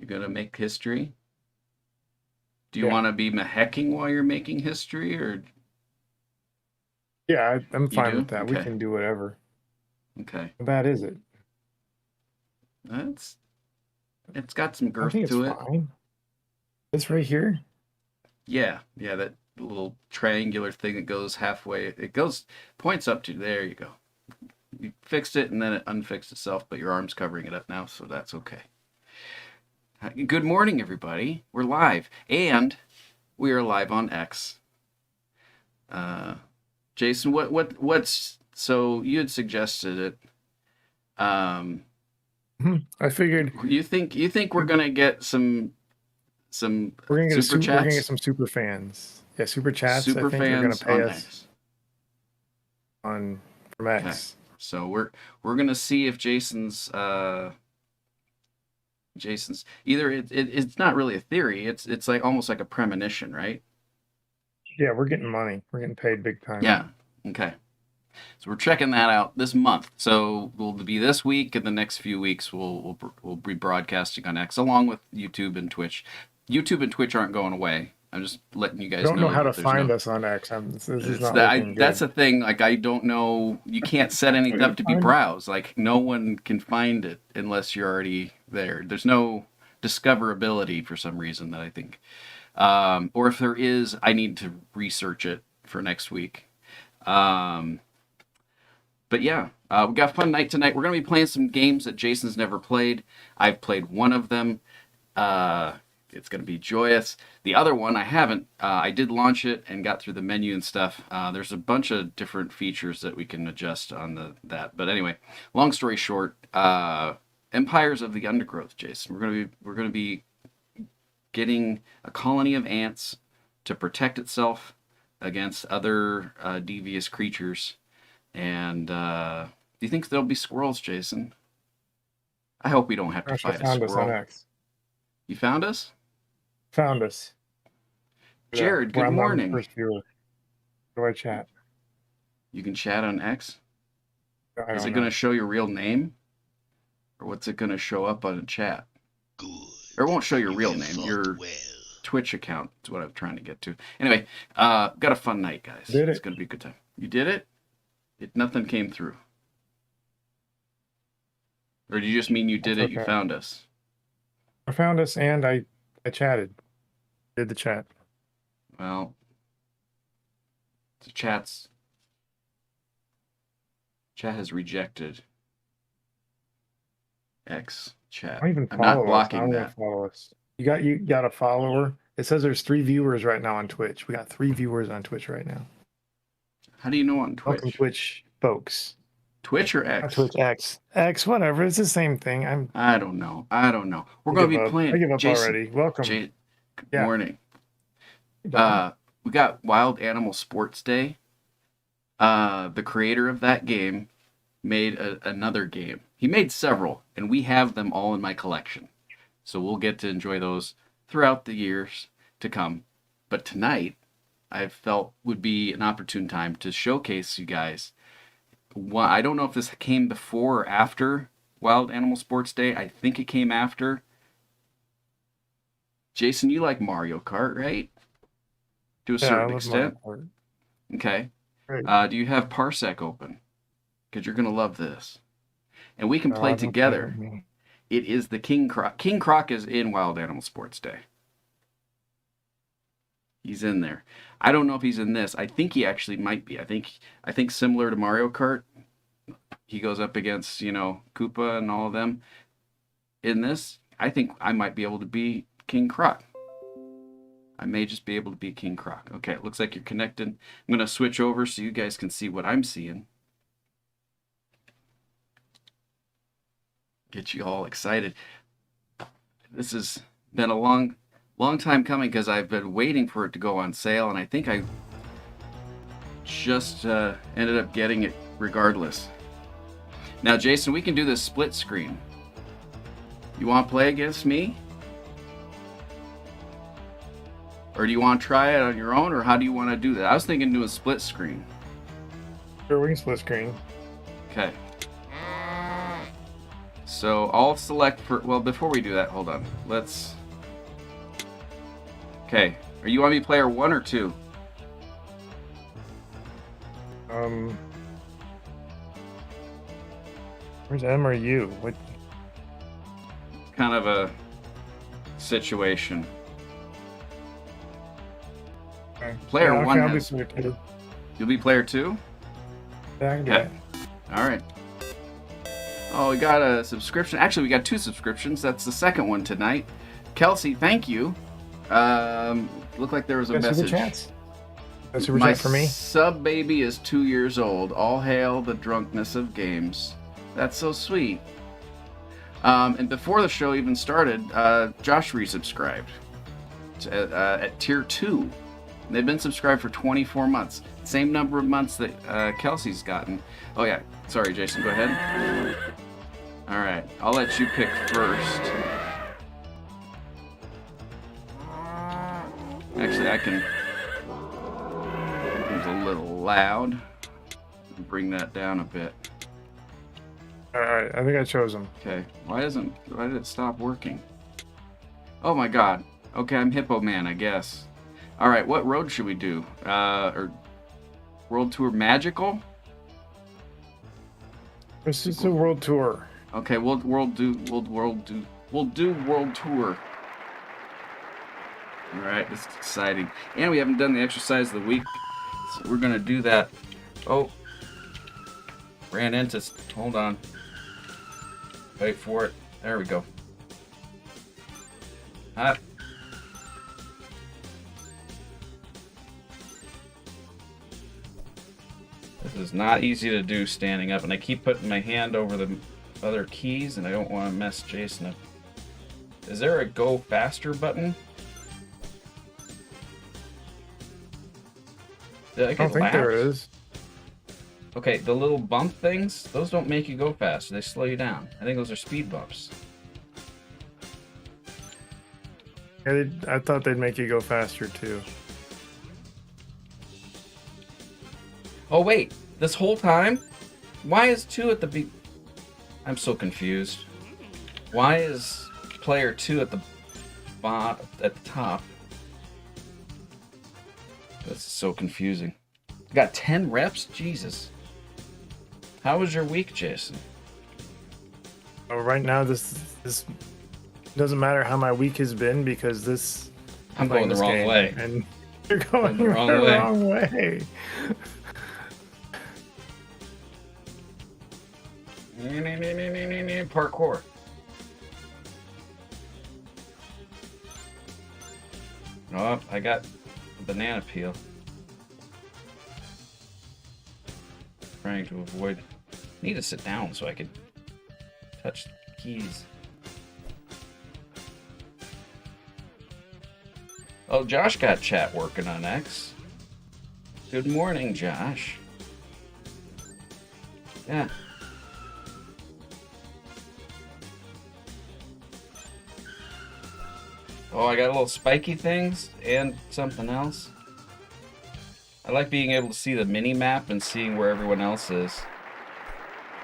You're gonna make history? Do you Yeah. want to be hecking while you're making history, or Yeah, I'm you fine with do? that. We Okay. can do whatever. Okay. How bad is it? That's it's got some I girth think it's to it. fine. This right here? Yeah, yeah, that little triangular thing that goes halfway. It goes points up to there you go. You fixed it and then it unfixed itself, but your arm's covering it up now, so that's okay. Good morning, everybody. We're live, and we are live on X. Uh, Jason, what's so you had suggested it. I figured You think we're gonna get some we're gonna get super chats, some super fans. Yeah, super chats. I super think are gonna fans pay on us X? on from Okay, X. so we're gonna see if Jason's either it's not really a theory. It's like almost like a premonition, right? Yeah, we're getting money. We're getting paid big time. Yeah. Okay. So we're checking that out this month. So we'll be this week, and the next few weeks we'll be broadcasting on X along with YouTube and Twitch. YouTube and Twitch aren't going away. I'm just letting you I guys don't know know how to that there's find no. us on X. This is It's not that looking that's good. the thing. Like I don't know. You can't set anything up to be Find- browsed. Like no one can find it unless you're already there. There's no discoverability for some reason that I think. Or if there is, I need to research it for next week. Um, but yeah, we got a fun night tonight. We're going to be playing some games that Jason's never played. I've played one of them. Uh, it's going to be joyous. The other one I haven't. I did launch it and got through the menu and stuff. There's a bunch of different features that we can adjust on that. But anyway, long story short, Empires of the Undergrowth, Jason. We're going to be getting a colony of ants to protect itself against other devious creatures. And do you think there'll be squirrels, Jason? I hope we don't have to Gosh, I fight a found us on squirrel. X. You found us? Found us. Yeah, Jared, where good I'm the morning. first viewer. Do I chat? You can chat on X? I Is it don't going know. to show your real name? Or what's it going to show up on a chat? Good. Or it won't show your You real have name. fought Your well. Twitch account is what I'm trying to get to. Anyway, got a fun night, guys. Did It's it? going to be a good time. You did it? Nothing came through. Or do you just mean you did That's it? You okay. found us? I found us and I chatted. Did the chat. Well, the chat has rejected X chat. Don't even I'm not follow us. I blocking don't want that. to follow us. You got a follower. It says there's 3 viewers right now on Twitch. We got 3 viewers on Twitch right now. How do you know on Welcome, Twitch? Twitch folks. Twitch or Not X? Twitch X. X, whatever. It's the same thing. I don't know. We're I going give to be up. I playing give up Jason. already. Welcome. Good Yeah. morning. Done. We got Wild Animal Sports Day. The creator of that game made another game. He made several, and we have them all in my collection. So we'll get to enjoy those throughout the years to come. But tonight, I felt would be an opportune time to showcase you guys. I don't know if this came before or after Wild Animal Sports Day. I think it came after. Jason, you like Mario Kart, right? To a Yeah, I certain love Mario extent. Kart. Okay. Great. Do you have Parsec open? Because you're going to love this. And we can No, play don't you hate together. me. It is the King Croc. King Croc is in Wild Animal Sports Day. He's in there. I don't know if he's in this. I think he actually might be. I think similar to Mario Kart, he goes up against, Koopa and all of them. In this, I think I might be able to be King Croc. I may just be able to be King Croc. Okay, it looks like you're connected. I'm going to switch over so you guys can see what I'm seeing. Get you all excited. This has been a long time coming because I've been waiting for it to go on sale, and I think I just ended up getting it regardless. Now, Jason, we can do this split screen. You want to play against me? Or do you want to try it on your own, or how do you want to do that? I was thinking doing split screen. Sure, we can split screen. Okay. So I'll select for. Well, before we do that, hold on. Let's. Okay. Are you want to be player 1 or 2? Where's M or U? What? Kind of a situation. Okay. Player Yeah, okay, 1 I'll be has. player 2. You'll be player 2? Yeah, I can do Okay. that. All right. Oh, we got a subscription. Actually, we got 2 subscriptions. That's the second one tonight. Kelsey, thank you. Looked like there was a Got super message. chats. A super My chat for me. sub baby is 2 years old. All hail the drunkenness of games. That's so sweet. And before the show even started, Josh resubscribed at tier 2. They've been subscribed for 24 months. Same number of months that Kelsey's gotten. Oh yeah, sorry Jason, go ahead. All right, I'll let you pick first. Actually, I can. It's a little loud. Bring that down a bit. All right, I think I chose him. Okay, why did it stop working? Oh my god. Okay, I'm Hippo Man, I guess. All right, what road should we do? Or World Tour Magical? This is a world tour. Okay, we'll do World Tour. All right, this is exciting, and we haven't done the exercise of the week, so we're gonna do that. Oh, ran into. Hold on. Wait for it. There we go. Ah. This is not easy to do standing up, and I keep putting my hand over the other keys, and I don't want to mess Jason up. Is there a go faster button? Did I I don't think there is. Okay, the little bump things, those don't make you go faster, they slow you down. I think those are speed bumps. Yeah, I thought they'd make you go faster too. Oh wait, this whole time? Why is 2 at the be? I'm so confused. Why is player 2 at the at the top? That's so confusing. Got 10 reps? Jesus. How was your week, Jason? Oh, right now, this doesn't matter how my week has been because this. I'm going the wrong way. And you're going the wrong way. wrong way. Parkour. Oh, I got a banana peel. Trying to avoid. Need to sit down so I can touch the keys. Oh, Josh got chat working on X. Good morning, Josh. Yeah. Oh, I got little spiky things and something else. I like being able to see the mini map and seeing where everyone else is.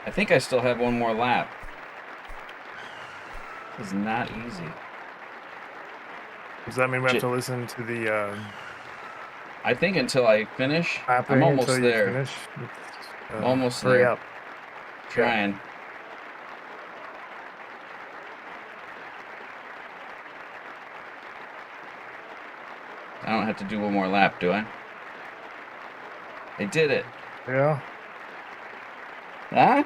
I think I still have one more lap. It's not easy. Does that mean we have to listen to the I think until I finish, clapping I'm almost until you there. finish? Almost hurry there. up. Trying. I don't have to do one more lap, do I? I did it. Yeah. Huh?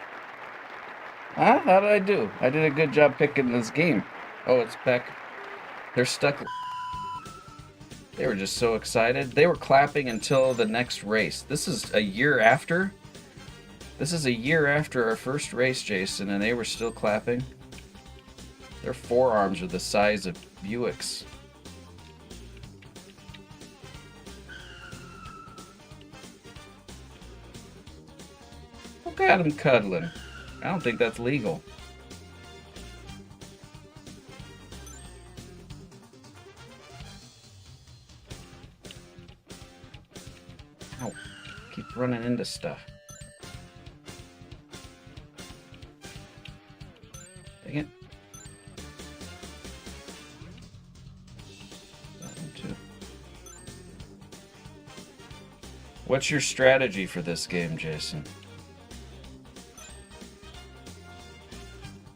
Huh? How did I do? I did a good job picking this game. Oh, it's back. They're stuck. They were just so excited. They were clapping until the next race. This is a year after. This is a year after our first race, Jason, and they were still clapping. Their forearms are the size of Buicks. Look at them cuddling. I don't think that's legal. Ow. Keep running into stuff. What's your strategy for this game, Jason?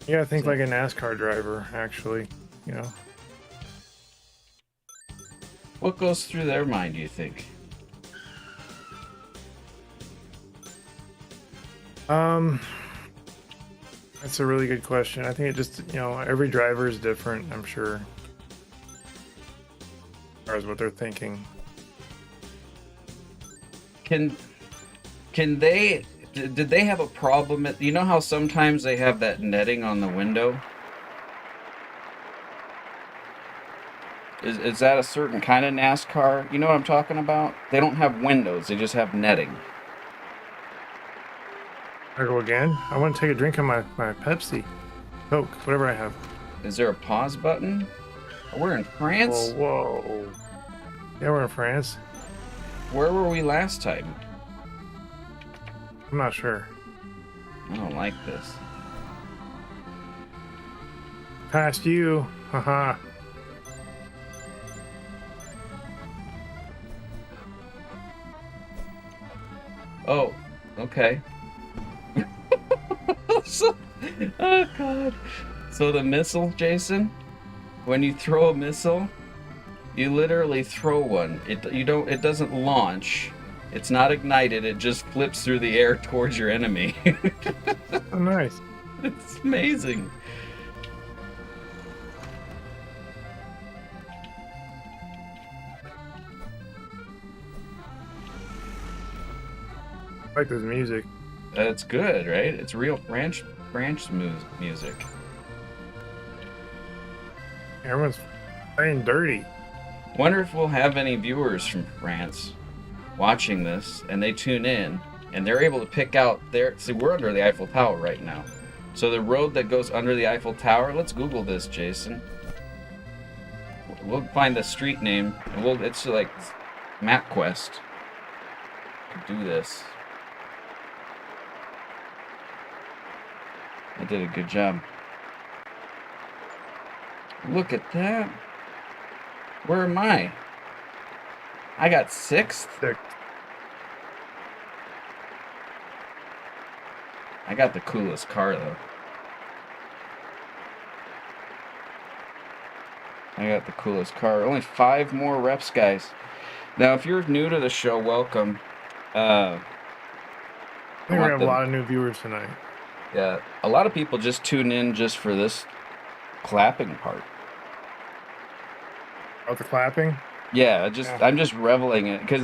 You gotta think like a NASCAR driver, actually. You know. What goes through their mind, do you think? That's a really good question. I think it just, every driver is different, I'm sure. As far as what they're thinking. Can they... Did they have a problem? You know how sometimes they have that netting on the window? Is that a certain kind of NASCAR? You know what I'm talking about? They don't have windows, they just have netting. I go again? I want to take a drink of my Pepsi. Coke, whatever I have. Is there a pause button? We're in France? Whoa. Yeah, we're in France. Where were we last time? I'm not sure. I don't like this. Past you. Haha. Oh, okay. Oh god. So the missile, Jason, when you throw a missile, you literally throw one. It doesn't launch. It's not ignited, it just flips through the air towards your enemy. Oh, nice. It's amazing. I like this music. It's good, right? It's real branch music. Everyone's playing dirty. Wonder if we'll have any viewers from France watching this and they tune in and they're able to pick out see, we're under the Eiffel Tower right now. So the road that goes under the Eiffel Tower, let's Google this, Jason. We'll find the street name and it's like MapQuest. Do this. I did a good job. Look at that. Where am I? I got 6th. I got the coolest car, though. I got the coolest car. Only 5 more reps, guys. Now, if you're new to the show, welcome. I think we have a lot of new viewers tonight. Yeah, a lot of people just tune in just for this clapping part. Oh, the clapping? Yeah, I'm just reveling in it because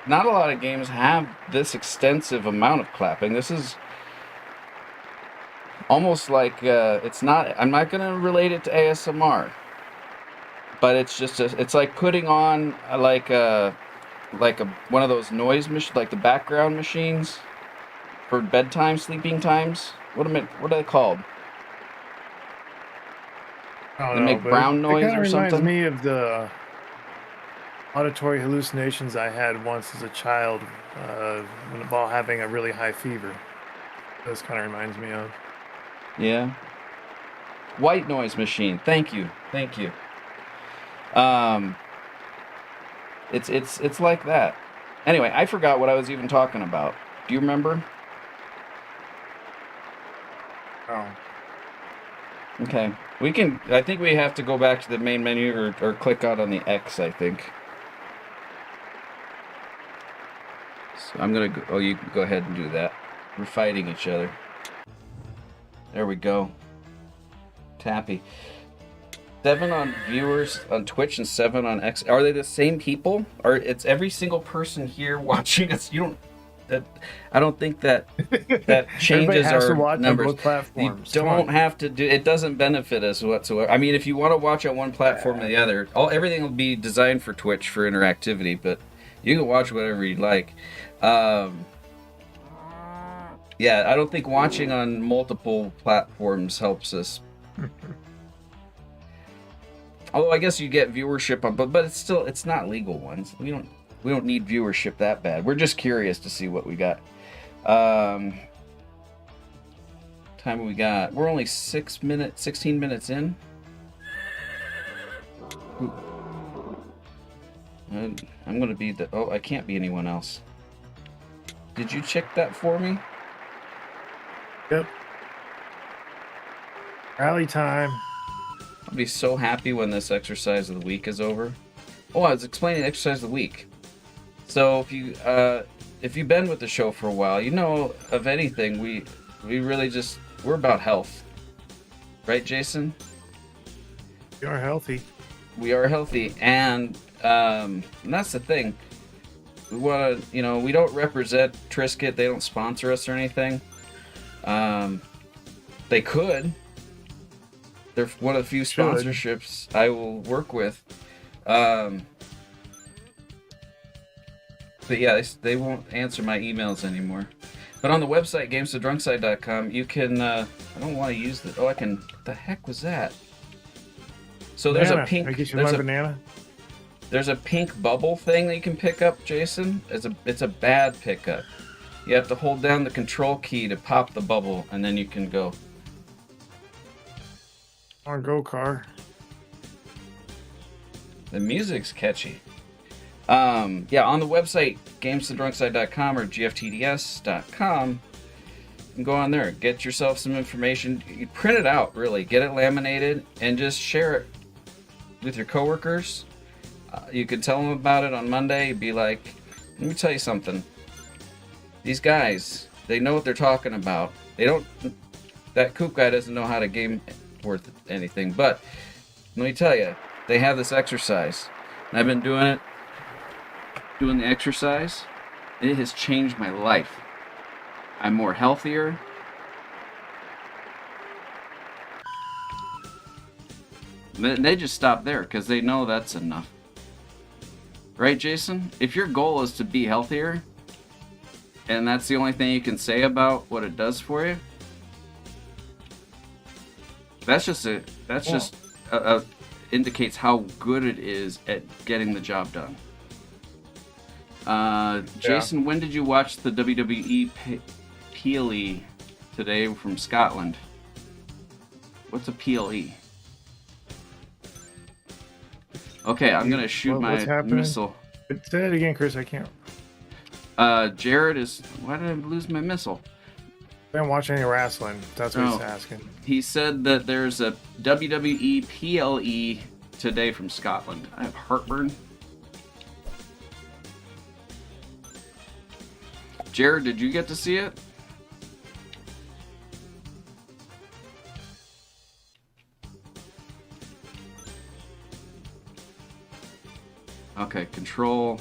not a lot of games have this extensive amount of clapping. This is almost like it's not. I'm not gonna relate it to ASMR, but it's just it's like putting on one of those noise machines, like the background machines for bedtime, sleeping times. What are they called? They make brown noise or something. It reminds me of the auditory hallucinations I had once as a child while having a really high fever. This kind of reminds me of. Yeah. White noise machine. Thank you. It's like that. Anyway, I forgot what I was even talking about. Do you remember? Oh. Okay. I think we have to go back to the main menu or click out on the X, I think. So I'm going to go, you can go ahead and do that. We're fighting each other. There we go. Tappy. 7 on viewers on Twitch and 7 on X. Are they the same people? Or it's every single person here watching us? I don't think that changes our numbers. You don't have to do. It doesn't benefit us whatsoever. I mean, if you want to watch on one platform or the other, everything will be designed for Twitch for interactivity. But you can watch whatever you like. Yeah, I don't think watching on multiple platforms helps us. Although I guess you get viewership on, but it's not legal ones. We don't need viewership that bad. We're just curious to see what we got. Time we got. We're only 16 minutes in. I'm gonna be I can't be anyone else. Did you check that for me? Yep. Rally time. I'll be so happy when this exercise of the week is over. Oh, I was explaining the exercise of the week. So if you've been with the show for a while, you know of anything, we really just we're about health. Right, Jason? You are healthy. We are healthy, and that's the thing. We want to, we don't represent Triscuit. They don't sponsor us or anything. They could. They're one of the few sponsorships I will work with. But yeah, they won't answer my emails anymore. But on the website, gamestodrunkside.com, you can, I don't want to use the, oh, I can, what the heck was that? So there's banana. a pink, I get you my banana. There's a pink bubble thing that you can pick up, Jason. It's a bad pickup. You have to hold down the control key to pop the bubble, and then you can go. On go car. The music's catchy. Yeah, on the website, gamestodrunkside.com or gftds.com, you can go on there, get yourself some information. You print it out, really. Get it laminated, and just share it with your coworkers. You could tell them about it on Monday. You'd be like, let me tell you something. These guys, they know what they're talking about. That Koop guy doesn't know how to game worth anything, but let me tell you, they have this exercise. And I've been doing the exercise. It has changed my life. I'm more healthier. They just stop there because they know that's enough. Right, Jason? If your goal is to be healthier, and that's the only thing you can say about what it does for you, that's just indicates how good it is at getting the job done. Jason, when did you watch the WWE PLE today from Scotland? What's a PLE? Okay, I'm gonna shoot my missile. Say it again, Chris. I can't. Jared is. Why did I lose my missile? I didn't watch any wrestling. That's what he's asking. He said that there's a WWE PLE today from Scotland. I have heartburn. Jared, did you get to see it? Okay, control.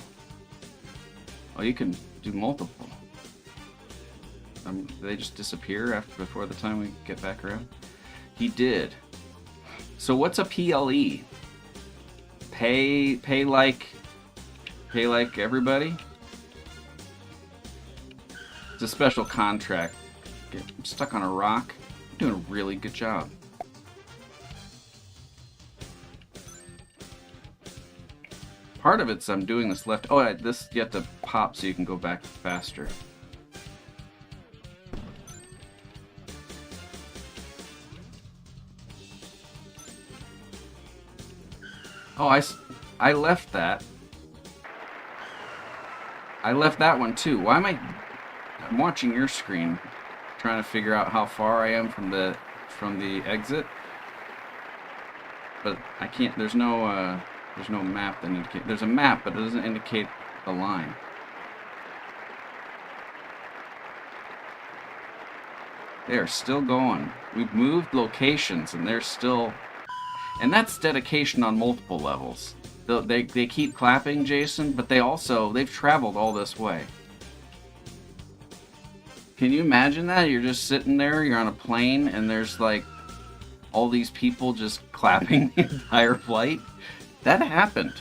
Oh, you can do multiple. They just disappear before the time we get back around. He did. So what's a PLE? Pay like everybody? It's a special contract. I'm stuck on a rock. I'm doing a really good job. Part of it's I'm doing this left. Oh, this you have to pop so you can go back faster. Oh, I left that. I left that one too. Why am I'm watching your screen, trying to figure out how far I am from the exit. But I can't. There's no map that indicates. There's a map, but it doesn't indicate the line. They are still going. We've moved locations, and they're still. And that's dedication on multiple levels. They keep clapping, Jason, but they've traveled all this way. Can you imagine that? You're just sitting there, you're on a plane, and there's like all these people just clapping the entire flight? That happened.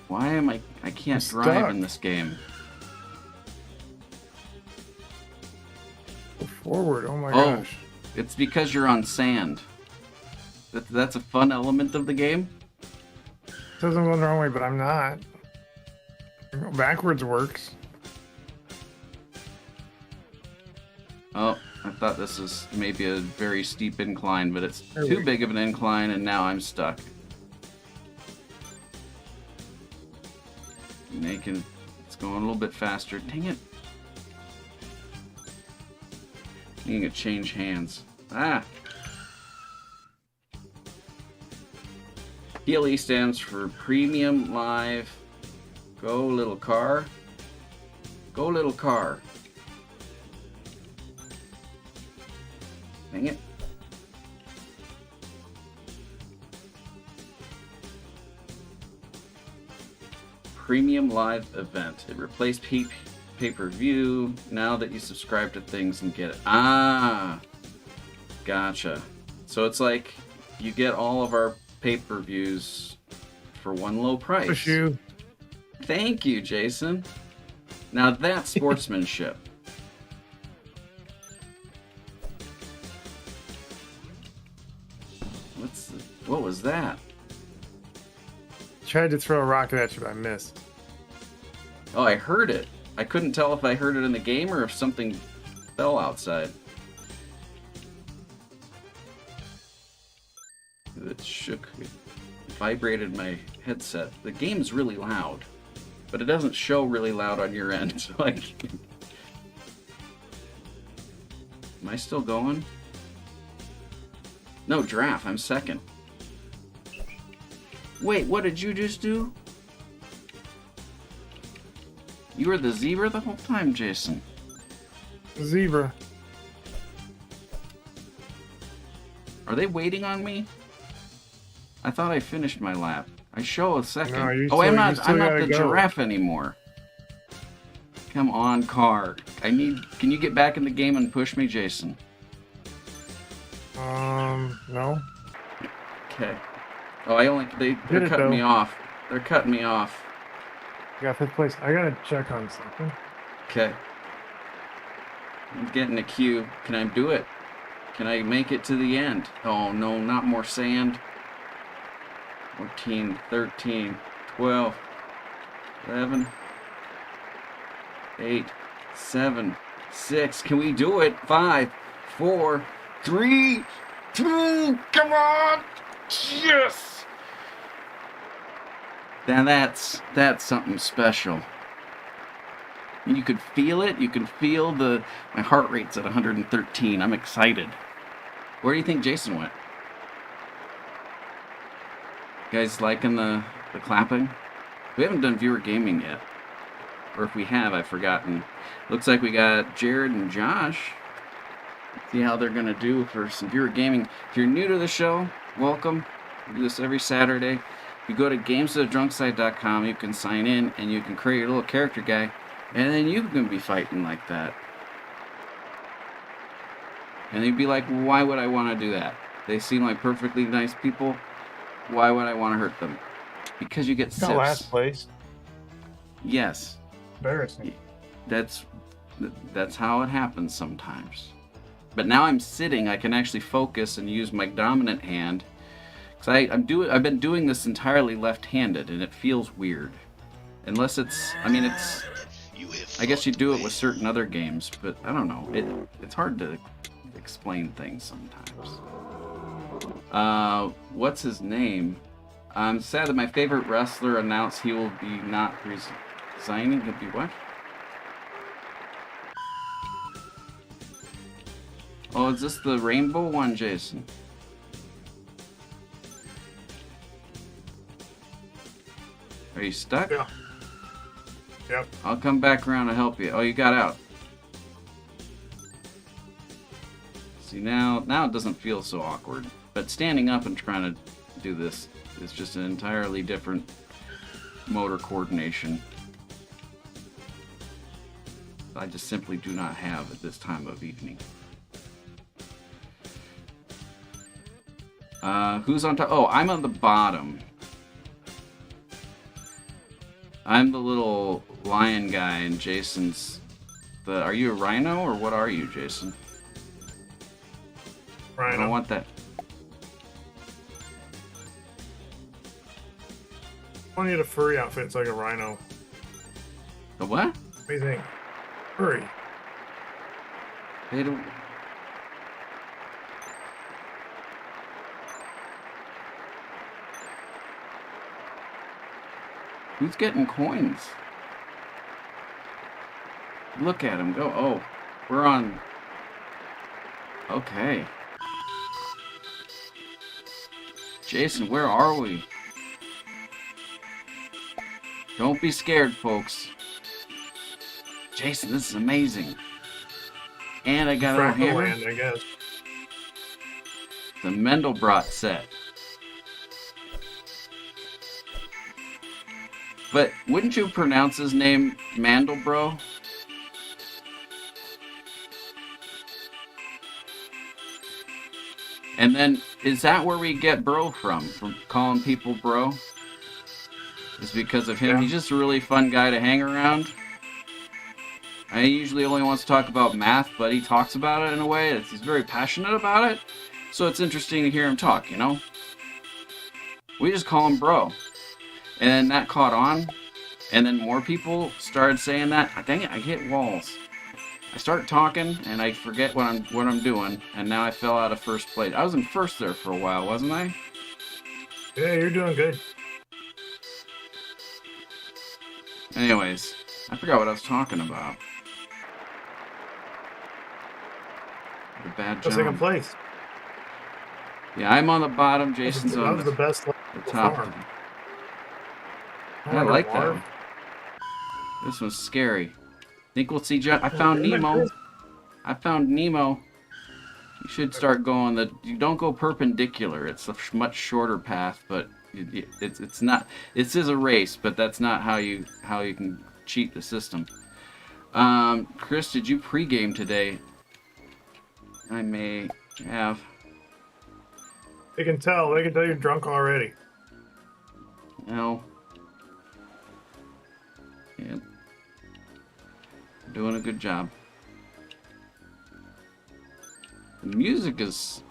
Why am I can't drive in this game. Go forward, oh my gosh. It's because you're on sand. That's a fun element of the game. It says I'm going the wrong way, but I'm not. Backwards works. Oh, I thought this was maybe a very steep incline, but it's too big of an incline, and now I'm stuck. It's It's going a little bit faster. Dang it. Needing to change hands. Ah! PLE stands for Premium Live. Go, little car. Go, little car. Dang it. Premium Live event. It replaced pay-per-view. Now that you subscribe to things and get it. Ah! Gotcha. So it's like you get all of our pay-per-views for one low price. Push you. Thank you, Jason. Now that's sportsmanship. What was that? Tried to throw a rocket at you, but I missed. Oh, I heard it. I couldn't tell if I heard it in the game or if something fell outside. It shook. It vibrated my headset. The game's really loud, but it doesn't show really loud on your end. So am I still going? No, Giraffe. I'm second. Wait, what did you just do? You were the zebra the whole time, Jason. Zebra. Are they waiting on me? I thought I finished my lap. I show a second. No, oh, I'm not the go. giraffe anymore. Come on, car. Can you get back in the game and push me, Jason? No. Okay. Oh, they're cutting me off. They're cutting me off. I got 5th place. I gotta check on something. Okay. I'm getting a cue. Can I do it? Can I make it to the end? Oh, no, not more sand. 14, 13, 12, 11, 8, 7, 6. Can we do it? 5, 4, 3, 2. Come on! Yes! Now that's something special. You could feel it. You can feel my heart rate's at 113. I'm excited. Where do you think Jason went? You guys liking the clapping? We haven't done viewer gaming yet. Or if we have, I've forgotten. Looks like we got Jared and Josh. See how they're going to do for some viewer gaming. If you're new to the show, welcome. We do this every Saturday. If you go to gamesofthedrunkside.com, you can sign in and you can create your little character guy. And then you can be fighting like that. And you'd be like, why would I want to do that? They seem like perfectly nice people. Why would I want to hurt them? Because you get sips. Got last place. Yes. Embarrassing. That's how it happens sometimes. But now I'm sitting, I can actually focus and use my dominant hand. Because I've been doing this entirely left-handed, and it feels weird. Unless I guess you do it with certain other games, but I don't know. It's hard to explain things sometimes. What's his name? I'm sad that my favorite wrestler announced he will be not resigning. He'll be what? Oh, is this the rainbow one, Jason? Are you stuck? Yeah. Yep. I'll come back around to help you. Oh, you got out. See, now it doesn't feel so awkward. But standing up and trying to do this is just an entirely different motor coordination. I just simply do not have at this time of evening. Who's on top? Oh, I'm on the bottom. I'm the little lion guy, and Jason's the... Are you a rhino, or what are you, Jason? Rhino. I don't want that. I want to get a furry outfit. It's like a rhino. The what? What do you think? Furry. They don't... Who's getting coins? Look at him go. Oh, we're on. Okay. Jason, where are we? Don't be scared, folks. Jason, this is amazing. And I got a little hammer. Land, I guess. The Mendelbrot set. But wouldn't you pronounce his name Mandelbro? And then, is that where we get bro from? From calling people bro? Is because of him? Yeah. He's just a really fun guy to hang around. I usually only wants to talk about math, but he talks about it in a way that he's very passionate about it. So it's interesting to hear him talk, you know? We just call him bro. And then that caught on. And then more people started saying that. Dang it, I hit walls. I start talking and I forget what I'm doing, and now I fell out of first place. I was in first there for a while, wasn't I? Yeah, you're doing good. Anyways, I forgot what I was talking about. The bad job. Second place. Yeah, I'm on the bottom. Jason's on the best the top. farm. I like that one. This one's scary. Think we'll see I found Nemo. I found Nemo. You should start going you don't go perpendicular. It's a much shorter path, but it's not. This is a race, but that's not how you can cheat the system. Chris, did you pregame today? I may have. They can tell. They can tell you're drunk already. No. Yeah. Doing a good job. The music is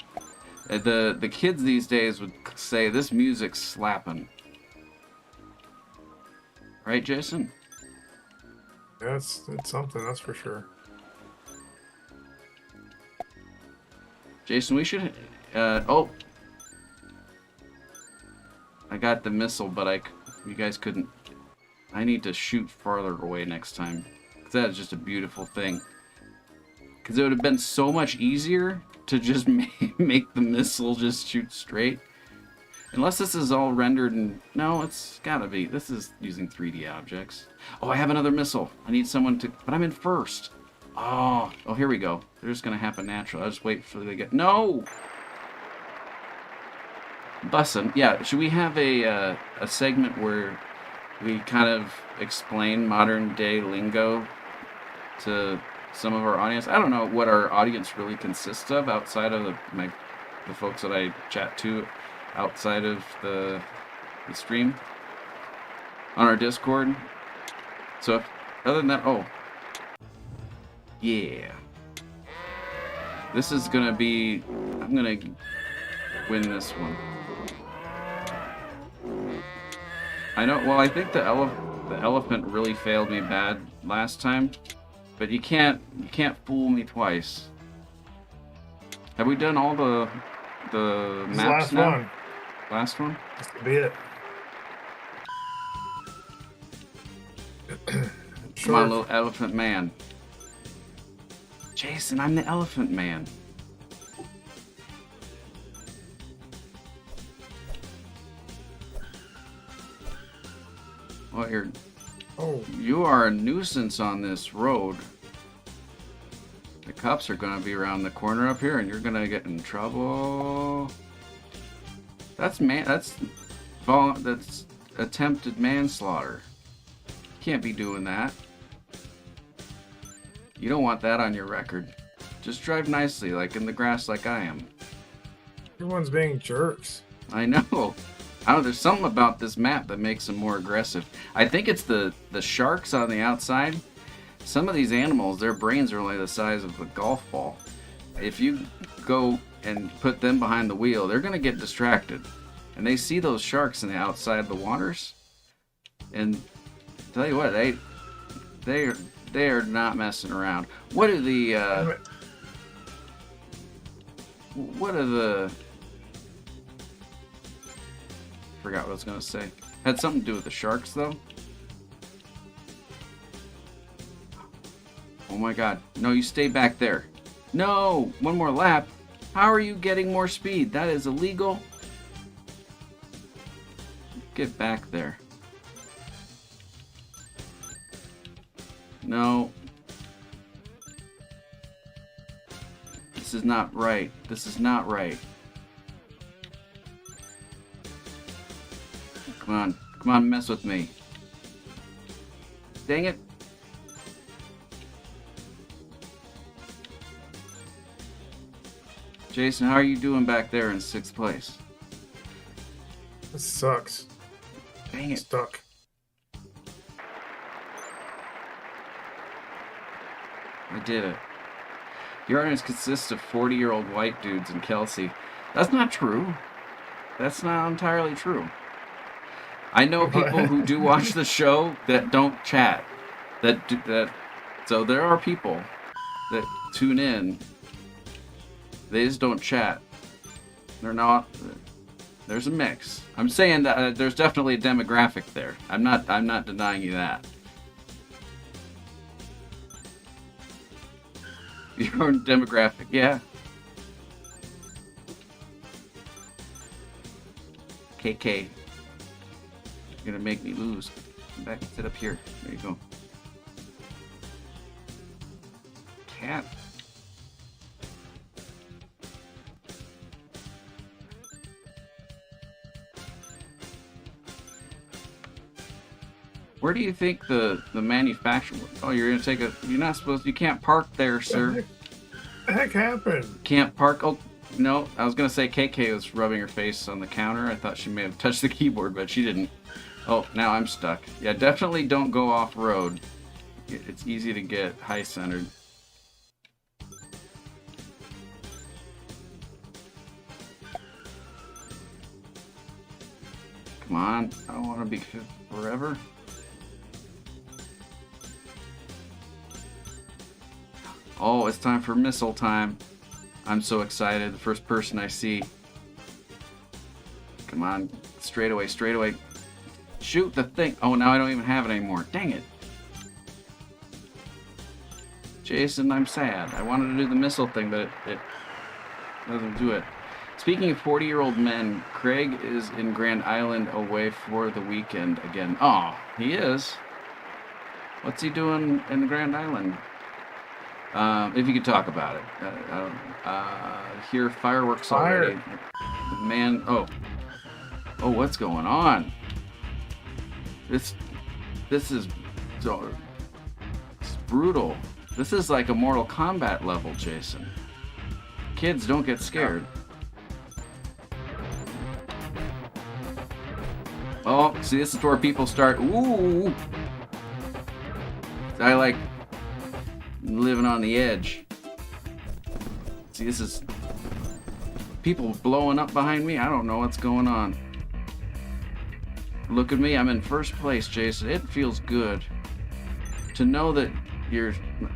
the kids these days would say this music's slapping. Right, Jason? Yeah, it's something, that's for sure. Jason, we should oh. I got the missile, but you guys couldn't. I need to shoot farther away next time. That is just a beautiful thing. Because it would have been so much easier to just make the missile just shoot straight. Unless this is all rendered in... No, it's gotta be. This is using 3D objects. Oh, I have another missile. I need someone to... But I'm in first. Oh, here we go. They're just gonna happen naturally. I'll just wait for they get... No! Bussin'. Yeah, should we have a segment where we kind of explain modern day lingo to some of our audience? I don't know what our audience really consists of outside of the folks that I chat to outside of the stream on our Discord. So other than that, oh yeah, this is gonna be, I'm gonna win this one. I know. Well, I think the elephant really failed me bad last time, but you can't fool me twice. Have we done all the maps now? One. Last one. This could be it. Come on, little elephant man. Jason, I'm the elephant man. Well, you are a nuisance on this road. The cops are gonna be around the corner up here, and you're gonna get in trouble. That's attempted manslaughter. Can't be doing that. You don't want that on your record. Just drive nicely, like in the grass, like I am. Everyone's being jerks. I know. There's something about this map that makes them more aggressive. I think it's the sharks on the outside. Some of these animals, their brains are only the size of a golf ball. If you go and put them behind the wheel, they're going to get distracted. And they see those sharks in the outside of the waters. And tell you what, they are not messing around. What are the forgot what I was gonna say. Had something to do with the sharks, though. Oh my god. No, you stay back there. No! One more lap. How are you getting more speed? That is illegal. Get back there. No. This is not right. This is not right. Come on. Come on, mess with me. Dang it. Jason, how are you doing back there in 6th place? This sucks. Dang it. Stuck. I did it. Your audience consists of 40-year-old white dudes in Kelsey. That's not true. That's not entirely true. I know people who do watch the show that don't chat. So there are people that tune in. They just don't chat. They're not. There's a mix. I'm saying that there's definitely a demographic there. I'm not denying you that. Your own demographic, yeah. KK. You're gonna make me lose. Come back and sit up here. There you go. Cat. Where do you think the manufacturer? Oh, you're gonna take a. You're not supposed. You can't park there, sir. What the heck happened? Can't park. Oh no, I was gonna say KK was rubbing her face on the counter. I thought she may have touched the keyboard, but she didn't. Oh, now I'm stuck. Yeah, definitely don't go off road. It's easy to get high centered. Come on, I don't want to be fifth forever. Oh, it's time for missile time. I'm so excited. The first person I see. Come on, straight away, straight away. Shoot the thing. Oh, now I don't even have it anymore. Dang it. Jason, I'm sad. I wanted to do the missile thing, but it doesn't do it. Speaking of 40-year-old men, Craig is in Grand Island away for the weekend again. Oh, he is? What's he doing in the Grand Island? If you could talk about it. Hear fireworks already. Man, oh, what's going on? This is so it's brutal. This is like a Mortal Kombat level, Jason. Kids, don't get scared. Oh, see, this is where people start. Ooh, I like living on the edge. See, this is people blowing up behind me. I don't know what's going on. Look at me. I'm in first place, Jason. It feels good to know that your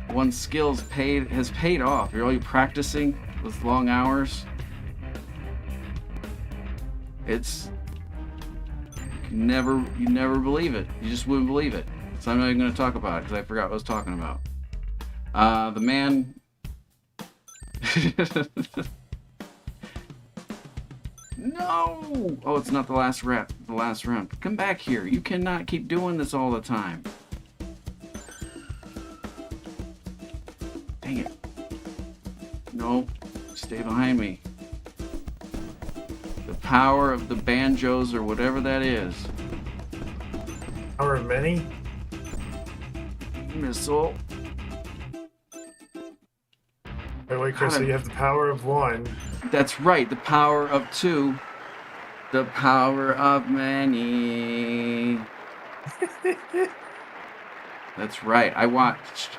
one skills has paid off. You're only practicing with long hours. It's you never believe it. You just wouldn't believe it. So I'm not even going to talk about it because I forgot what I was talking about. The man. No! Oh, it's not the last round. The last round. Come back here. You cannot keep doing this all the time. Dang it. No. Stay behind me. The power of the banjos or whatever that is. Power of many? Missile. Wait, Chris, so you have the power of one. That's right. The power of two. The power of many. That's right. I watched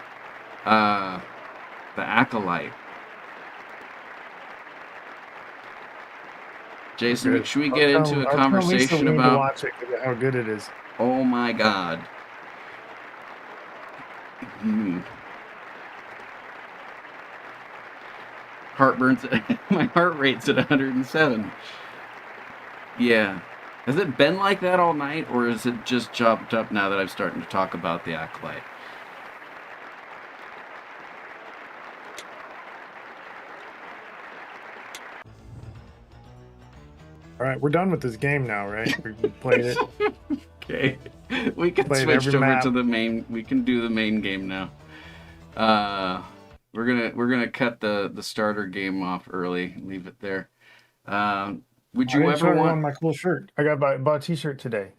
The Acolyte. Jason, Good. should we get into a conversation about watch it, how good it is? Oh my God. Heartburns. My heart rate's at 107. Yeah. Has it been like that all night, or is it just jumped up now that I'm starting to talk about the Acolyte? All right, we're done with this game now, right? We played it. Okay, we can Played switch every over map. to the main. We can do the main game now. Uh, we're gonna cut the starter game off early. Leave it there. Would I you didn't ever show everyone want? my cool shirt. I bought a T-shirt today.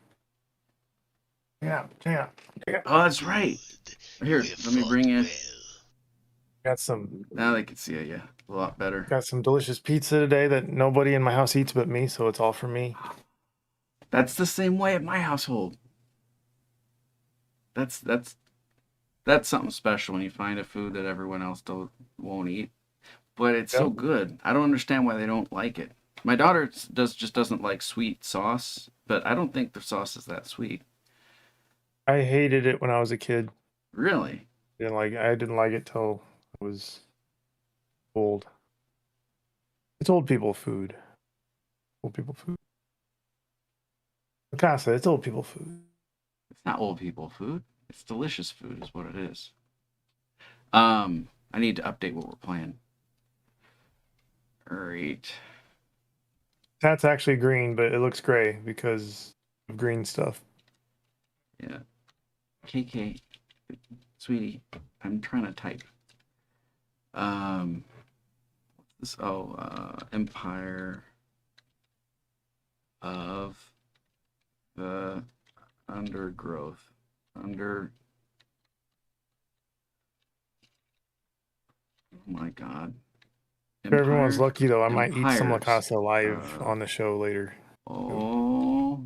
Yeah, yeah, yeah. Oh, that's right. Here, let me bring you. Got some Now they can see it. Yeah, a lot better. got some delicious pizza today that nobody in my house eats but me, so it's all for me. That's the same way at my household. That's that's that's something special when you find a food that everyone else won't eat, but it's so Yep. good. I don't understand why they don't like it. My daughter just doesn't like sweet sauce, but I don't think the sauce is that sweet. I hated it when I was a kid. Really? I didn't like it till I was old. It's old people food. Old people food. Casa, it's old people food. It's not old people food. It's delicious food, is what it is. I need to update what we're playing. All right. That's actually green, but it looks gray because of green stuff. Yeah. KK, sweetie, I'm trying to type. This Empire of the Undergrowth. Oh my God. If everyone's lucky though, I might eat some La Empires Casa live of on the show later. Oh,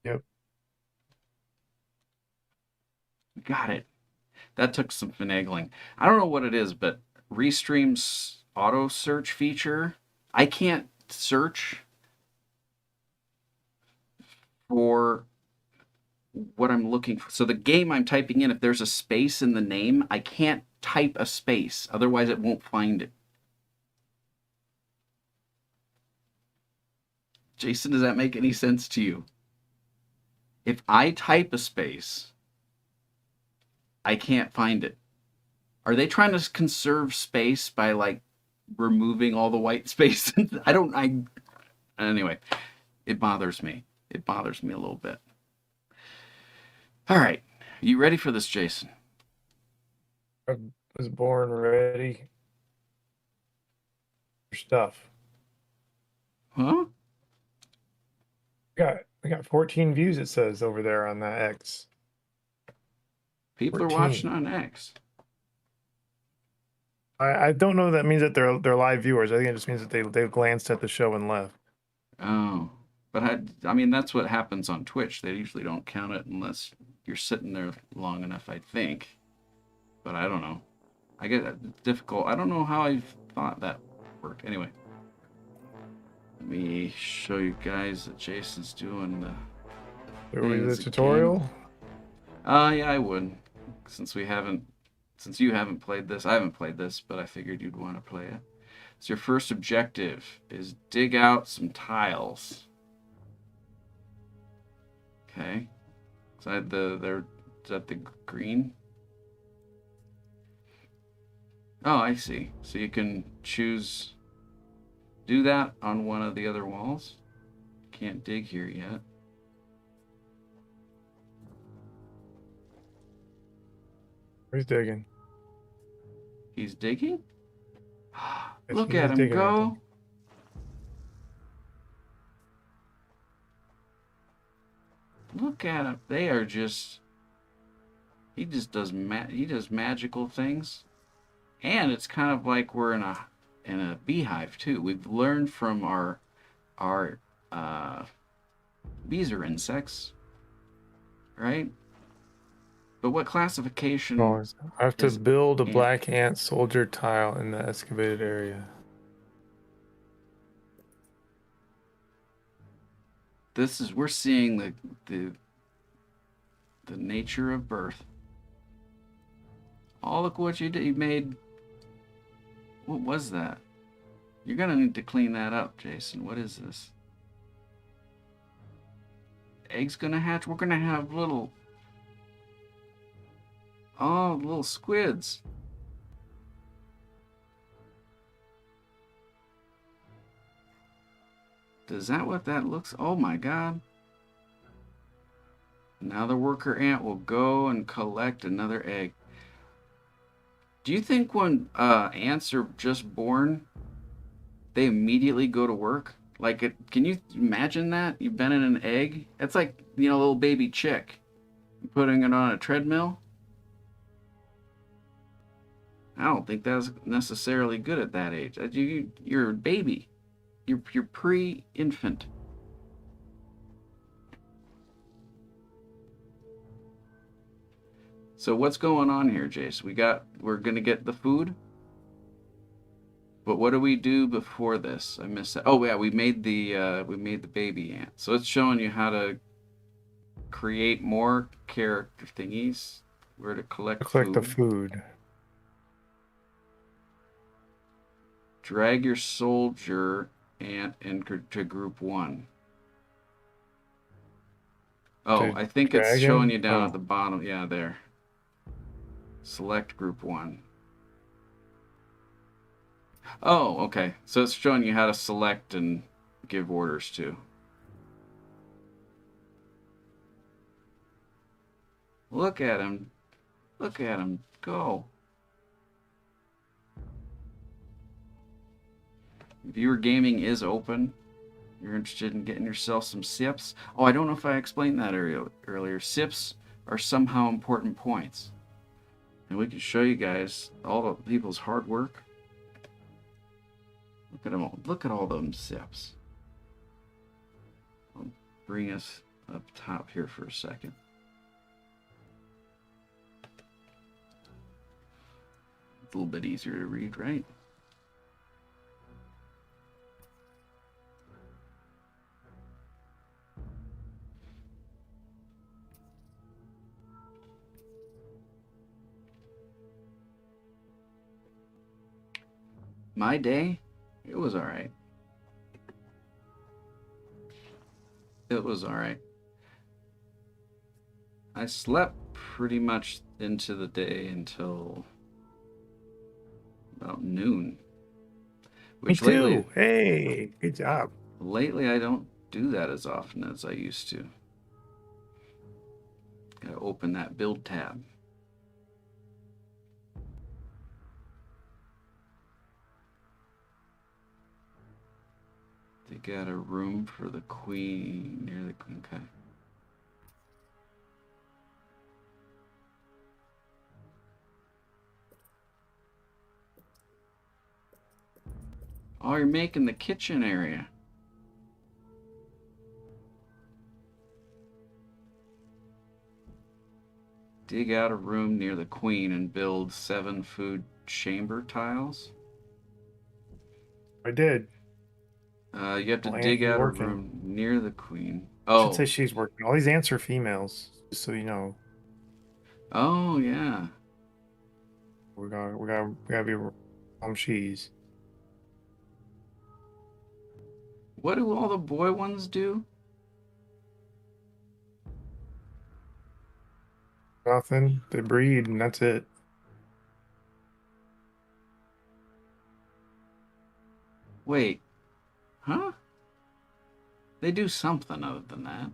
Yep. got it. That took some finagling. I don't know what it is, but Restream's auto search feature, I can't search for what I'm looking for. So the game I'm typing in, if there's a space in the name, I can't type a space. Otherwise, it won't find it. Jason, does that make any sense to you? If I type a space, I can't find it. Are they trying to conserve space by like removing all the white space? Anyway, it bothers me. It bothers me a little bit. All right. You ready for this, Jason? I was born ready for stuff. Huh? We got 14 views, it says over there on that X. People are 14. watching on X. I don't know if that means that they're live viewers. I think it just means that they glanced at the show and left. Oh. But I mean, that's what happens on Twitch. They usually don't count it unless you're sitting there long enough, I think. But I don't know. I get it difficult. I don't know how I thought that worked. Anyway. Let me show you guys that Jason's doing the The tutorial? Yeah, I would. Since you haven't played this, I haven't played this, but I figured you'd want to play it. So your first objective is dig out some tiles. Okay. Is that the green? Oh, I see. So you can do that on one of the other walls. Can't dig here yet. Who's digging? He's digging? Look He's at him digging, I go. think. Look at him. They are just. He just does he does magical things, and it's kind of like we're in a beehive too. We've learned from our bees are insects, right? But what classification? Oh, I have to build a ant? black ant soldier tile in the excavated area. We're seeing the nature of birth. Oh, look what you did. You made. What was that? You're gonna need to clean that up, Jason. What is this? Eggs gonna hatch? We're gonna have little squids. Is that what that looks? Oh my god. Now the worker ant will go and collect another egg. Do you think when ants are just born, they immediately go to work? Like, can you imagine that? You've been in an egg? It's like, a little baby chick. Putting it on a treadmill? I don't think that's necessarily good at that age. You're a baby. You're pre-infant. So what's going on here, Jace? We're gonna get the food, but what do we do before this? I missed that. Oh yeah, we made the baby ant. So it's showing you how to create more character thingies. Where to collect Collect the food. food. Drag your soldier ant into group 1. Oh, I think it's showing you down at the bottom. Yeah, there. Select group 1. Oh, okay. So it's showing you how to select and give orders to. Look at him. Look at him go. Viewer gaming is open. You're interested in getting yourself some sips. Oh, I don't know if I explained that earlier. Sips are somehow important points. And we can show you guys all the people's hard work. Look at them all. Look at all them sips. I'll bring us up top here for a second. It's a little bit easier to read, right? My day, it was all right. It was all right. I slept pretty much into the day until about noon. Which Me too. Lately, hey, good job. Lately, I don't do that as often as I used to. Gotta open that build tab. They got a room for the queen near the queen. Okay. Oh, you're making the kitchen area. Dig out a room near the queen and build 7 food chamber tiles. I did. You have to dig out a room near the queen. Oh. I should say she's working. All these ants are females, just so you know. Oh yeah. We gotta be she's. What do all the boy ones do? Nothing. They breed and that's it. Wait. Huh? They do something other than that.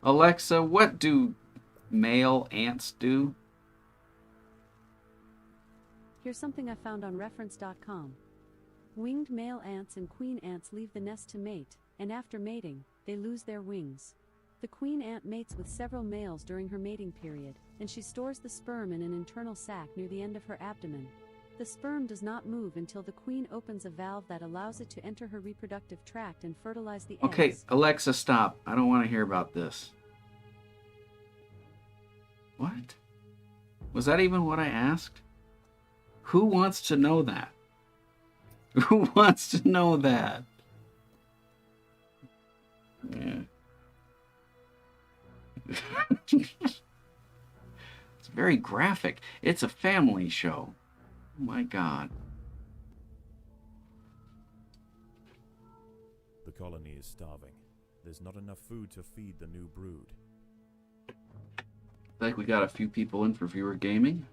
Alexa, what do male ants do? Here's something I found on reference.com. Winged male ants and queen ants leave the nest to mate, and after mating, they lose their wings. The queen ant mates with several males during her mating period, and she stores the sperm in an internal sac near the end of her abdomen. The sperm does not move until the queen opens a valve that allows it to enter her reproductive tract and fertilize the eggs. Okay, Alexa, stop. I don't want to hear about this. What? Was that even what I asked? Who wants to know that? Who wants to know that? Yeah. It's very graphic. It's a family show. Oh my God. The colony is starving. There's not enough food to feed the new brood. I think we got a few people in for viewer gaming.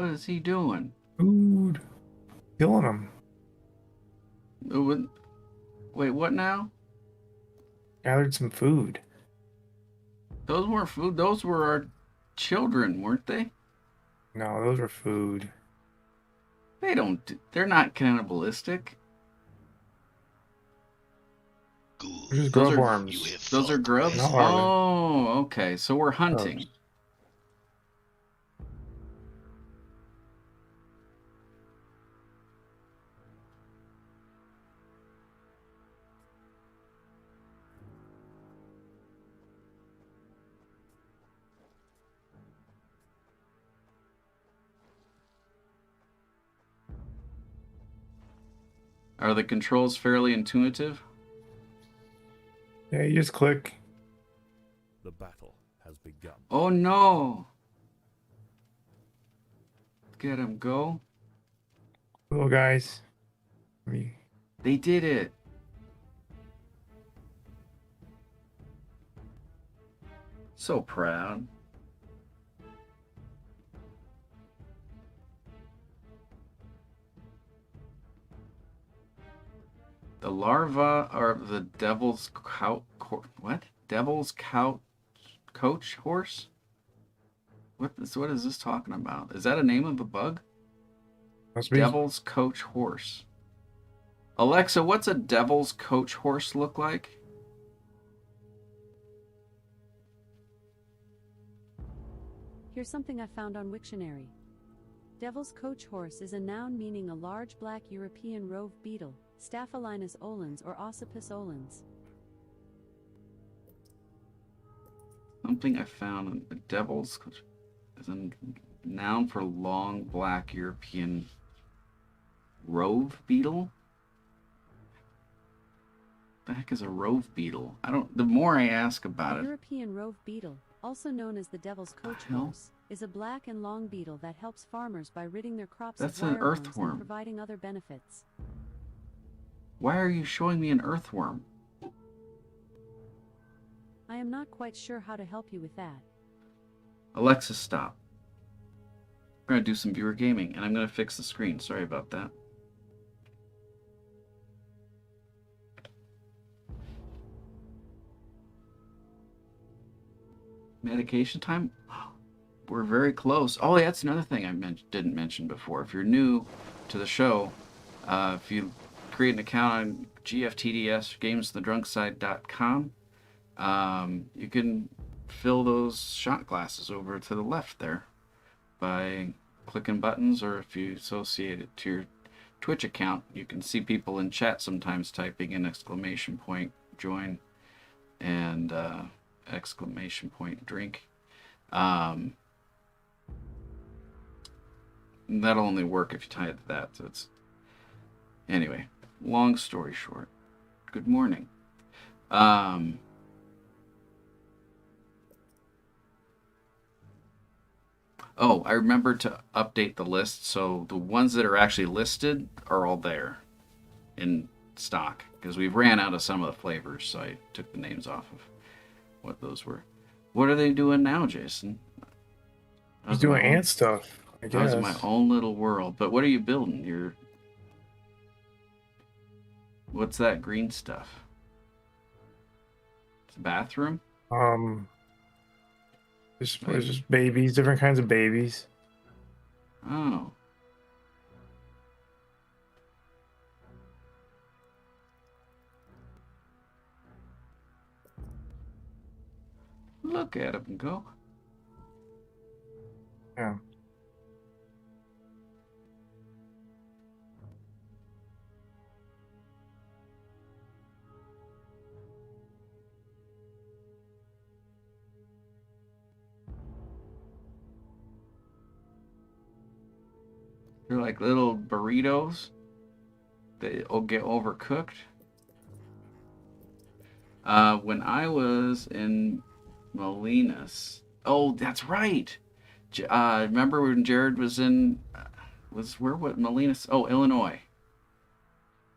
What is he doing? Food. Killing them. Wait, what now? Gathered some food. Those weren't food. Those were our children, weren't they? No, those were food. They're not cannibalistic. They're just Those grub are- worms. Those are grubs? No, are they? Oh, okay. So we're hunting. Grubs. Are the controls fairly intuitive? Yeah, you just click. The battle has begun. Oh no! Get him, go. Little guys. Me. They did it. So proud. The larva are the devil's what? Devil's coach horse? What is this talking about? Is that a name of a bug? Must be. Devil's coach horse. Alexa, what's a devil's coach horse look like? Here's something I found on Wiktionary. Devil's coach horse is a noun meaning a large black European rove beetle, Staphylinus olens or Ossipus olens. Something I found. A devil's coach is a noun for long black European rove beetle. The heck is a rove beetle? The more I ask about The it. European rove beetle, also known as the devil's coach hell? horse, is a black and long beetle that helps farmers by ridding their crops That's of an wireworms earthworm. and providing other benefits. Why are you showing me an earthworm? I am not quite sure how to help you with that. Alexa, stop. We're gonna do some viewer gaming, and I'm gonna fix the screen. Sorry about that. Medication time? We're very close. Oh, yeah, that's another thing I didn't mention before. If you're new to the show, if you create an account on GFTDS, gamesthedrunkside.com, you can fill those shot glasses over to the left there by clicking buttons, or if you associate it to your Twitch account, you can see people in chat sometimes typing in exclamation point join and exclamation point drink. That'll only work if you tie it to that. So it's anyway. Long story short. Good morning. Oh, I remembered to update the list, so the ones that are actually listed are all there in stock, because we ran out of some of the flavors, so I took the names off of what those were. What are they doing now, Jason? He's doing ant stuff, I I guess. was in my own little world. But what are you building? What's that green stuff? It's a bathroom? It's just babies, different kinds of babies. Oh. Look at him go. Yeah. They're like little burritos. They'll get overcooked. When I was in Molinas. Oh, that's right. Remember when Jared was in, what Molinas? Oh, Illinois.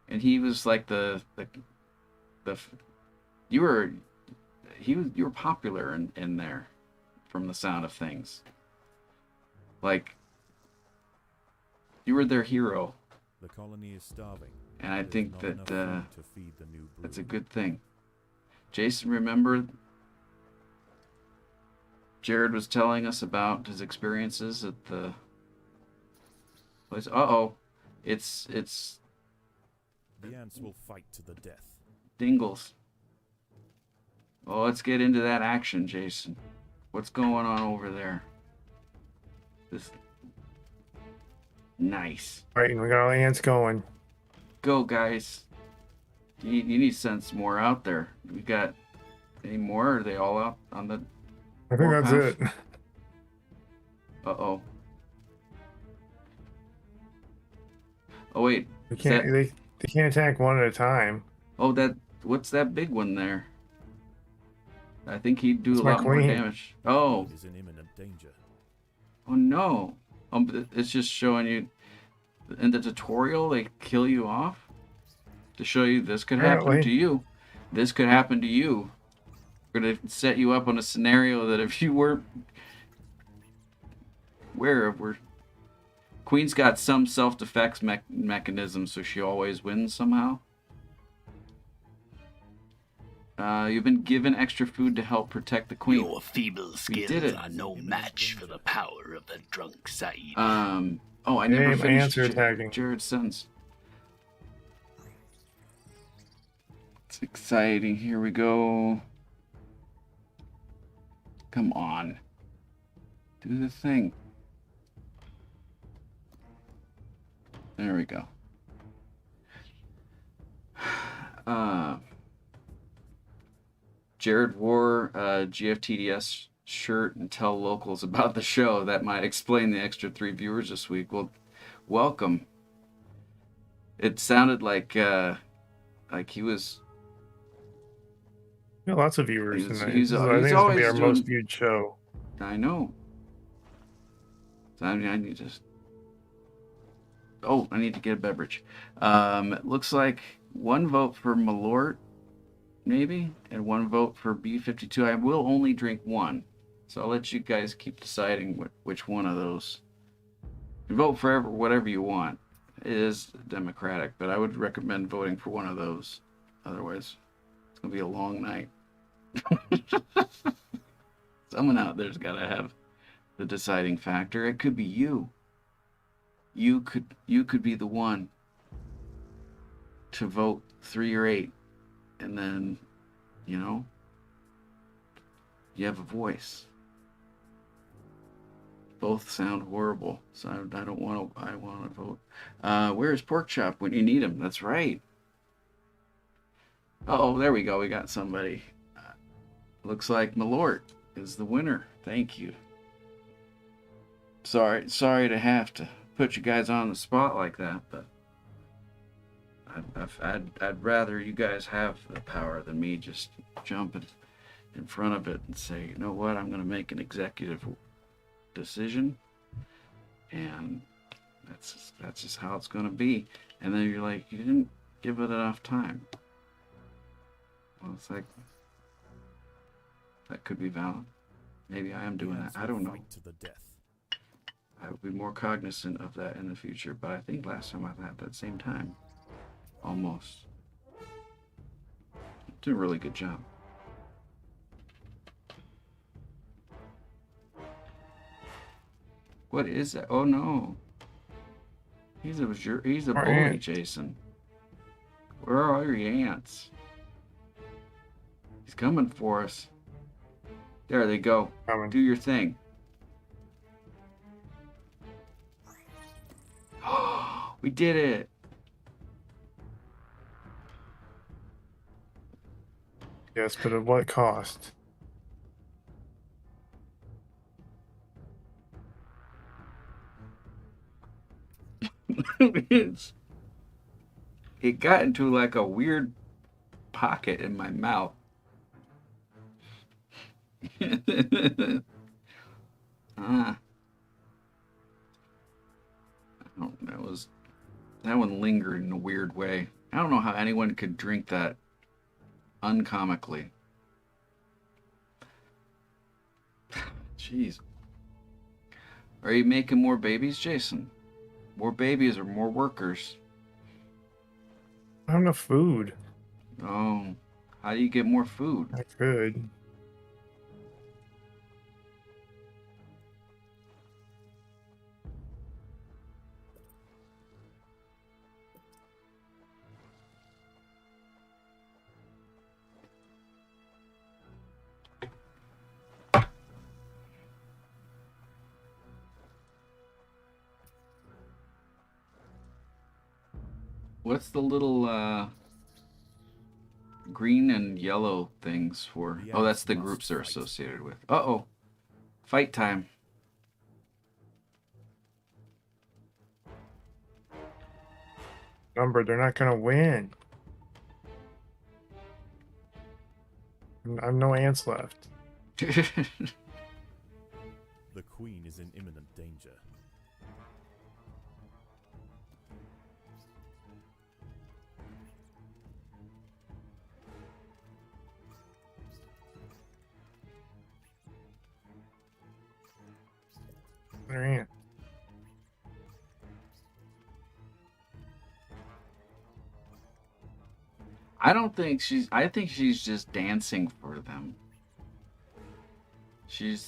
And he was like you were popular in there, from the sound of things. Like, You were their hero, The colony is starving. and I There's think not that enough food to feed the new brood. that's a good thing. Jason, remember Jared was telling us about his experiences at the place. It's The ants will fight to the death. Dingles. Well, let's get into that action, Jason. What's going on over there? This nice. Right, and we got all the ants going. Go, guys. You need to send some more out there. We got any more? Or are they all out on the... I think that's Warpath? it. Uh-oh. Oh, wait. They Is can't. that- They can't attack one at a time. Oh, what's that big one there? I think he'd do It's a my lot more queen. damage. Oh, Is in imminent danger. oh no. It's just showing you in the tutorial they kill you off to show you this could happen Apparently. to you. This could happen to you. We're gonna set you up on a scenario that if you weren't aware of, Queen's got some self-defense mechanism, so she always wins somehow. You've been given extra food to help protect the queen. Your feeble did skills it. are no match for the power of the drunk Saeed. Oh, I never Hey, my finished ants are attacking. Jared's sons. It's exciting. Here we go. Come on. Do the thing. There we go. Jared wore a GFTDS shirt and tell locals about the show. That might explain the extra 3 viewers this week. Well, welcome. It sounded like he was... We got lots of viewers He's- tonight. he's I think it's gonna always be our doing- most viewed show. I know. So I need to... Oh, I need to get a beverage. It looks like 1 vote for Malort, maybe, and 1 vote for B52. I will only drink 1, so I'll let you guys keep deciding which one of those. You vote for whatever you want. It is democratic, but I would recommend voting for one of those. Otherwise, it's going to be a long night. Someone out there's got to have the deciding factor. It could be you. You could be the one to vote 3 or 8, and then, you know, you have a voice. Both sound horrible, so I don't want to. I want to vote. Where's Pork Chop when you need him? That's right. Oh, there we go. We got somebody. Looks like Malort is the winner. Thank you. Sorry to have to put you guys on the spot like that, but I'd rather you guys have the power than me just jumping in front of it and say, you know what, I'm going to make an executive decision, and that's just how it's going to be. And then you're like, you didn't give it enough time. Well, it's like, that could be valid. Maybe I am doing that. I don't know. Fight to the death. I will be more cognizant of that in the future, but I think last time I had that same time. Almost. Did a really good job. What is that? Oh no. He's a Our bully, ant. Jason. Where are all your ants? He's coming for us. There they go. Coming. Do your thing. We did it. Yes, but at what cost? It got into like a weird pocket in my mouth. Ah. That one lingered in a weird way. I don't know how anyone could drink that uncomically. Jeez. Are you making more babies, Jason? More babies or more workers. I don't have enough food. Oh, how do you get more food? I could. What's the little green and yellow things for? The Oh, that's ants the must groups they're fight. associated with. Uh-oh. Fight time. Number, they're not gonna win. I have no ants left. The queen is in imminent danger. They're ant. I think she's just dancing for them.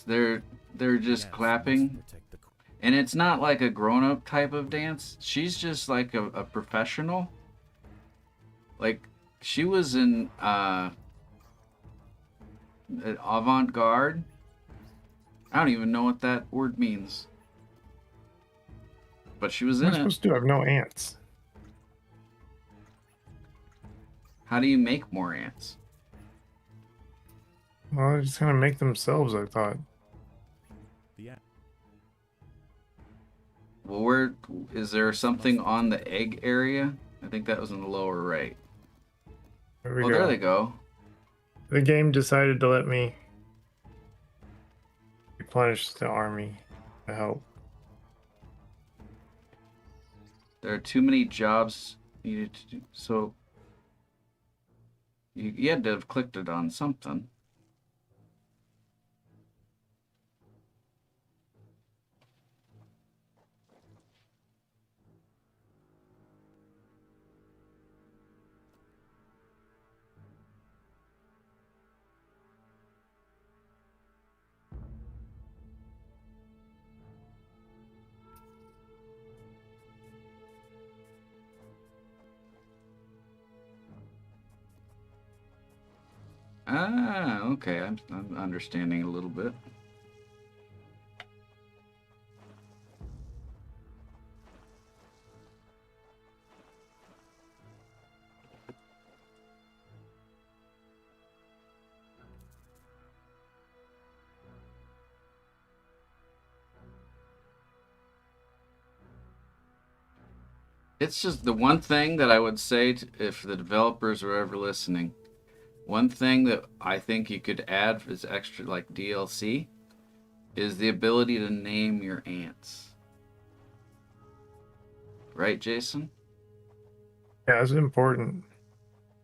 They're The just ants clapping. must protect the queen. And it's not like a grown-up type of dance. She's just like a professional. Like, she was in avant-garde. I don't even know what that word means. But she was What am in I it. supposed to do? I have no ants. How do you make more ants? Well, they're just gonna make themselves, I thought. The ant Well, where is there something on the egg area? I think that was in the lower right. There we Oh, go. there they go. The game decided to let me replenish the army to help. There are too many jobs needed to do. So you had to have clicked it on something. Ah, okay. I'm understanding a little bit. It's just the one thing that I would say if the developers are ever listening. One thing that I think you could add as extra, like DLC, is the ability to name your ants. Right, Jason? Yeah, it's important.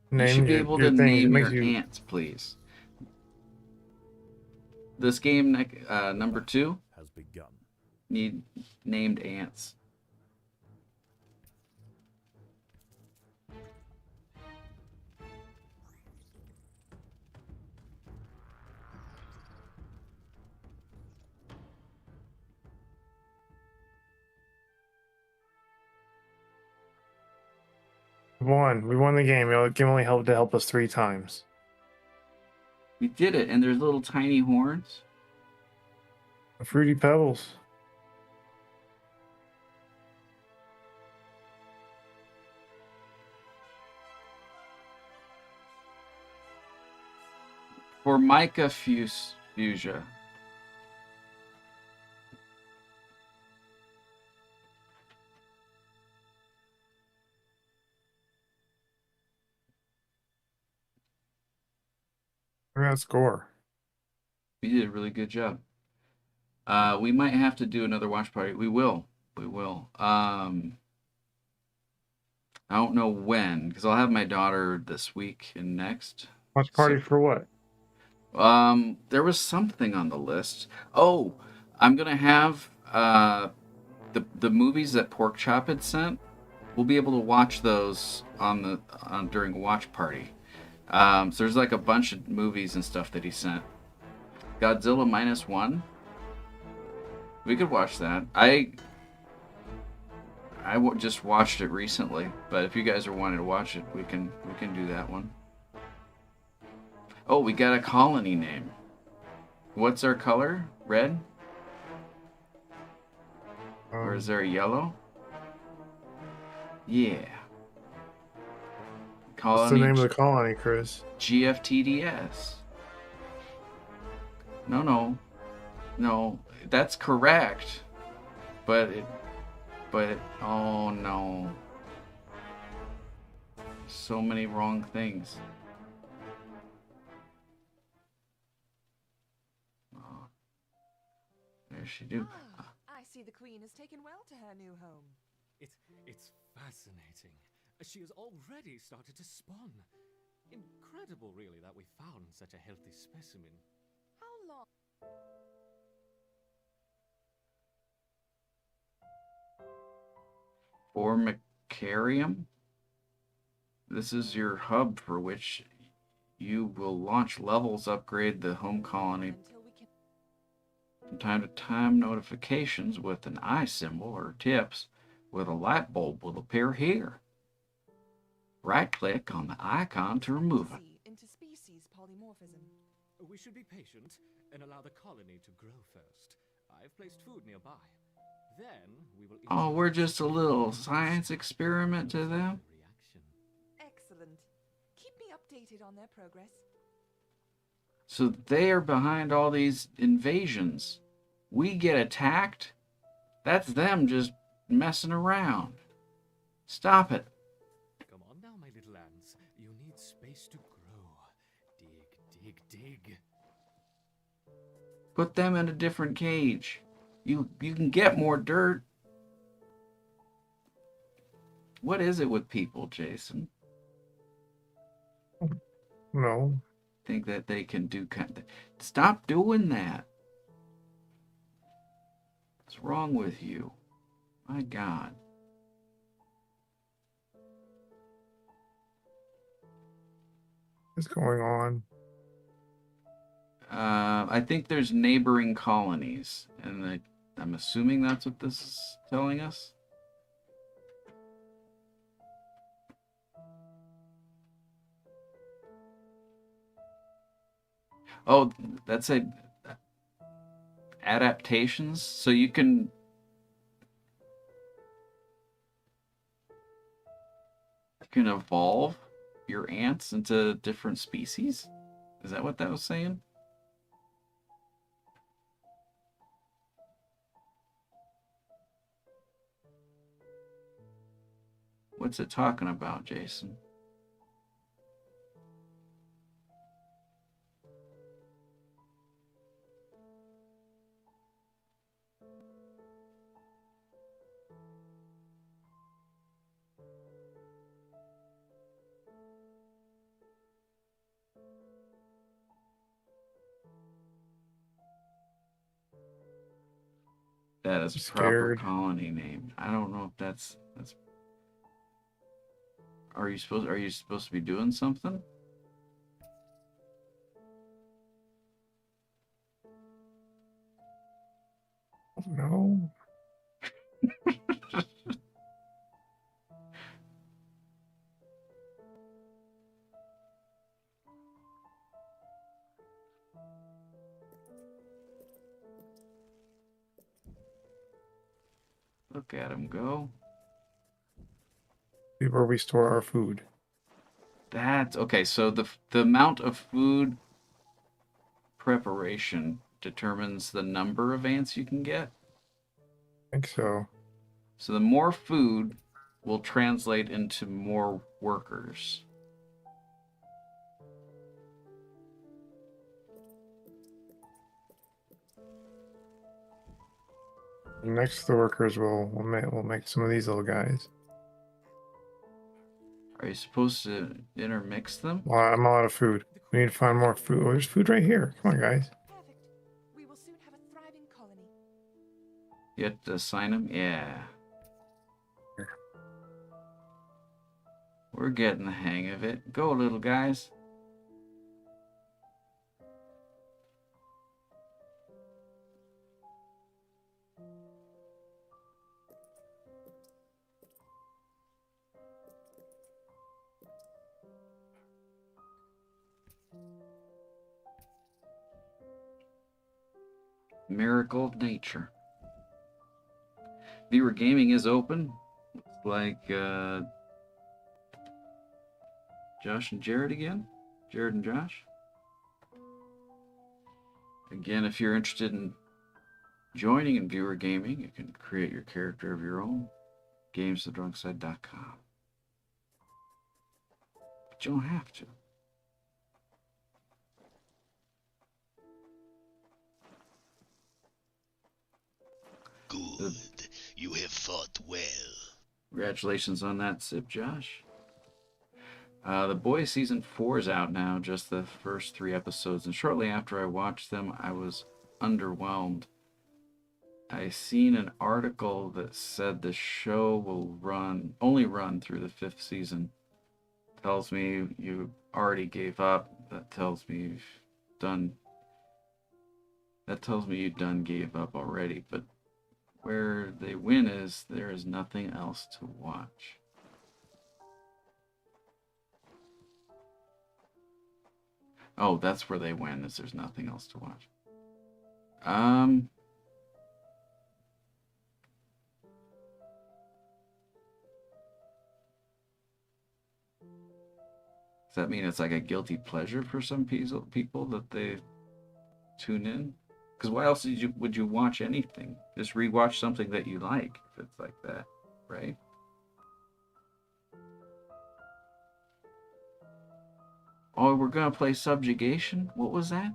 You Name should be able your to things. It name makes your you. ants, please. This game, number 2, has begun. need named ants. Won. We won the game. The game only help us 3 times. We did it, and there's little tiny horns. Fruity Pebbles. Formica fuchsia. Look at that score. You did a really good job. We might have to do another watch party. We will. We will. I don't know when, because I'll have my daughter this week and next. Watch party for what? There was something on the list. Oh, I'm gonna have the movies that Porkchop had sent, we'll be able to watch those on during a watch party. So there's like a bunch of movies and stuff that he sent. Godzilla -1. We could watch that. Just watched it recently, but if you guys are wanting to watch it, we can do that one. Oh, we got a colony name. What's our color? Red? Or is there a yellow? Yeah. Colony. What's the name of the colony, Chris? GFTDS. No, that's correct. But oh no. So many wrong things. Oh, there she do. I see the Queen has taken well to her new home. It's fascinating. She has already started to spawn. Incredible, really, that we found such a healthy specimen. How long? Formicarium. This is your hub for which you will launch levels, upgrade the home colony. Until we can... From time to time, notifications with an eye symbol or tips with a light bulb will appear here. Right-click on the icon to remove it. Into species polymorphism. We should be patient and allow the colony to grow first. I've placed food nearby. Then we will... Oh, we're just a little science experiment to them. Reaction. Excellent. Keep me updated on their progress. So they are behind all these invasions. We get attacked? That's them just messing around. Stop it. Come on now, my little ants. You need space to grow. Dig. Put them in a different cage. You can get more dirt. What is it with people, Jason? No. Think that they can do Stop doing that. What's wrong with you? My God. What's going on? I think there's neighboring colonies, and I'm assuming that's what this is telling us. Oh, that's adaptations. So you can evolve your ants into different species. Is that what that was saying? What's it talking about, Jason? That is proper colony name. I don't know if that's. Are you supposed to be doing something? No. Look at him go. Where we store our food. That's okay. So the amount of food preparation determines the number of ants you can get. I think so. So the more food will translate into more workers. Next to the workers, we'll make some of these little guys. Are you supposed to intermix them? Well, I'm out of food. We need to find more food. There's food right here. Come on, guys. Perfect. We will soon have a thriving colony. You have to assign them? Yeah. We're getting the hang of it. Go, little guys. Miracle of nature. Viewer gaming is open. Looks like Josh and Jared again. Jared and Josh. Again, if you're interested in joining in viewer gaming, you can create your character of your own. Gamesthedrunkside.com. But you don't have to. Good. You have fought well. Congratulations on that, Sip Josh. The Boys Season 4 is out now, just the first 3 episodes, and shortly after I watched them, I was underwhelmed. I seen an article that said the show will only run through the 5th season. Tells me you already gave up. That tells me you gave up already, but where they win is there is nothing else to watch. Oh, that's where they win, is there's nothing else to watch. Does that mean it's like a guilty pleasure for some people that they tune in? Because why else would you watch anything? Just rewatch something that you like if it's like that, right? Oh, we're gonna play Subjugation? What was that?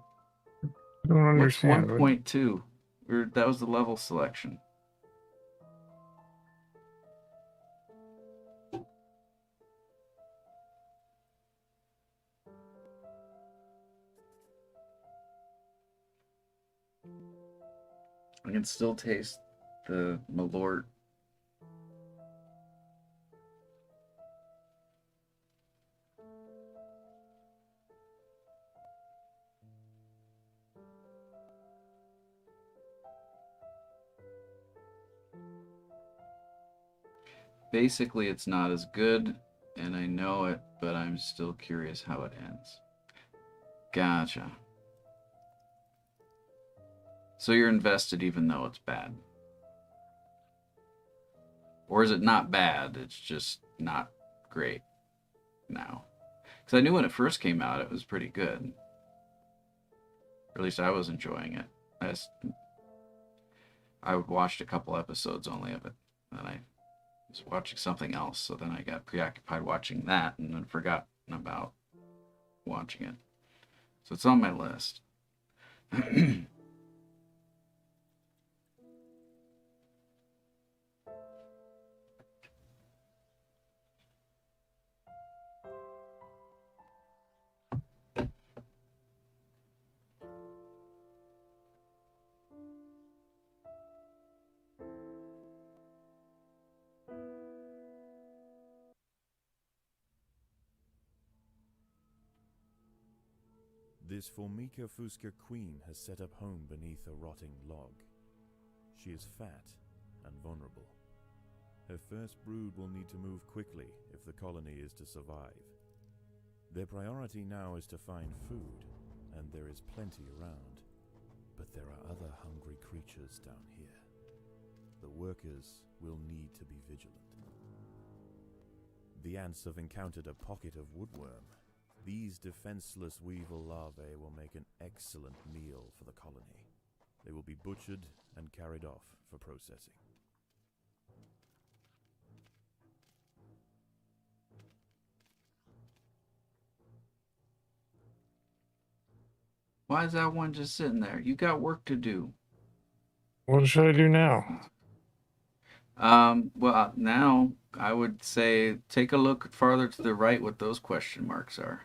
I don't understand. What's 1.2? That was the level selection. I can still taste the Malort. Basically, it's not as good, and I know it, but I'm still curious how it ends. Gotcha. So you're invested even though it's bad? Or is it not bad, it's just not great now? Because I knew when it first came out it was pretty good. Or at least I was enjoying it. I watched a couple episodes only of it, and I was watching something else, so then I got preoccupied watching that and then forgot about watching it. So it's on my list. This Formica Fusca queen has set up home beneath a rotting log. She is fat and vulnerable. Her first brood will need to move quickly if the colony is to survive. Their priority now is to find food, and there is plenty around. But there are other hungry creatures down here. The workers will need to be vigilant. The ants have encountered a pocket of woodworm. These defenseless weevil larvae will make an excellent meal for the colony. They will be butchered and carried off for processing. Why is that one just sitting there? You got work to do. What should I do now? Well, now I would say take a look farther to the right what those question marks are.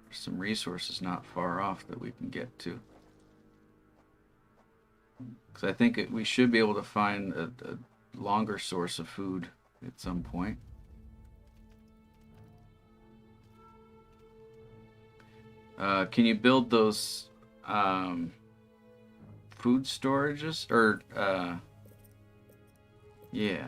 There's some resources not far off that we can get to. Because I think we should be able to find a longer source of food at some point. Can you build those food storages? Or, yeah.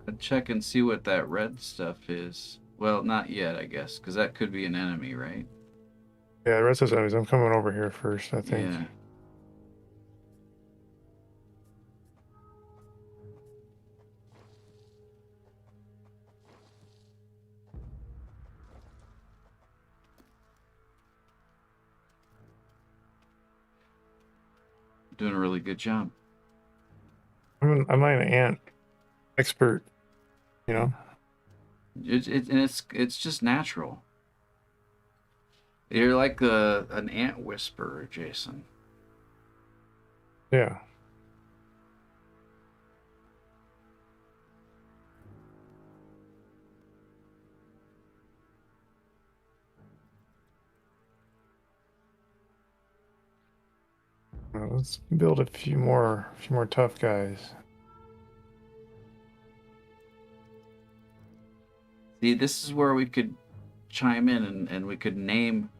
I'd check and see what that red stuff is. Well, not yet, I guess, because that could be an enemy, right? Yeah, the rest of those, I'm coming over here first, I think. Yeah. Doing a really good job. I'm not an ant expert, you know. It's just natural. You're like an ant whisperer, Jason. Yeah. Let's build a few more tough guys. See, this is where we could chime in and we could name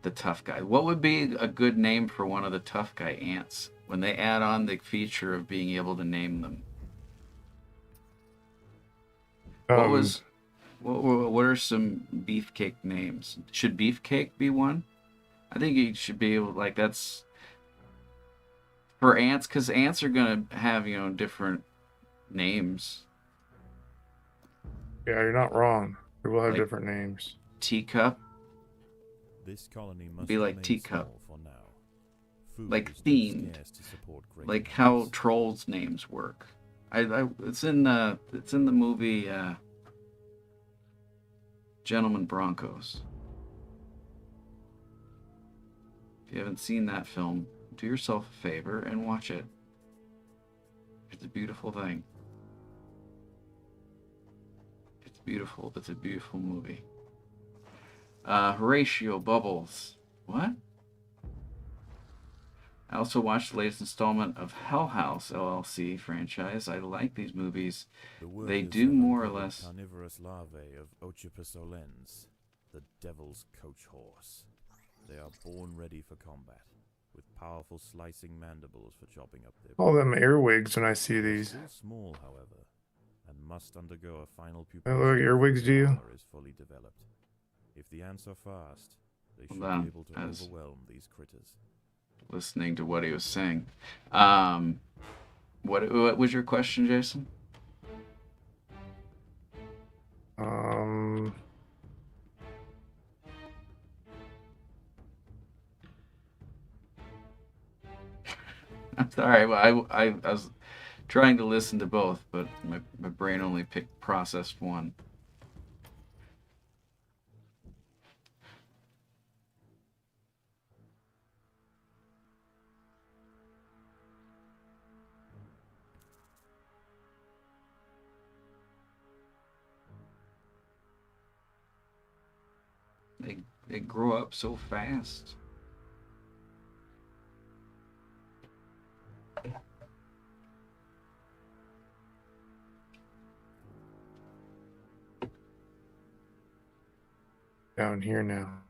the tough guy. What would be a good name for one of the tough guy ants when they add on the feature of being able to name them? What are some beefcake names? Should beefcake be one? I think you should be able, like, that's for ants, because ants are gonna have, you know, different names. Yeah, you're not wrong. We will have Like- different names. Teacup, This colony must Be like remain teacup. small for now. Food Like is too themed. scarce to support great like how numbers. trolls names work. It's in the movie Gentlemen Broncos. If you haven't seen that film, do yourself a favor and watch it. It's a beautiful thing. It's beautiful. It's a beautiful movie. Horatio Bubbles. What? I also watched the latest installment of Hell House LLC franchise. I like these movies. The They workers do have more or uncovered less. carnivorous larvae of Ocypus olens, the devil's coach horse. They are born ready for combat, with powerful slicing mandibles for chopping up their All them earwigs when I see They're these. still small, however, and must undergo a final They look like pupation earwigs to you? before is fully developed. If the ants are fast, they should Hold on, be able to as- overwhelm these critters. Listening to what he was saying. What was your question, Jason? Um, I'm sorry, I was trying to listen to both, but my brain only processed one. They grow up so fast. down here now.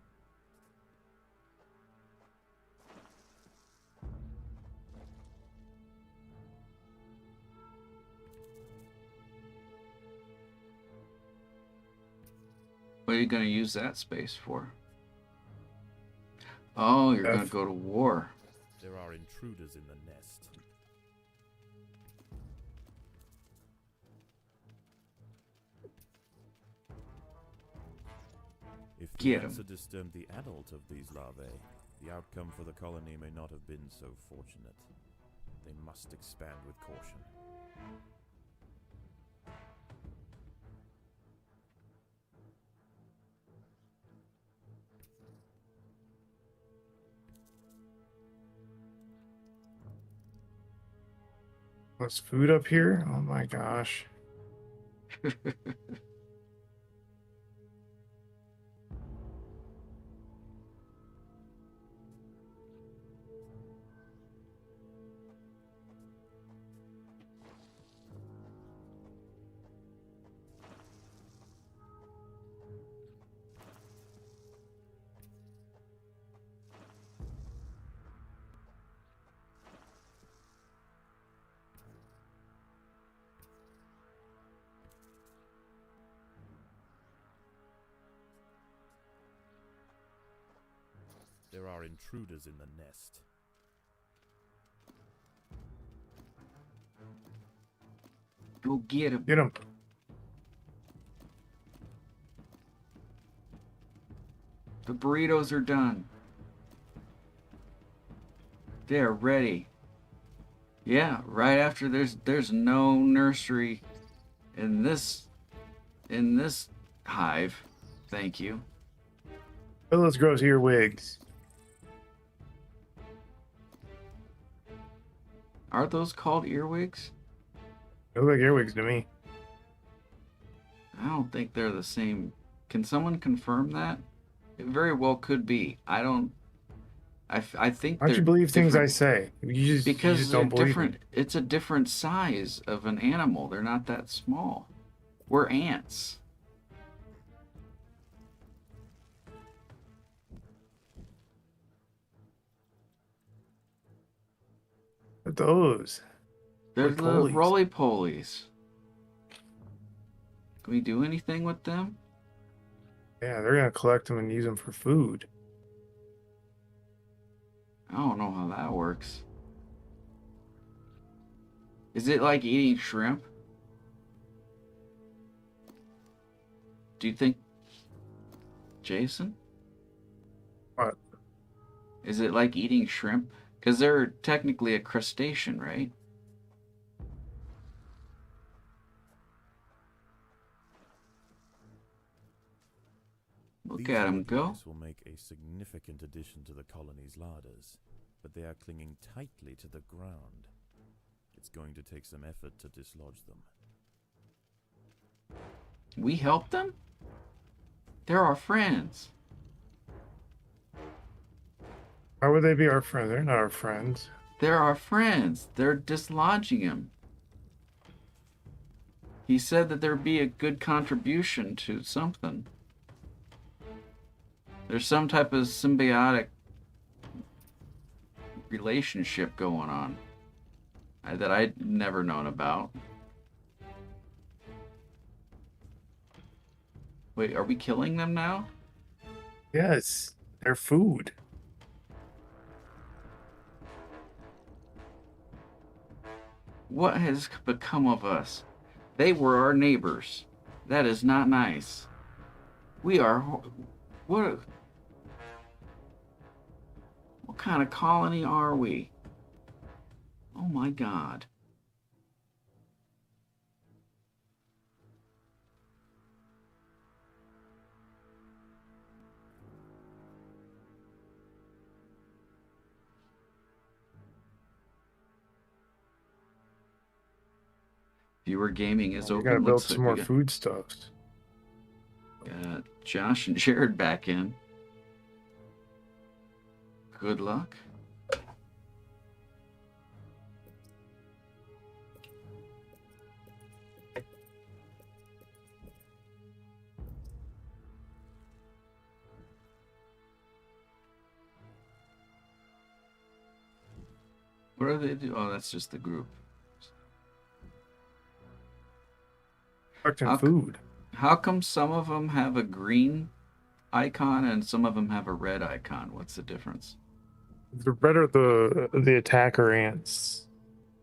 What are you going to use that space for? Oh, you're going to F. go to war. There are intruders in the nest. If the Get ants 'em. had disturbed the adult of these larvae, the outcome for the colony may not have been so fortunate. They must expand with caution. There's food up here? Oh my gosh. There are intruders in the nest. Go get him. Get him. The burritos are done. They're ready. Yeah, right after there's no nursery in this hive. Thank you. Phyllis grows earwigs. Are those called earwigs? They look like earwigs to me. I don't think they're the same. Can someone confirm that? It very well could be. I don't. I think. Why don't they're you believe things I different- say? You Because just they're don't believe different. me. It's a different size of an animal. They're not that small. We're ants. What are those? They're Like the polies. roly-polies. Can we do anything with them? Yeah, they're gonna collect them and use them for food. I don't know how that works. Is it like eating shrimp? Do you think, Jason? What? Is it like eating shrimp? Because they're technically a crustacean, right? Look These at him go. larvae will make a significant addition to the colony's larders, but they are clinging tightly to the ground. It's going to take some effort to dislodge them. We help them? They're our friends. Why would they be our friends? They're not our friends. They're our friends. They're dislodging him. He said that there'd be a good contribution to something. There's some type of symbiotic relationship going on that I'd never known about. Wait, are we killing them now? Yes, they're food. What has become of us? They were our neighbors. That is not nice. We are... What kind of colony are we? Oh my God. Viewer gaming is We open. gotta build Looks some like more we foodstuffs. got Josh and Jared back in. Good luck. What do they do? Oh, that's just the group. Collecting How c- food. How come some of them have a green icon and some of them have a red icon? What's the difference? The red are the attacker ants.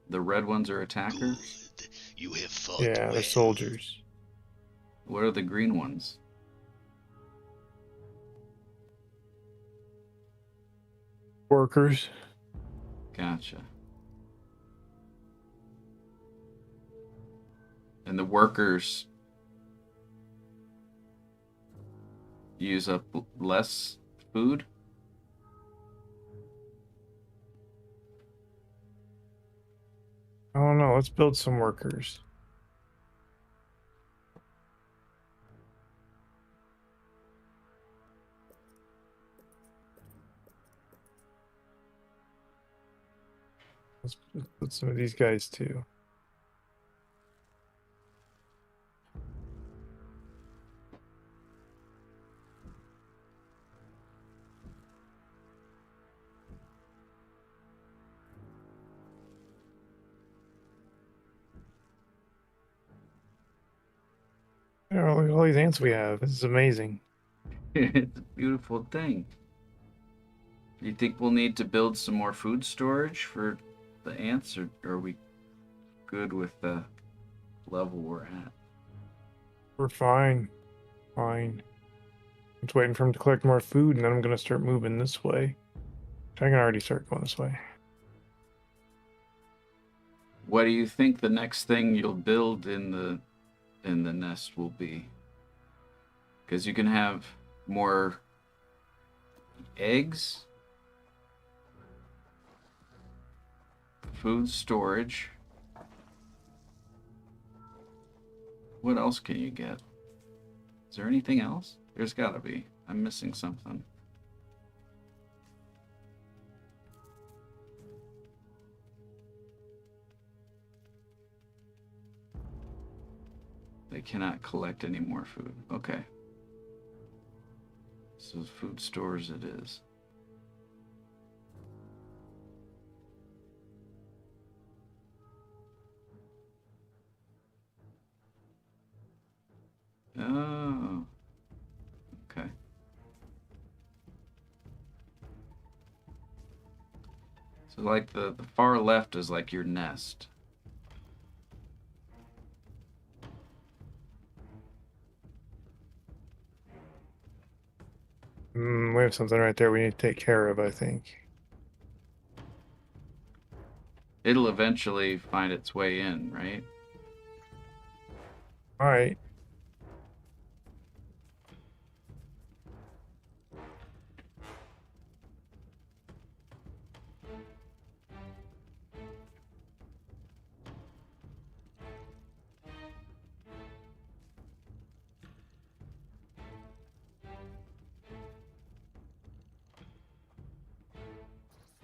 The red ones are attackers. Good. You have fought Yeah, well. they're soldiers. What are the green ones? Workers. Gotcha. And the workers use up less food? I don't know. Let's build some workers. Let's put some of these guys too. Oh, look at all these ants we have. This is amazing. It's a beautiful thing. Do you think we'll need to build some more food storage for the ants, or are we good with the level we're at? We're fine. Fine. I'm just waiting for him to collect more food, and then I'm going to start moving this way. I can already start going this way. What do you think the next thing you'll build in the nest will be? Because you can have more eggs, food storage. What else can you get? Is there anything else? There's gotta be. I'm missing something. They cannot collect any more food. Okay. So food stores it is. Oh. Okay. So like the far left is like your nest. We have something right there we need to take care of, I think. It'll eventually find its way in, right? All right.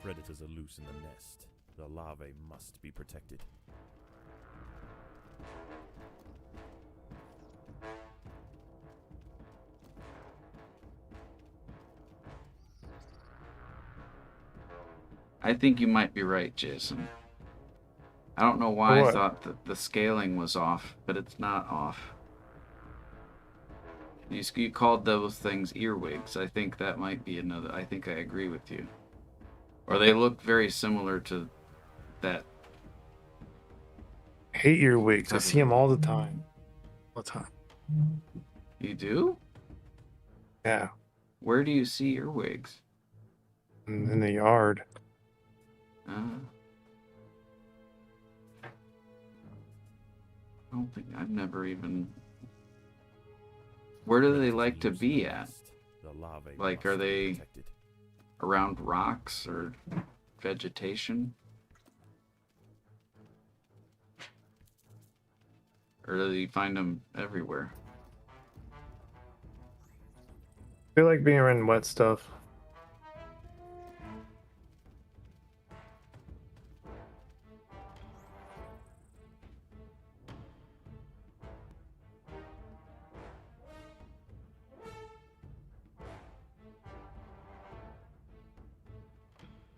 Predators are loose in the nest. The larvae must be protected. I think you might be right, Jason. I don't know why I What? thought that the scaling was off, but it's not off. You called those things earwigs. I think that might be another. I think I agree with you. Or they look very similar to that. I hate your wigs. I Type of- see them all the time. All the time. You do? Yeah. Where do you see earwigs? In the yard. I don't think I've never even. Where do they Predators like to loose in be the at? nest. The larvae Like, must are be they protected. around rocks or vegetation? Or do you find them everywhere? I feel like being around wet stuff.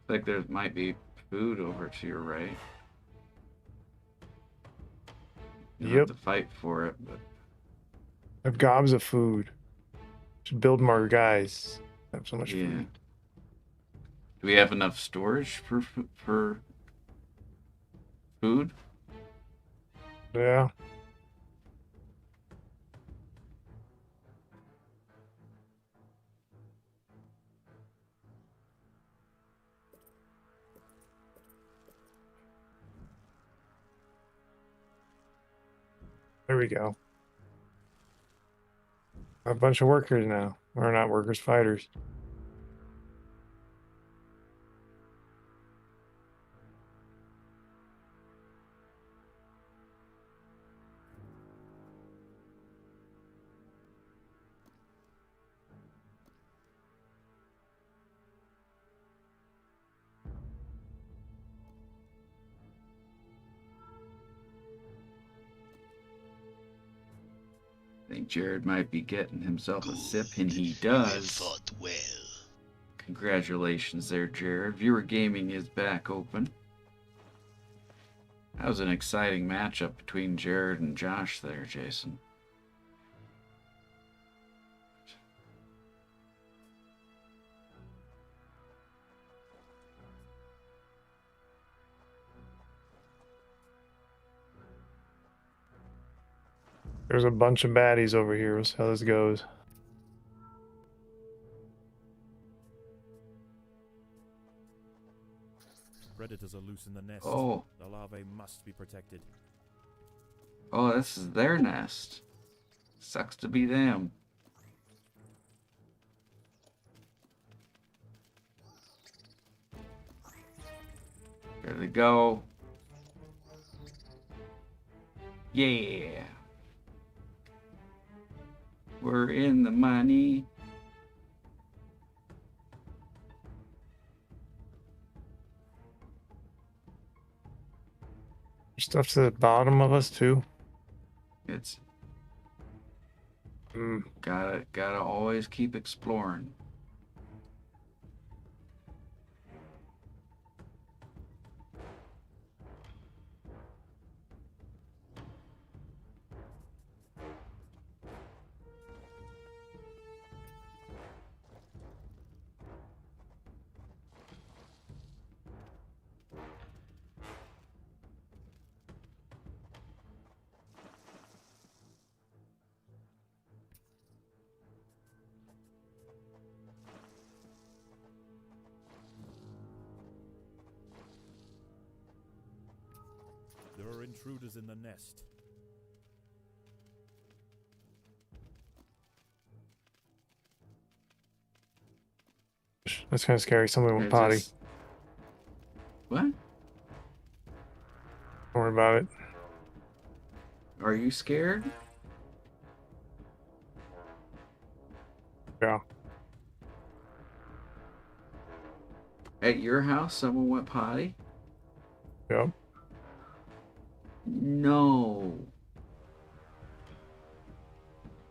Like there might be food over to your right. You'll Yep. have to fight for it, but I have gobs of food. Should build more guys. I have so much yeah. food. Do we have enough storage for food? Yeah. There we go. A bunch of workers now. Or not workers, fighters. I think Jared might be getting himself a sip, and he You have does. fought well. Congratulations there, Jared. Viewer Gaming is back open. That was an exciting matchup between Jared and Josh there, Jason. There's a bunch of baddies over here. We'll see how this goes. Predators are loose in the nest. Oh. The larvae must be protected. Oh, this is their nest. Sucks to be them. There they go. Yeah. We're in the money. Stuff to the bottom of us too. It's Mm. gotta always keep exploring. There are intruders in the nest. That's kind of scary. Somebody went Is potty. this- What? Don't worry about it. Are you scared? Yeah. At your house, someone went potty? Yep. No.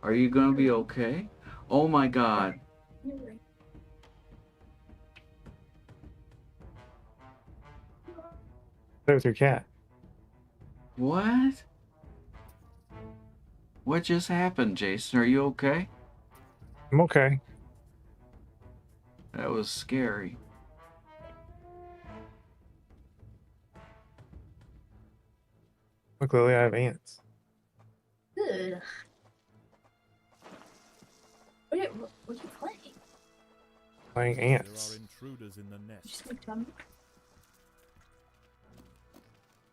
Are you gonna be okay? Oh my god. Play with your cat. What? What just happened, Jason? Are you okay? I'm okay. That was scary. Look, Lily, I have ants. Good. What are you playing? Playing There ants. are intruders in the nest. Just like drum.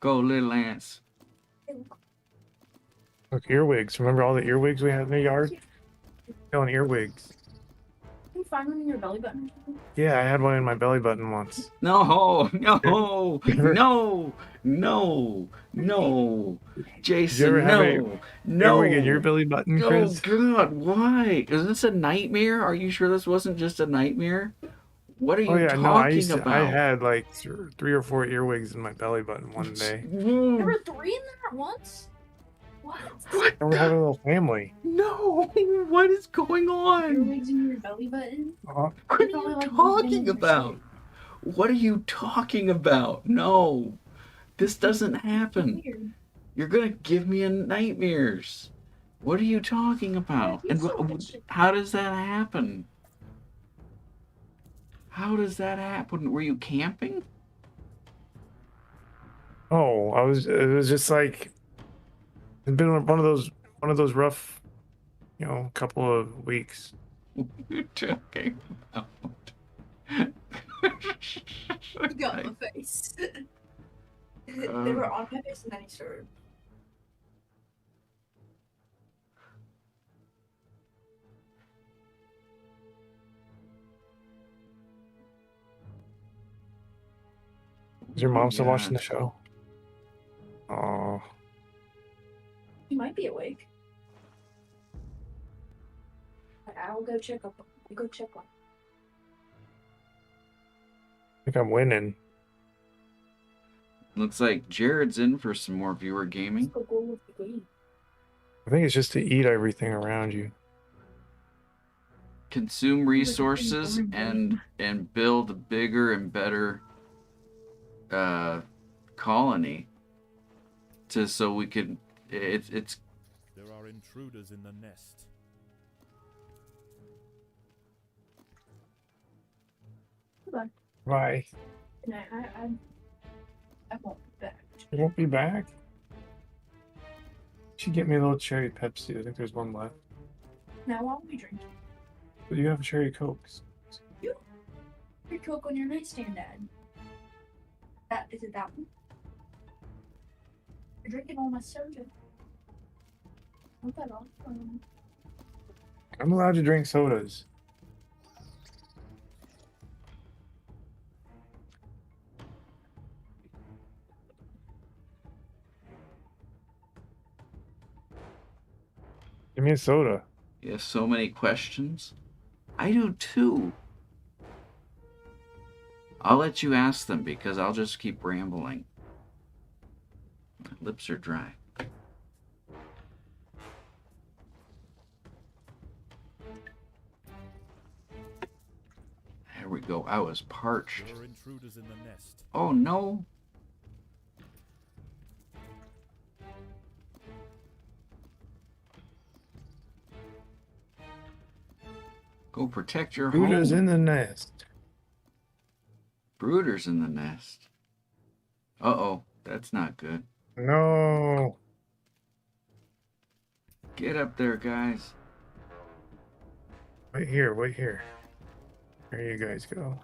Go, little ants. Look, earwigs. Remember all the earwigs we had in the yard? Killing earwigs. Can you find one in your belly button? Yeah, I had one in my belly button once. No, no, no, no, no. Jason, ever have no, no. Earwig in your belly button, Oh Chris? God, why? Is this a nightmare? Are you sure this wasn't just a nightmare? What are you Oh yeah, talking no, about? I had like 3 or 4 earwigs in my belly button one day. There were 3 in there at once? What? What? And we're having a little family. No, what is going on? Earwigs in your belly button? Uh, What are you talking about? What are you talking about? No, this doesn't happen. Weird. You're gonna give me nightmares. What are you talking about? And how does that happen? How does that happen? Were you camping? oh, it was just like it's been one of those rough, couple of weeks. What are you talking about? You got my face. They were on my face and then he started. Is your mom still Yeah. watching the show? Oh, He might be awake. I'll go check up. I'll go check on. I think I'm winning. Looks like Jared's in for some more viewer gaming. Let's go with the game. I think it's just to eat everything around you. Consume resources and build a bigger and better colony so we could it's There are intruders in the nest. Goodbye. Bye. And I won't be back. You won't be back? You should get me a little cherry Pepsi. I think there's one left. Now I'll be drinking. But you have cherry Cokes. You? Your Coke on your nightstand, Dad. Is it that one? You're drinking all my soda. Not that all. I'm allowed to drink sodas. Give me a soda. you have so many questions. I do too. I'll let you ask them because I'll just keep rambling. My lips are dry. There we go. I was parched. There are intruders in the nest. Oh no. Go protect your home. Buddha's in the nest. Brooders in the nest. Uh-oh. That's not good. No. Get up there, guys. Wait here, wait here. There you guys go.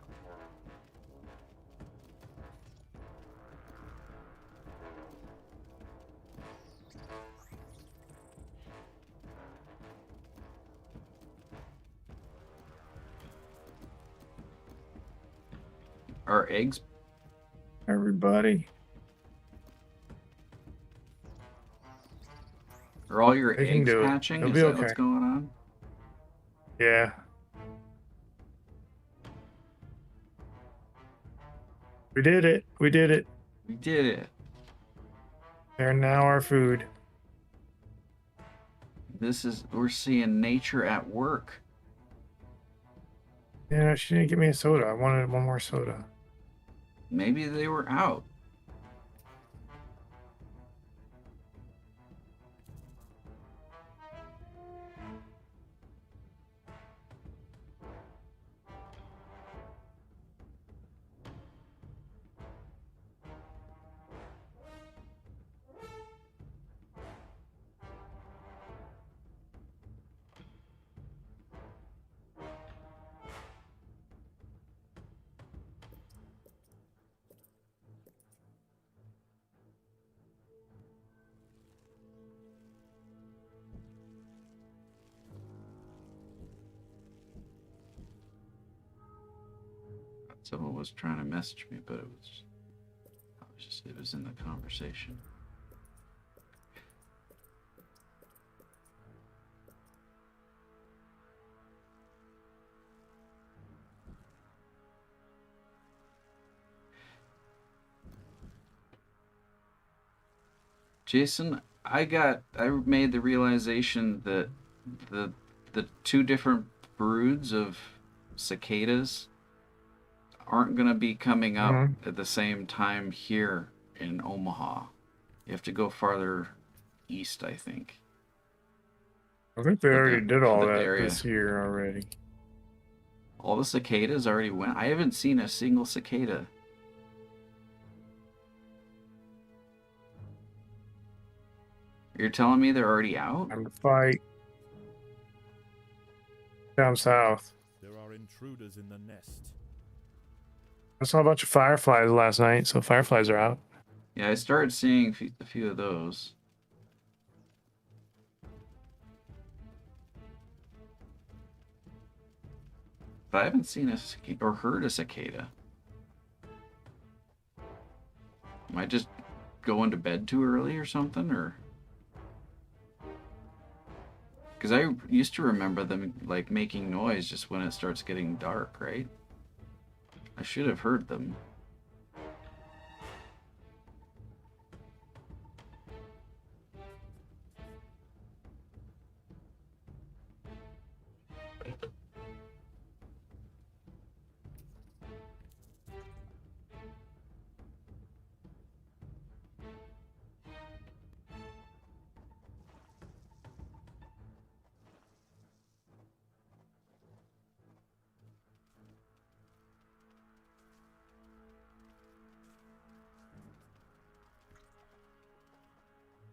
Are eggs? Everybody. Are all your They can eggs do it. hatching? It'll Is be that okay. what's going on? Yeah. We did it. We did it. We did it. They're now our food. We're seeing nature at work. Yeah, she didn't give me a soda. I wanted one more soda. Maybe they were out. Someone was trying to message me, but it was in the conversation. Jason, I made the realization that the two different broods of cicadas aren't going to be coming up at the same time here in Omaha. You have to go farther east, I think. I think they already did all the that area. this year already. All the cicadas already went. I haven't seen a single cicada. You're telling me they're already out? Time to fight. Down south. There are intruders in the nest. I saw a bunch of fireflies last night, so fireflies are out. Yeah, I started seeing a few of those. But I haven't seen a cicada or heard a cicada. Am I just going to bed too early or something, or? Because I used to remember them like making noise just when it starts getting dark, right? I should have heard them.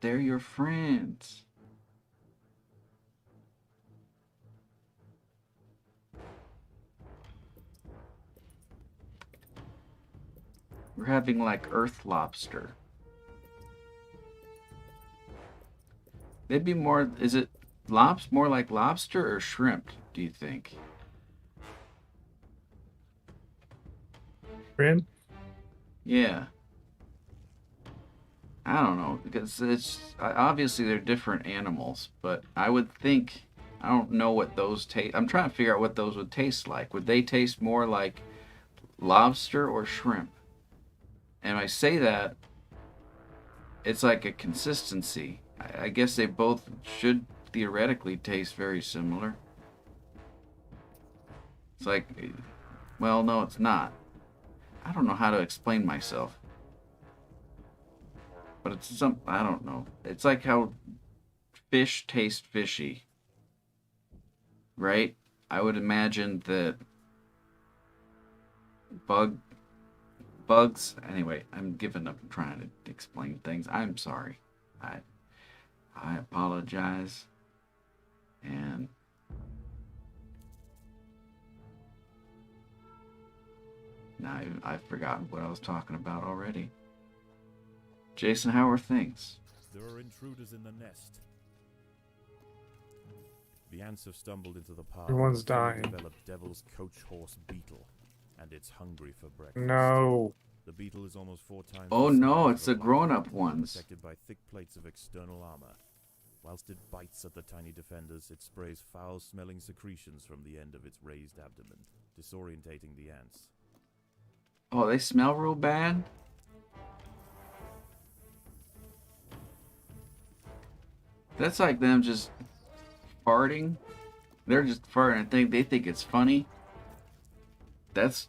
They're your friends. We're having like earth lobster. They'd be more, is it more like lobster or shrimp, do you think? Shrimp? Yeah. I don't know, because it's obviously they're different animals, but I would think, I don't know what those taste. I'm trying to figure out what those would taste like. Would they taste more like lobster or shrimp? And I say that, it's like a consistency. I guess they both should theoretically taste very similar. It's like, well, no, it's not. I don't know how to explain myself. But it's I don't know. It's like how fish taste fishy. Right? I would imagine that bugs, anyway, I'm giving up trying to explain things. I'm sorry. I apologize. And now I've forgotten what I was talking about already. Jason, how are things? There are intruders in the nest. The ants have stumbled into the park. Everyone's dying. Developed devil's coach horse beetle, and it's hungry for breakfast. No. The beetle is almost 4 times. Oh the no, size it's of the a grown-up white ones. protected by thick plates of external armor. Whilst it bites at the tiny defenders, it sprays foul-smelling secretions from the end of its raised abdomen, disorientating the ants. Oh, they smell real bad? That's like them just farting. They're just farting. They think it's funny. That's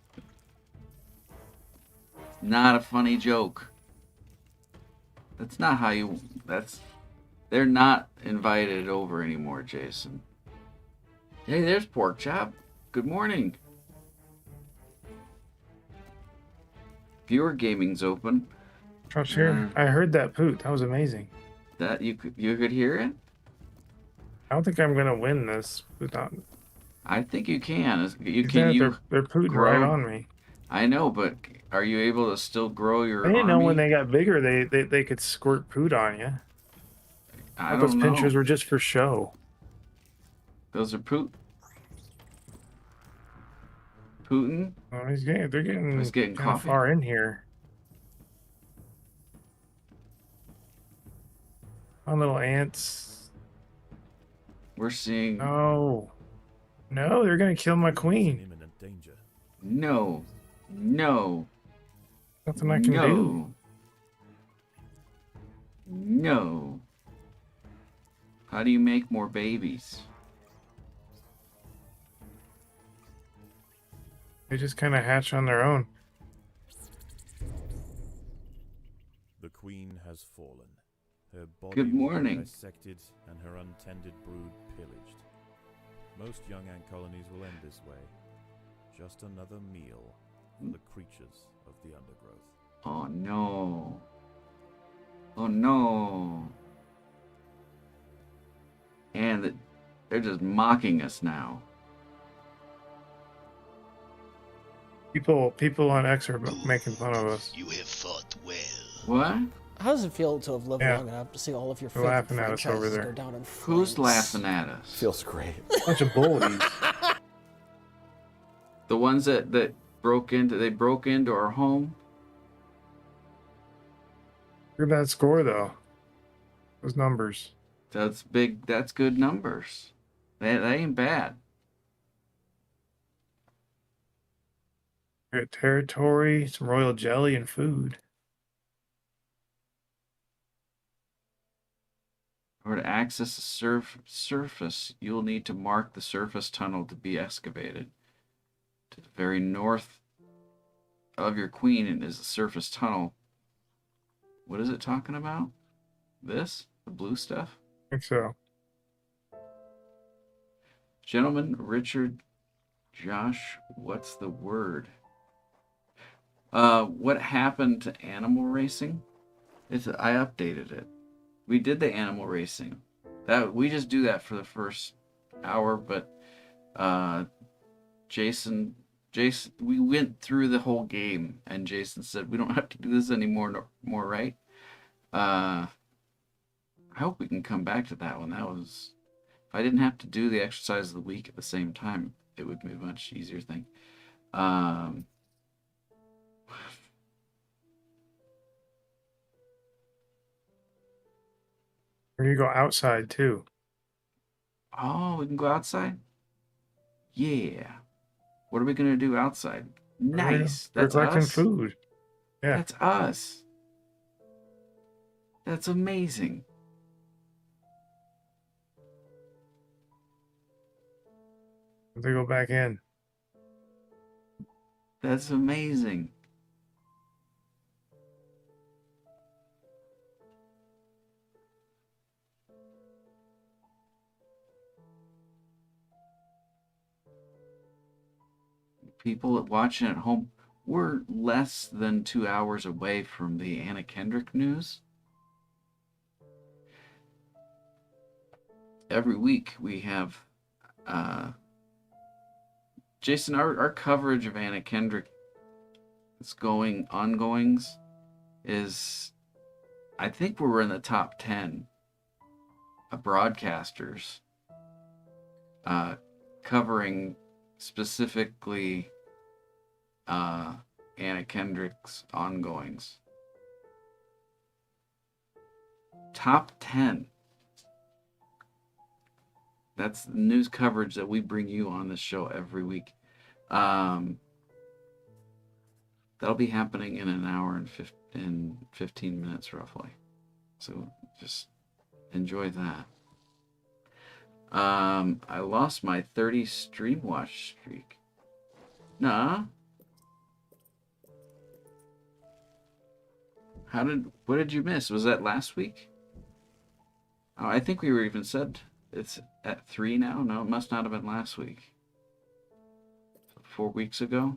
not a funny joke. That's not how you. They're not invited over anymore, Jason. Hey, there's Pork Chop. Good morning. Viewer gaming's open. Trump's here. I heard that poot. That was amazing. That you could hear it. I don't think I'm gonna win this. Without... I think you can. They're pooting grow? right on me. I know, but are you able to still grow your I didn't army? know when they got bigger they could squirt poot on you. I those don't know. pinchers were just for show. Those are Putin? Oh, they're getting kind of coffee. far in here. On little ants. We're seeing. No, they're gonna kill my queen. Imminent danger. No. Nothing I can do. No. How do you make more babies? They just kind of hatch on their own. The queen has fallen. Her body Good morning. dissected and her untended brood pillaged. Most young ant colonies will end this way. Just another meal for the creatures of the undergrowth. Oh no. Oh no. And they're just mocking us now. People on X are making fun of us. You have fought well. What? How does it feel to have lived Yeah. long enough to see all of your They're favorite laughing at us over franchises there. go down in Who's flames? laughing at us? Feels great. Bunch of bullies. The ones that broke into our home? Look at that score, though. Those numbers. That's big. That's good numbers. That ain't bad. We got territory, some royal jelly, and food. In order to access the surface, you'll need to mark the surface tunnel to be excavated. To the very north of your queen is the surface tunnel. What is it talking about? This? The blue stuff? I think so. Gentlemen, Richard, Josh, what's the word? What happened to animal racing? I updated it. We did the animal racing. We just do that for the first hour, but Jason, we went through the whole game, and Jason said we don't have to do this anymore, right? I hope we can come back to that one. If I didn't have to do the exercise of the week at the same time, it would be a much easier thing. Or you go outside too. Oh, we can go outside? Yeah. What are we gonna do outside? Nice. We're That's collecting us? food. Yeah. That's us. That's amazing. They go back in. That's amazing. People watching at home, we're less than 2 hours away from the Anna Kendrick news. Every week we have Jason, our coverage of Anna Kendrick ongoings is, I think we're in the top 10 of broadcasters covering specifically Anna Kendrick's ongoings. Top 10. That's the news coverage that we bring you on this show every week. That'll be happening in an hour and 15 minutes roughly. So just enjoy that. I lost my 30 stream watch streak. Nah. What did you miss? Was that last week? Oh, I think we were even said it's at 3 now. No, it must not have been last week. 4 weeks ago.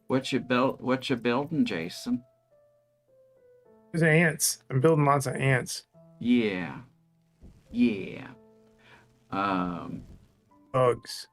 What you building, Jason? There's ants. I'm building lots of ants. Yeah. Bugs.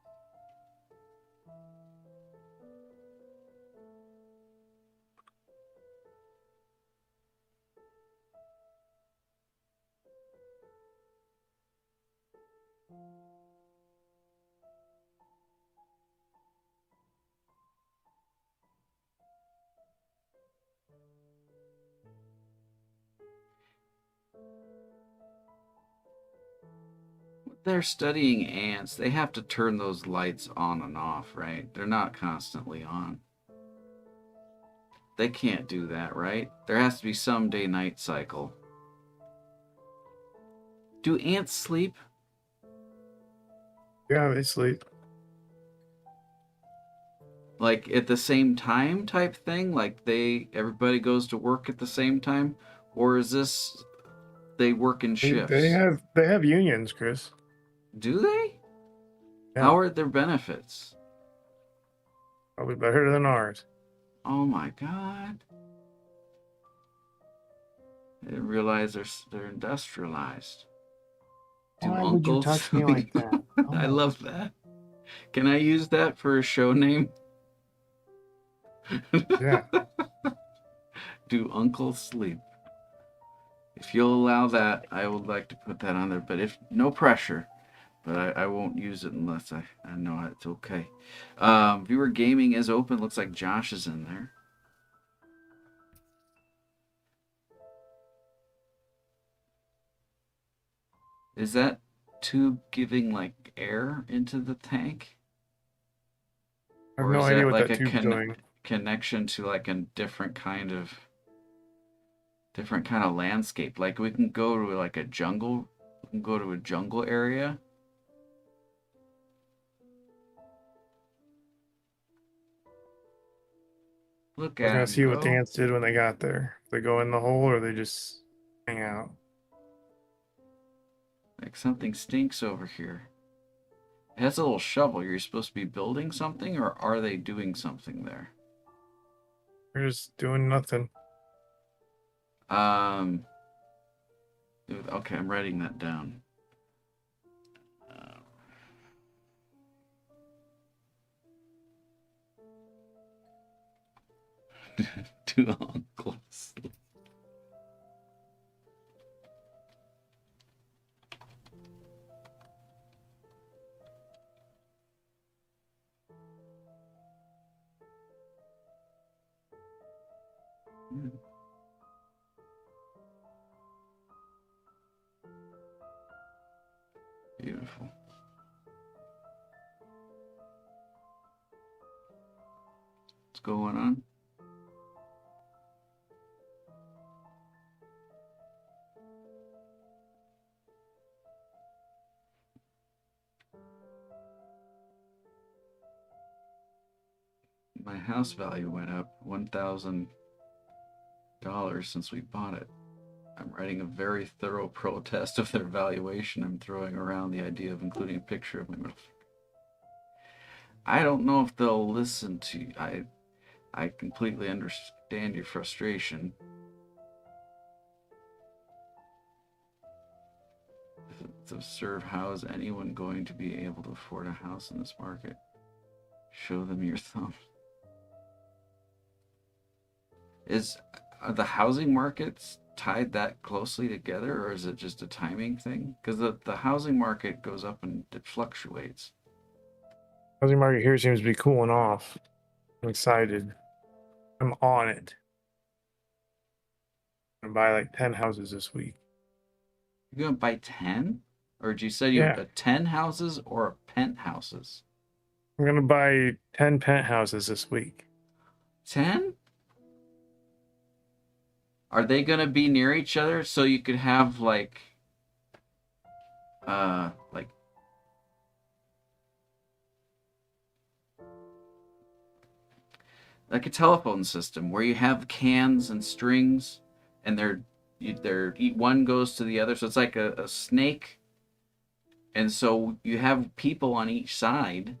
They're studying ants. They have to turn those lights on and off, right? They're not constantly on. They can't do that, right? There has to be some day-night cycle. Do ants sleep? Yeah, they sleep. Like at the same time type thing? Like everybody goes to work at the same time? Or is this they work in shifts? They have unions, Chris. Do they? Yeah. How are their benefits? Probably better than ours. Oh my god. I didn't realize they're industrialized. Why would you touch me like that? I love that. Can I use that for a show name? Yeah. Do uncles sleep? If you'll allow that, I would like to put that on there. But if no pressure, but I won't use it unless I know it's okay. Viewer gaming is open. Looks like Josh is in there. Is that tube giving like air into the tank? I have Or no is idea that what like that a tube's doing. connection to like a different kind of landscape? Like we can go to like a jungle, we can go to a jungle area. Look I was at gonna him see what the go. ants did when they got there. If they go in the hole or they just hang out. Like something stinks over here. It has a little shovel. You're supposed to be building something, or are they doing something there? They're just doing nothing. Okay, I'm writing that down. Two uncles. Beautiful. What's going on? My house value went up $1,000 since we bought it. I'm writing a very thorough protest of their valuation. I'm throwing around the idea of including a picture of my middle finger. I don't know if they'll listen to you. I completely understand your frustration. To serve, how is anyone going to be able to afford a house in this market? Show them your thumb. Are the housing markets tied that closely together, or is it just a timing thing? Because the housing market goes up and it fluctuates. Housing market here seems to be cooling off. I'm excited. I'm on it. I'm gonna buy like 10 houses this week. You're gonna buy 10? Or did you say you Yeah. 10 houses or penthouses? I'm gonna buy 10 penthouses this week. 10? Are they gonna be near each other so you could have like a telephone system where you have cans and strings, and one goes to the other, so it's like a snake, and so you have people on each side,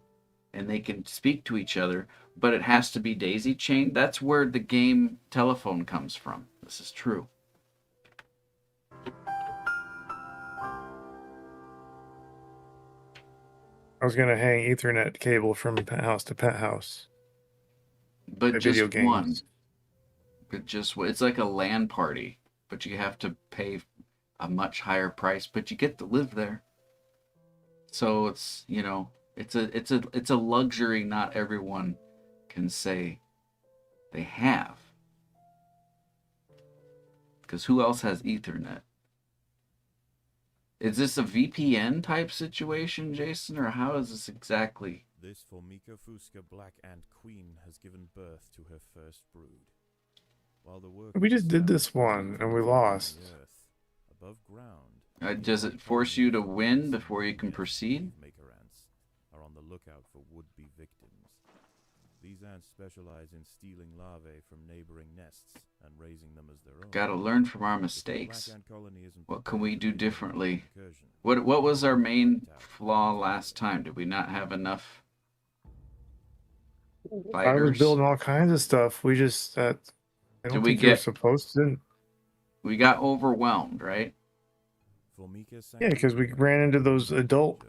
and they can speak to each other, but it has to be daisy chained. That's where the game telephone comes from. This is true. I was gonna hang Ethernet cable from penthouse to penthouse. But just video games. one. But just it's like a LAN party, but you have to pay a much higher price, but you get to live there. So it's, it's a luxury not everyone can say they have. Because who else has Ethernet? Is this a VPN type situation, Jason, or how is this exactly? This Formica fusca black ant queen has given birth to her first brood. While the work We just did this one and we lost. Earth, above ground, Does it force you to win before you can proceed? Maker ants are on the lookout for would-be victims. These ants specialize in stealing larvae from neighboring nests and raising them as their own. Gotta learn from our mistakes. What can we do differently? What was our main flaw last time? Did we not have enough fighters? I was building all kinds of stuff. We just I don't think we were supposed to. We got overwhelmed, right? Yeah, because we ran into those adult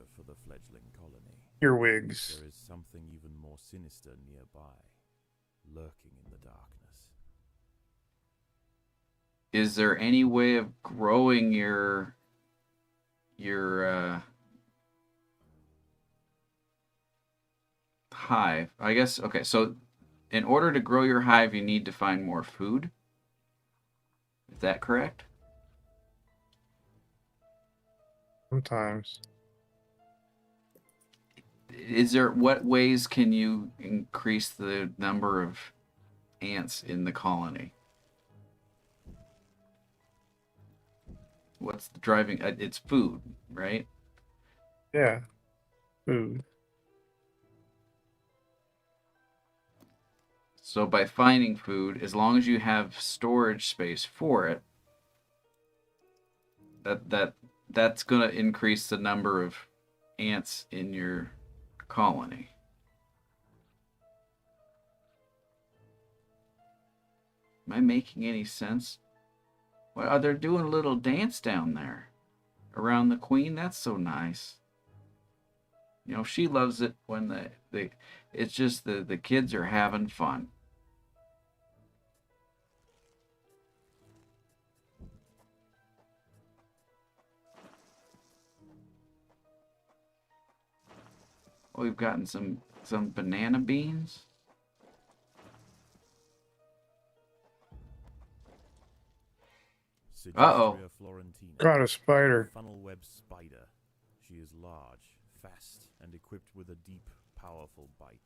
earwigs. There is something even more sinister nearby, lurking in the darkness. Is there any way of growing your hive, I guess, okay, so in order to grow your hive, you need to find more food. Is that correct? Sometimes. What ways can you increase the number of ants in the colony? What's the driving? It's food, right? Yeah. Food. So by finding food, as long as you have storage space for it, that's going to increase the number of ants in your colony. Am I making any sense? What are they doing a little dance down there around the queen? That's so nice. You know, she loves it when it's just the kids are having fun. Oh, we've gotten some banana beans. Uh-oh. Got a spider. Funnel web spider. She is large, fast, and equipped with a deep, powerful bite.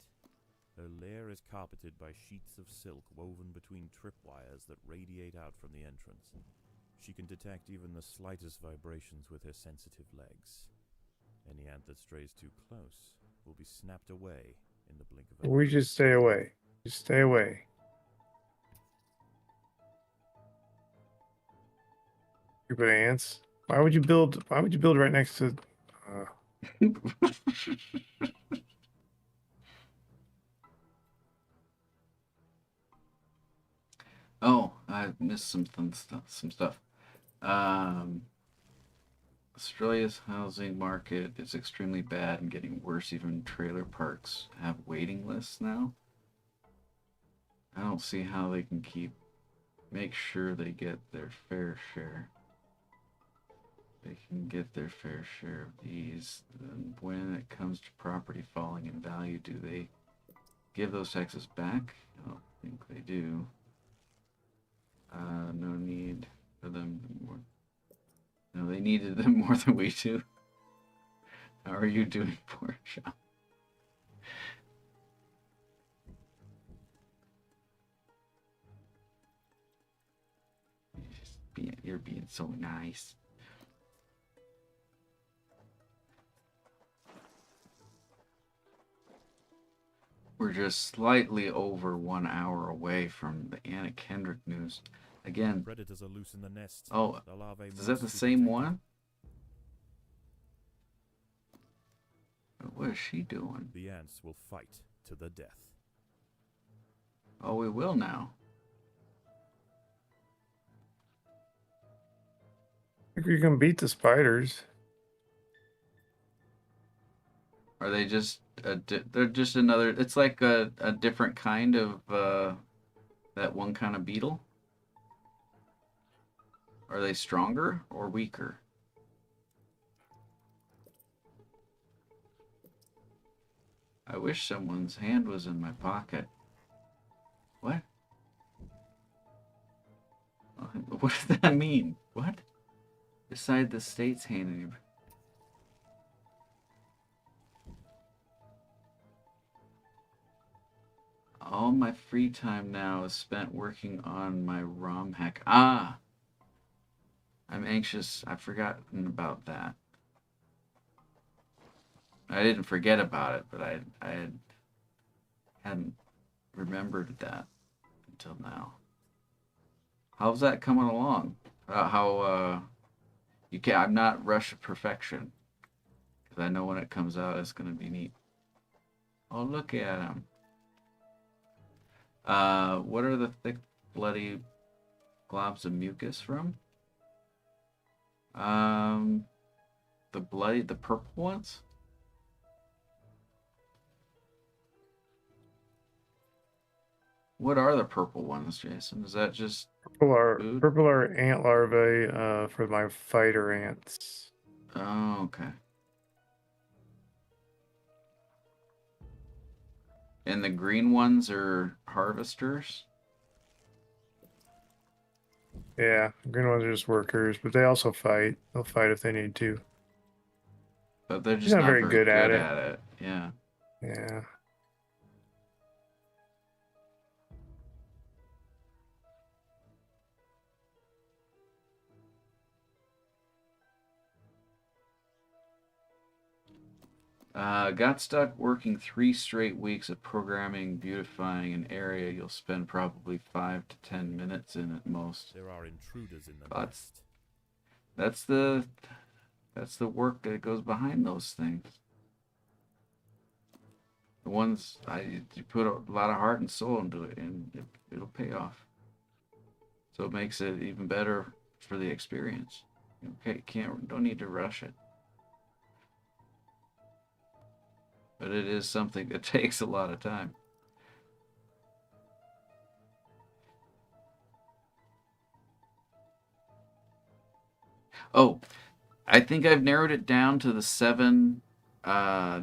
Her lair is carpeted by sheets of silk woven between tripwires that radiate out from the entrance. She can detect even the slightest vibrations with her sensitive legs. Any ant that strays too close will be snapped away in the blink of an eye. We just stay away. Just stay away. Stupid ants. Why would you build right next to Oh, I missed some stuff. Australia's housing market is extremely bad and getting worse. Even trailer parks have waiting lists now. I don't see how they can make sure they get their fair share. They can get their fair share of these. And when it comes to property falling in value, do they give those taxes back? I don't think they do. No need for them more. No, they needed them more than we do. How are you doing, poor child? You're being so nice. We're just slightly over 1 hour away from the Anna Kendrick news. Again. Predators are loose in the nest. Oh, is that the same one? What is she doing? The ants will fight to the death. Oh, we will now. I think you can beat the spiders. Are they just they're just another, it's like a different kind of that one kind of beetle? Are they stronger or weaker? I wish someone's hand was in my pocket. What? What does that mean? What? Beside the state's hand in your... All my free time now is spent working on my ROM hack. Ah! I'm anxious. I've forgotten about that. I didn't forget about it, but I hadn't remembered that until now. How's that coming along? I'm not rush of perfection, because I know when it comes out it's going to be neat. Oh, look at him. What are the thick, bloody globs of mucus from? The purple ones? What are the purple ones, Jason? Is that just food? Purple are ant larvae for my fighter ants. Oh, okay. And the green ones are harvesters? Yeah, the green ones are just workers, but they also fight. They'll fight if they need to. But they're He's just not not very very good at it. at it. Yeah. Yeah. Got stuck working 3 straight weeks of programming, beautifying an area you'll spend probably 5 to 10 minutes in at most. There are intruders in the But nest. that's the work that goes behind those things. The ones you put a lot of heart and soul into it, and it'll pay off. So it makes it even better for the experience. Okay, don't need to rush it. But it is something that takes a lot of time. Oh, I think I've narrowed it down to the 7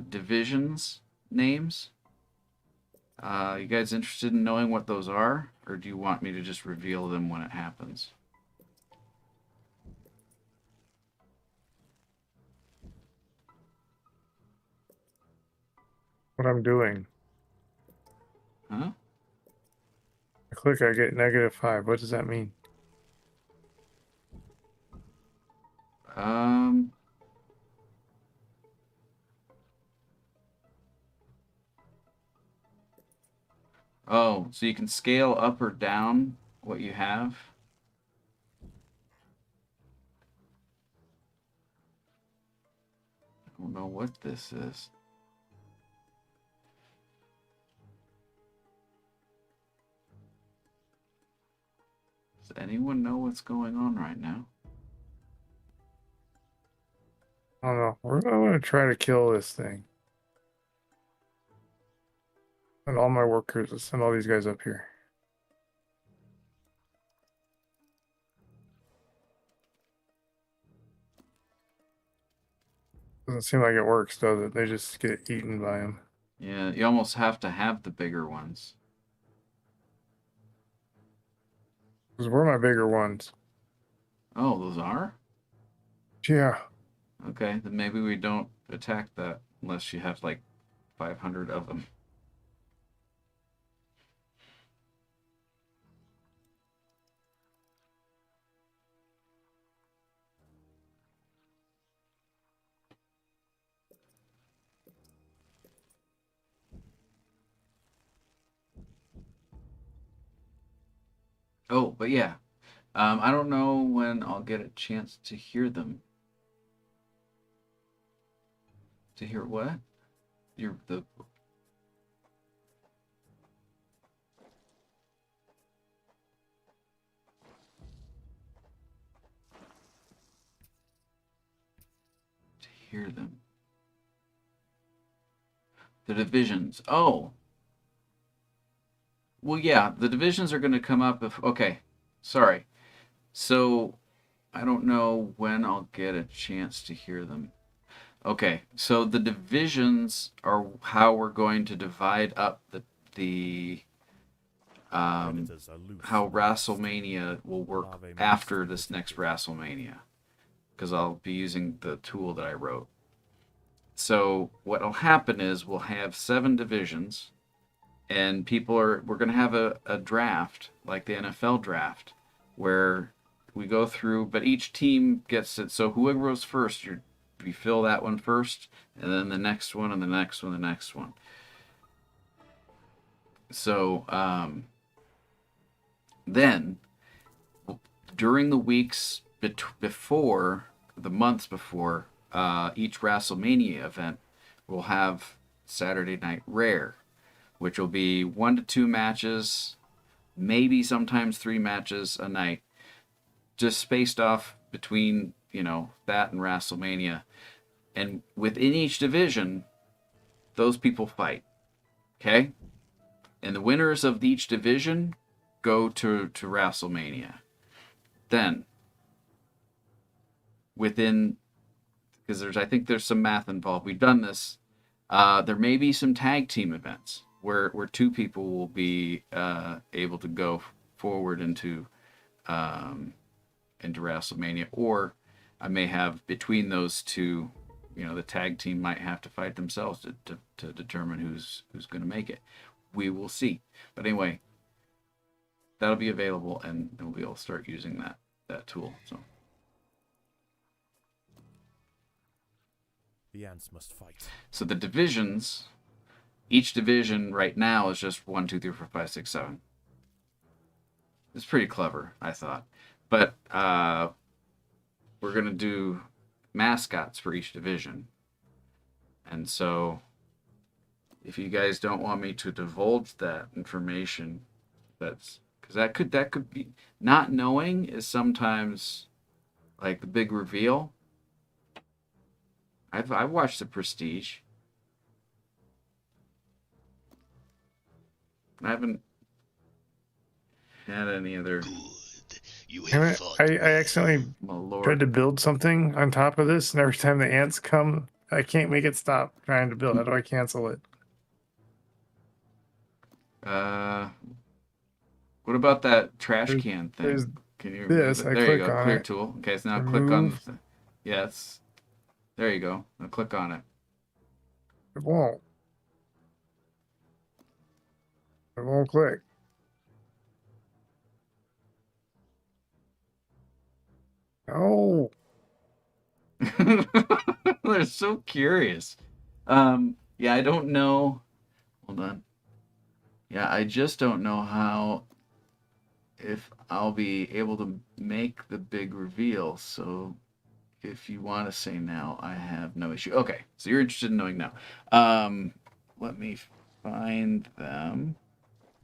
divisions names. You guys interested in knowing what those are? Or do you want me to just reveal them when it happens? What I'm doing. Huh? I click, I get -5. What does that mean? Oh, so you can scale up or down what you have? I don't know what this is. Does anyone know what's going on right now? I don't know. We're going to try to kill this thing. And all my workers, let's send all these guys up here. Doesn't seem like it works, does it? They just get eaten by them. Yeah, you almost have to have the bigger ones. Because we're my bigger ones. Oh, those are? Yeah. Okay, then maybe we don't attack that unless you have like 500 of them. Oh, but yeah. I don't know when I'll get a chance to hear them. To hear what? The to hear them. The divisions. Oh. Well, yeah, the divisions are going to come up if okay. Sorry. So I don't know when I'll get a chance to hear them. Okay, so the divisions are how we're going to divide up the Predators are loose how in the nest. WrestleMania will work Larvae may after be this next cultivated. WrestleMania, because I'll be using the tool that I wrote. So what'll happen is we'll have 7 divisions, and we're going to have a draft like the NFL draft, where we go through, but each team gets it. So whoever goes first, you fill that one first, and then the next one, and the next one, the next one. So then during the weeks before, the months before each WrestleMania event, we'll have Saturday Night Rare, which will be 1 to 2 matches, maybe sometimes 3 matches a night, just spaced off between, that and WrestleMania. And within each division, those people fight. Okay? And the winners of each division go to WrestleMania. Then, because I think there's some math involved. We've done this. There may be some tag team events where two people will be able to go forward into WrestleMania, or I may have between those two, the tag team might have to fight themselves to determine who's going to make it. We will see. But anyway, that'll be available, and we'll start using that tool. So The ants must fight. so the divisions, each division right now is just 1, 2, 3, 4, 5, 6, 7. It's pretty clever, I thought. But we're gonna do mascots for each division, and so if you guys don't want me to divulge that information, that's because that could be, not knowing is sometimes like the big reveal. I've watched The Prestige. I haven't had any other. Good. You Damn have it, fought I well. accidentally My lord. tried to build something on top of this, and every time the ants come, I can't make it stop trying to build. How do I cancel it? What about that trash There's- can there's thing? Can you this, remove it? I There you click go. on Clear it. tool. Okay, so now click on. Remove. Yes. There you go. Now click on it. It won't. It won't click. Oh, They're so curious. Yeah, I don't know. Hold on. Yeah, I just don't know how, if I'll be able to make the big reveal. So if you want to say now, I have no issue. Okay, so you're interested in knowing now. Let me find them.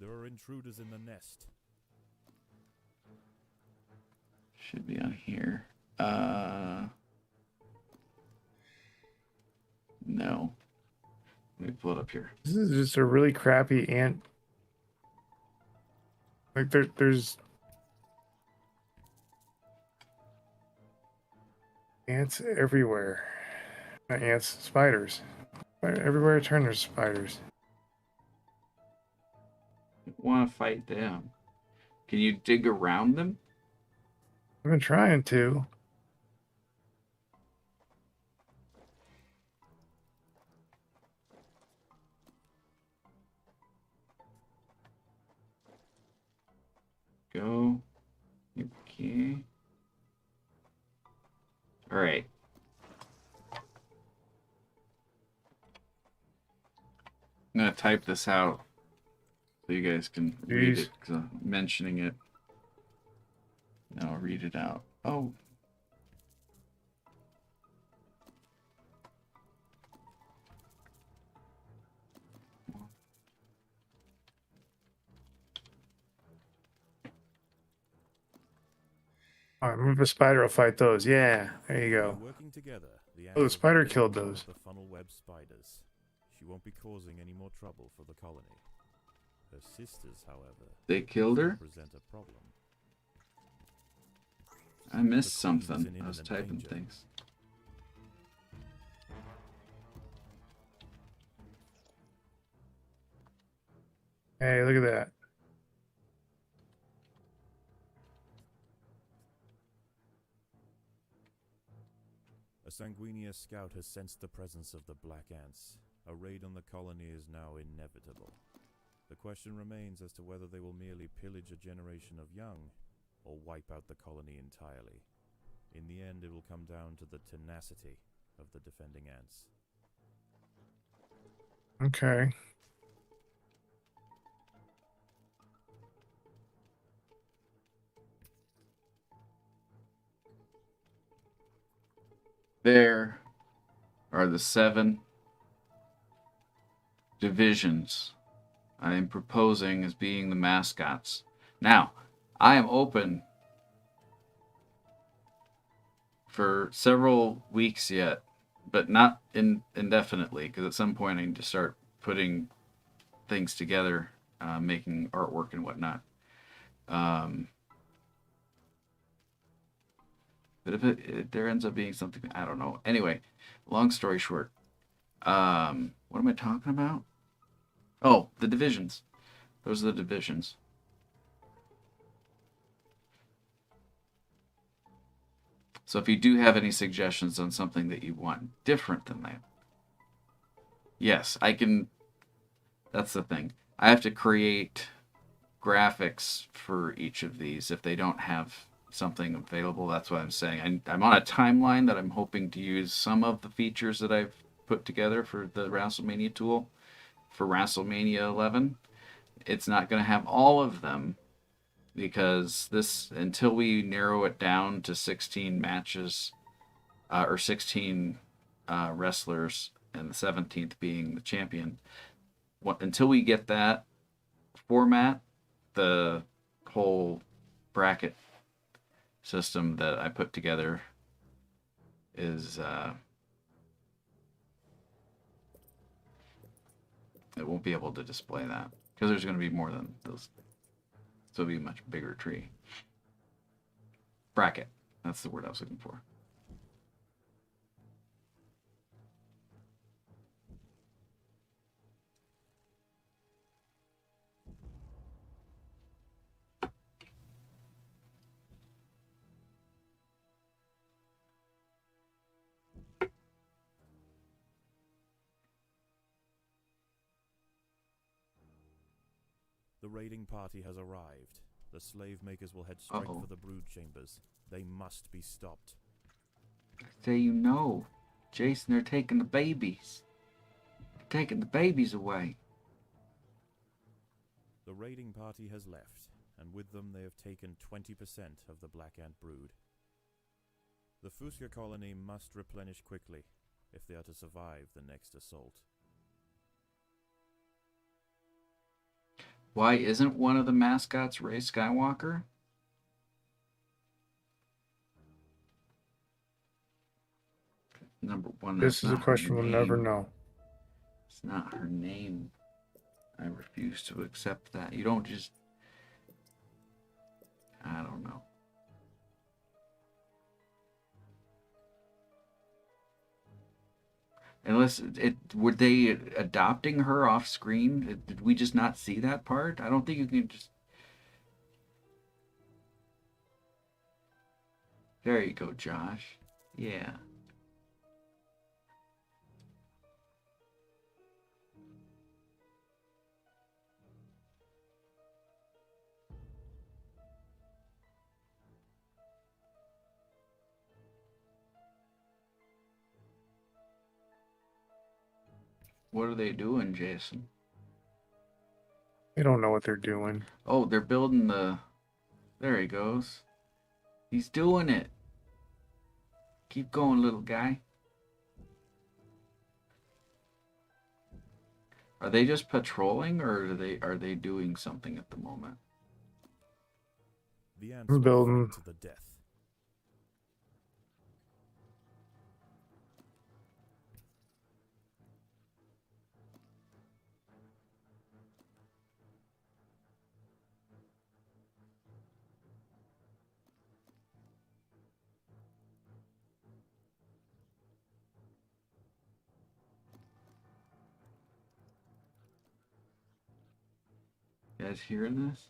There are intruders in the nest. Should be on here. No. Let me pull it up here. this is just a really crappy ant. Like there's ants everywhere. Not ants, spiders. Everywhere I turn, there's spiders. I want to fight them. Can you dig around them? I've been trying to. Go. Okay. All right. I'm gonna type this out so you guys can read Jeez. it, because I'm mentioning it. Now I'll read it out. Oh. All right, move a spider will fight those. Yeah, there you By go. working together, the Oh, the ants spider will be killed able to those. The funnel web spiders. She won't be causing any more trouble for the colony. Her sisters, however, They killed her? present a problem. I missed The queen is something. in I was imminent typing danger. things. Hey, look at that. A Sanguinius scout has sensed the presence of the black ants. A raid on the colony is now inevitable. The question remains as to whether they will merely pillage a generation of young, or wipe out the colony entirely. In the end, it will come down to the tenacity of the defending ants. Okay. There are the 7 divisions I am proposing as being the mascots. Now, I am open for several weeks yet, but not indefinitely, because at some point I need to start putting things together, making artwork and whatnot. But if there ends up being something, I don't know. Anyway, long story short, what am I talking about? Oh, the divisions. Those are the divisions. So if you do have any suggestions on something that you want different than that, yes, I can. That's the thing. I have to create graphics for each of these if they don't have something available. That's what I'm saying. I'm on a timeline that I'm hoping to use some of the features that I've put together for the WrestleMania tool for WrestleMania 11. It's not going to have all of them because this, until we narrow it down to 16 matches or 16 wrestlers and the 17th being the champion, until we get that format, the whole bracket system that I put together is it won't be able to display that because there's going to be more than those. So it'll be a much bigger tree. Bracket. That's the word I was looking for. The raiding party has arrived. The slave makers will head straight for the brood chambers. They must be stopped. Say you know, Jason, they're taking the babies. They're taking the babies away. The raiding party has left, and with them they have taken 20% of the black ant brood. The Fuska colony must replenish quickly if they are to survive the next assault. Why isn't one of the mascots Ray Skywalker? Number one, this is a question we'll never know. It's not her name. I refuse to accept that. You don't just... I don't know. Unless were they adopting her off screen? Did we just not see that part? I don't think you can just. There you go, Josh. Yeah. What are they doing, Jason? They don't know what they're doing. Oh, they're building the... There he goes. He's doing it. Keep going, little guy. Are they just patrolling, or are they doing something at the moment? The ants I'm building to the death. You guys hearing this?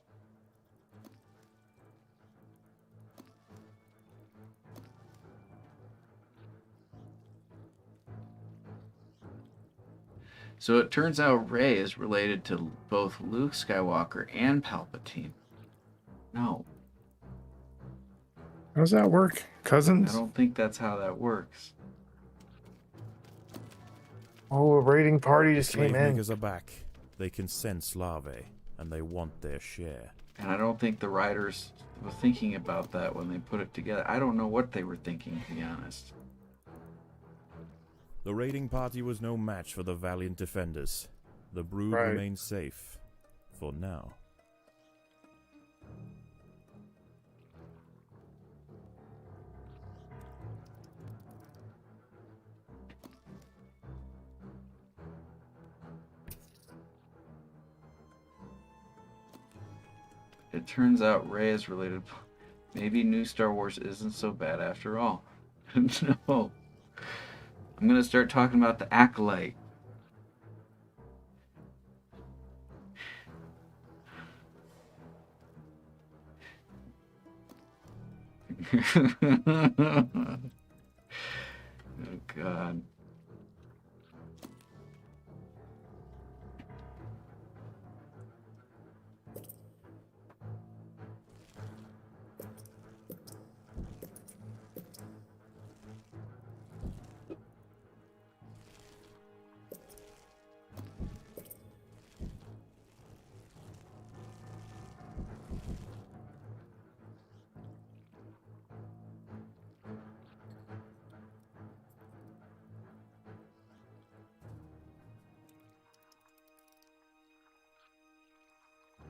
So it turns out Rey is related to both Luke Skywalker and Palpatine. No. How does that work? Cousins? I don't think that's how that works. Oh, a raiding party just Slave came in. makers are back. They can sense larvae, and they want their share. And I don't think the writers were thinking about that when they put it together. I don't know what they were thinking, to be honest. The raiding party was no match for the valiant defenders. The brood remains safe. For now. It turns out Rey is related. Maybe new Star Wars isn't so bad after all. No. I'm going to start talking about the Acolyte. Oh God.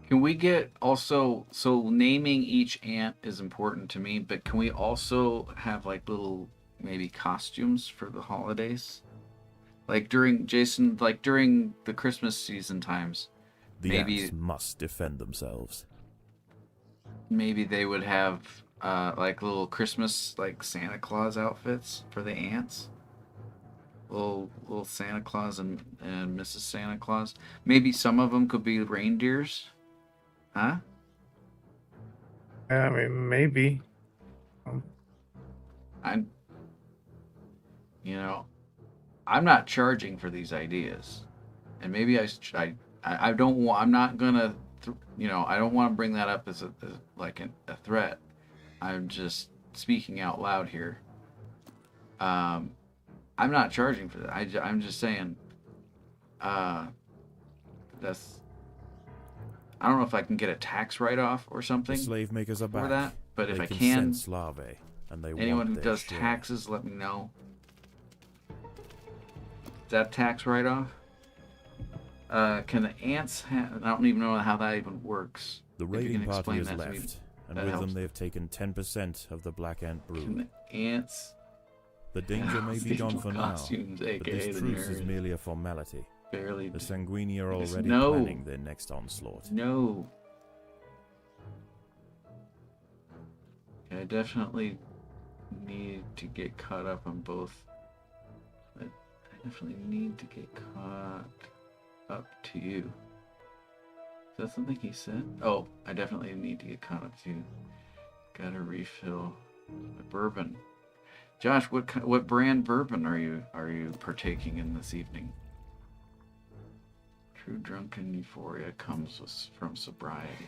Can we get also, so naming each ant is important to me, but can we also have like little maybe costumes for the holidays? Like during Jason, like during the Christmas season times, The maybe ants must defend themselves. maybe they would have like little Christmas like Santa Claus outfits for the ants. Little Santa Claus and Mrs. Santa Claus. Maybe some of them could be reindeers. Huh? I mean, maybe. I'm I'm not charging for these ideas, and maybe I don't want. I'm not gonna. I don't want to bring that up as a threat. I'm just speaking out loud here. I'm not charging for that. I'm just saying. That's. I don't know if I can get a tax write-off or something. The slave makers are for back. that, but if they I can can, sense larvae, and they anyone want who their does share. taxes, let me know. Is that tax write-off? Can the ants I don't even know how that even works. The If you raiding can party explain has that to me, left, and that with helps. them they have taken 10% of the black ant brood. Can the ants... The danger may be These gone for now, costumes, but aka this the truce is nerd. merely a formality. Barely... The Sanguini are Just already no. planning their next onslaught. No. I definitely need to get caught up on both. I definitely need to get caught up to you. Is that something he said? Oh, I definitely need to get caught up to you. Gotta refill the bourbon. Josh, what brand bourbon are you partaking in this evening? True drunken euphoria comes from sobriety.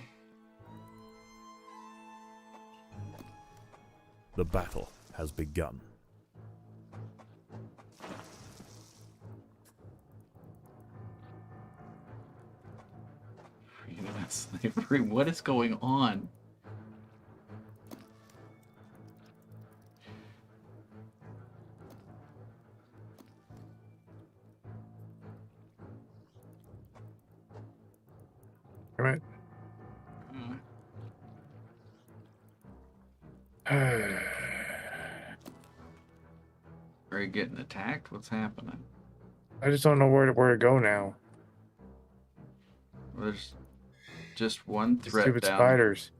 The battle has begun. Freedom and slavery. What is going on? Right. Are you getting attacked? What's happening? I just don't know where to go now. There's just one threat Stupid down. spiders.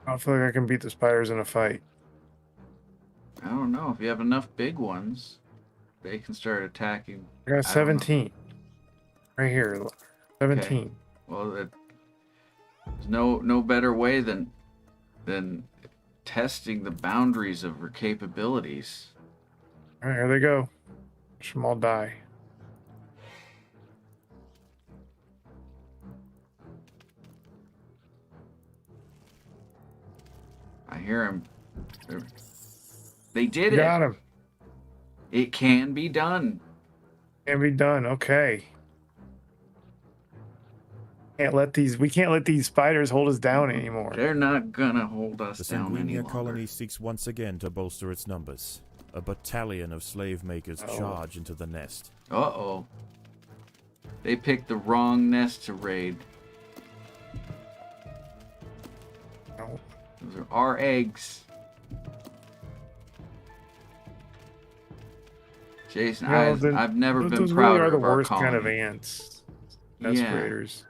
I don't feel like I can beat the spiders in a fight. I don't know. If you have enough big ones, they can start attacking. I got 17. Right here. 17. Okay. Well, there's no better way than testing the boundaries of her capabilities. All right, here they go. Watch them all die. I hear him. They did it. Got him. It can be done. Can be done. Okay. We can't let these spiders hold us down anymore. They're not gonna hold us The down any Sanguinia longer. colony seeks once again to bolster its numbers. A battalion of slave makers charge into the nest. Uh-oh. They picked the wrong nest to raid. No. Those are our eggs. Jason, I've never been those prouder really are the of our worst kind of colony. ants. Nest Yeah. raiders.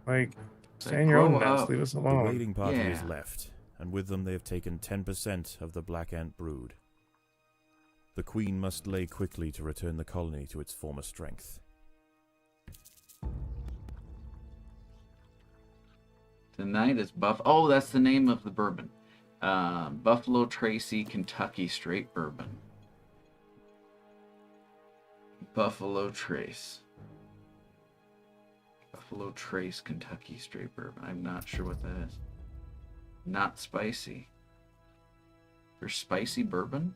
Like, stay Like, in your own grow nest. up. Leave us The alone. raiding party is Yeah. left, and with them they have taken 10% of the black ant brood. The queen must lay quickly to return the colony to its former strength. Tonight is Oh, that's the name of the bourbon. Buffalo Tracy Kentucky Straight Bourbon. Buffalo Trace. Buffalo Trace Kentucky Straight Bourbon. I'm not sure what that is. Not spicy. There's spicy bourbon?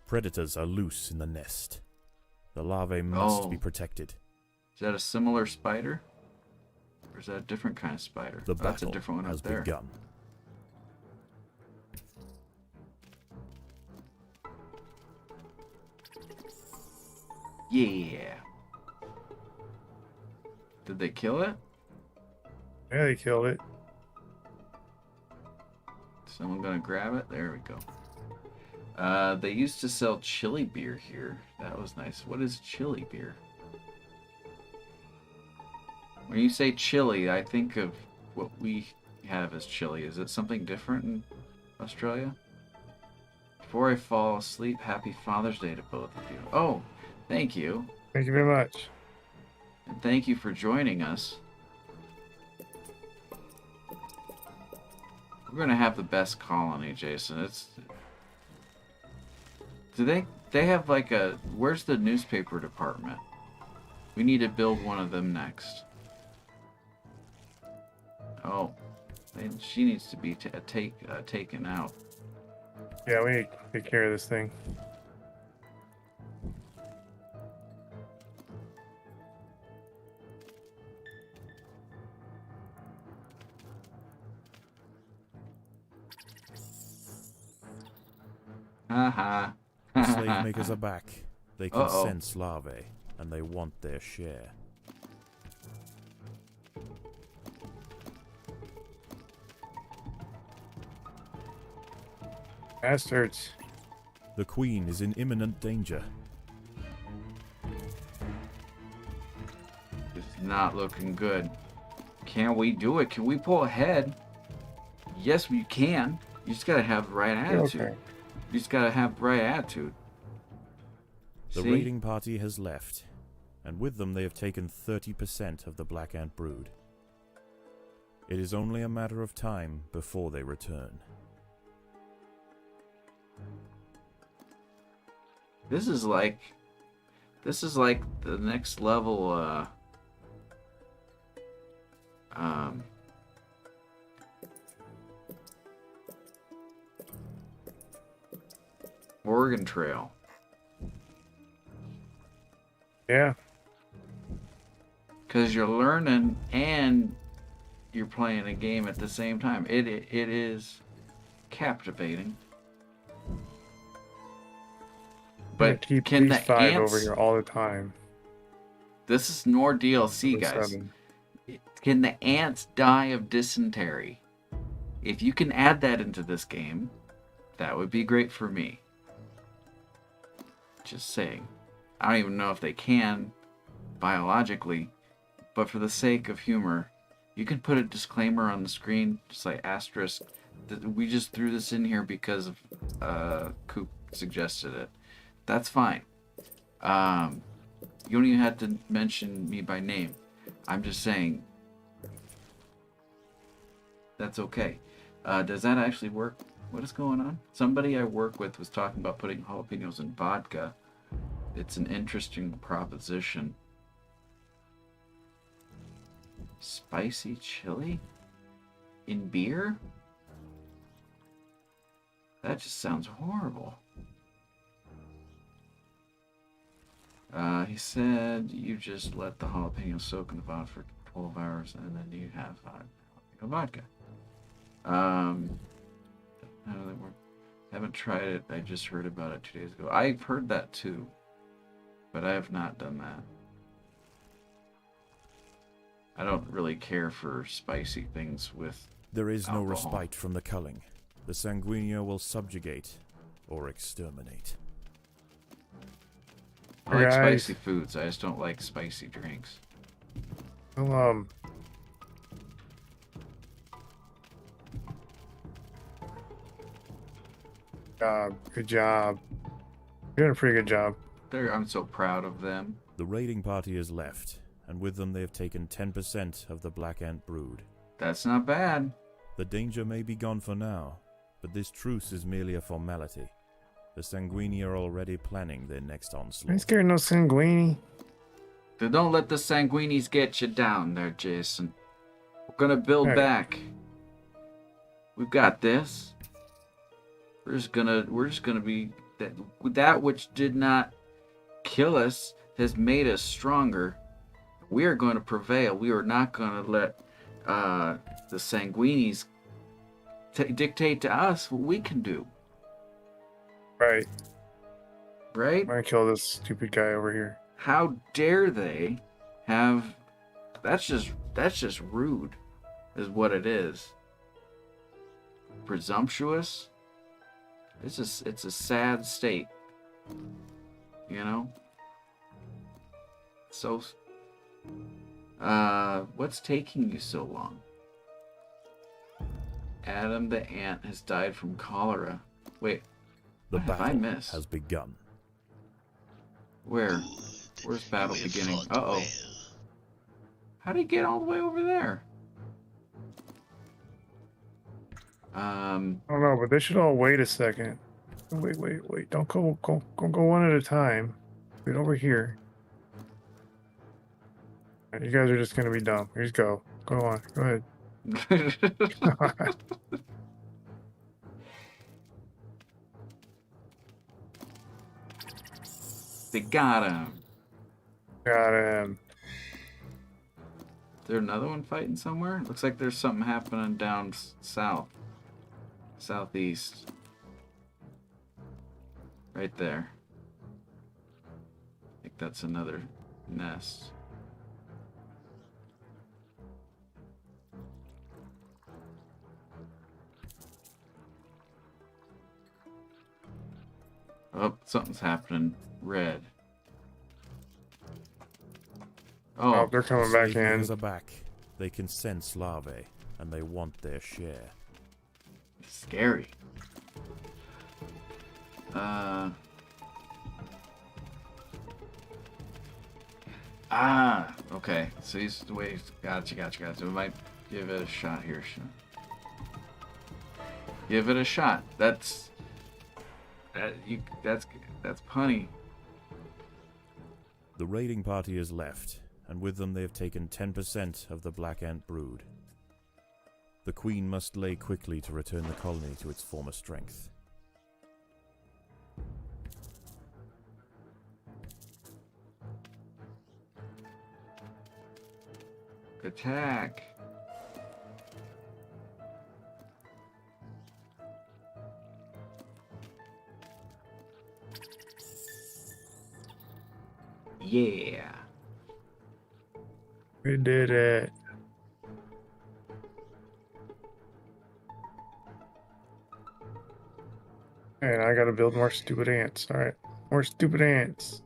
Predators are loose in the nest. The larvae must be protected. Is that a similar spider? Or is that a different kind of spider? The that's a battle different one has up there. begun. Yeah. Did they kill it? Yeah, they killed it. Someone gonna grab it? There we go. They used to sell chili beer here. That was nice. What is chili beer? When you say chili, I think of what we have as chili. Is it something different in Australia? Before I fall asleep, happy Father's Day to both of you. Oh, thank you. Thank you very much. And thank you for joining us. We're gonna have the best colony, Jason. Do they have like a... Where's the newspaper department? We need to build one of them next. Oh, she needs to be taken out. Yeah, we need to take care of this thing. Haha. The slave makers are back. They can Uh-oh. sense larvae, and they want their share. Bastards. The queen is in imminent danger. It's not looking good. Can we do it? Can we pull ahead? Yes, we can. You just gotta have the right attitude. Okay. You just gotta have the right attitude. The See? raiding party has left, and with them they have taken 30% of the black ant brood. It is only a matter of time before they return. This is like the next level, Oregon Trail. Yeah. Because you're learning and you're playing a game at the same time. It is captivating. But keep can these the 5 ants... over here all the time. This is more DLC, guys. 7. Can the ants die of dysentery? If you can add that into this game, that would be great for me. Just saying. I don't even know if they can biologically, but for the sake of humor, you can put a disclaimer on the screen, just like asterisk. We just threw this in here because of Koop suggested it. That's fine. You don't even have to mention me by name. I'm just saying that's okay. Does that actually work? What is going on? Somebody I work with was talking about putting jalapenos in vodka. It's an interesting proposition. Spicy chili? In beer? That just sounds horrible. He said you just let the jalapeno soak in the vodka for 12 hours and then you have jalapeno vodka. How do they work? Haven't tried it. I just heard about it 2 days ago. I've heard that too, but I have not done that. I don't really care for spicy things with There is no alcohol. respite from the culling. The Sanguinio will subjugate or exterminate. I like Guys. spicy foods. I just don't like spicy drinks. Well, good job. You're doing a pretty good job. I'm so proud of them. The raiding party has left, and and with them they have taken 10% of the black ant brood. That's not bad. The danger may be gone for now, but this truce is merely a formality. The Sanguini are already planning their next I ain't onslaught. scared of no Sanguini. Then don't let the Sanguinis get you down there, Jason. We're gonna build Hey. back. We've got this. We're just gonna be that which did not kill us has made us stronger. We are going to prevail. We are not going to let the Sanguinis dictate to us what we can do. Right. Right? I'm gonna kill this stupid guy over here. How dare they have? That's just rude, is what it is. Presumptuous. It's a sad state. You know. So. What's taking you so long? Adam the ant has died from cholera. Wait. The What have I battle missed? has begun. Where? Good. Where's battle You have beginning? fought Uh-oh. well. How did he get all the way over there? I don't know, but they should all wait a second. Wait. Don't go one at a time. Wait over here. Alright, you guys are just gonna be dumb. Here's go. Go on. Go ahead. They got him. Got him. Is there another one fighting somewhere? Looks like there's something happening down south. Southeast. Right there. I think that's another nest. Oh, something's happening. Red. Oh, they're coming back in. Slavers are back. They can sense larvae, and they want their share. Scary. Okay. So he's wait. Gotcha. We might give it a shot here. Give it a shot. That's punny. The raiding party has left, and with them they have taken 10% of the black ant brood. The queen must lay quickly to return the colony to its former strength. Attack. Yeah. We did it. And I gotta build more stupid ants. Alright. More stupid ants.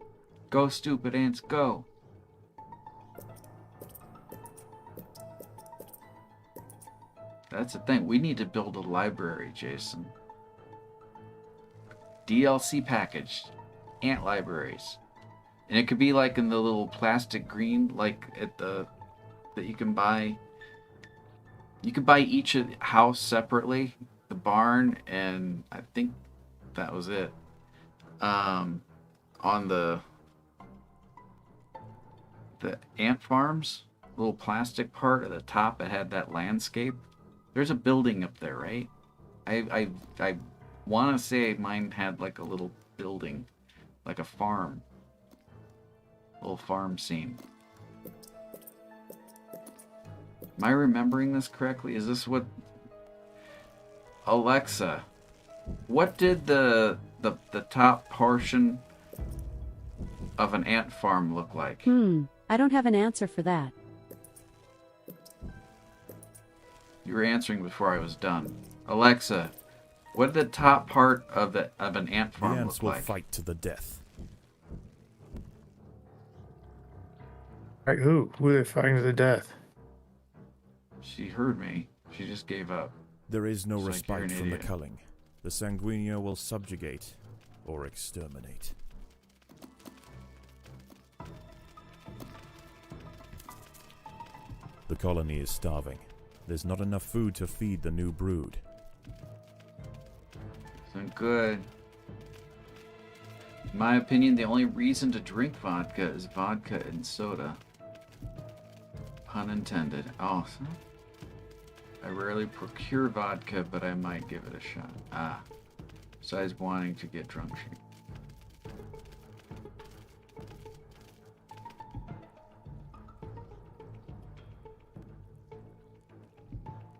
Go, stupid ants, go. That's the thing. We need to build a library, Jason. DLC package. Ant libraries. And it could be like in the little plastic green, like at the that you can buy. You could buy each house separately, the barn, and I think that was it. On the ant farms, little plastic part at the top, it had that landscape. There's a building up there, right? I want to say mine had like a little building, like a farm. Little farm scene. Am I remembering this correctly? Is this what... Alexa, what did the top portion of an ant farm look like? I don't have an answer for that. You were answering before I was done. Alexa, what did the top part of an ant The farm ants look will like? fight to the death. Right, who? Who are they fighting to the death? She heard me. She just gave up. There is no It's like you're respite an from the idiot. culling. The Sanguinio will subjugate or exterminate. colony is starving. There's not enough food to feed the new brood. Isn't good. In my opinion, the only reason to drink vodka is vodka and soda. Pun intended. Oh, I rarely procure vodka, but I might give it a shot. Ah, besides wanting to get drunk.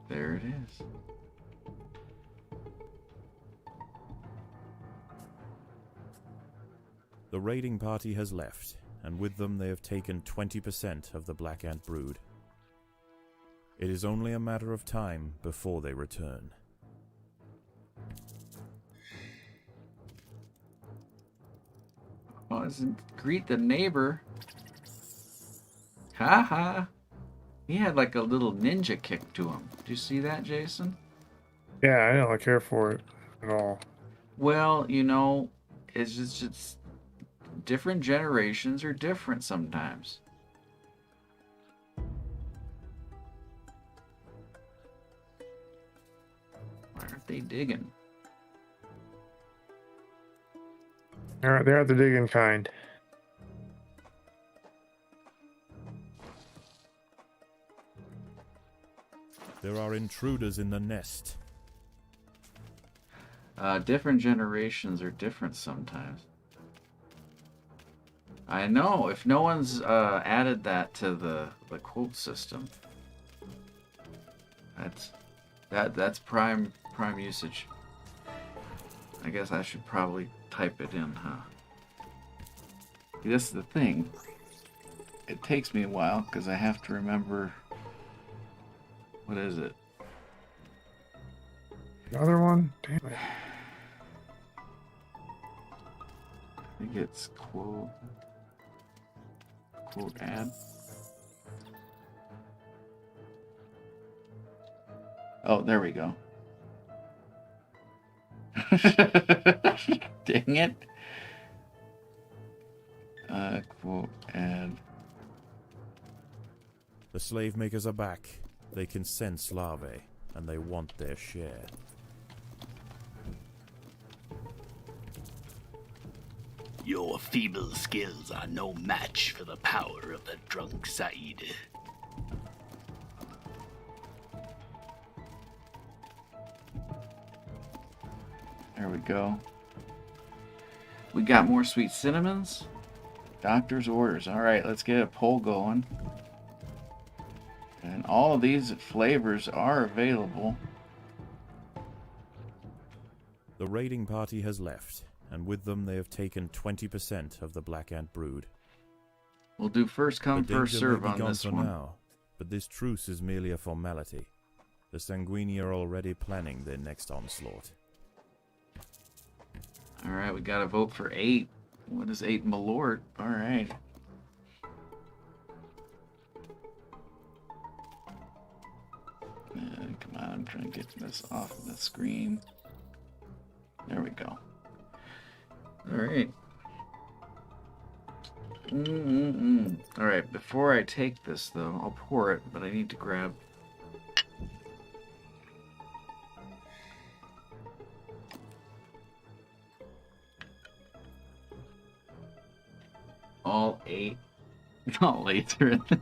There it is. The raiding party has left, and with them they have taken 20% of the black ant brood. It is only a matter of time before they return. Oh, doesn't greet the neighbor. Ha ha. He had like a little ninja kick to him. Did you see that, Jason? Yeah, I don't care for it at all. Well, you know, it's just different generations are different sometimes. Why aren't they digging? They're the digging kind. There are intruders in the nest. Different generations are different sometimes. I know. If no one's added that to the quote system, that's prime usage. I guess I should probably type it in, huh? This is the thing. It takes me a while because I have to remember. What is it? Another one? Damn it. I think it's quote add. Oh, there we go. Dang it. Quote add. The slave makers are back. They can sense larvae, and they want their share. Your feeble skills are no match for the power of the drunk Said. There we go. We got more sweet cinnamons. Doctor's orders. All right, let's get a poll going. And all of these flavors are available. The raiding party has left, and with them they have taken 20% of the black ant brood. We'll do first come, The first danger may serve be on gone this for one. now, but this truce is merely a formality. The Sanguini are already planning their next onslaught. All right, we got to vote for 8. What is 8 Malort? All right. Come on, I'm trying to get this off of the screen. There we go. All right. All right, before I take this, though, I'll pour it, but I need to grab... all 8. All 8 are in there.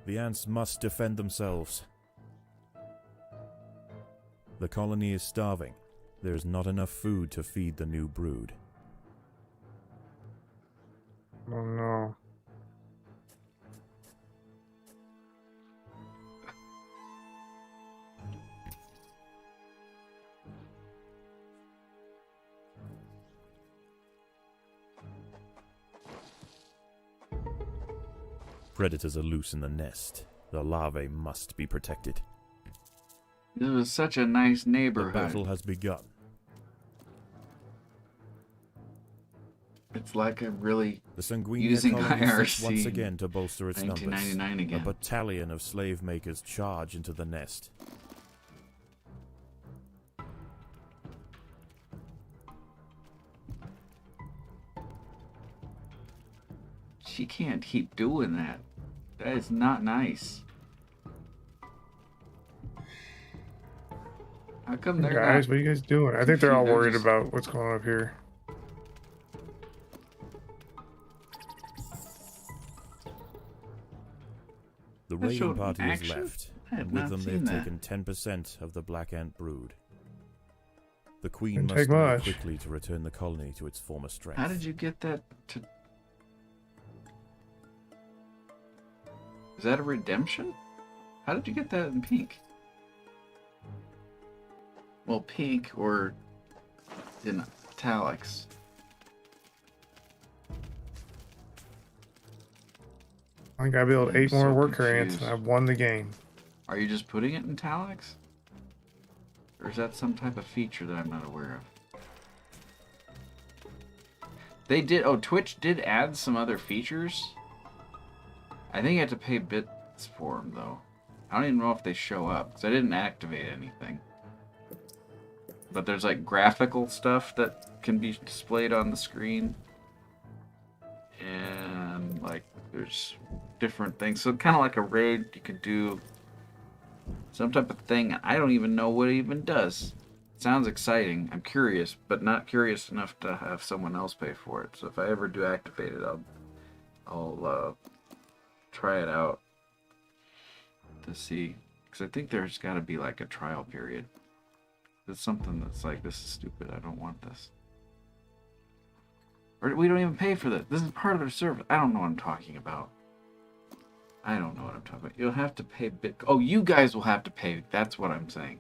The ants must defend themselves. The colony is starving. There is not enough food to feed the new brood. Oh no. Predators are loose in the nest. The larvae must be protected. It was such a nice The neighborhood. battle has begun. It's like I'm really The Sanguinia using colony sets IRC once again to bolster its numbers. 1999 again. A battalion of slave makers charge into the nest. She can't keep doing that. That is not nice. How come they're Guys, not? what are you guys doing? I think they're all They're worried just- about what's going on up here. The That raiding showed party has action? left, I had and with not them seen they've that. taken 10% of the black ant brood. The queen Didn't must take move much. quickly to return the colony to its former strength. How did you get that to... Is that a redemption? How did you get that in pink? Well, pink or in italics. I think I built I'm 8 more so worker ants and confused. I've won the game. Are you just putting it in italics? Or is that some type of feature that I'm not aware of? They did... Oh, Twitch did add some other features. I think you have to pay bits for them, though. I don't even know if they show up, because I didn't activate anything. But there's, like, graphical stuff that can be displayed on the screen. And, like, there's different things. So, kind of like a raid, you could do some type of thing. I don't even know what it even does. It sounds exciting. I'm curious, but not curious enough to have someone else pay for it. So if I ever do activate it, I'll try it out to see. Because I think there's got to be like a trial period. It's something that's like, this is stupid. I don't want this. Or we don't even pay for this. This is part of their service. I don't know what I'm talking about. I don't know what I'm talking about. You'll have to pay Oh, you guys will have to pay. That's what I'm saying.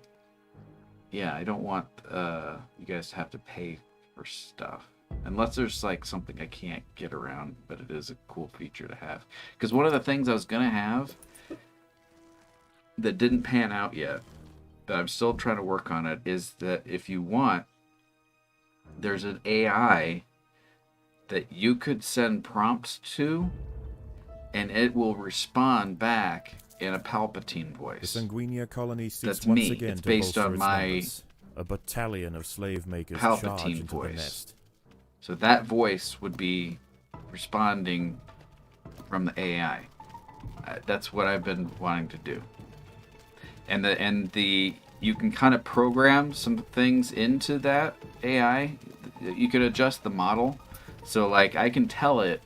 Yeah, I don't want you guys to have to pay for stuff. Unless there's like something I can't get around, but it is a cool feature to have. Because one of the things I was going to have that didn't pan out yet, that I'm still trying to work on it, is that if you want, there's an AI that you could send prompts to, and it will respond back in a Palpatine The voice. Sanguinia colony seeks That's once me. again It's to based bolster on its my numbers. A battalion of slave makers charge Palpatine into the voice. nest. So that voice would be responding from the AI. That's what I've been wanting to do. And the you can kind of program some things into that AI. You could adjust the model. So like I can tell it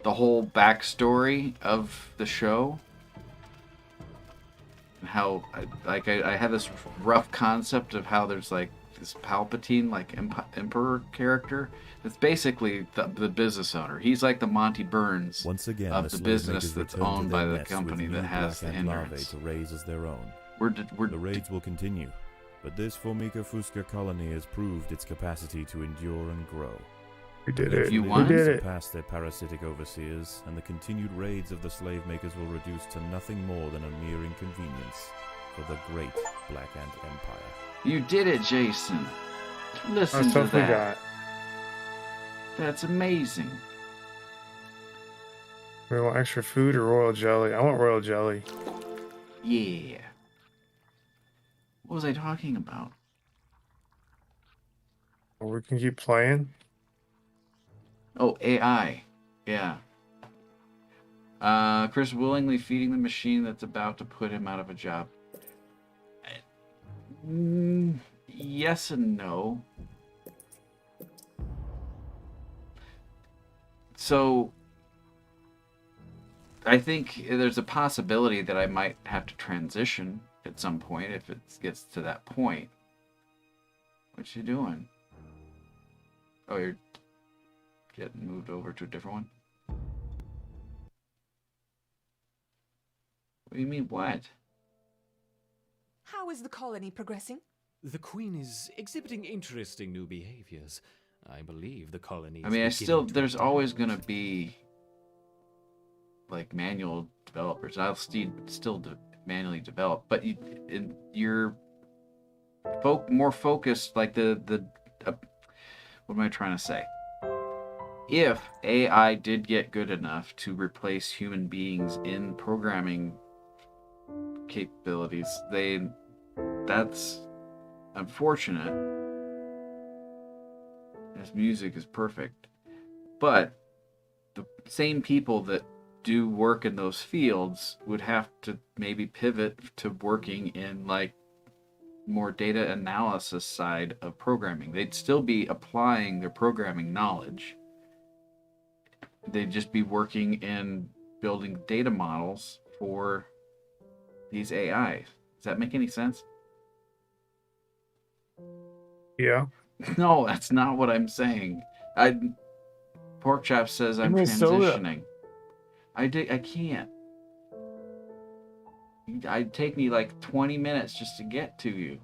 the whole backstory of the show. And how I have this rough concept of how there's like this Palpatine like emperor character. It's basically the business owner. He's like the Monty Burns Once again, of the slave business makers that's return to owned their by the nests company with that new has the black ant larvae Hindrance. to raise as their own. The raids will continue, but this Formica Fusca colony has proved its capacity to endure and grow. We did it. You We won? did it. Surpass their parasitic overseers, and the continued raids of the slave makers will reduce to nothing more than a mere inconvenience for the great Black Ant Empire. You did it, Jason. Listen That's to stuff we that. got. That's amazing. We want extra food or royal jelly? I want royal jelly. Yeah. What was I talking about? Or we can keep playing. Oh, AI. Yeah. Chris willingly feeding the machine that's about to put him out of a job. Yes and no. So, I think there's a possibility that I might have to transition at some point if it gets to that point. What you doing? Oh, you're getting moved over to a different one? What do you mean, what? How is the colony progressing? The Queen is exhibiting interesting new behaviors. I believe the colony I is mean, beginning to there's adapt. always gonna be like manual developers. I'll still manually develop, but you're more focused, like what am I trying to say? If AI did get good enough to replace human beings in programming capabilities, that's unfortunate. His music is perfect, but the same people that do work in those fields would have to maybe pivot to working in like more data analysis side of programming. They'd still be applying their programming knowledge. They'd just be working in building data models for these AIs. Does that make any sense? Yeah. No, that's not what I'm saying. Porkchop says I'm transitioning. I can't. It'd take me like 20 minutes just to get to you.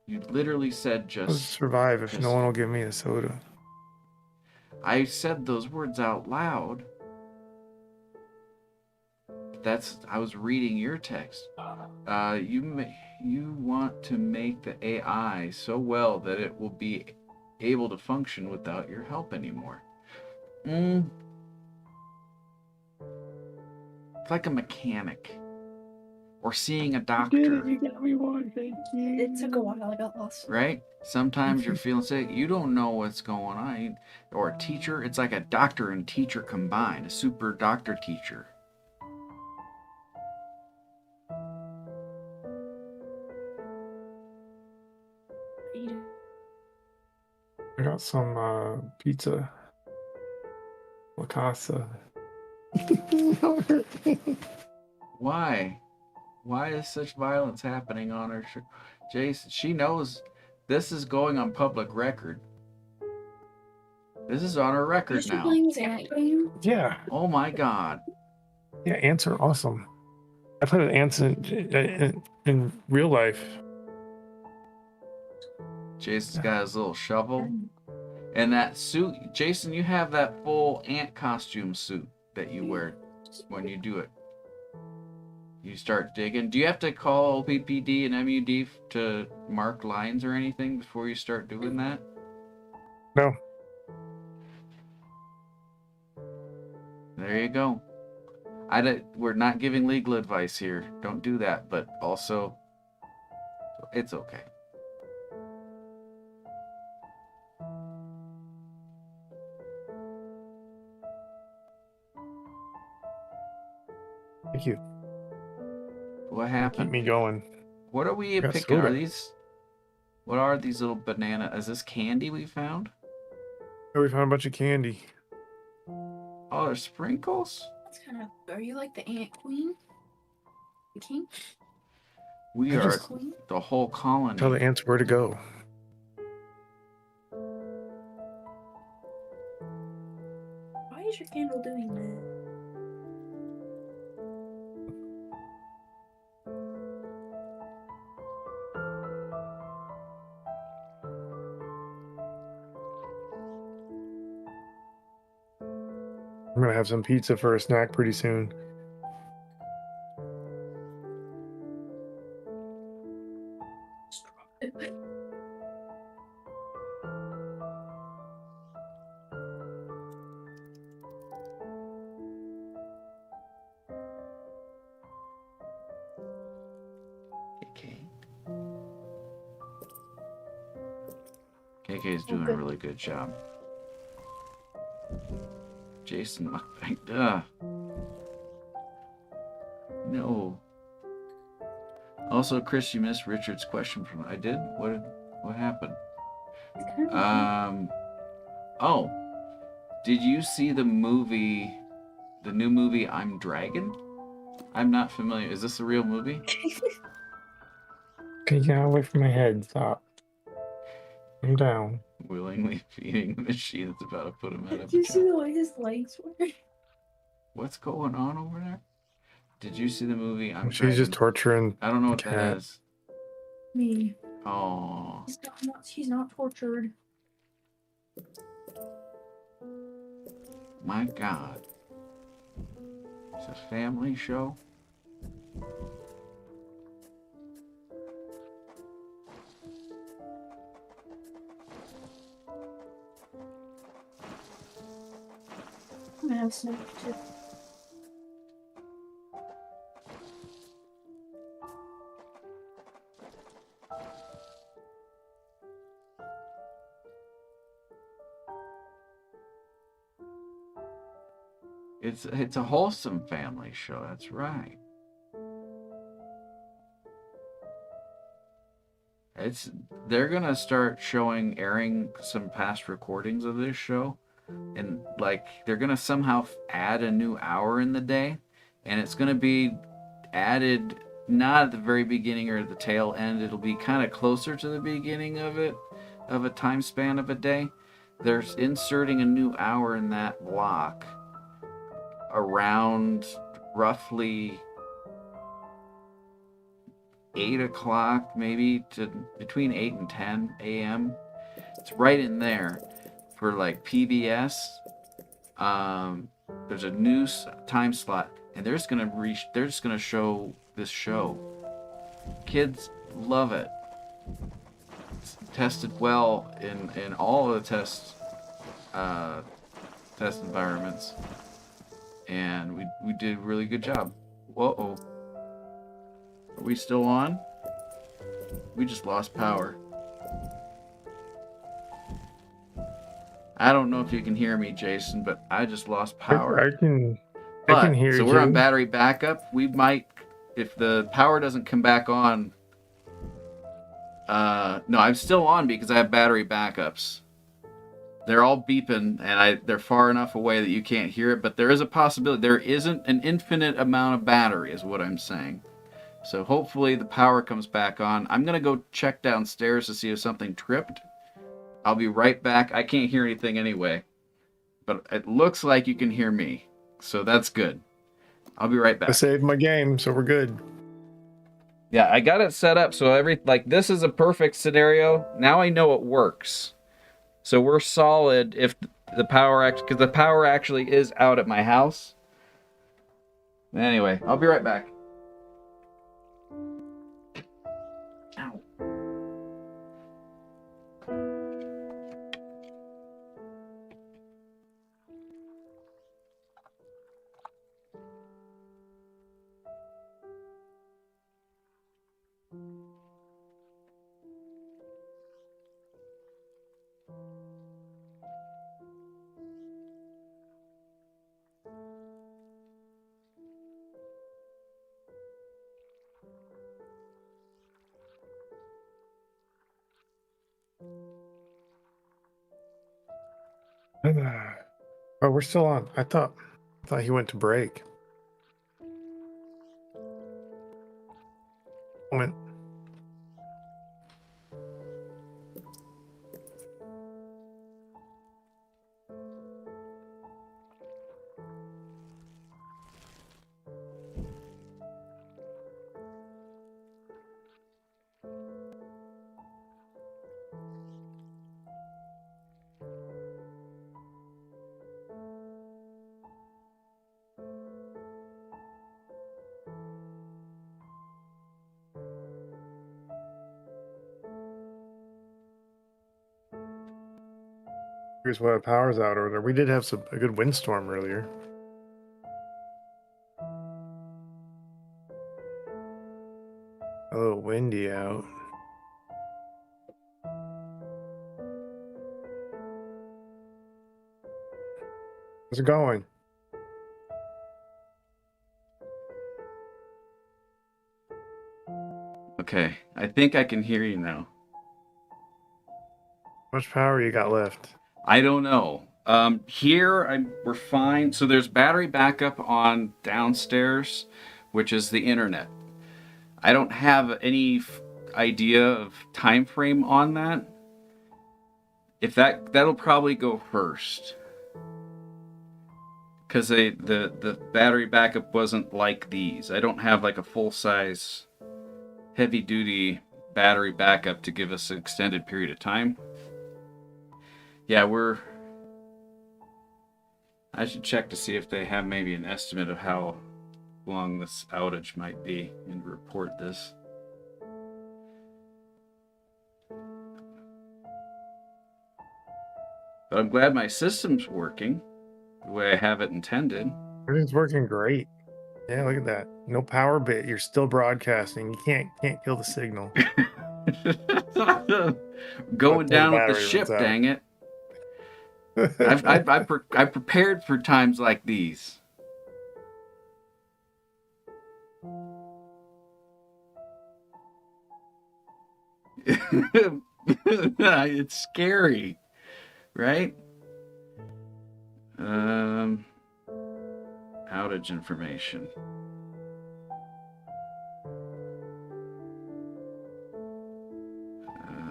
You literally said I'll survive if no one will give me a soda. I said those words out loud. I was reading your text. You want to make the AI so well that it will be able to function without your help anymore. It's like a mechanic. Or seeing a doctor. You got me one, thank you. It took a while. I got lost. Right? Sometimes you're feeling sick. You don't know what's going on. Or a teacher. It's like a doctor and teacher combined. A super doctor teacher. I got some pizza. La Casa. Why? Why is such violence happening on her show? Jason, she knows this is going on public record. This is on her record now. Playing Ant game? Yeah. Oh my god. Yeah, ants are awesome. I played with ants in real life. Jason's got his little shovel. And that suit. Jason, you have that full ant costume suit that you wear when you do it. You start digging. Do you have to call PPD and MUD to mark lines or anything before you start doing that? No. There you go. We're not giving legal advice here. Don't do that. But also, it's okay. Thank you. What happened? Keep me going. What are we picking? Are these? What are these little banana? Is this candy we found? Oh, we found a bunch of candy. Oh, there's sprinkles? That's kind of. Are you like the ant queen? The king? We are the whole colony. Tell the ants where to go. Why is your candle doing that? I'm gonna have some pizza for a snack pretty soon. KK's doing a really good job. Jason, no. Also, Chris, you missed Richard's question from. I did. What happened? Oh, did you see the movie, the new movie I'm Dragon? I'm not familiar. Is this a real movie? Okay, get away from my head. Stop. I'm down. Willingly feeding the machine that's about to put him out of. Did you see the way his legs were? What's going on over there? Did you see the movie I'm She's Dragon? just torturing. I don't know what that is. Me. Oh. He's not tortured. My God. It's a family show. gonna have snow too. It's a wholesome family show. That's right. They're gonna start airing some past recordings of this show, and like they're gonna somehow add a new hour in the day, and it's gonna be added not at the very beginning or at the tail end. It'll be kind of closer to the beginning of it, of a time span of a day. They're inserting a new hour in that block around roughly 8 o'clock, maybe to between 8 and 10 a.m. It's right in there for like PBS. There's a new time slot, and they're just gonna show this show. Kids love it. It's tested well in all of the test environments, and we did a really good job. Whoa. Are we still on? We just lost power. I don't know if you can hear me, Jason, but I just lost power. I can hear you. So we're on battery backup. We might, if the power doesn't come back on. No, I'm still on because I have battery backups. They're all beeping, and they're far enough away that you can't hear it. But there is a possibility. There isn't an infinite amount of battery, is what I'm saying. So hopefully the power comes back on. I'm going to go check downstairs to see if something tripped. I'll be right back. I can't hear anything anyway. But it looks like you can hear me. So that's good. I'll be right back. I saved my game, so we're good. Yeah, I got it set up so this is a perfect scenario. Now I know it works. So we're solid if the power because the power actually is out at my house. Anyway, I'll be right back. Ow. Oh, we're still on. I thought he went to break. Moment. Here's why the power's out over there. We did have a good windstorm earlier. A little windy out. How's it going? Okay, I think I can hear you now. How much power you got left? I don't know. We're fine. So there's battery backup on downstairs, which is the internet. I don't have any idea of time frame on that. If that'll probably go first, because the battery backup wasn't like these. I don't have like a full size, heavy duty battery backup to give us an extended period of time. Yeah, I should check to see if they have maybe an estimate of how long this outage might be and report this. But I'm glad my system's working. the way I have it intended. Everything's working great. Yeah, look at that. No power bit. You're still broadcasting. You can't kill the signal. Going Until down the with the battery runs ship, out. dang it. I prepared for times like these. It's scary, right? Outage information.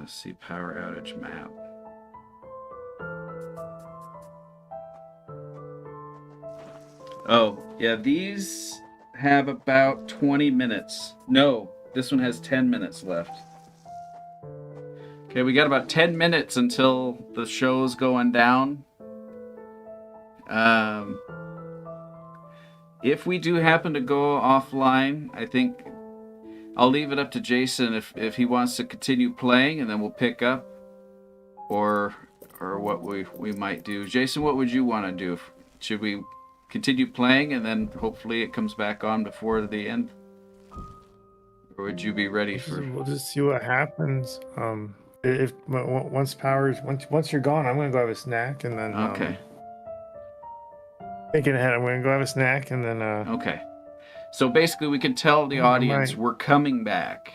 See power outage map. Oh, yeah, these have about 20 minutes. No, this one has 10 minutes left. Okay, we got about 10 minutes until the show's going down. If we do happen to go offline, I think I'll leave it up to Jason if he wants to continue playing, and then we'll pick up, or what we might do. Jason, what would you want to do? Should we continue playing and then hopefully it comes back on before the end? Or would you be ready for... We'll just see what happens. If once you're gone, I'm gonna go have a snack and then. Okay. Thinking ahead, I'm gonna go have a snack and then. Okay. So basically, we can tell the audience we're coming back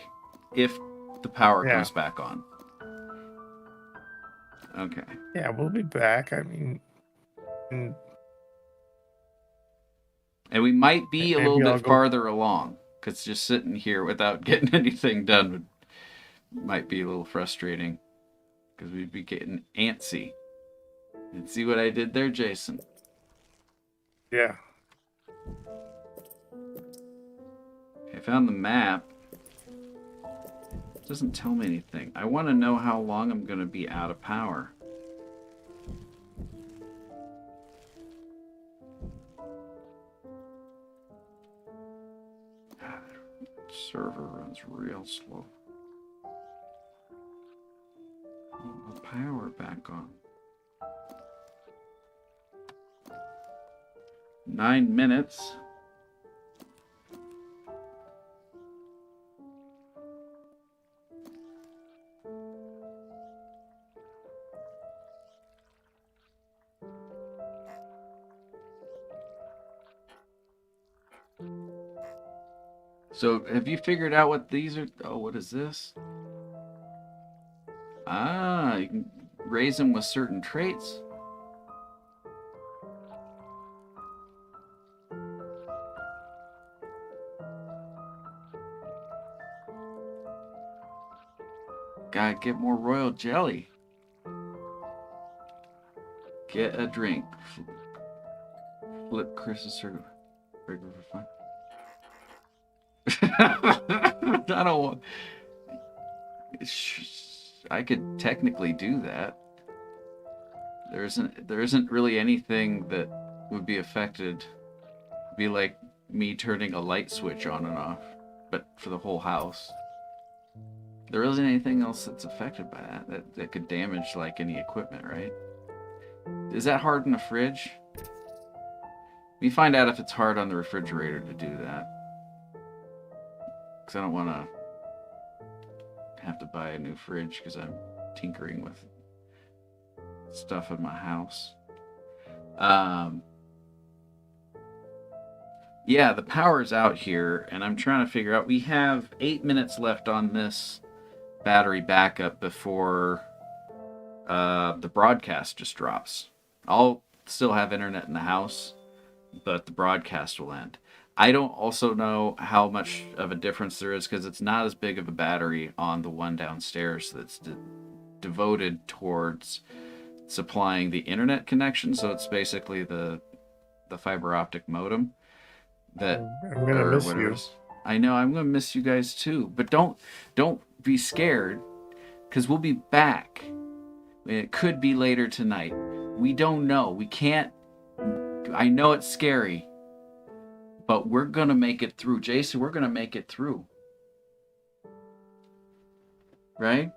if the power comes back on. Okay. Yeah, we'll be back. I mean. And we might be a little bit farther along, because just sitting here without getting anything done might be a little frustrating, because we'd be getting antsy. And see what I did there, Jason? Yeah. I found the map. It doesn't tell me anything. I want to know how long I'm going to be out of power. God, server runs real slow. The power back on. 9 minutes. So, have you figured out what these are? Oh, what is this? Ah, you can raise them with certain traits. Gotta get more royal jelly. Get a drink. Flip Chris's sort of regular for fun. I don't want... I could technically do that. There isn't really anything that would be affected. It'd be like me turning a light switch on and off, but for the whole house. There isn't anything else that's affected by that could damage like any equipment, right? Is that hard in the fridge? We find out if it's hard on the refrigerator to do that. Because I don't want to have to buy a new fridge because I'm tinkering with stuff in my house. Yeah, the power's out here, and I'm trying to figure out... We have 8 minutes left on this battery backup before the broadcast just drops. I'll still have internet in the house, but the broadcast will end. I don't also know how much of a difference there is because it's not as big of a battery on the one downstairs that's devoted towards supplying the internet connection. So it's basically the fiber optic modem that I'm gonna miss you. I know I'm gonna miss you guys too, but don't be scared because we'll be back. It could be later tonight. We don't know. We can't. I know it's scary. But we're going to make it through. Jason, we're going to make it through. Right?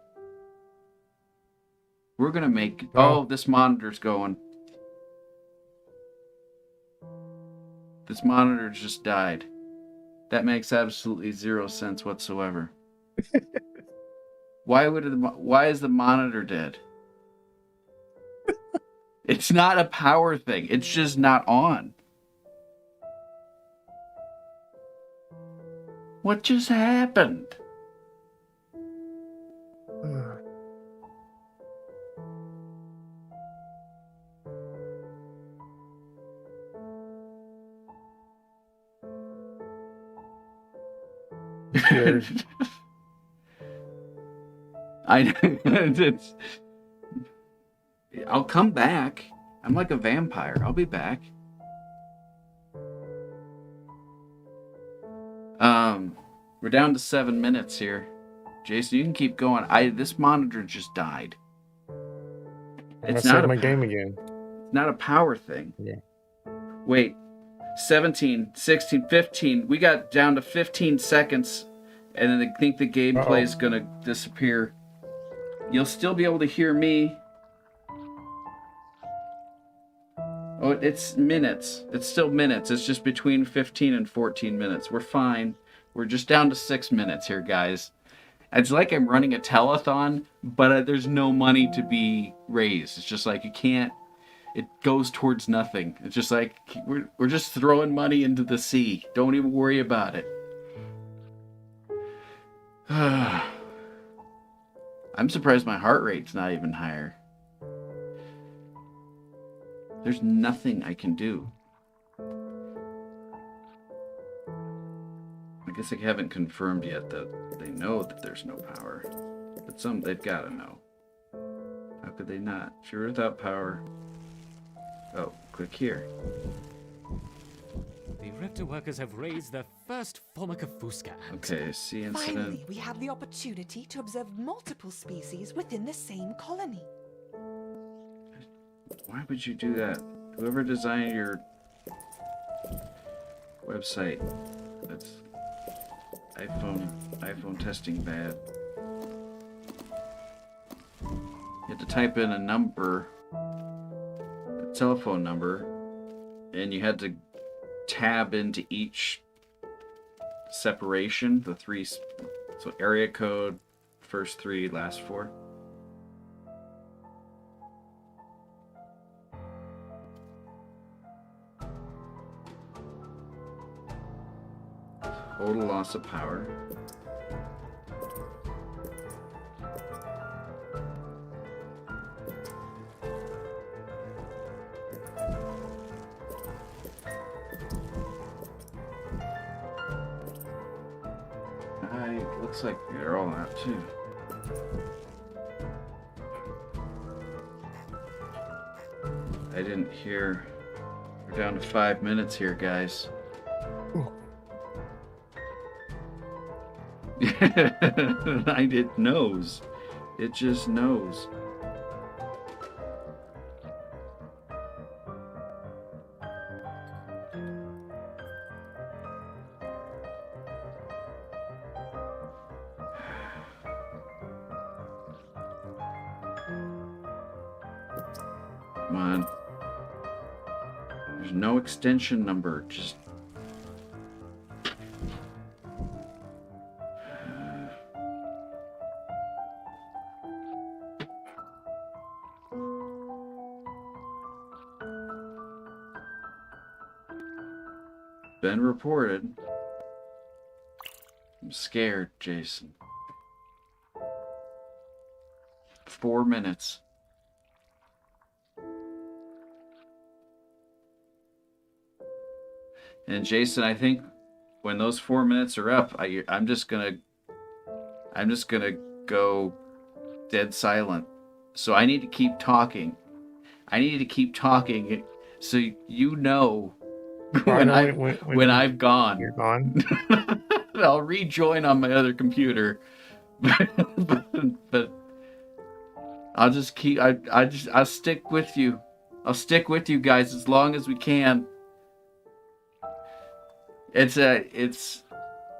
We're going to make... Oh, this monitor's going. This monitor just died. That makes absolutely 0 sense whatsoever. Why is the monitor dead? It's not a power thing. It's just not on. What just happened? Scared. I'll come back. I'm like a vampire. I'll be back. We're down to 7 minutes here. Jason, you can keep going. This monitor just died. It's not my game again. It's not a power thing. Yeah. Wait. 17, 16, 15. We got down to 15 seconds, and then I think the gameplay is going to disappear. You'll still be able to hear me. Oh, it's minutes. It's still minutes. It's just between 15 and 14 minutes. We're fine. We're just down to 6 minutes here, guys. It's like I'm running a telethon, but there's no money to be raised. It's just like you can't. It goes towards nothing. It's just like we're just throwing money into the sea. Don't even worry about it. I'm surprised my heart rate's not even higher. There's nothing I can do. I guess they haven't confirmed yet that they know that there's no power. But they've got to know. How could they not? If you're without power... Oh, click here. The Reptor workers have raised their first Formica fusca ant. Okay, see incident. Finally, we have the opportunity to observe multiple species within the same colony. Why would you do that? Whoever designed your website, that's iPhone testing bad. You had to type in a number, a telephone number, and you had to tab into each separation, the three, so area code, first 3, last 4. Total loss of power. Looks like they're all out too. I didn't hear. We're down to 5 minutes here, guys. It knows. It just knows. Come on. There's no extension number. Just... Been reported. I'm scared, Jason. 4 minutes. And Jason, I think when those 4 minutes are up, I'm just gonna go dead silent. So I need to keep talking. I need to keep talking so you know when I've gone. You're gone. I'll rejoin on my other computer, but I'll just keep. I'll stick with you. I'll stick with you guys as long as we can.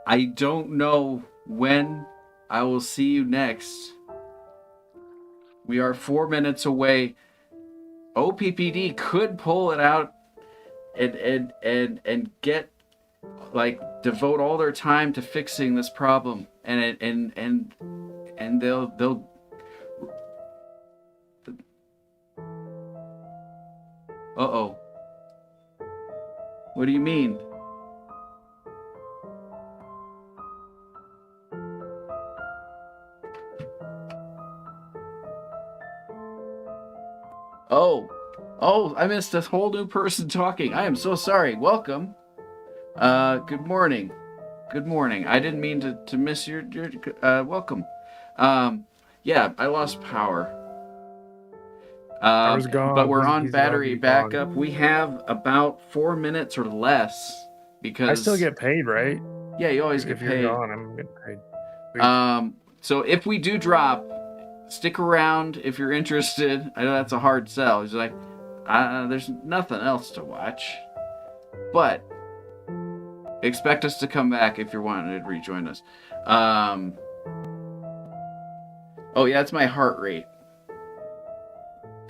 I don't know when I will see you next. We are 4 minutes away. OPPD could pull it out and get like devote all their time to fixing this problem, and they'll uh-oh. What do you mean? Oh, I missed a whole new person talking. I am so sorry. Welcome. Good morning. Good morning. I didn't mean to miss your welcome. Yeah, I lost power. Power's gone. But we're on He's battery gone. backup. We have about 4 minutes or less because I still get paid, right? Yeah, you always get If paid. you're gone, I'm getting paid. Sweet. So if we do drop, stick around if you're interested. I know that's a hard sell. He's like, there's nothing else to watch, but expect us to come back if you're wanting to rejoin us. Oh yeah, it's my heart rate.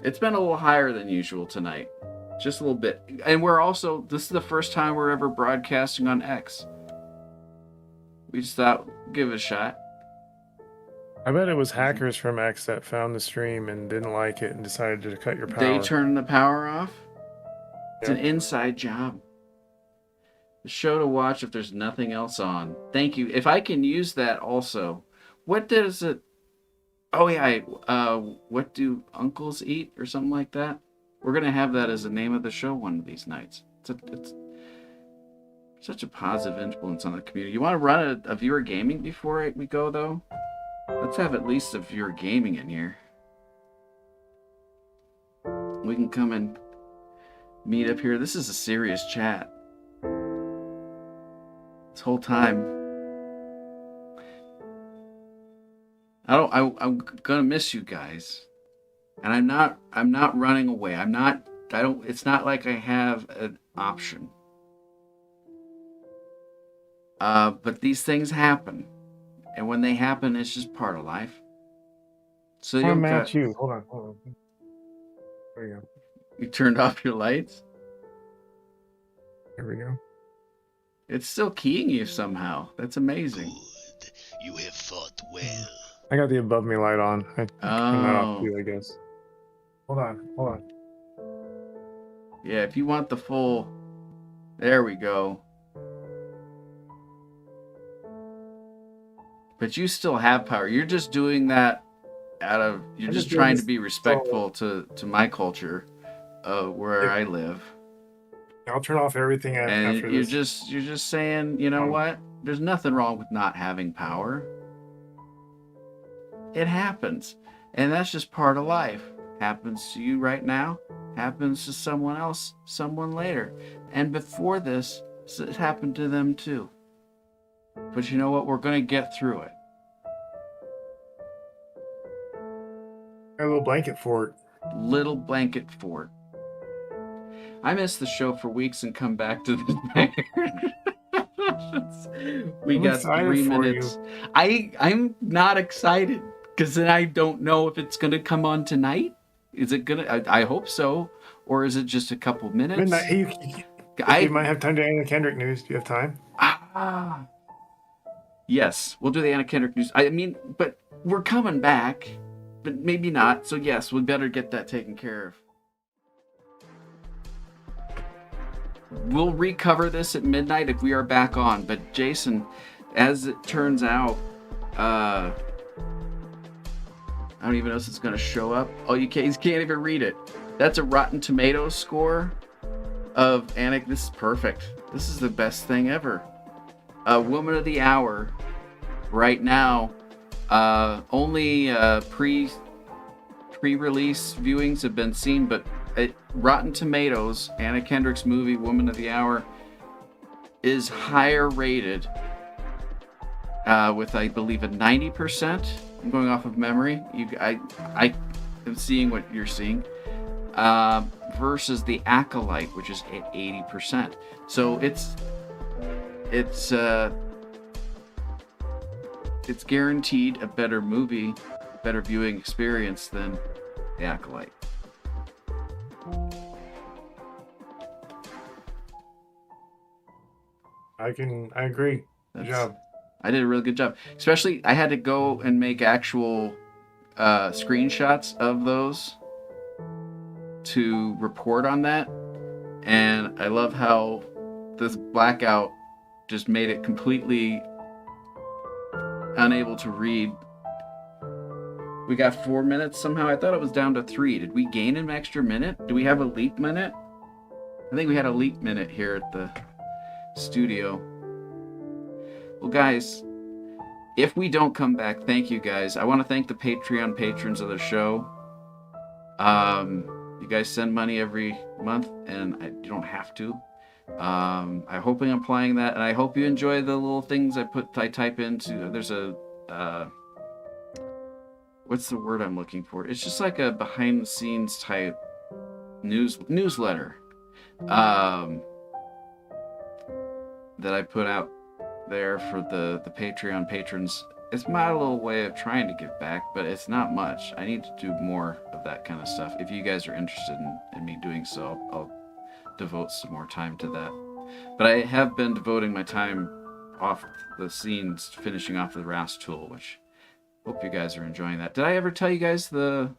It's been a little higher than usual tonight, just a little bit. And this is the first time we're ever broadcasting on X. We just thought, give it a shot. I bet it was hackers from X that found the stream and didn't like it and decided to cut your power. They turned the power off? It's Yep. an inside job. The show to watch if there's nothing else on. Thank you. If I can use that also. What does it... Oh yeah, what do uncles eat or something like that? We're going to have that as the name of the show one of these nights. It's such a positive influence on the community. You want to run a viewer gaming before we go, though? Let's have at least a viewer gaming in here. We can come and meet up here. This is a serious chat. This whole time. I'm gonna miss you guys. And I'm not running away. It's not like I have an option. But these things happen. And when they happen, it's just part of life. So I'm at you. Hold on. There we go. You turned off your lights? There we go. It's still keying you somehow. That's amazing. Good. You have fought well. I got the above me light on. I turned that off Oh. too, I guess. Hold on. Yeah, if you want the full... There we go. But you still have power. You're just doing that you're just trying to be respectful to my culture, where I live. I'll turn off everything And after you're this. just saying, you know what? There's nothing wrong with not having power. It happens. And that's just part of life. Happens to you right now, happens to someone else, someone later. And before this, it happened to them too. But you know what? We're going to get through it. Got a little blanket fort. Little blanket fort. I missed the show for weeks and come back to the We I'm got excited 3 for minutes. I'm not excited because then I don't know if it's going to come on tonight. Is it going to? I hope so. Or is it just a couple minutes? Midnight. You might have time to Anna Kendrick news. Do you have time? Yes, we'll do the Anna Kendrick news. I mean, but we're coming back, but maybe not. So yes, we better get that taken care of. We'll recover this at midnight if we are back on. But Jason, as it turns out, I don't even know if it's going to show up. Oh, you can't even read it. That's a Rotten Tomatoes score of Anna. This is perfect. This is the best thing ever. Woman of the Hour. Right now, only pre-release viewings have been seen, but Rotten Tomatoes, Anna Kendrick's movie Woman of the Hour, is higher rated with, I believe, a 90%. I'm going off of memory. I am seeing what you're seeing. Versus The Acolyte, which is at 80%. So it's guaranteed a better movie, better viewing experience than The Acolyte. I agree. Good job. I did a really good job. Especially, I had to go and make actual screenshots of those to report on that. And I love how this blackout just made it completely unable to read. We got 4 minutes somehow. I thought it was down to 3. Did we gain an extra minute? Do we have a leap minute? I think we had a leap minute here at the studio. Well, guys, if we don't come back, thank you guys. I want to thank the Patreon patrons of the show. You guys send money every month, and you don't have to. I'm hoping I'm applying that, and I hope you enjoy the little things I type into. There's a what's the word I'm looking for? It's just like a behind the scenes type newsletter that I put out there for the Patreon patrons. It's my little way of trying to give back, but it's not much. I need to do more of that kind of stuff. If you guys are interested in me doing so, I'll devote some more time to that. But I have been devoting my time off the scenes, finishing off the RAS tool, which hope you guys are enjoying that. Did I ever tell you guys I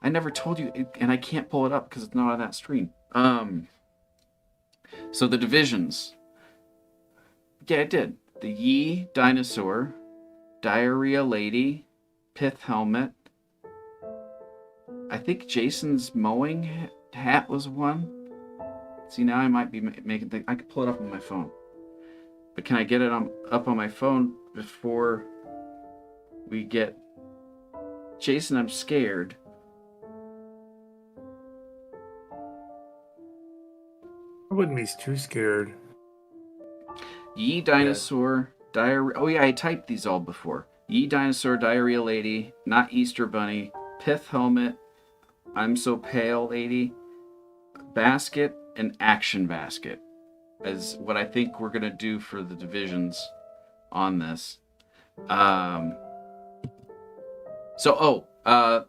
never told you, and I can't pull it up because it's not on that screen. So the divisions. Yeah, I did. The Yi Dinosaur, Diarrhea Lady, Pith Helmet. I think Jason's mowing hat was one. See, now I might be making things. I could pull it up on my phone. But can I get it up on my phone before we get... Jason, I'm scared. I wouldn't be too scared. Yi Dinosaur, Diarrhea... Oh yeah, I typed these all before. Yi Dinosaur, Diarrhea Lady, Not Easter Bunny, Pith Helmet, I'm So Pale Lady, Basket, and Action Basket is what I think we're going to do for the divisions on this.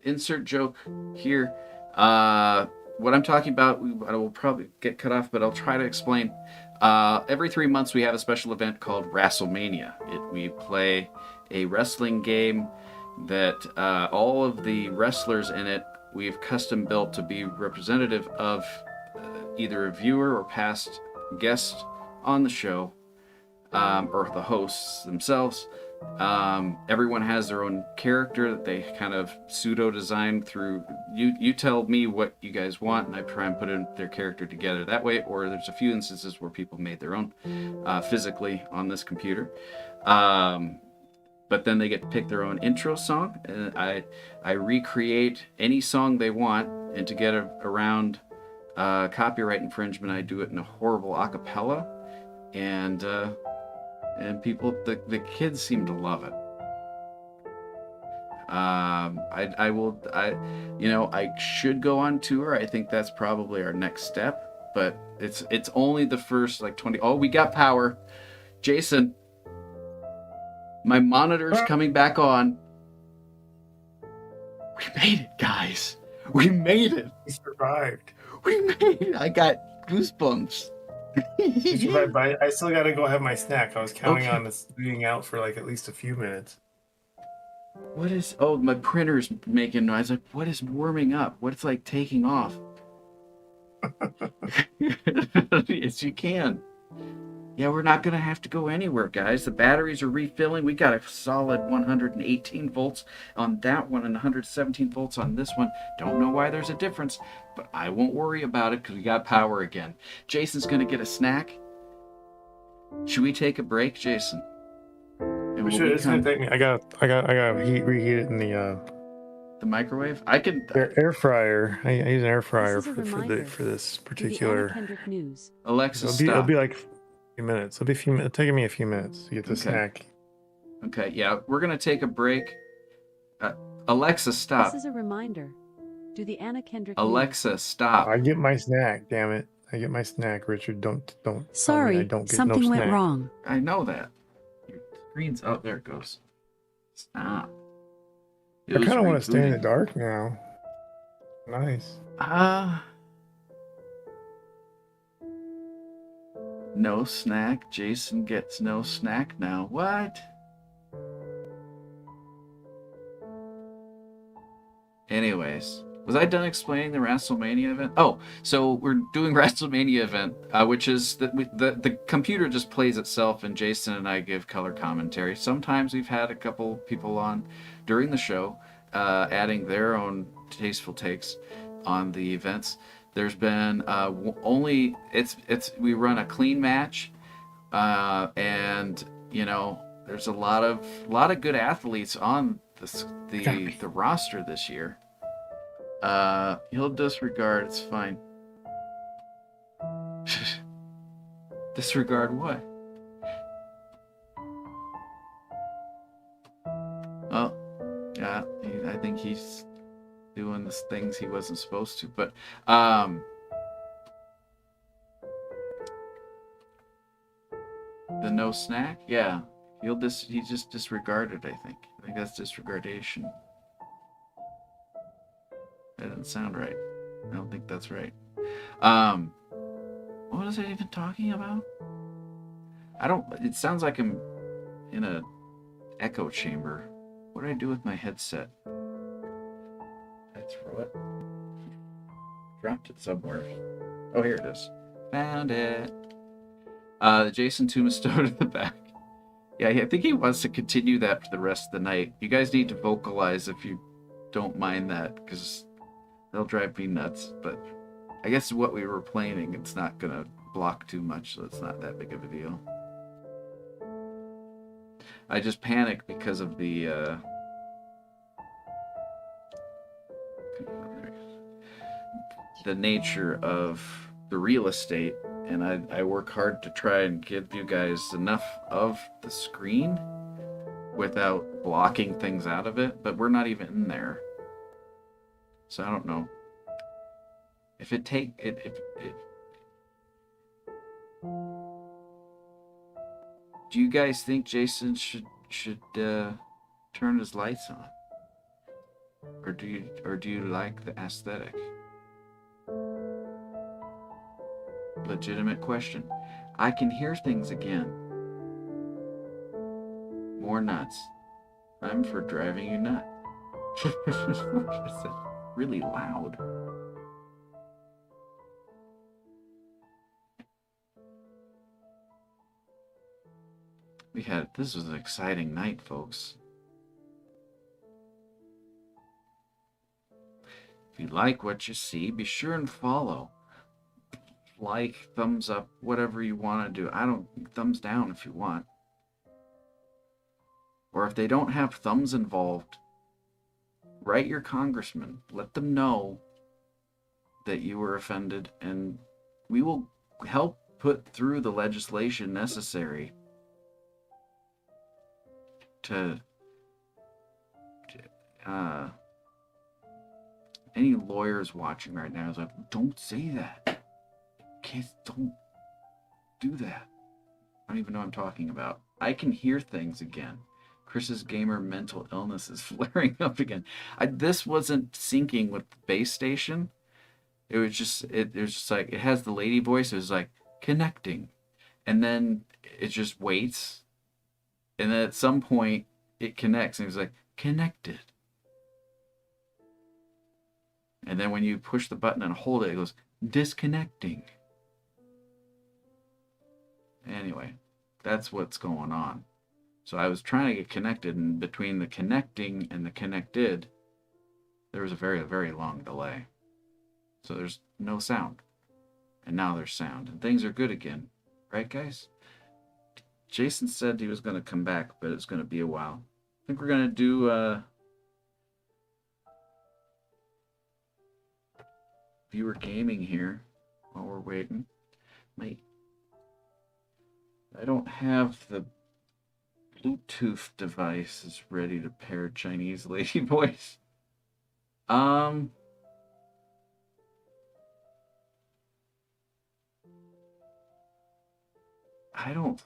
Insert joke here. What I'm talking about, I will probably get cut off, but I'll try to explain. Every 3 months we have a special event called WrestleMania. We play a wrestling game that all of the wrestlers in it we've custom built to be representative of either a viewer or past guest on the show, or the hosts themselves. Everyone has their own character that they kind of pseudo-design through. You tell me what you guys want, and I try and put in their character together that way. Or there's a few instances where people made their own physically on this computer. But then they get to pick their own intro song, and I recreate any song they want, and to get around copyright infringement, I do it in a horrible acapella, and people, the kids seem to love it. I should go on tour. I think that's probably our next step, but it's only the first 20. Oh, we got power. Jason, my monitor's coming back on. We made it, guys. We made it. We survived. We made it. I got goosebumps. I still gotta go have my snack. I was counting on this being out for at least a few minutes. What is... Oh, my printer's making noise. What is warming up? What's taking off? Yes, you can. Yeah, we're not gonna have to go anywhere, guys. The batteries are refilling. We got a solid 118 volts on that one and 117 volts on this one. Don't know why there's a difference, but I won't worry about it because we got power again. Jason's gonna get a snack. Should we take a break, Jason? We should. It's gonna take me. I got reheat it in the microwave. I can air fryer. I use an air fryer This for is a reminder. this To the particular. Anna Kendrick News. Alexa, It'll be stop. like a few minutes. It'll be a few minutes. Taking me a few minutes to get the snack. Okay, yeah, we're gonna take a break. Alexa, stop. This is a reminder. Do the Anna Kendrick Alexa, stop. I get my snack. Damn it! I get my snack. Richard, don't. tell me Sorry, I don't get something no went snack. wrong. I know that. Your screen's out there. It goes. Stop. I kind of want to stay in the dark now. Nice. No snack. Jason gets no snack now. What? Anyways, was I done explaining the WrestleMania event? Oh, so we're doing WrestleMania event, which is the computer just plays itself, and Jason and I give color commentary. Sometimes we've had a couple people on during the show, adding their own tasteful takes on the events. There's been only we run a clean match, and you know there's a lot of good athletes on the roster this year. He'll disregard, it's fine. Disregard what? Oh, yeah, I think he's doing the things he wasn't supposed to, but the no snack, yeah, he just disregarded. I think that's disregardation. That doesn't sound right. I don't think that's right. What was I even talking about? It sounds like I'm in a echo chamber. What did I do with my headset? I throw it. Dropped it somewhere. Oh, here it is. Found it. Jason tombstone at the back. Yeah, I think he wants to continue that for the rest of the night. You guys need to vocalize if you don't mind that, because they'll drive me nuts. But I guess what we were planning, it's not gonna block too much, so it's not that big of a deal. I just panicked because of the nature of the real estate, and I work hard to try and give you guys enough of the screen without blocking things out of it, but we're not even in there. So I don't know. If it take it if do you guys think Jason should turn his lights on? Or do you like the aesthetic? Legitimate question. I can hear things again. More nuts. I'm for driving you nuts. Really loud. This was an exciting night, folks. If you like what you see, be sure and follow. Like, thumbs up, whatever you want to do. Thumbs down if you want. Or if they don't have thumbs involved, write your congressman. Let them know that you were offended, and we will help put through the legislation necessary to any lawyers watching right now is like, don't say that. Kids, don't do that. I don't even know what I'm talking about. I can hear things again. Chris's gamer mental illness is flaring up again. This wasn't syncing with the base station. It was just like, it has the lady voice. It was like connecting, and then it just waits, and then at some point it connects, and it was like connected. And then when you push the button and hold it, it goes disconnecting. Anyway, that's what's going on. So I was trying to get connected, and between the connecting and the connected, there was a very, very long delay. So there's no sound. And now there's sound. And things are good again. Right, guys? Jason said he was going to come back, but it's going to be a while. I think we're going to do viewer gaming here while we're waiting. I don't have the Bluetooth device is ready to pair Chinese lady voice. I don't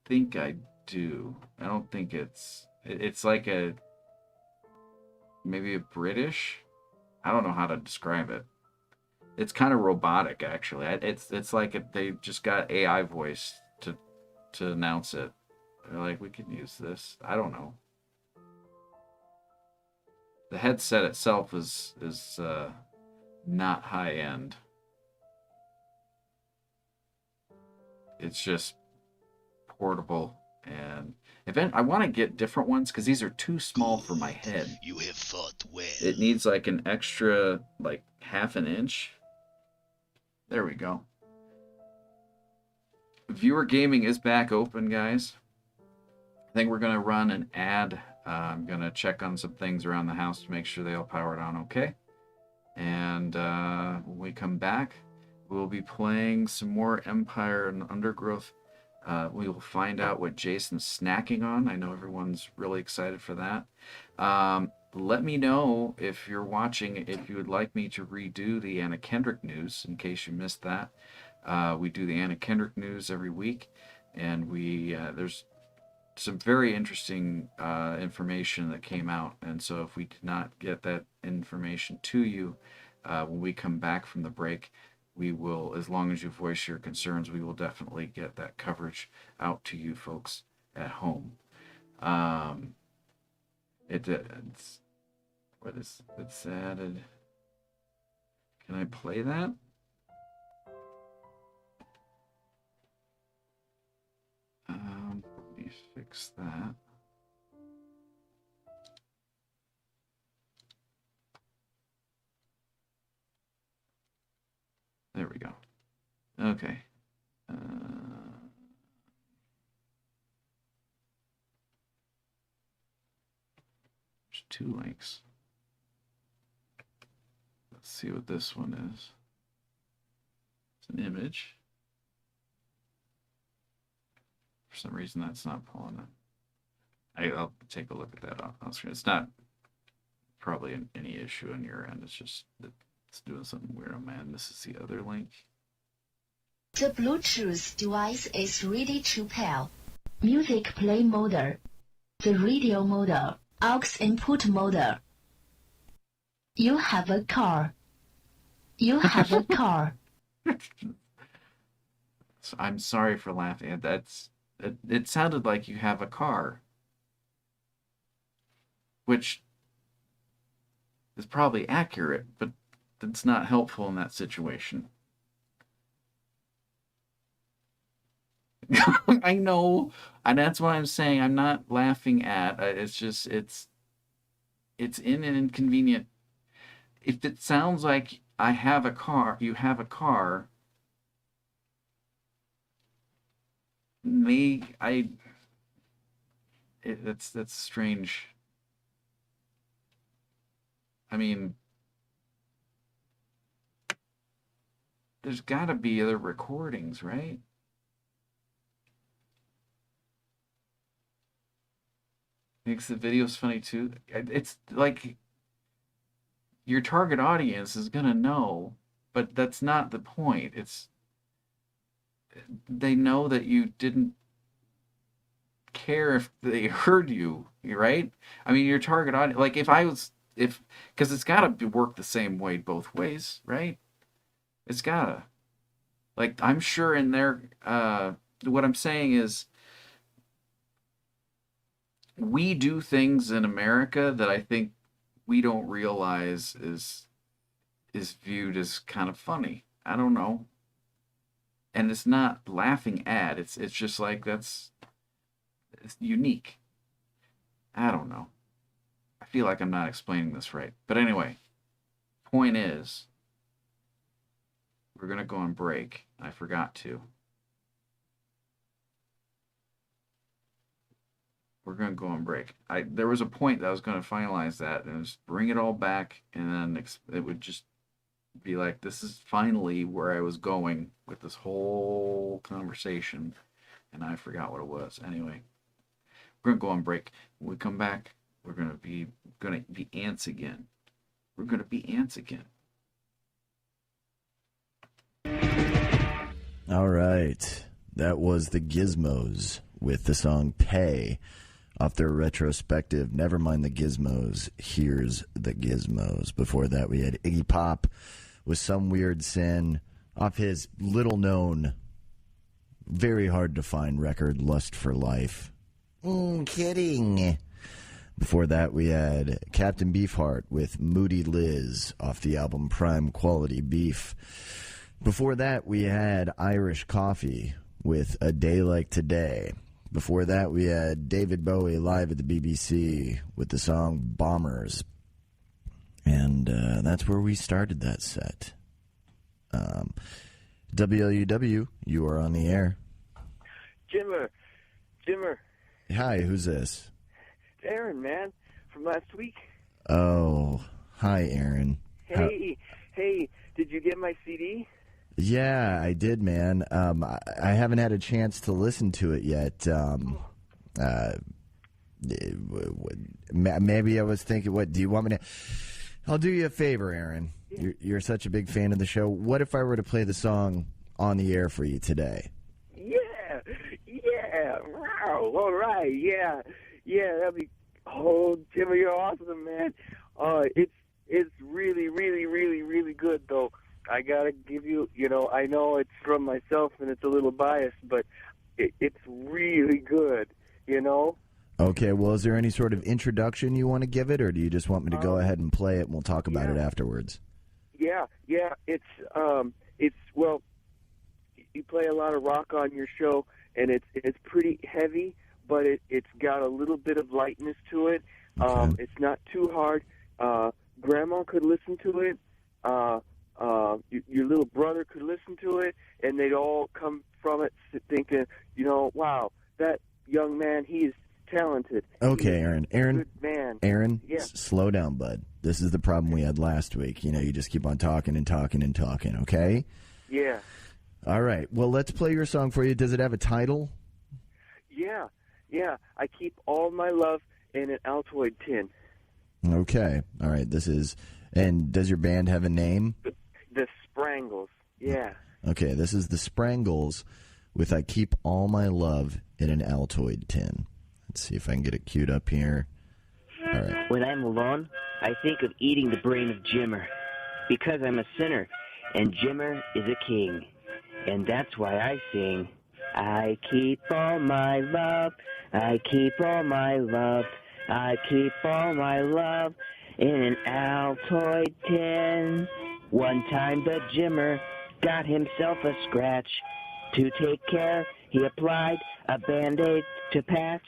think I do. I don't think it's like maybe a British. I don't know how to describe it. It's kind of robotic, actually. It's like if they just got AI voice to announce it. They're like, we can use this. I don't know. The headset itself is not high end. It's just portable, and I want to get different ones because these are too small for my head. You have fought well. It needs like an extra, like half an inch. There we go. Viewer gaming is back open, guys. I think we're gonna run an ad. I'm gonna check on some things around the house to make sure they all powered on okay. And when we come back, we'll be playing some more Empire and Undergrowth. We will find out what Jason's snacking on. I know everyone's really excited for that. Let me know if you're watching, if you would like me to redo the Anna Kendrick news, in case you missed that. We do the Anna Kendrick news every week, and there's some very interesting information that came out. And so if we did not get that information to you when we come back from the break, we will, as long as you voice your concerns, we will definitely get that coverage out to you folks at home. It's what is it's added. Can I play that? Let me fix that. There we go. Okay. There's 2 links. Let's see what this one is. It's an image. For some reason, that's not pulling it. I'll take a look at that on screen. It's not probably any issue on your end. It's just that it's doing something weird on my end. This is the other link. The Bluetooth device is ready to pair. Music play mode. The radio mode. Aux input mode. You have a car. You have a car. So I'm sorry for laughing. It sounded like you have a car, which is probably accurate, but it's not helpful in that situation. I know, and that's what I'm saying. I'm not laughing at. It's just it's in an inconvenient. If it sounds like I have a car, you have a car. That's strange. I mean, there's got to be other recordings, right? Makes the videos funny too. It's like your target audience is gonna know, but that's not the point. They know that you didn't care if they heard you, right? I mean, your target audience, like because it's gotta work the same way both ways, right? It's gotta. Like, I'm sure in their, what I'm saying is, we do things in America that I think we don't realize is viewed as kind of funny. I don't know. And it's not laughing at. It's just like it's unique. I don't know. I feel like I'm not explaining this right. But anyway, point is, we're going to go on break. I forgot to. We're going to go on break. There was a point that I was going to finalize that and just bring it all back, and then it would just be like, this is finally where I was going with this whole conversation, and I forgot what it was. Anyway, we're going to go on break. When we come back, we're going to be ants again. We're going to be ants again. All right. That was the Gizmos with the song Pay off their retrospective Never Mind the Gizmos, Here's the Gizmos. Before that, we had Iggy Pop with Some Weird Sin off his little-known, very hard-to-find record, Lust for Life. Kidding. Before that, we had Captain Beefheart with Moody Liz off the album Prime Quality Beef. Before that, we had Irish Coffee with A Day Like Today. Before that, we had David Bowie live at the BBC with the song Bombers. And that's where we started that set. WLUW, you are on the air. Jimmer. Hi, who's this? It's Aaron, man, from last week. Oh, hi, Aaron. Hey, did you get my CD? Yeah, I did, man. I haven't had a chance to listen to it yet. Maybe I was thinking, what, do you want me to... I'll do you a favor, Aaron. Yeah. You're such a big fan of the show. What if I were to play the song on the air for you today? Yeah, wow, all right, yeah, that'd be, oh, Jimmy, you're awesome, man. It's really, really, really, really good, though. I gotta give you, I know it's from myself and it's a little biased, but it's really good, Okay, well, is there any sort of introduction you want to give it, or do you just want me to go ahead and play it and we'll talk about it afterwards? Yeah, it's well, you play a lot of rock on your show, and it's pretty heavy, but it's got a little bit of lightness to it. Okay. It's not too hard. Grandma could listen to it. Your little brother could listen to it, and they'd all come from it thinking, wow, that young man, he is talented. Okay, Aaron. Good man. Aaron, yeah. Slow down, bud. This is the problem we had last week. You just keep on talking and talking and talking, okay? Yeah. All right. Well, let's play your song for you. Does it have a title? Yeah. I keep all my love in an Altoid tin. Okay. All right. And does your band have a name? The Sprangles. Yeah. Okay. This is the Sprangles with I Keep All My Love in an Altoid Tin. Let's see if I can get it queued up here. All right. When I'm alone, I think of eating the brain of Jimmer, because I'm a sinner, and Jimmer is a king. And that's why I sing, I keep all my love, I keep all my love, I keep all my love in an Altoid tin. One time the Jimmer got himself a scratch. To take care, he applied a Band-Aid to patch.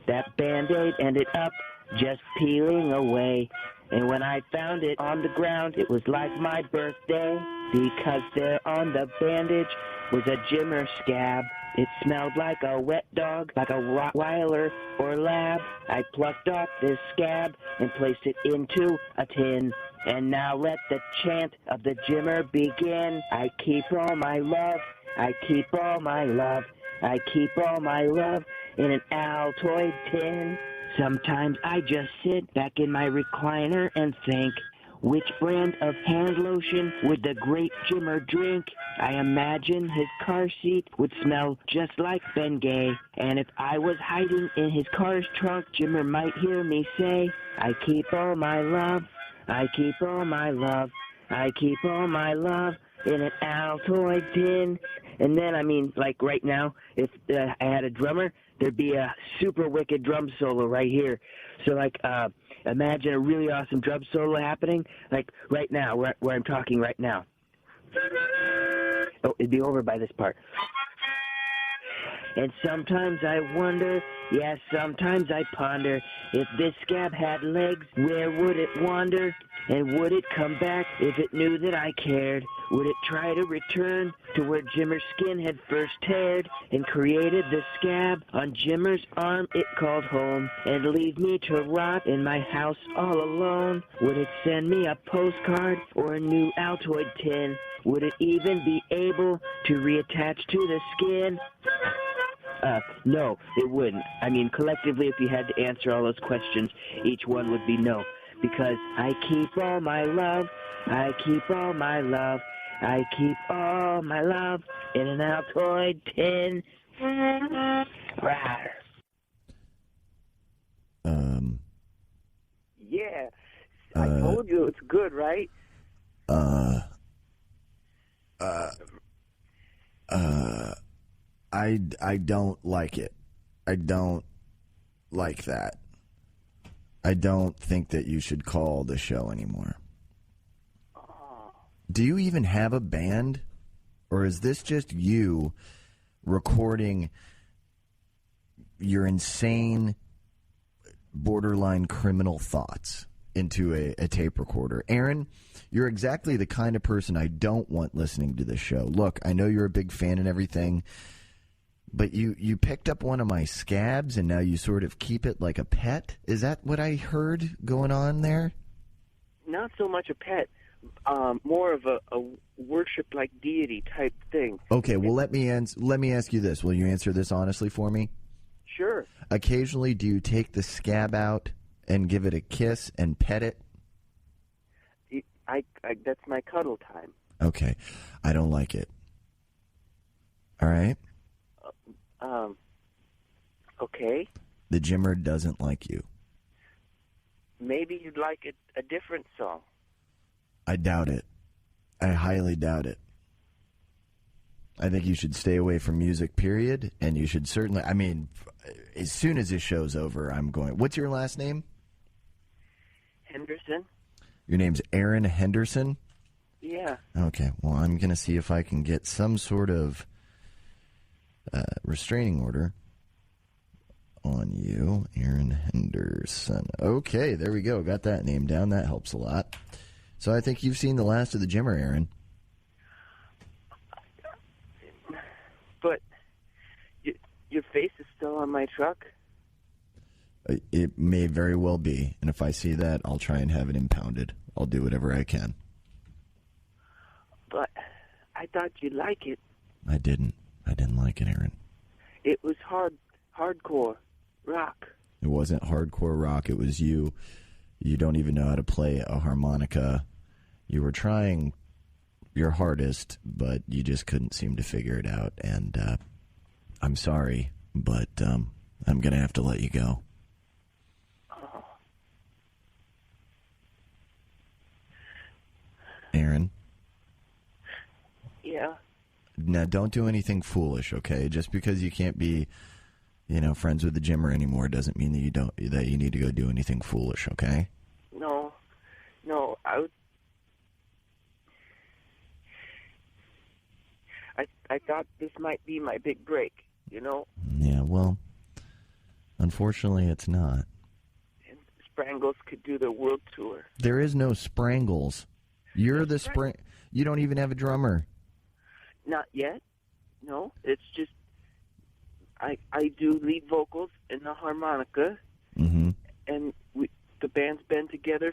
That Band-Aid ended up just peeling away. And when I found it on the ground, it was like my birthday, because there on the bandage was a Jimmer scab. It smelled like a wet dog, like a Rottweiler or lab. I plucked off this scab and placed it into a tin. And now let the chant of the Jimmer begin. I keep all my love, I keep all my love, I keep all my love in an Altoid tin. Sometimes I just sit back in my recliner and think, which brand of hand lotion would the great Jimmer drink? I imagine his car seat would smell just like Bengay. And if I was hiding in his car's trunk, Jimmer might hear me say, I keep all my love, I keep all my love, I keep all my love in an Altoid tin. And then, like right now, if I had a drummer, there'd be a super wicked drum solo right here. So, imagine a really awesome drum solo happening, like right now, where I'm talking right now. Oh, it'd be over by this part. And sometimes I wonder, yes, sometimes I ponder, if this scab had legs, where would it wander? And would it come back if it knew that I cared? Would it try to return to where Jimmer's skin had first teared and created the scab on Jimmer's arm it called home, and leave me to rot in my house all alone? Would it send me a postcard or a new Altoid tin? Would it even be able to reattach to the skin? No, it wouldn't. Collectively, if you had to answer all those questions, each one would be no. Because I keep all my love, I keep all my love, I keep all my love in an Altoid tin. Yeah. I told you it's good, right? I don't like it. I don't like that. I don't think that you should call the show anymore. Do you even have a band? Or is this just you recording your insane, borderline criminal thoughts into a tape recorder? Aaron, you're exactly the kind of person I don't want listening to this show. Look, I know you're a big fan and everything, but you picked up one of my scabs and now you sort of keep it like a pet? Is that what I heard going on there? Not so much a pet, more of a worship-like deity type thing. Okay, well, let me ask you this. Will you answer this honestly for me? Sure. Occasionally, do you take the scab out and give it a kiss and pet it? I that's my cuddle time. Okay. I don't like it. All right? Okay. The Jimmer doesn't like you. Maybe you'd like a different song. I doubt it. I highly doubt it. I think you should stay away from music, period, and you should certainly, I mean, as soon as this show's over, I'm going, what's your last name? Henderson? Your name's Aaron Henderson? Yeah. Okay, well, I'm going to see if I can get some sort of restraining order on you, Aaron Henderson. Okay, there we go. Got that name down. That helps a lot. So I think you've seen the last of the Jimmer, Aaron. But your face is still on my truck? It may very well be. And if I see that, I'll try and have it impounded. I'll do whatever I can. But I thought you'd like it. I didn't like it, Aaron. It was hardcore rock. It wasn't hardcore rock. It was you. You don't even know how to play a harmonica. You were trying your hardest, but you just couldn't seem to figure it out. And I'm sorry, but I'm going to have to let you go. Oh. Aaron? Yeah. Now, don't do anything foolish, okay? Just because you can't be, friends with the Jimmer anymore doesn't mean that you need to go do anything foolish, okay? No, I thought this might be my big break, Yeah, well, unfortunately it's not. And Sprangles could do the world tour. There is no Sprangles. You're the You don't even have a drummer. Not yet. No, it's just I do lead vocals and the harmonica, mm-hmm. and the band's been together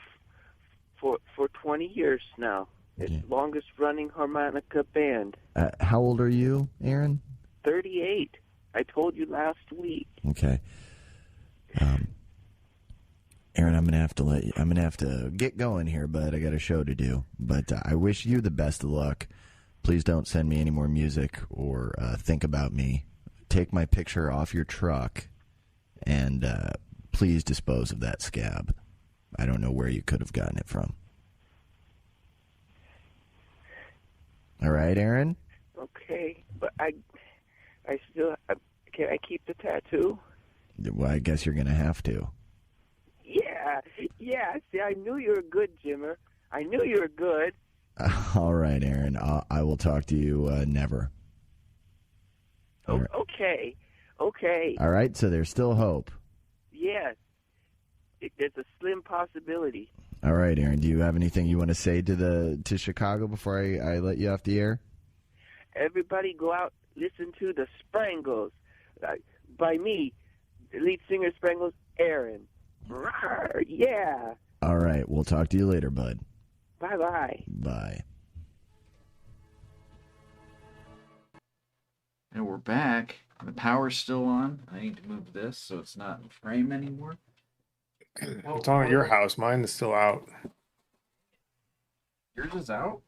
for 20 years now. It's the longest running harmonica band. How old are you, Aaron? 38. I told you last week. Okay. Aaron, I'm gonna have to get going here, but I got a show to do. But I wish you the best of luck. Please don't send me any more music or think about me. Take my picture off your truck, and please dispose of that scab. I don't know where you could have gotten it from. All right, Aaron? Okay, but I still can I keep the tattoo? Well, I guess you're going to have to. Yeah. See, I knew you were good, Jimmer. I knew you were good. All right, Aaron. I will talk to you never. Right. Okay. All right, so there's still hope. Yes. There's a slim possibility. All right, Aaron. Do you have anything you want to say to Chicago before I let you off the air? Everybody go out, listen to the Sprangles. By me, the lead singer Sprangles, Aaron. Rawr, yeah. All right. We'll talk to you later, bud. Bye-bye. Bye. And we're back. The power's still on. I need to move this so it's not in frame anymore. It's on at your house. Mine is still out. Yours is out?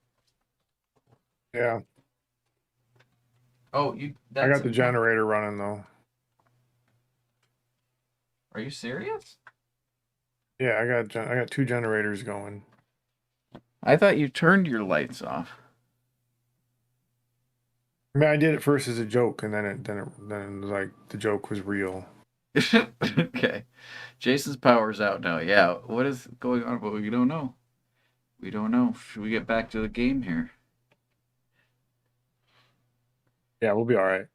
Yeah. Oh, I got the generator running though. Are you serious? Yeah, I got two generators going. I thought you turned your lights off. I mean, I did it first as a joke, and then like the joke was real. Okay. Jason's power's out now. Yeah. What is going on? But we don't know. We don't know. Should we get back to the game here? Yeah, we'll be all right.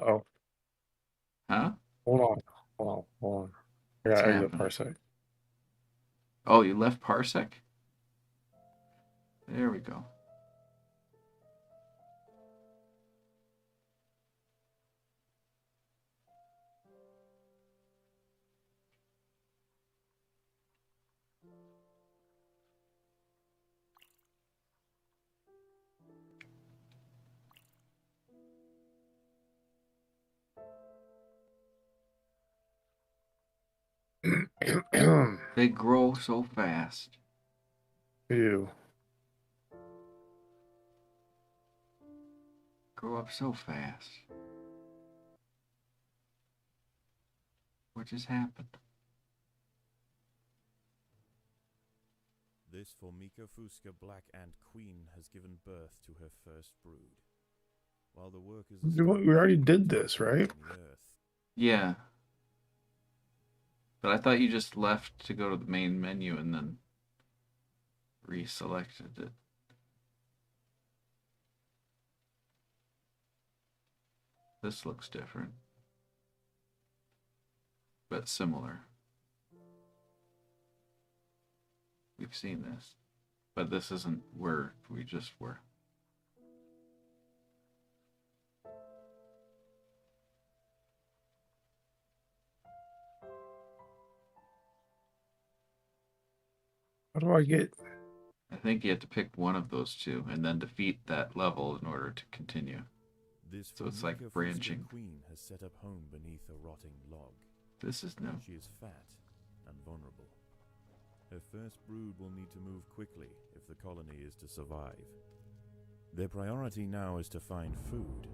Oh. Huh? Hold on. Hold on. I What's got exit happening? parsec. Oh, you left Parsec? There we go. They grow so fast. Ew. Grow up so fast. What just happened? This Formica fusca black ant queen has given birth to her first brood. While the workers We already did this, right? Yeah. But I thought you just left to go to the main menu and then reselected it. This looks different. But similar. We've seen this. But this isn't where we just were. How do I get? I think you have to pick one of those two and then defeat that level in order to continue. This So it's like Formica fusca branching. queen has set up home beneath a rotting log. This is new. She is fat and vulnerable. Her first brood will need to move quickly if the colony is to survive. Their priority now is to find food,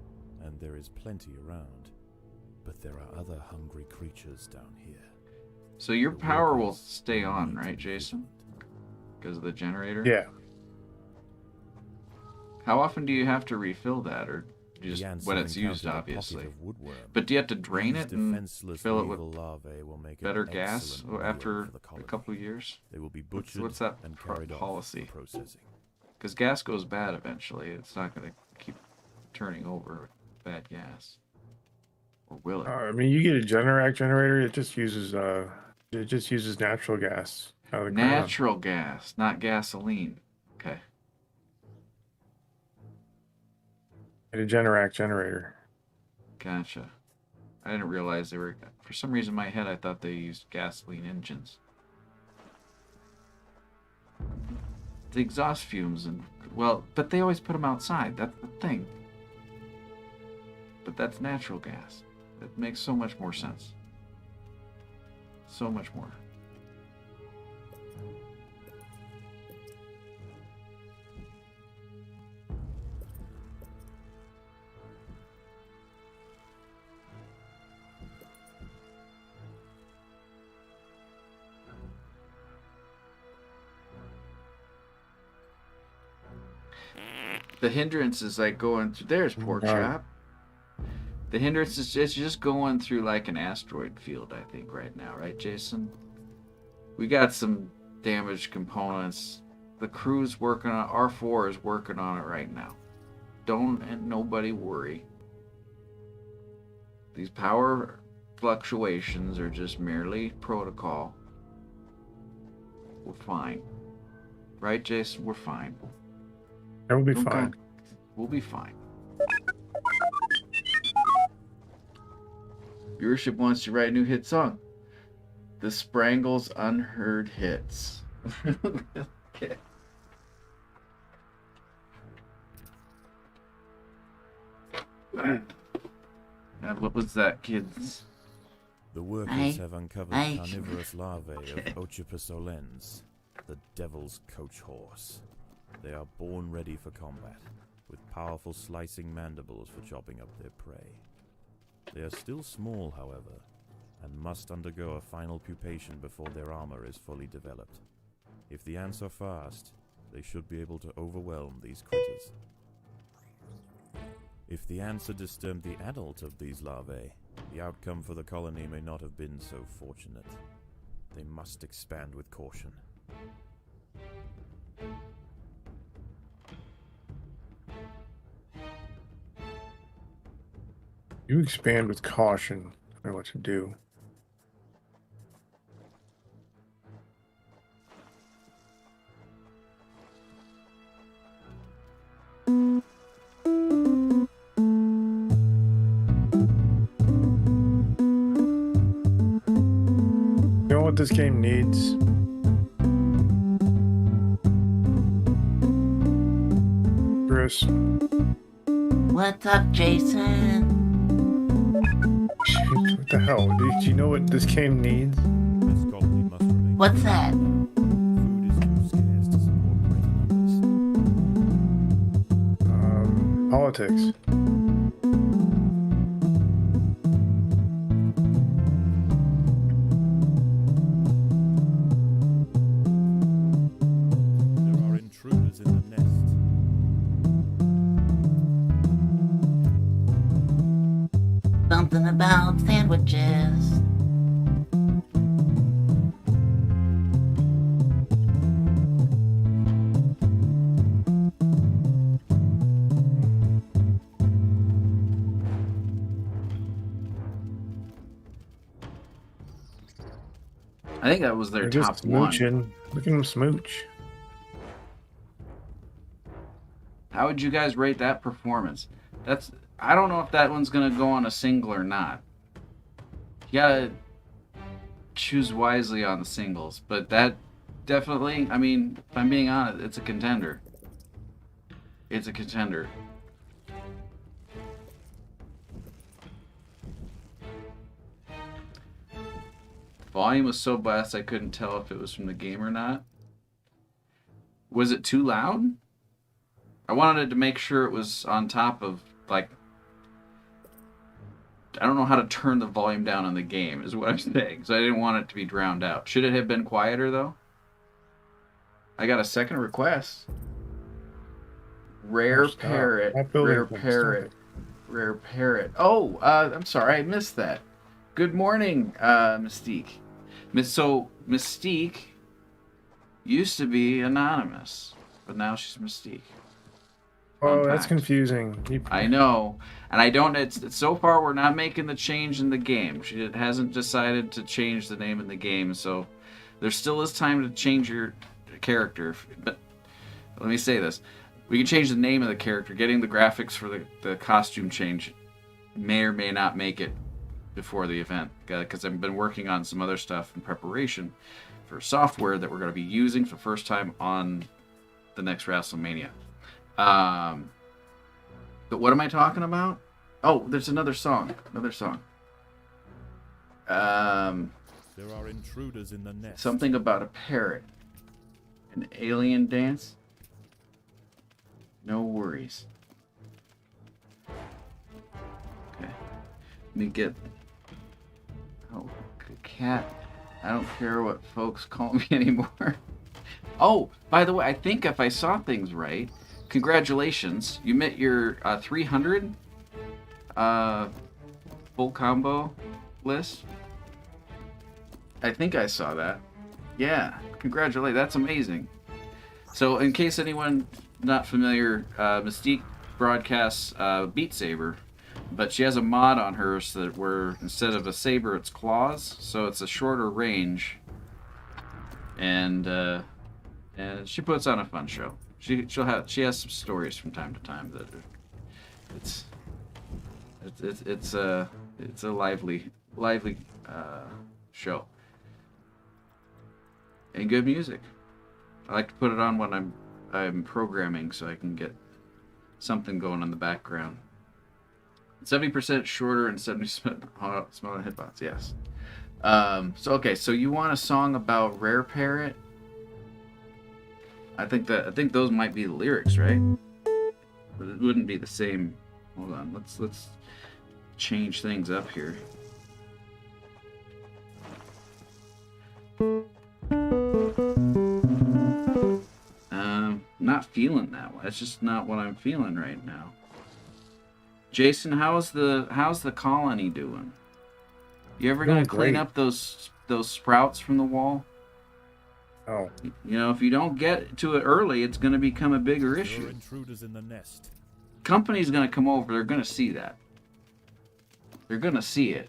and there is plenty around. But there are other hungry creatures down here. So your power will stay on, right, Jason? Because of the generator? Yeah. How often do you have to refill that, or just ants when have it's used, encountered a pocket obviously? of woodworm. But do you have to drain These it and defenseless fill it weevil with larvae will make an better gas excellent manure after for the a colony. couple of years? They will be butchered What's that and carried off policy? for processing. Because gas goes bad eventually. It's not going to keep turning over with bad gas. Or will it? I mean, you get a Generac generator. It just uses natural gas out of the ground. Natural gas, not gasoline. Okay. And a Generac generator. Gotcha. I didn't realize they were... For some reason in my head I thought they used gasoline engines. The exhaust fumes and... Well, but they always put them outside. That's the thing. But that's natural gas. It makes so much more sense. So much more. The hindrance is like going through... There's pork chop. The hindrance is just going through like an asteroid field, I think, right now. Right, Jason? We got some damaged components. The crew's working on... R4 is working on it right now. Don't nobody worry. These power fluctuations are just merely protocol. We're fine. Right, Jason? We're fine. That will be fine. We'll be fine. Viewership wants to write a new hit song. The Sprangles Unheard Hits. Okay. And what was that, kids? The workers have uncovered carnivorous larvae of Ocypus olens, the devil's coach horse. They are born ready for combat. with powerful slicing mandibles for chopping up their prey. They are still small, however, and must undergo a final pupation before their armor is fully developed. If the ants are fast, they should be able to overwhelm these critters. If the ants had disturbed the adult of these larvae, the outcome for the colony may not have been so fortunate. They must expand with caution. You expand with caution. I know what to do. You know what this game needs? Chris. What's up, Jason? What the hell? Do you know what this game needs? What's that? Politics. There are intruders in the nest. Something about sandwiches. I think that was their They're top just one. smooching. Look at them smooch. How would you guys rate that performance? I don't know if that one's gonna go on a single or not. You gotta choose wisely on the singles, but that definitely, I mean, if I'm being honest, it's a contender. It's a contender. Volume was so blast I couldn't tell if it was from the game or not. Was it too loud? I wanted to make sure it was on top of, like, I don't know how to turn the volume down on the game, is what I'm saying. So I didn't want it to be drowned out. Should it have been quieter, though? I got a second request. Rare parrot. Rare parrot. Rare parrot. Oh, I'm sorry, I missed that. Good morning, Mystique. So, Mystique used to be anonymous, but now she's Mystique. Oh, that's confusing. I know, and I don't. It's so far we're not making the change in the game. She hasn't decided to change the name in the game, so there still is time to change your character. But let me say this: we can change the name of the character. Getting the graphics for the costume change may or may not make it before the event, because I've been working on some other stuff in preparation for software that we're going to be using for the first time on the next WrestleMania. But what am I talking about? Oh, there's another song. There are intruders in the nest. Something about a parrot. An alien dance? No worries. Okay. Let me get... Oh, cat. I don't care what folks call me anymore. Oh, by the way, I think if I saw things right, congratulations. You met your 300 full combo list. I think I saw that. Yeah, congratulations. That's amazing. So, in case anyone not familiar, Mystique broadcasts Beat Saber, but she has a mod on her so that where instead of a saber, it's claws, so it's a shorter range. And she puts on a fun show. She has some stories from time to time that it's a lively show. And good music. I like to put it on when I'm programming so I can get something going in the background. 70% shorter and 70% smaller hitbox. Yes. So you want a song about Rare Parrot? I think those might be the lyrics, right? But it wouldn't be the same. Hold on, let's change things up here. Not feeling that way. That's just not what I'm feeling right now. Jason, how's the colony doing? You ever gonna clean up those sprouts from the wall? Oh. You know, if you don't get to it early, it's gonna become a bigger issue. Intruders in the nest. Company's gonna come over. They're gonna see that. They're gonna see it.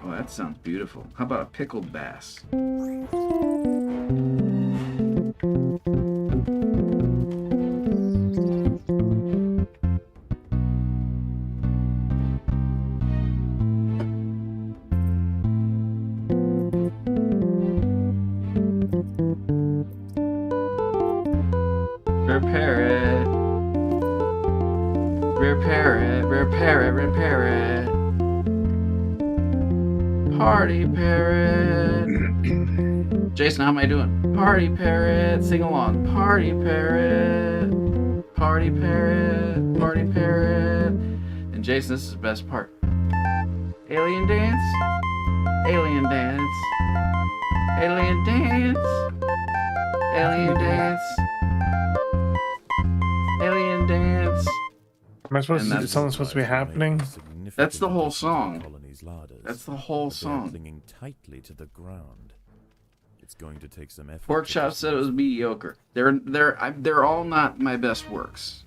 Oh, that sounds beautiful. How about a pickled bass? Repair it. Party parrot. Jason, how am I doing? Party parrot. Sing along. Party parrot. Party parrot. Party parrot. And Jason, this is the best part. Alien dance. Alien dance. Alien dance. Alien dance. Alien dance. Am I supposed to? Is something supposed to be happening? That's the whole song. That's the whole song. Clinging tightly to the ground. It's going to take some effort. Pork Chop said it was mediocre. They're all not my best works.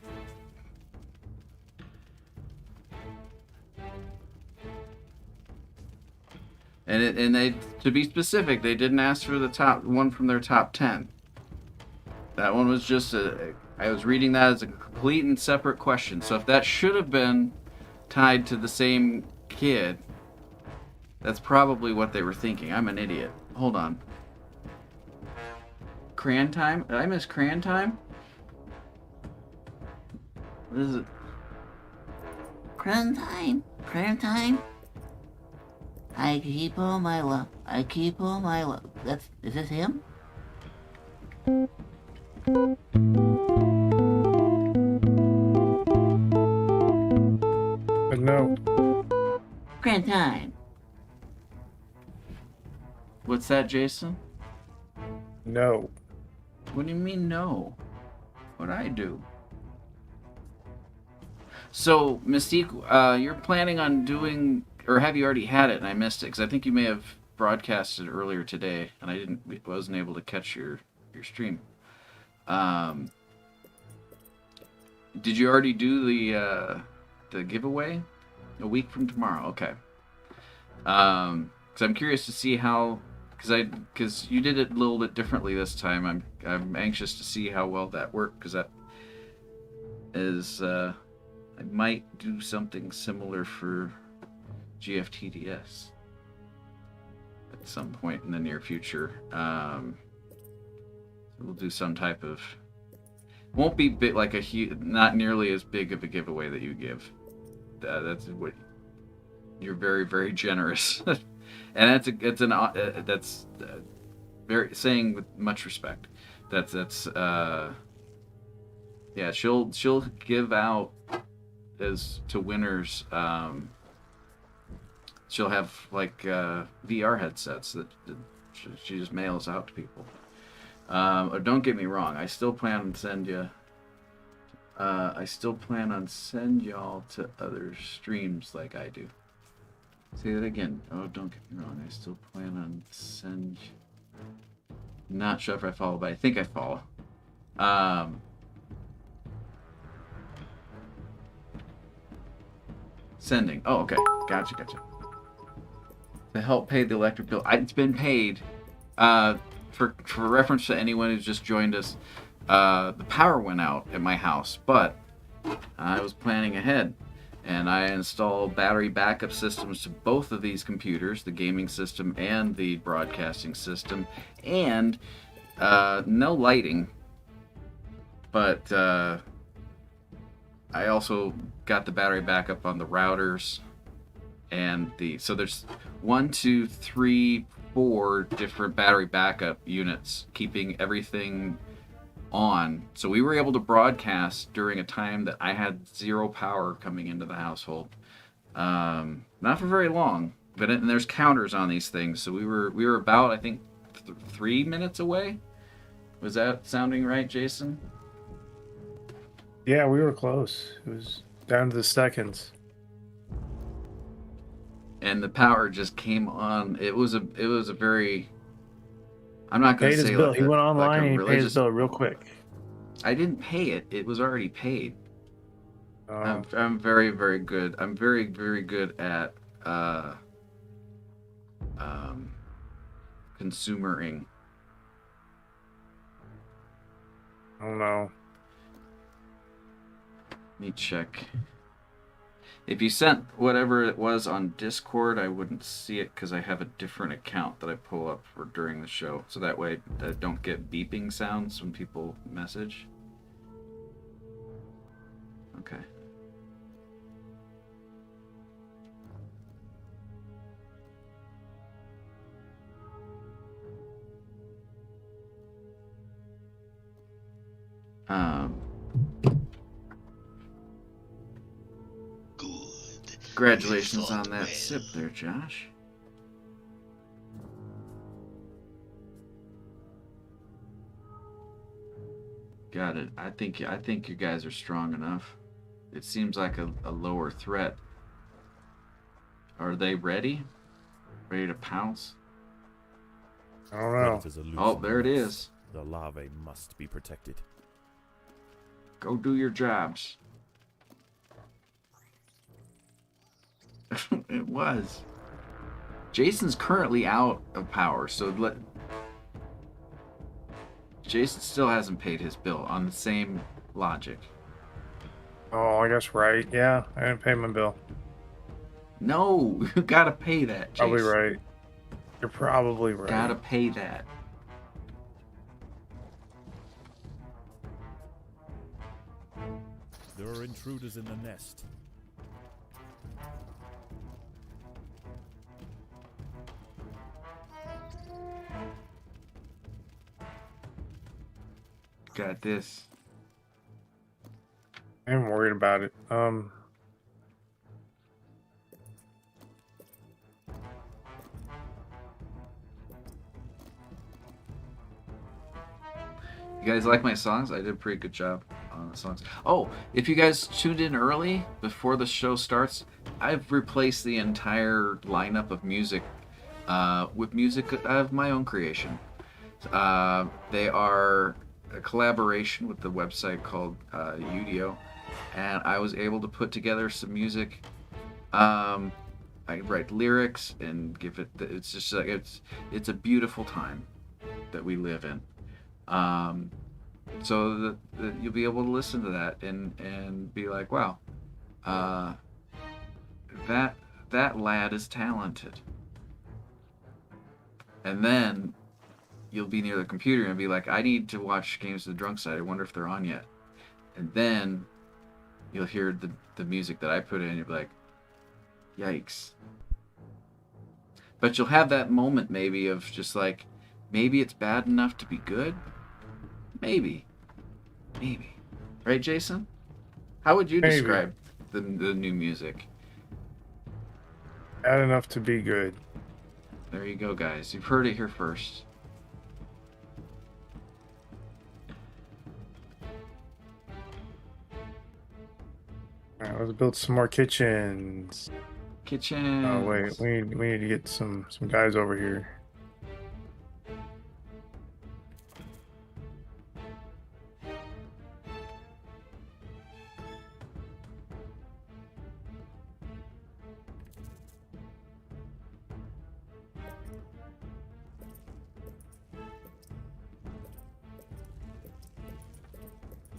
And they, to be specific, they didn't ask for the top one from their top 10. That one was just I was reading that as a complete and separate question. So if that should have been tied to the same kid, that's probably what they were thinking. I'm an idiot. Hold on. Crayon time? Did I miss crayon time? What is it? Crayon time. Crayon time. I keep all my love. I keep all my love. Is this him? But no. Crayon time. What's that, Jason? No. What do you mean no? What'd I do? So, Mystique, you're planning on doing, or have you already had it and I missed it? Because I think you may have broadcasted earlier today, and I wasn't able to catch your stream. Did you already do the giveaway? A week from tomorrow, okay. Because I'm curious to see how, because you did it a little bit differently this time. I'm anxious to see how well that worked, because that is I might do something similar for GFTDS at some point in the near future. We'll do some type of, won't be big, like not nearly as big of a giveaway that you give. That's what you're very, very generous, and that's very saying with much respect. That's yeah. She'll give out as to winners. She'll have like VR headsets that she just mails out to people. Or don't get me wrong, I still plan on send y'all to other streams like I do. Say that again. Oh, don't get me wrong, I still plan on send. Not sure if I follow, but I think I follow. Sending. Oh, okay. Gotcha. To help pay the electric bill. It's been paid. For reference to anyone who's just joined us, the power went out at my house, but I was planning ahead, and I installed battery backup systems to both of these computers, the gaming system and the broadcasting system, and no lighting, but I also got the battery backup on the routers, and so there's 1, 2, 3, 4 different battery backup units, keeping everything on. So we were able to broadcast during a time that I had zero power coming into the household. Not for very long, but and there's counters on these things. So we were about, I think, 3 minutes away. Was that sounding right, Jason? Yeah, we were close. It was down to the seconds. And the power just came on. It was a very. I'm not going to Paid his say bill. like He went a online and he paid his religious. bill real quick. I didn't pay it. It was already paid. Oh. I'm very, very good. I'm very, very good at consumering. I don't know. Let me check. If you sent whatever it was on Discord, I wouldn't see it because I have a different account that I pull up for during the show. So that way I don't get beeping sounds when people message. Okay. Congratulations on that sip there, Josh. Got it. I think you guys are strong enough. It seems like a lower threat. Are they ready? Ready to pounce? I don't know. Predators are loose Oh, in there it nest. is. The larvae must be protected. Go do your jobs. It was. Jason's currently out of power, so Jason still hasn't paid his bill on the same logic. Oh, I guess right. Yeah, I didn't pay my bill. No, you gotta pay that, Jason. Probably right. You're probably right. Gotta pay that. There are intruders in the nest. Got this. I'm worried about it. You guys like my songs? I did a pretty good job on the songs. Oh, if you guys tuned in early before the show starts, I've replaced the entire lineup of music with music of my own creation. They are a collaboration with the website called Udio, and I was able to put together some music. I write lyrics and give it. It's just like it's a beautiful time that we live in. So that you'll be able to listen to that and be like, wow, that lad is talented. And then you'll be near the computer and be like, I need to watch Games of the Drunk Side. I wonder if they're on yet. And then you'll hear the music that I put in and you'll be like, yikes. But you'll have that moment maybe of just like, maybe it's bad enough to be good. Maybe. Right, Jason? How would you Maybe. describe the new music? Bad enough to be good. There you go, guys. You've heard it here first. Alright, let's build some more kitchens. Kitchen. Oh wait, we need to get some guys over here.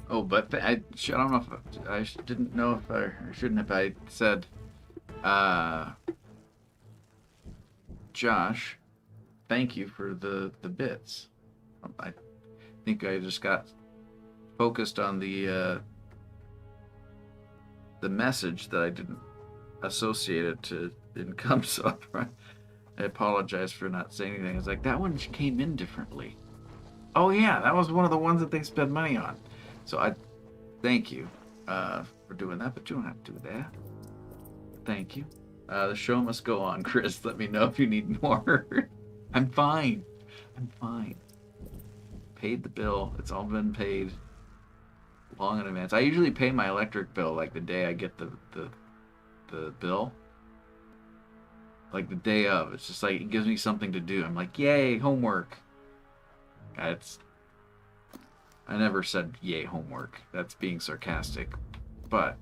Oh, but I don't know if I didn't know if I shouldn't have. I said, Josh, thank you for the bits. I think I just got focused on the message that I didn't associate it to income. So I apologize for not saying anything. It's like that one came in differently. Oh yeah, that was one of the ones that they spent money on. So I thank you for doing that, but you don't have to do that. Thank you. The show must go on, Chris. Let me know if you need more. I'm fine. I'm fine. Paid the bill. It's all been paid long in advance. I usually pay my electric bill like the day I get the bill. Like the day of. It's just like it gives me something to do. I'm like, yay, homework. I never said yay, homework. That's being sarcastic. But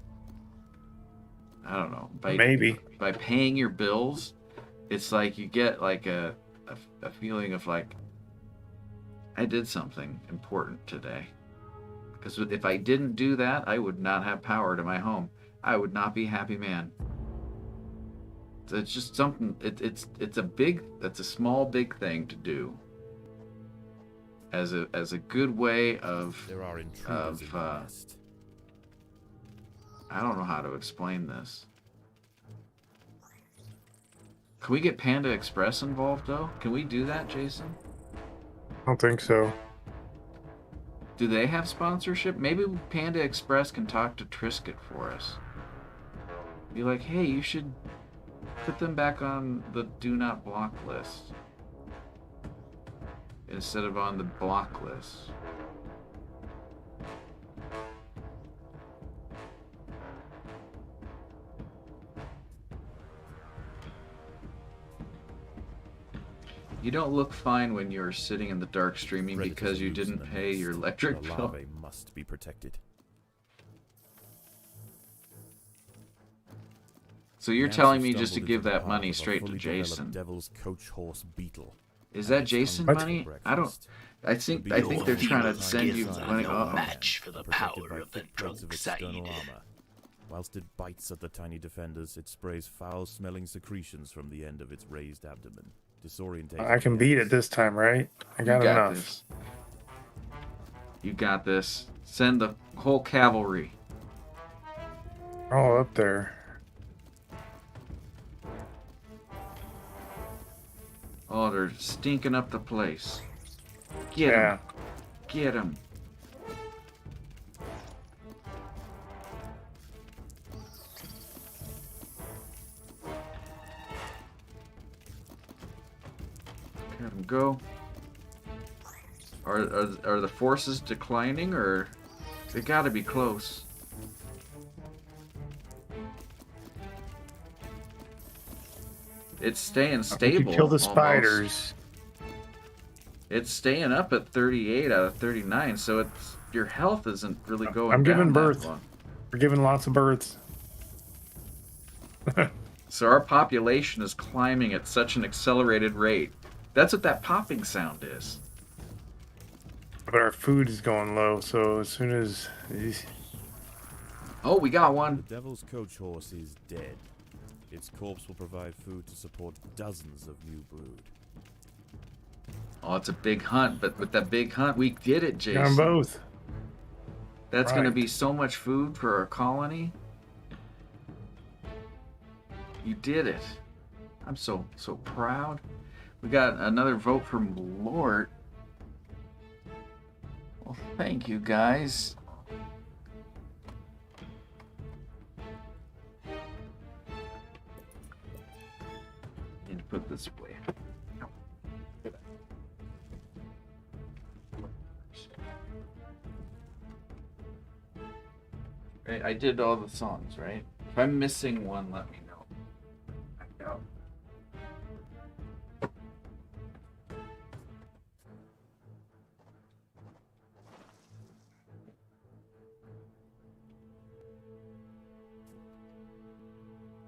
I don't know. By paying your bills, it's like you get like a feeling of like I did something important today. Because if I didn't do that, I would not have power to my home. I would not be a happy man. It's just something. That's a small big thing to do. As a good way of I don't know how to explain this. Can we get Panda Express involved though? Can we do that, Jason? I don't think so. Do they have sponsorship? Maybe Panda Express can talk to Trisket for us. Be like, hey, you should put them back on the do not block list instead of on the block list. You don't look fine when you're sitting in the dark streaming because you didn't pay your electric bill. larvae must be protected. So you're telling me just to give that money straight to Jason? Devil's coach horse beetle. Is that Jason money? I don't. I think they're trying to send you money. No match for the power of the drunk side. Whilst it bites at the tiny defenders, it sprays foul-smelling secretions from the end of its raised abdomen. Disorientating. I can beat it this time, right? I got enough. This. You got this. Send the whole cavalry. All up there. Oh, they're stinking up the place. Get 'em. Get 'em. Let them go. Are the forces declining, or they gotta be close? It's staying stable. Kill the almost. spiders. It's staying up at 38 out of 39, so it's your health isn't really going. I'm giving down birth. that long. We're giving lots of births. So our population is climbing at such an accelerated rate. That's what that popping sound is. But our food is going low, so as soon as... Oh, we got one. The devil's coach horse is dead. Its corpse will provide food to support dozens of new brood. Oh, it's a big hunt, but with that big hunt, we did it, Jason. Got them both. That's going to be so much food for our colony. You did it. I'm so proud. We got another vote from Lord. Well, thank you, guys. Need to put this away. Right, I did all the songs, right? If I'm missing one, let me know. I know.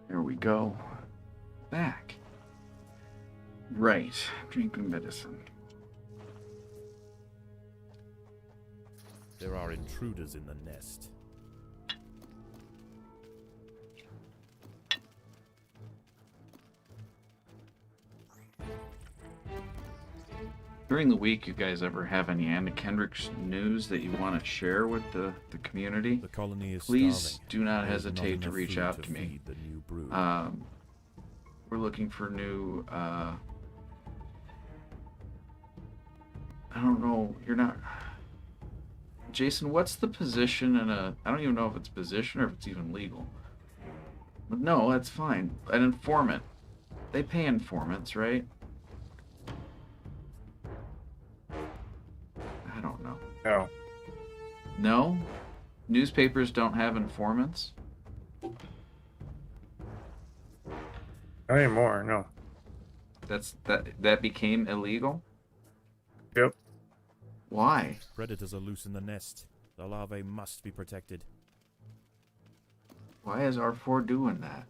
There we go. Back. Right. Drinking medicine. There are intruders in the nest. During the week, you guys ever have any Anna Kendrick's news that you want to share with the community? The colony is Please starving. do not There is hesitate to enough reach food out to to me. feed the new brood. We're looking for new, I don't know. You're not. Jason, what's the position in a. I don't even know if it's position or if it's even legal. But no, that's fine. An informant. They pay informants, right? I don't know. No. No? Newspapers don't have informants? Not anymore, no. That became illegal? Yep. Why? Predators are loose in the nest. The larvae must be protected. Why is R4 doing that?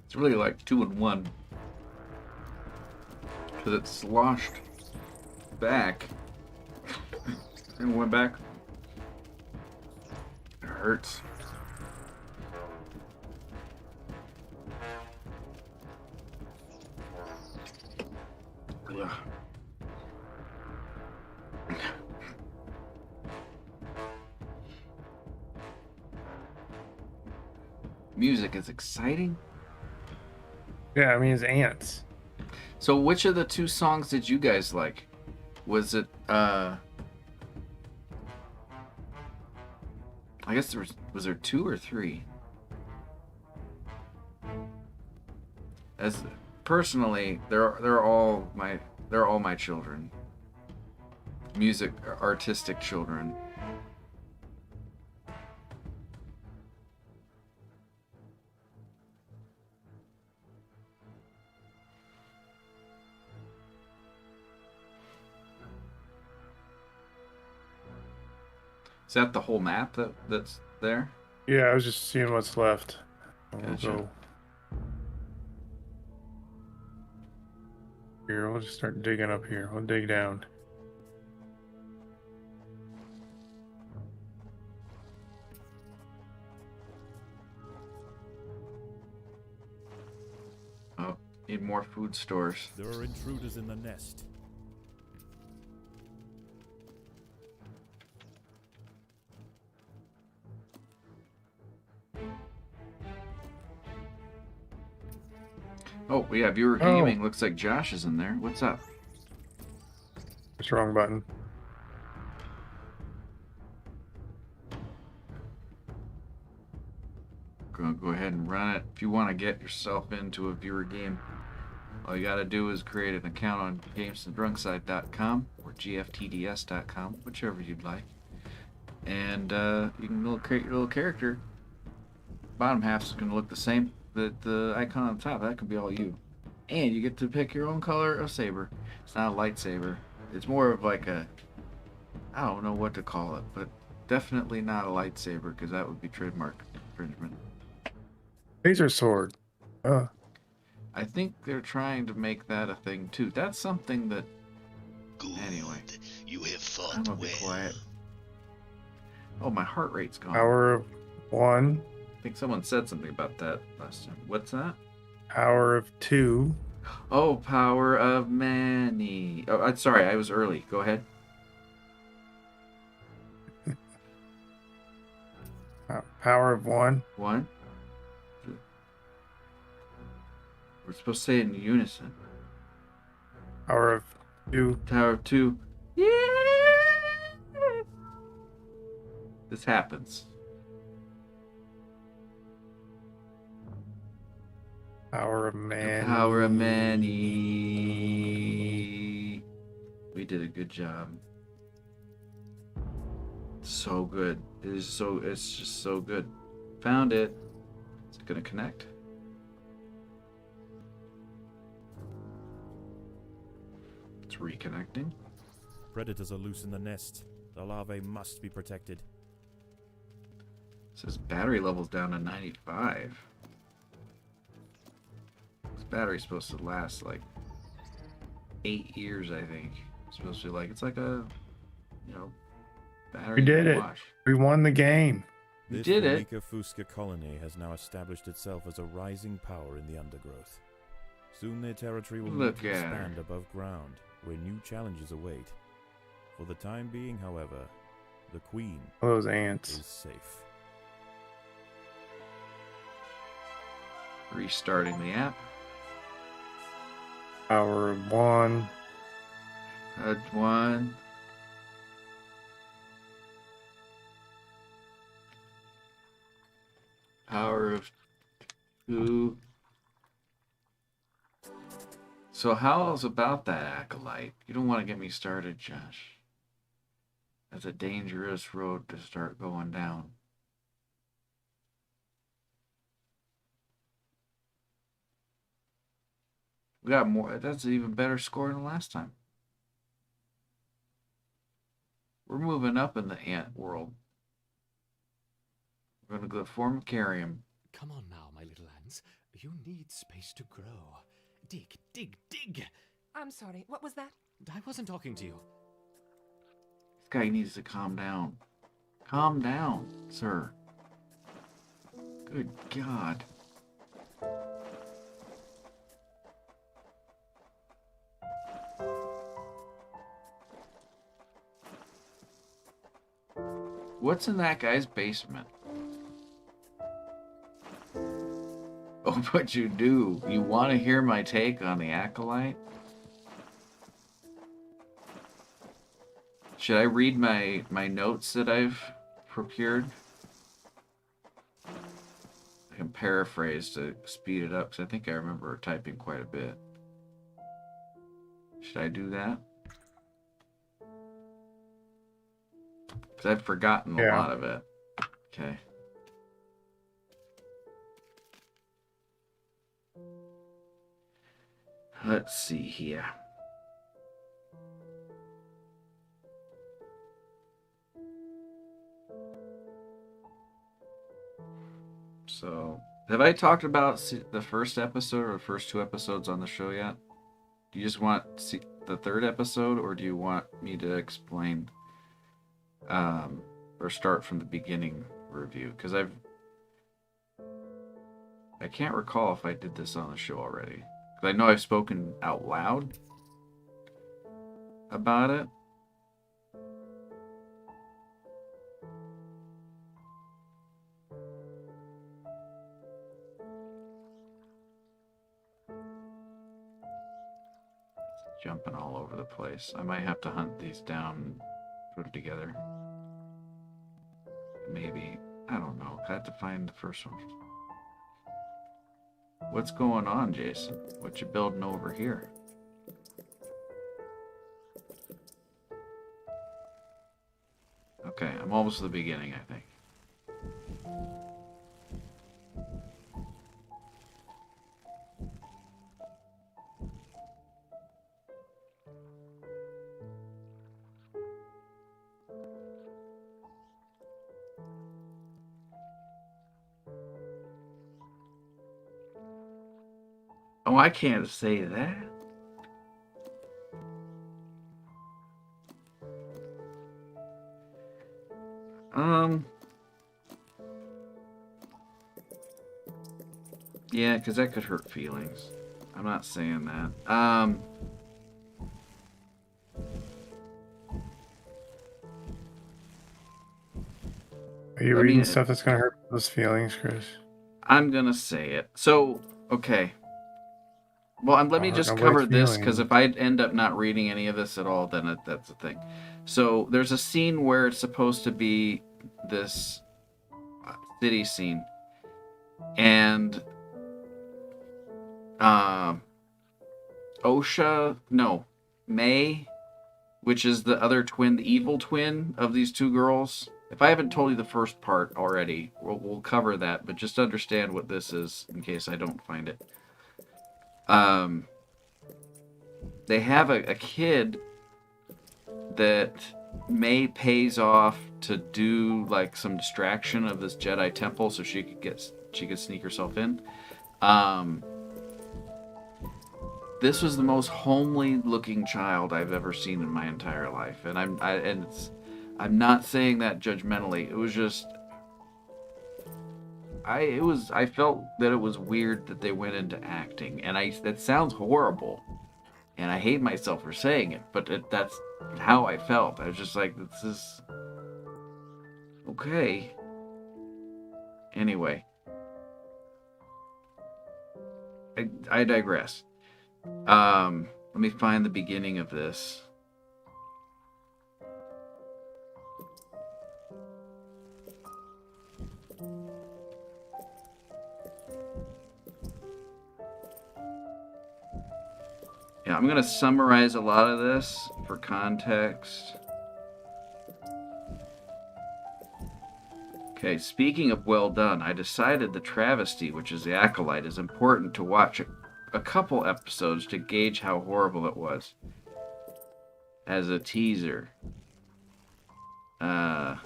It's really like 2 in 1. Because it sloshed back and went back. It hurts. Ugh. Music is exciting. Yeah, I mean, it's ants. So which of the 2 songs did you guys like? Was it I guess was there 2 or 3? As personally, they're all my children. Music, artistic children. Is that the whole map that's there? Yeah, I was just seeing what's left. Gotcha. We'll go here. We'll just start digging up here. We'll dig down. Oh, need more food stores. There are intruders in the nest. Oh, yeah, viewer gaming. Looks like Josh is in there. What's up? It's the wrong button. Go ahead and run it. If you want to get yourself into a viewer game, all you got to do is create an account on gamesandrunkside.com or gftds.com, whichever you'd like. And you can create your little character. Bottom half is going to look the same. The icon on the top, that could be all you. And you get to pick your own color of saber. It's not a lightsaber. It's more of like a, I don't know what to call it, but definitely not a lightsaber because that would be trademark infringement. Laser sword. I think they're trying to make that a thing too. That's something that. Good. Anyway, You have fought I'm gonna be quiet. Oh, my heart rate's gone. Power of 1. I think someone said something about that last time. What's that? Power of 2. Oh, power of many. Oh, I'm sorry, I was early. Go ahead. Power of 1. 1. We're supposed to say it in unison. Power of 2. Power of 2. Yeah! This happens. Power of many. Power of many. We did a good job. So good. It's just so good. Found it. Is it gonna connect? It's reconnecting. Predators are loose in the nest. The larvae must be protected. It says battery level's down to 95. This battery's supposed to last like 8 years, I think. It's supposed to be like, it's like a, battery. We did it. Wash. We won the game. We did it. The Fusca colony has now established itself as a rising power in the Undergrowth. Soon their territory will Look need to at her. expand above ground, where new challenges await. For the time being, however, the Queen Those ants. is safe. Restarting the app. Power of 1. One. Power of 2. So how's about that acolyte? You don't want to get me started, Josh. That's a dangerous road to start going down. We got more. That's an even better score than last time. We're moving up in the ant world. We're going to go Formicarium. Come on now, my little ants. You need space to grow. Dig, dig, dig! I'm sorry, what was that? I wasn't talking to you. This guy needs to calm down. Calm down, sir. Good God. What's in that guy's basement? Oh, but you do. You want to hear my take on the acolyte? Should I read my notes that I've procured? I can paraphrase to speed it up because I think I remember typing quite a bit. Should I do that? Because I've forgotten a lot of it. Okay. Let's see here. So, have I talked about the first episode or the first 2 episodes on the show yet? Do you just want the 3rd episode, or do you want me to explain or start from the beginning review? Because I can't recall if I did this on the show already. I know I've spoken out loud about it. It's jumping all over the place. I might have to hunt these down and put them together. Maybe. I don't know. I have to find the first one. What's going on, Jason? What you building over here? Okay, I'm almost to the beginning, I think. Oh, I can't say that. Yeah, because that could hurt feelings. I'm not saying that. Are you reading stuff that's going to hurt those feelings, Chris? I'm going to say it. So, okay. Well, let me just cover this, because if I end up not reading any of this at all, then that's the thing. So, there's a scene where it's supposed to be this city scene. And May, which is the other twin, the evil twin of these 2 girls. If I haven't told you the first part already, we'll cover that, but just understand what this is in case I don't find it. They have a kid that May pays off to do like some distraction of this Jedi temple so she could sneak herself in. This was the most homely looking child I've ever seen in my entire life, and I'm not saying that judgmentally. It was just I felt that it was weird that they went into acting, and that sounds horrible, and I hate myself for saying it, but that's how I felt. I was just like, this is okay. Anyway, I digress. Let me find the beginning of this. Yeah, I'm going to summarize a lot of this for context. Okay, speaking of well done, I decided the travesty, which is the acolyte, is important to watch a couple episodes to gauge how horrible it was. As a teaser. The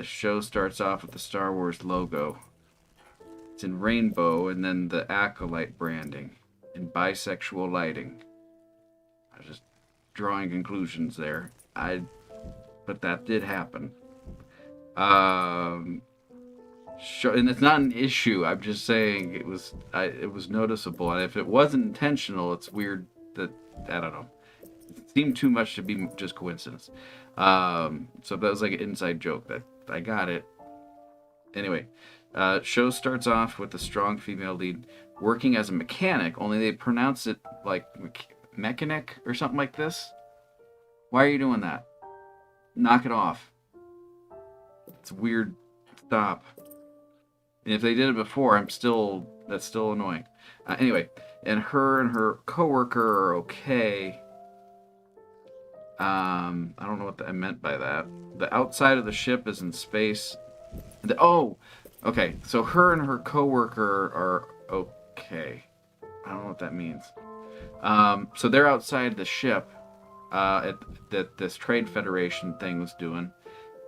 show starts off with the Star Wars logo. It's in rainbow and then the acolyte branding in bisexual lighting. I was just drawing conclusions there. But that did happen. And it's not an issue. I'm just saying it was noticeable, and if it wasn't intentional, it's weird that I don't know. It seemed too much to be just coincidence. So that was like an inside joke that I got it. Anyway, show starts off with a strong female lead working as a mechanic. Only they pronounce it like mechanic or something like this. Why are you doing that? Knock it off. It's weird. Stop. And if they did it before, that's still annoying. Anyway, and her coworker are okay. I don't know what I meant by that. The outside of the ship is in space. Okay. So her and her coworker are okay. I don't know what that means. So they're outside the ship that this Trade Federation thing was doing,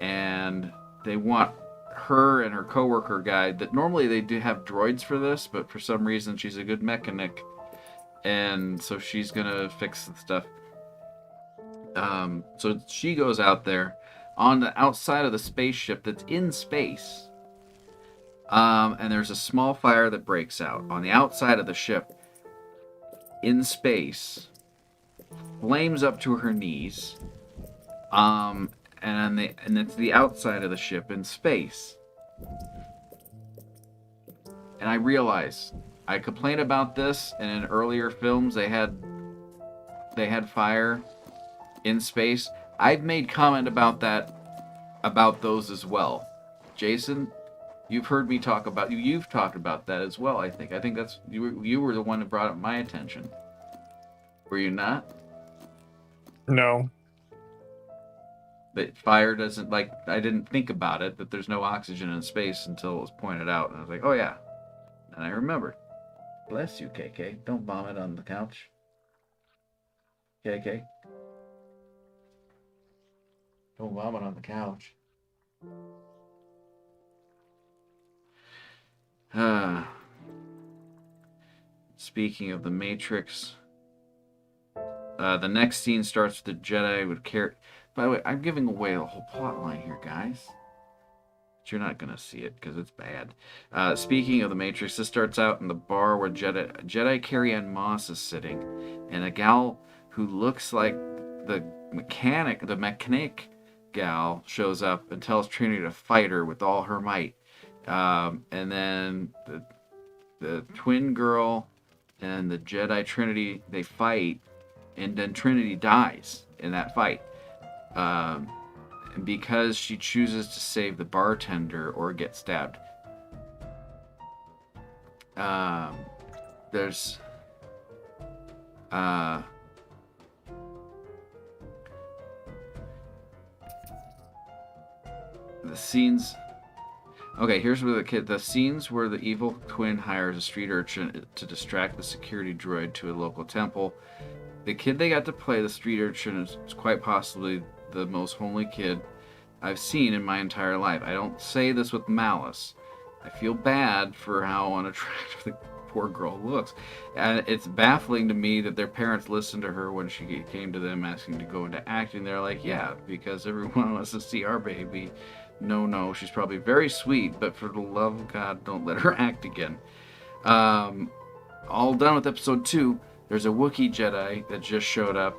and they want her and her coworker guy. That normally they do have droids for this, but for some reason she's a good mechanic, and so she's gonna fix the stuff. So she goes out there on the outside of the spaceship that's in space. And there's a small fire that breaks out on the outside of the ship in space. Flames up to her knees. And it's the outside of the ship in space. And I realize I complained about this, and in earlier films they had fire in space. I've made comment about those as well. Jason, you've heard me talk about you've talked about that as well. I think that's you were the one who brought up my attention. Were you not? No. That fire doesn't, like, I didn't think about it, that there's no oxygen in space until it was pointed out, and I was like, oh yeah. And I remembered. Bless you, KK. Don't vomit on the couch. KK. Don't vomit on the couch. Speaking of the Matrix, the next scene starts with the Jedi with By the way, I'm giving away the whole plot line here, guys. But you're not going to see it because it's bad. Speaking of the Matrix, this starts out in the bar where Jedi Carrie-Ann Moss is sitting, and a gal who looks like the mechanic gal shows up and tells Trinity to fight her with all her might. And then the twin girl and the Jedi Trinity, they fight, and then Trinity dies in that fight. Because she chooses to save the bartender or get stabbed. There's the scenes. Okay, here's where the scenes where the evil twin hires a street urchin to distract the security droid to a local temple. The kid they got to play, the street urchin, is quite possibly the most homely kid I've seen in my entire life. I don't say this with malice. I feel bad for how unattractive the poor girl looks. And it's baffling to me that their parents listened to her when she came to them asking to go into acting. They're like, yeah, because everyone wants to see our baby. No, she's probably very sweet, but for the love of God, don't let her act again. All done with episode 2. There's a Wookiee Jedi that just showed up,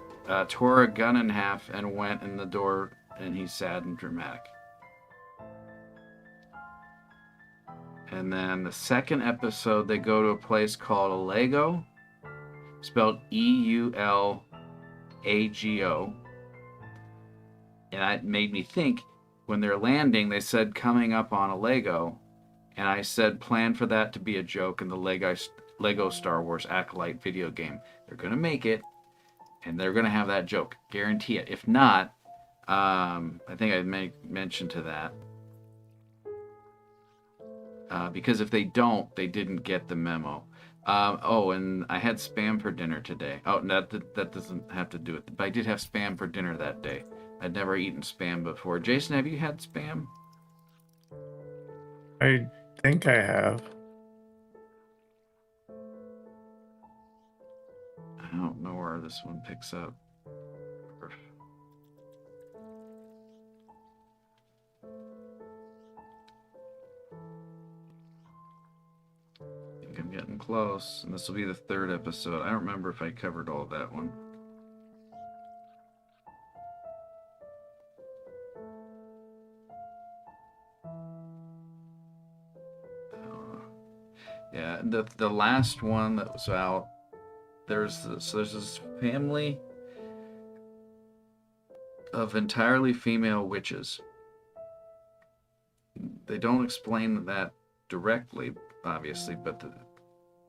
tore a gun in half, and went in the door, and he's sad and dramatic. And then the second episode, they go to a place called Lego, spelled EULAGO. And it made me think, when they're landing, they said coming up on a Lego. And I said, plan for that to be a joke in the Lego Star Wars Acolyte video game. They're going to make it, and they're going to have that joke. Guarantee it. If not, I think I mentioned to that. Because if they don't, they didn't get the memo. And I had spam for dinner today. Oh, that doesn't have to do with it. But I did have spam for dinner that day. I'd never eaten spam before. Jason, have you had spam? I think I have. I don't know where this one picks up. I think I'm getting close, and this will be the 3rd episode. I don't remember if I covered all of that one. Yeah, the last one that was out, there's this family of entirely female witches. They don't explain that directly, obviously, but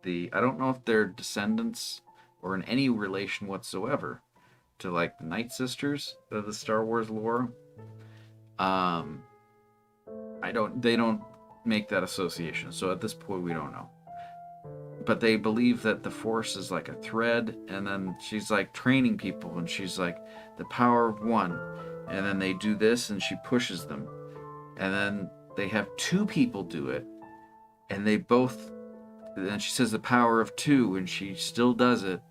I don't know if they're descendants or in any relation whatsoever to like the Night Sisters of the Star Wars lore. They don't make that association, so at this point we don't know. But they believe that the Force is like a thread, and then she's like training people, and she's like the power of one, and then they do this and she pushes them, and then they have 2 people do it, and then she says the power of 2, and she still does it.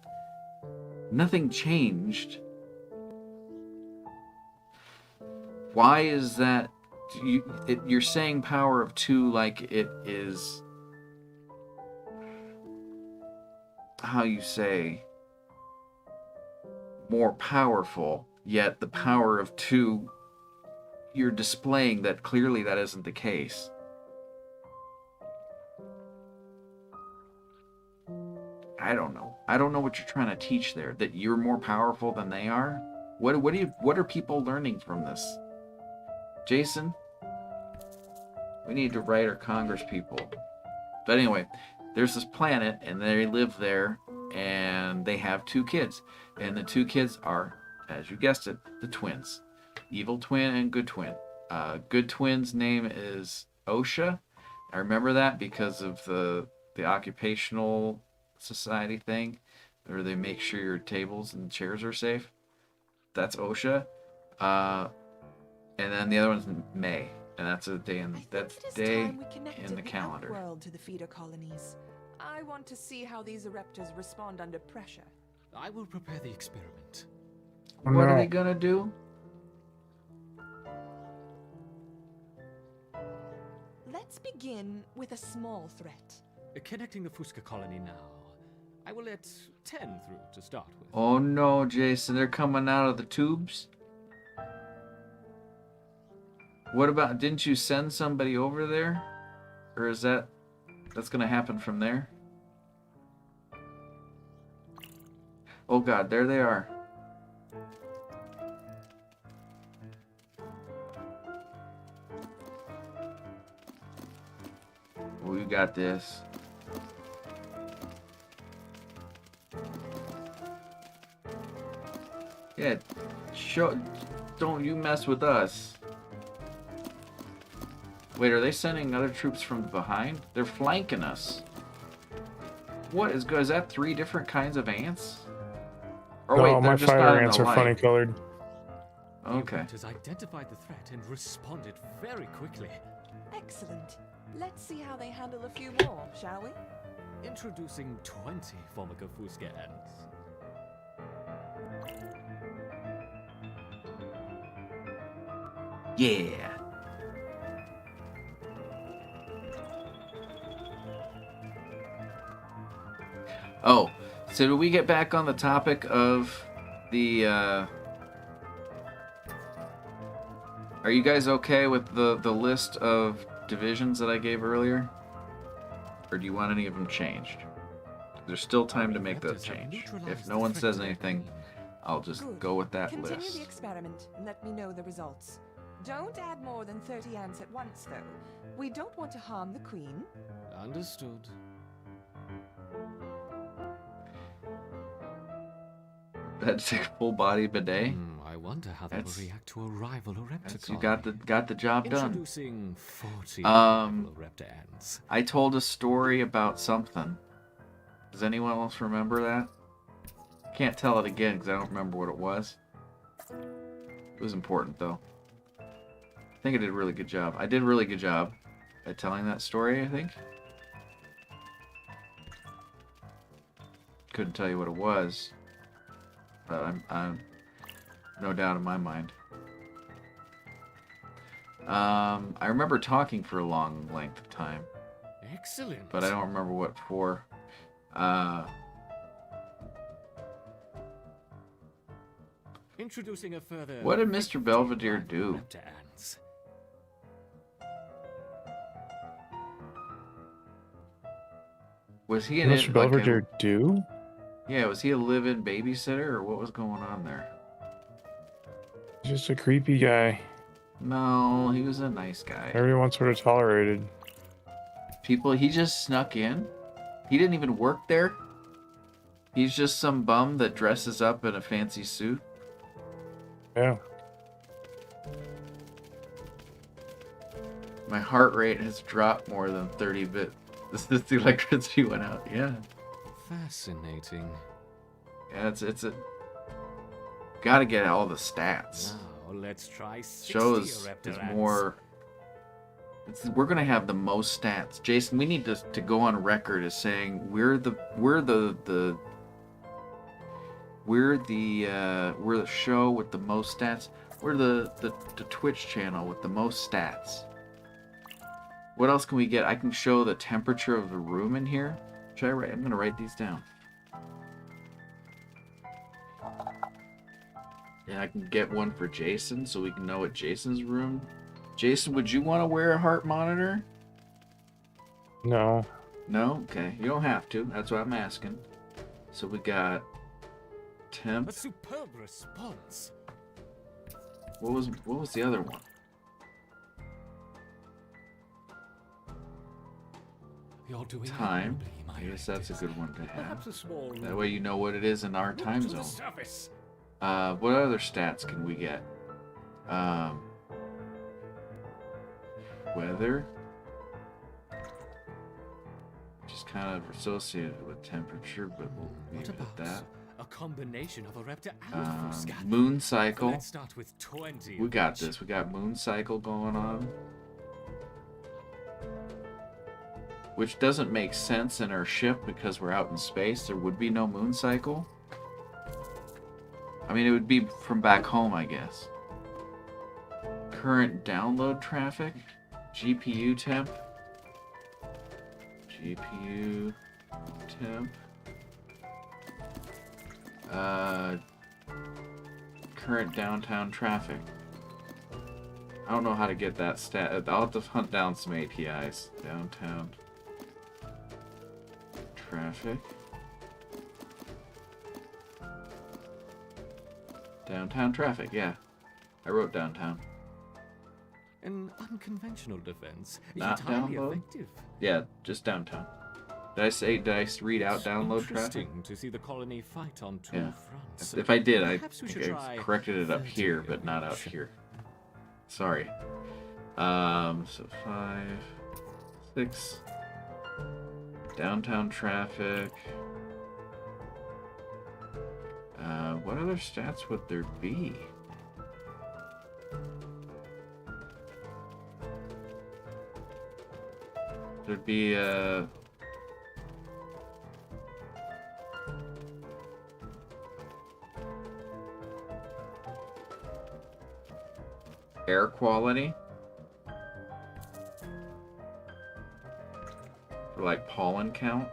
Nothing changed. Why is that? You're saying power of 2 like it is, how you say, more powerful, yet the power of 2, you're displaying that clearly that isn't the case. I don't know. I don't know what you're trying to teach there, that you're more powerful than they are. What are people learning from this? Jason, we need to write our Congress people. But anyway, there's this planet, and they live there, and they have 2 kids. And the 2 kids are, as you guessed it, the twins. Evil twin and good twin. Good twin's name is OSHA. I remember that because of the occupational society thing, where they make sure your tables and chairs are safe. That's OSHA. And then the other one's May, and that's a day in the calendar. World to the feeder colonies. I want to see how these Ereptors respond under pressure. I will prepare the experiment. What are they gonna do? Let's begin with a small threat. Connecting the Fusca colony now. I will let 10 through to start with. Oh no, Jason, they're coming out of the tubes? What about, didn't you send somebody over there? Or is that's gonna happen from there? Oh god, there they are. We got this. Yeah, don't you mess with us. Wait, are they sending other troops from behind? They're flanking us. What is good? Is that 3 different kinds of ants? Or no, wait, my just not fire in ants the are light. funny colored. Okay. Has identified the threat and responded very quickly. Excellent. Let's see how they handle a few more, shall we? Introducing 20 Formica Fusca ants. Yeah. Oh, so do we get back on the topic of the, are you guys okay with the list of divisions that I gave earlier? Or do you want any of them changed? There's still time to make that change. If no one says anything, I'll just Good. go with that Continue list. the experiment and let me know the results. Don't add more than 30 ants at once, though. We don't want to harm the queen. Understood. That's a full body bidet. I wonder how they will react to a rival Orepticon. You got the job done. Introducing 40 Orepta ants. I told a story about something. Does anyone else remember that? Can't tell it again because I don't remember what it was. It was important though. I think I did a really good job. I did a really good job at telling that story, I think. Couldn't tell you what it was, but I'm no doubt in my mind. I remember talking for a long length of time. Excellent. But I don't remember what for. Introducing a further. What did Mr. Belvedere do? Orepta ants. Was he an Mr. Belvedere do? Yeah, was he a live-in babysitter or what was going on there? Just a creepy guy. No, he was a nice guy. Everyone sort of tolerated. People, he just snuck in. He didn't even work there. He's just some bum that dresses up in a fancy suit. Yeah. My heart rate has dropped more than 30 bit. This the electricity went out. Yeah. Fascinating. Yeah, it's a. Got to get all the stats. Now let's try 60 Shows Orepta is ants. more. We're gonna have the most stats, Jason. We need to go on record as saying we're the show with the most stats. We're the Twitch channel with the most stats. What else can we get? I can show the temperature of the room in here. Should I write? I'm gonna write these down. Yeah, I can get one for Jason so we can know what Jason's room. Jason, would you want to wear a heart monitor? No. No? Okay. You don't have to. That's what I'm asking. So we got temp. A superb response. What was the other one? You're doing Time. admirably, my I guess that's a good one to have. Perhaps a small That way you know what it is in our time to the zone. surface. What other stats can we get? Weather. Just kind of associated with temperature, but we'll leave it at that. A combination of Orepta and Fusca. Moon cycle. Let's start with 20. We got this. We got moon cycle going on. Which doesn't make sense in our ship because we're out in space. There would be no moon cycle. I mean, it would be from back home, I guess. Current download traffic. GPU temp. GPU temp. Current downtown traffic. I don't know how to get that stat. I'll have to hunt down some APIs. Downtown traffic. Downtown traffic, yeah. I wrote downtown. An unconventional defense. Not yet highly download? effective. Yeah, just downtown. Did I read out download traffic? Interesting to see the colony fight on two Yeah. fronts. If I did, I Perhaps we should think I try corrected it up 30 here, but not out here. Sorry. So 5, 6. Downtown traffic. What other stats would there be? There'd be air quality for like pollen count.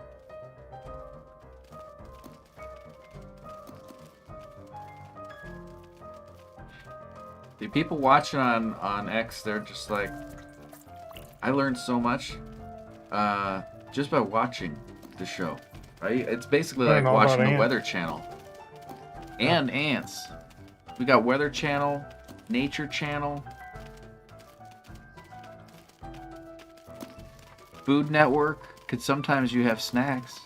The people watching on X, they're just like, I learned so much just by watching the show. Right? It's basically I don't like know about watching the ants. Weather Channel. And ants. We got Weather Channel, Nature Channel, Food Network. Cause sometimes you have snacks.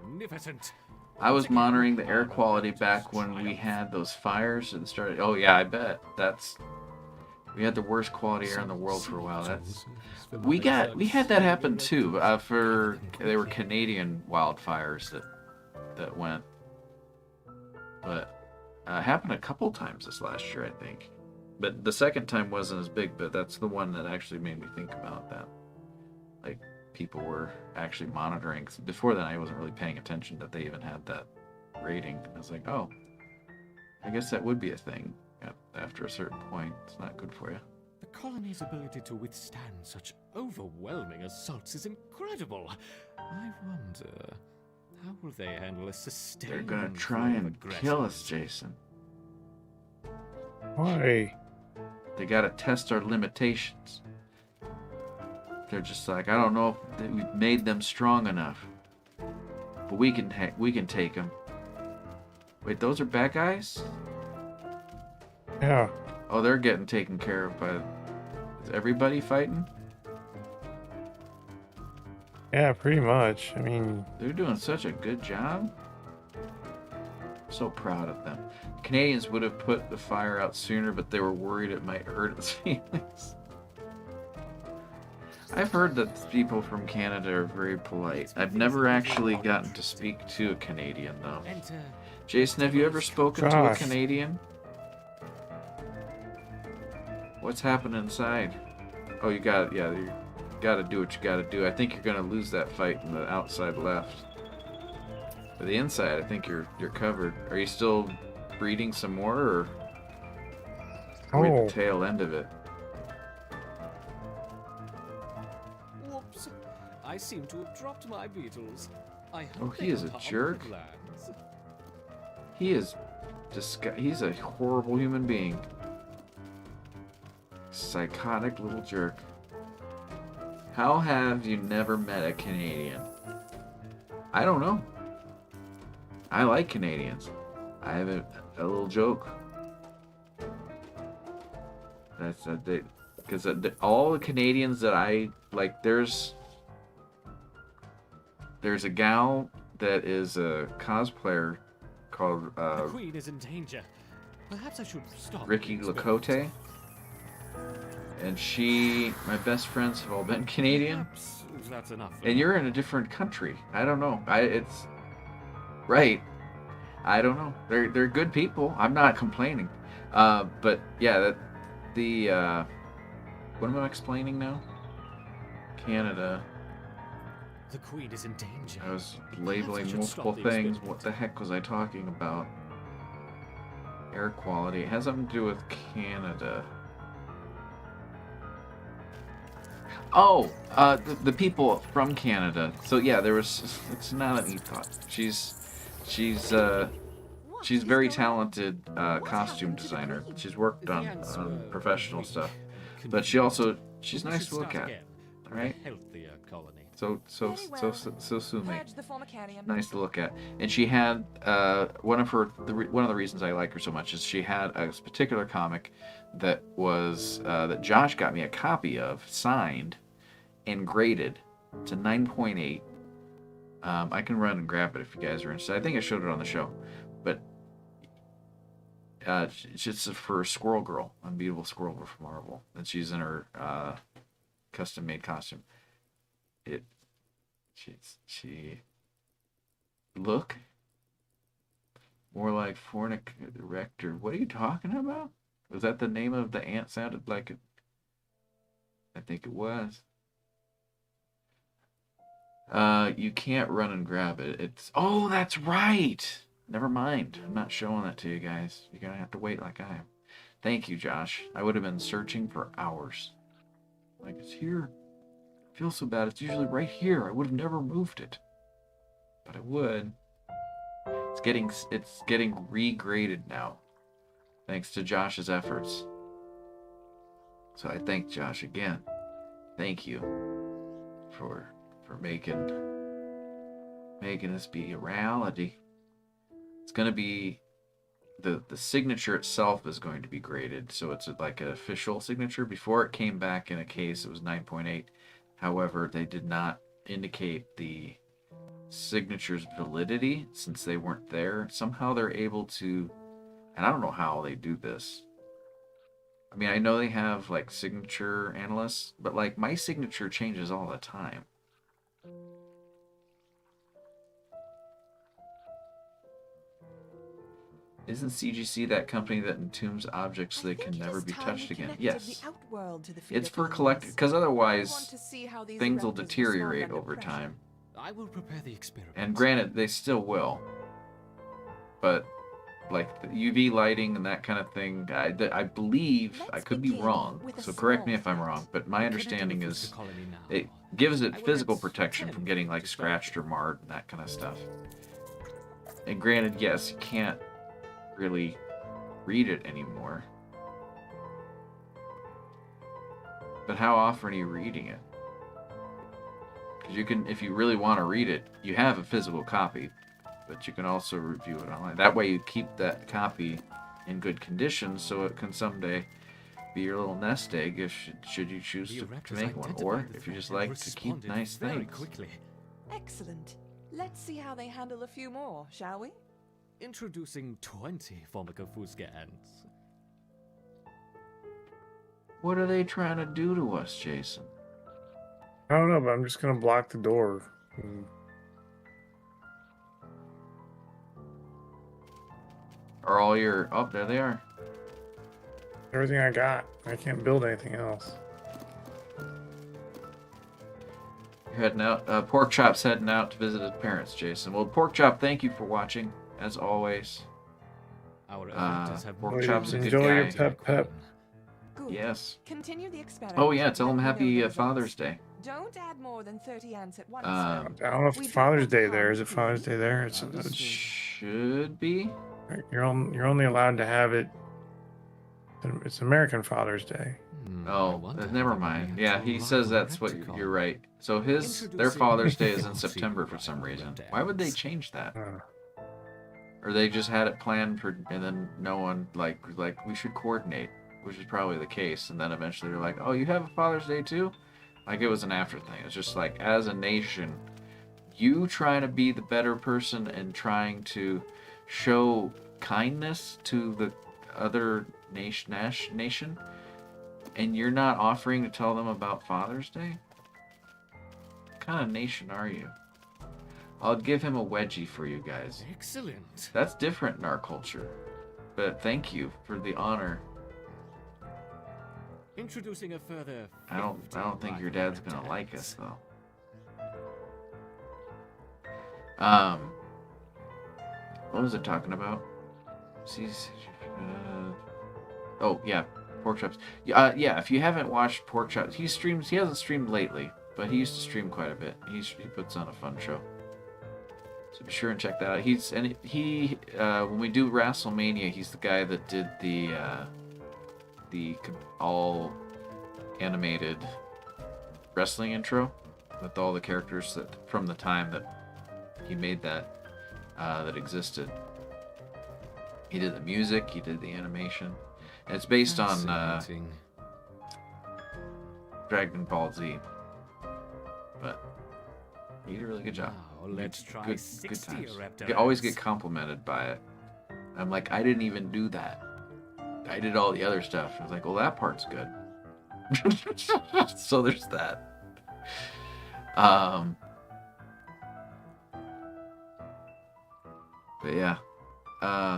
Magnificent. I was monitoring the air quality back when we had those fires and started. Oh yeah, I bet we had the worst quality air in the world for a while. We had that happen too. They were Canadian wildfires that went, but happened a couple times this last year, I think. But the second time wasn't as big. But that's the one that actually made me think about that. Like, people were actually monitoring. Before then, I wasn't really paying attention that they even had that rating. I was like, oh, I guess that would be a thing. After a certain point, it's not good for you. The colony's ability to withstand such overwhelming assaults is incredible. I wonder, how will they handle a sustained They're gonna try and kill us, Jason. Why? They gotta test our limitations. They're just like, I don't know if we've made them strong enough, but we can take them. Wait, those are bad guys? Yeah. Oh, they're getting taken care of by. Is everybody fighting? Yeah, pretty much. I mean, they're doing such a good job. So proud of them. Canadians would have put the fire out sooner, but they were worried it might hurt its feelings. I've heard that people from Canada are very polite. I've never actually gotten to speak to a Canadian, though. Jason, have you ever spoken to a Canadian? What's happening inside? Oh, you gotta do what you gotta do. I think you're gonna lose that fight in the outside left. But the inside, I think you're covered. Are you still breeding some more, or are we at the tail end of it? Whoops! I seem to have dropped my beetles. I hope Oh, he is a jerk. He is he's a horrible human being. Psychotic little jerk. How have you never met a Canadian? I don't know. I like Canadians. I have a little joke. That's because all the Canadians that I like, there's a gal that is a cosplayer called the Queen is in danger. Perhaps I should stop. Ricky Lacote. And my best friends have all been Canadian. Perhaps that's enough. And you're in a different country. I don't know. It's right. I don't know. They're good people. I'm not complaining. But yeah, what am I explaining now? Canada. The Queen is in danger. I was labeling multiple things. What the heck was I talking about? Air quality. It has something to do with Canada. Oh, the people from Canada. So yeah, it's not an e-thought. She's very talented costume designer. She's worked on professional stuff, but she's nice to look at. All right. So sue me. Nice to look at. And she had one of the reasons I like her so much is she had a particular comic that was that Josh got me a copy of, signed and graded to 9.8. I can run and grab it if you guys are interested. I think I showed it on the show, but it's just for Squirrel Girl, Unbeatable Squirrel Girl from Marvel, and she's in her custom-made costume. She look more like Fornic Rector. What are you talking about? Was that the name of the ant? Sounded like it. I think it was. You can't run and grab it. Oh, that's right. Never mind. I'm not showing that to you guys. You're gonna have to wait like I am. Thank you, Josh. I would have been searching for hours. Like, it's here. I feel so bad. It's usually right here. I would have never moved it. But I would. It's getting regraded now. Thanks to Josh's efforts. So I thank Josh again. Thank you for for making this be a reality. It's going to be the signature itself is going to be graded, so it's like an official signature. Before it came back in a case, it was 9.8. However, they did not indicate the signature's validity since they weren't there. Somehow they're able to, and I don't know how they do this. I mean, I know they have like signature analysts, but like my signature changes all the time. Isn't CGC that company that entombs objects so they can never be touched again? Yes. It's for collecting, because otherwise things will deteriorate over time. I will prepare the experiment. And granted, they still will. But like the UV lighting and that kind of thing, I believe, I could be wrong, so correct me if I'm wrong, but my understanding is it gives it physical protection from getting like scratched or marred and that kind of stuff. And granted, yes, you can't really read it anymore. But how often are you reading it? Because you can, if you really want to read it, you have a physical copy, but you can also review it online. That way you keep that copy in good condition so it can someday be your little nest egg if should you choose to make one, or if you just like to keep nice things. Excellent. Let's see how they handle a few more, shall we? Introducing 20 Formica fusca ants. What are they trying to do to us, Jason? I don't know, but I'm just gonna block the door. Are all your... Oh, there they are. Everything I got. I can't build anything else. You're heading out. Porkchop's heading out to visit his parents, Jason. Well, Porkchop, thank you for watching, as always. Porkchop's a good Enjoy guy. your pep. Good. Yes. Continue the experiment. Oh yeah, tell them happy Father's Day. Don't add more than 30 ants at once. I don't know if it's Father's Day there. Is it Father's Day there? It should be. You're only allowed to have it. It's American Father's Day. Oh, never mind. Yeah, he says that's what you're right. So their Father's Day is in September for some reason. Why would they change that? Or they just had it planned for, and then no one like we should coordinate, which is probably the case. And then eventually they're like, oh, you have a Father's Day too? Like it was an after thing. It's just like as a nation, you trying to be the better person and trying to show kindness to the other nation, and you're not offering to tell them about Father's Day? What kind of nation are you? I'll give him a wedgie for you guys. Excellent. That's different in our culture, but thank you for the honor. Introducing a further. I don't think your dad's gonna like us though. What was it talking about? Oh yeah, Porkchops. Yeah. If you haven't watched Porkchops, he hasn't streamed lately, but he used to stream quite a bit. He puts on a fun show. So be sure and check that out. He when we do WrestleMania, he's the guy that did the all animated wrestling intro with all the characters that from the time that he made that existed. He did the music, he did the animation. And it's based on Dragon Ball Z. But he did a really good job. Now, let's try good 60 times. Raptor You always ants. get complimented by it. I'm like, I didn't even do that. I did all the other stuff. I was like, well, that part's good. So there's that. But yeah.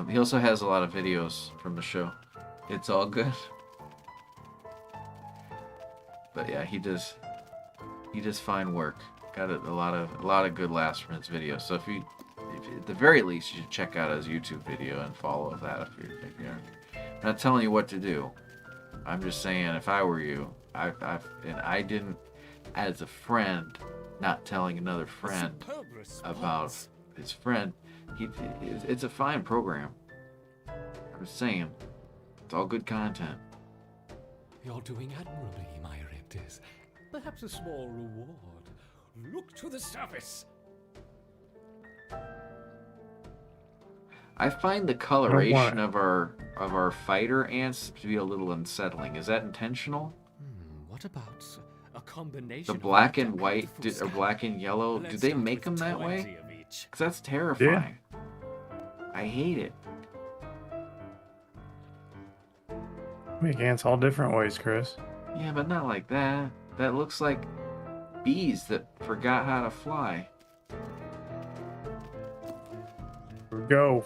He also has a lot of videos from the show. It's all good. But yeah, he does fine work. Got a lot of good laughs from his videos. So if at the very least, you should check out his YouTube video and follow that if you're I'm not telling you what to do. I'm just saying, if I were you, I didn't, as a friend, not telling another friend about his friend. It's a fine program. I'm just saying, it's all good content. You're doing admirably, my Raptors. Perhaps a small reward. Look to the surface. I find the coloration of our fighter ants to be a little unsettling. Is that intentional? What about a combination The black of and white or black and yellow, do they make them that way? Because that's terrifying. I hate it. Make ants all different ways, Chris. Yeah, but not like that. That looks like bees that forgot how to fly. Go.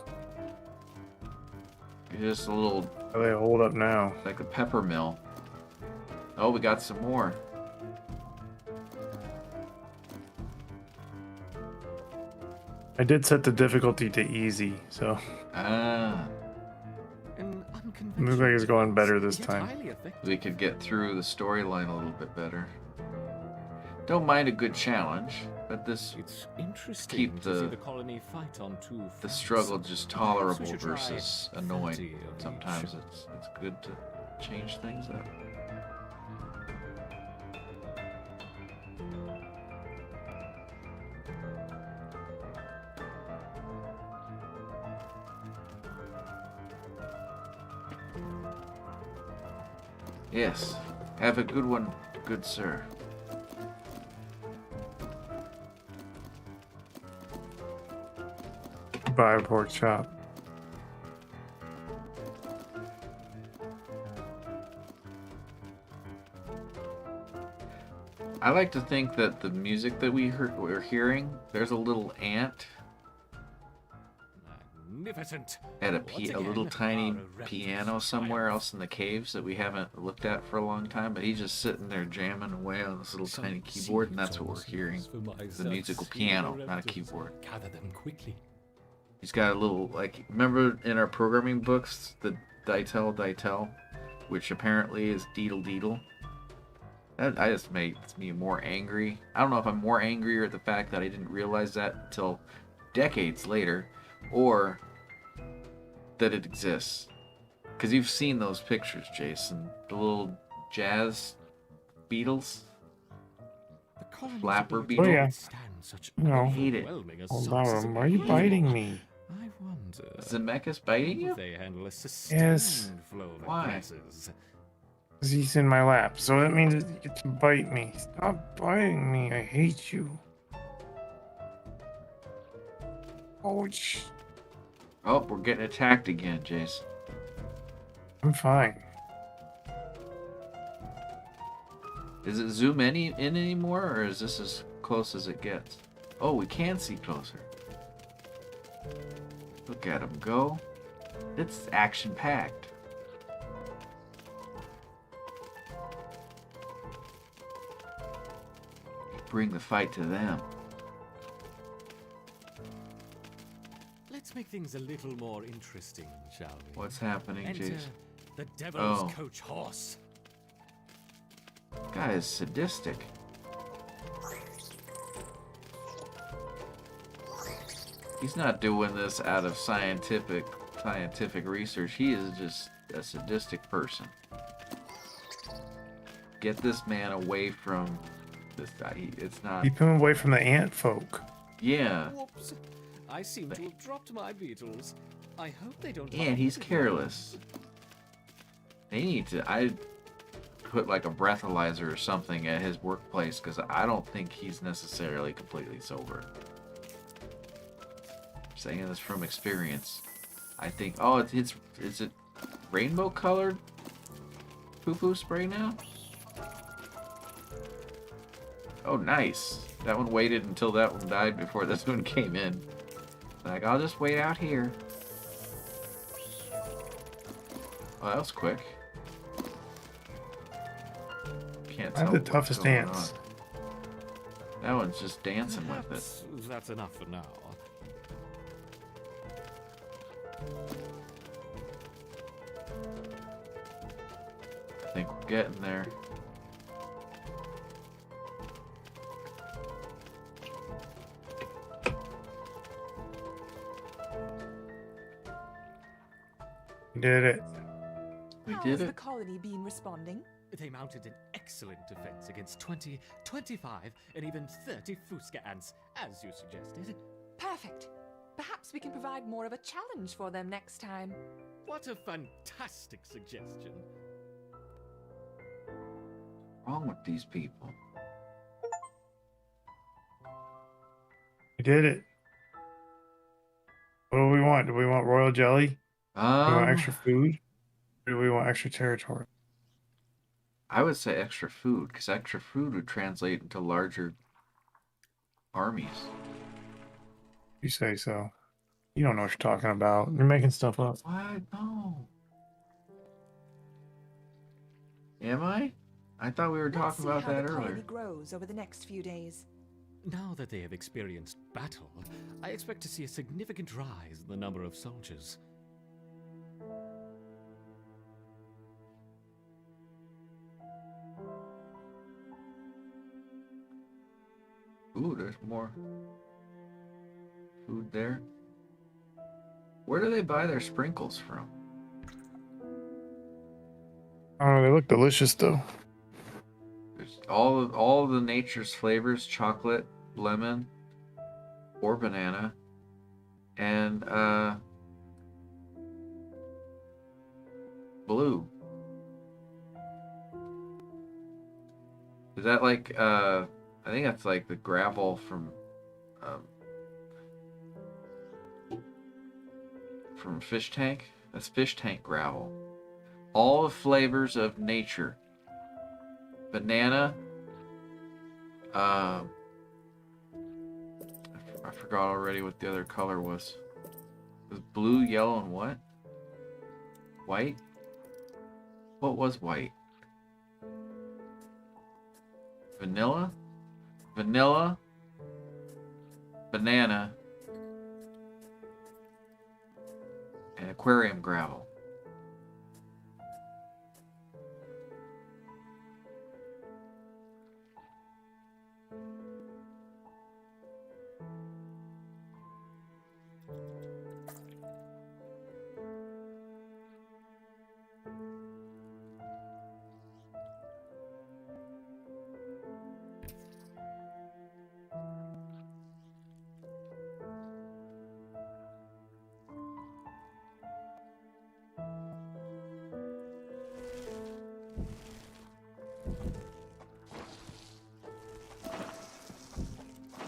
Just a little... How they hold up now? Like a pepper mill. Oh, we got some more. I did set the difficulty to easy, so... Ah. It looks like it's going better this time. We could get through the storyline a little bit better. Don't mind a good challenge, but this keep the struggle just tolerable versus annoying. Sometimes it's good to change things up. Yes, have a good one, good sir. Buy a pork chop. I like to think that the music that we're hearing, there's a little ant Magnificent. at a little tiny piano somewhere else in the caves that we haven't looked at for a long time, but he's just sitting there jamming away on this little tiny keyboard, and that's what we're hearing. The musical piano, not a keyboard. Gather them quickly. He's got a little, like, remember in our programming books, the Ditel, which apparently is deedle deedle. That just makes me more angry. I don't know if I'm more angry at the fact that I didn't realize that until decades later, or that it exists. Because you've seen those pictures, Jason. The little jazz beetles. Flapper beetle. Oh, yeah. No. I hate it. Hold on, why are you biting me? I wonder. Zemeckis biting you? They handle a sustained Yes. flow of Why? gases. Because he's in my lap, so that means you get to bite me. Stop biting me, I hate you. Ouch. Oh, we're getting attacked again, Jason. I'm fine. Is it zoom in anymore, or is this as close as it gets? Oh, we can see closer. Look at him go. It's action-packed. Bring the fight to them. Let's make things a little more interesting, shall we? What's happening, Enter Jason? the devil's Oh. coach horse. Guy is sadistic. He's not doing this out of scientific research. He is just a sadistic person. Get this man away from this guy. It's not. Keep him away from the ant folk. Yeah. Whoops. I seem to have dropped my beetles. I hope they don't. And he's careless. They need to. I'd put like a breathalyzer or something at his workplace, because I don't think he's necessarily completely sober. Saying this from experience. I think. Oh, is it rainbow colored poo-poo spray now? Oh, nice. That one waited until that one died before this one came in. Like, I'll just wait out here. Oh, that was quick. Can't I tell have the what's toughest going ants. on. That one's just dancing with it. That's enough for now. I think we're getting there. We did it. We How did has it. the colony been responding? They mounted an excellent defense against 20, 25, and even 30 Fusca ants, as you suggested. Perfect. Perhaps we can provide more of a challenge for them next time. What a fantastic suggestion. What's wrong with these people? We did it. What do we want? Do we want royal jelly? Do we want extra food? Or do we want extra territory? I would say extra food, because extra food would translate into larger armies. You say so. You don't know what you're talking about. You're making stuff up. What? No. Am I? I thought we were talking about that Let's see how the earlier. colony grows over the next few days. Now that they have experienced battle, I expect to see a significant rise in the number of soldiers. Ooh, there's more food there. Where do they buy their sprinkles from? Oh, they look delicious though. There's all of the nature's flavors: chocolate, lemon, or banana, and blue. Is that like I think that's like the gravel from Fish Tank. That's Fish Tank gravel. All the flavors of nature. Banana. I forgot already what the other color was. It was blue, yellow, and what? White? What was white? Vanilla? Vanilla, banana, and aquarium gravel.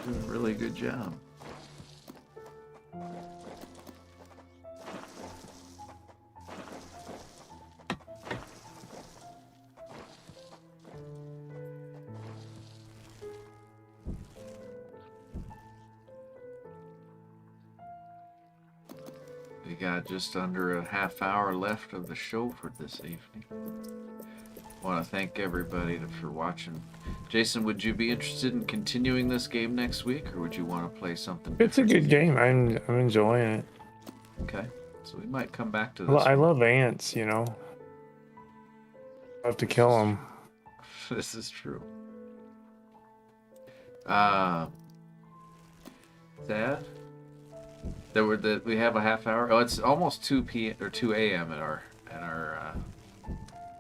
Doing a really good job. We got just under a half hour left of the show for this evening. I want to thank everybody for watching. Jason, would you be interested in continuing this game next week, or would you want to play something It's a different? good game. I'm enjoying it. Okay, so we might come back to this. I one. love ants. You know, I have to kill them. This is true. Sad that we have a half hour. Oh, it's almost 2 p.m. or 2 a.m. at our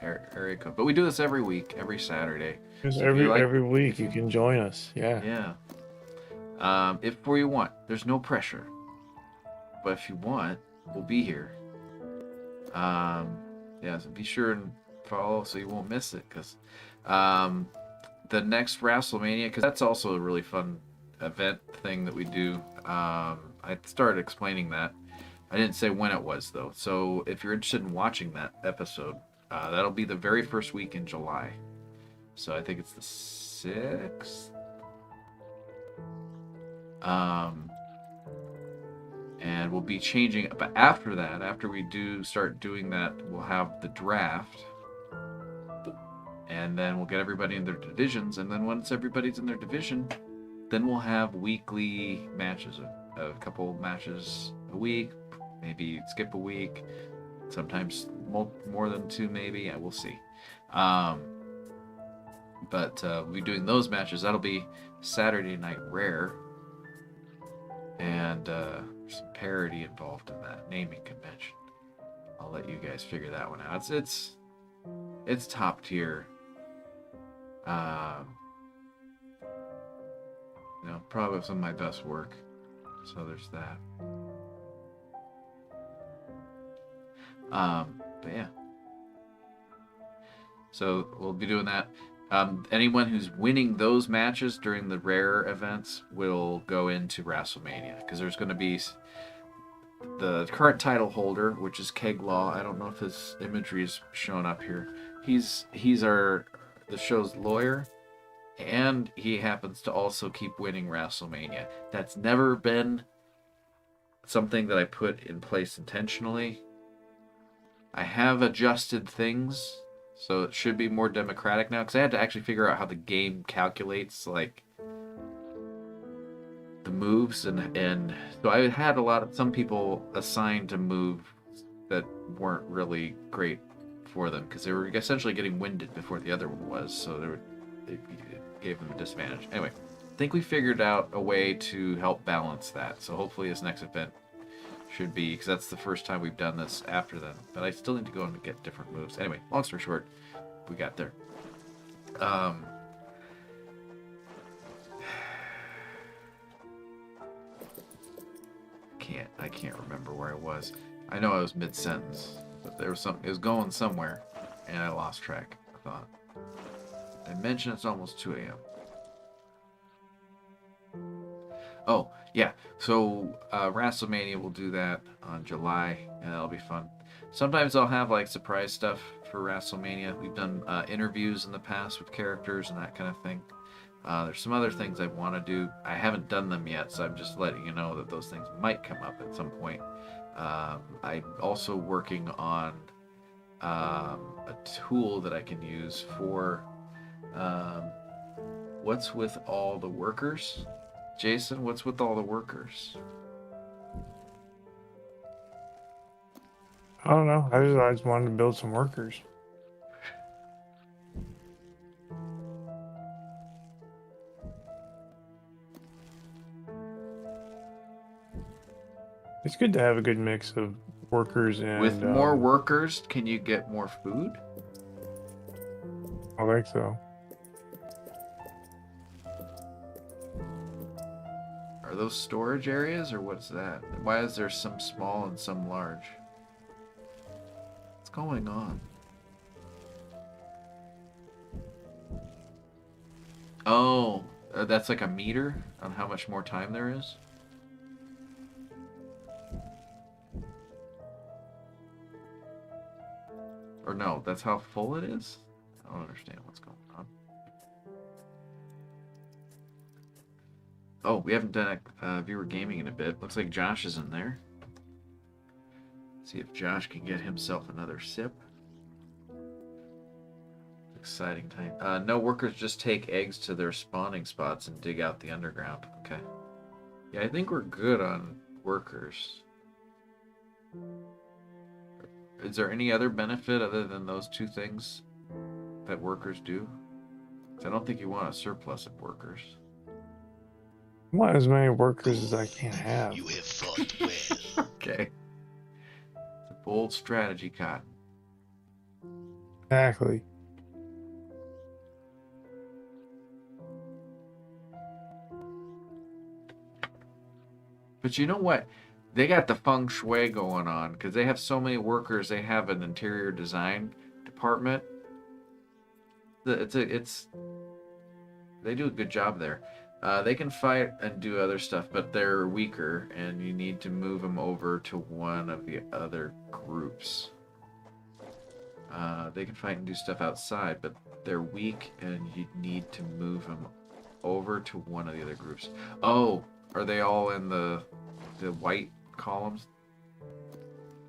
area code. But we do this every week, every Saturday. Just So if you like- every week you can join us. Yeah. Yeah. If you want, there's no pressure. But if you want, we'll be here. Yeah, so be sure and follow so you won't miss it. Because the next WrestleMania, because that's also a really fun event thing that we do. I started explaining that. I didn't say when it was, though. So if you're interested in watching that episode, that'll be the very first week in July. So I think it's the 6th. And we'll be changing. But after that, after we start doing that, we'll have the draft. And then we'll get everybody in their divisions. And then once everybody's in their division, then we'll have weekly matches. A couple matches a week. Maybe skip a week. Sometimes more than 2, maybe. Yeah, we'll see. But we'll be doing those matches. That'll be Saturday Night Rare. And there's some parity involved in that naming convention. I'll let you guys figure that one out. It's top tier You know, probably some of my best work. So there's that. But yeah. So we'll be doing that. Anyone who's winning those matches during the rare events will go into WrestleMania, because there's going to be the current title holder, which is Keg Law. I don't know if his imagery is shown up here. He's the show's lawyer, and he happens to also keep winning WrestleMania. That's never been something that I put in place intentionally. I have adjusted things, so it should be more democratic now, because I had to actually figure out how the game calculates, like, the moves, and so I had some people assigned to move that weren't really great for them, because they were essentially getting winded before the other one was, so it gave them a disadvantage. Anyway, I think we figured out a way to help balance that, so hopefully this next event should be, because that's the first time we've done this after them, but I still need to go and get different moves. Anyway, long story short, we got there. I can't remember where I was. I know I was mid-sentence, but there was it was going somewhere, and I lost track, I thought. I mentioned it's almost 2 a.m. Oh, yeah. So WrestleMania will do that on July, and that'll be fun. Sometimes I'll have like surprise stuff for WrestleMania. We've done interviews in the past with characters and that kind of thing. There's some other things I want to do. I haven't done them yet, so I'm just letting you know that those things might come up at some point. I'm also working on a tool that I can use for what's with all the workers. Jason, what's with all the workers? I don't know. I just wanted to build some workers. It's good to have a good mix of workers and... With more workers, can you get more food? I think so. Are those storage areas, or what's that? Why is there some small and some large? What's going on? Oh, that's like a meter on how much more time there is? Or no, that's how full it is? I don't understand what's going on. Oh, we haven't done a viewer gaming in a bit. Looks like Josh is in there. See if Josh can get himself another sip. Exciting time. No workers, just take eggs to their spawning spots and dig out the underground. Okay. Yeah, I think we're good on workers. Is there any other benefit other than those two things that workers do? 'Cause I don't think you want a surplus of workers. I want as many workers as I can have. You have fought well. Okay. It's a bold strategy, Cotton. Exactly. But you know what? They got the feng shui going on because they have so many workers. They have an interior design department. They do a good job there. They can fight and do other stuff, but they're weaker, and you need to move them over to one of the other groups. They can fight and do stuff outside, but they're weak, and you need to move them over to one of the other groups. Oh, are they all in the white columns?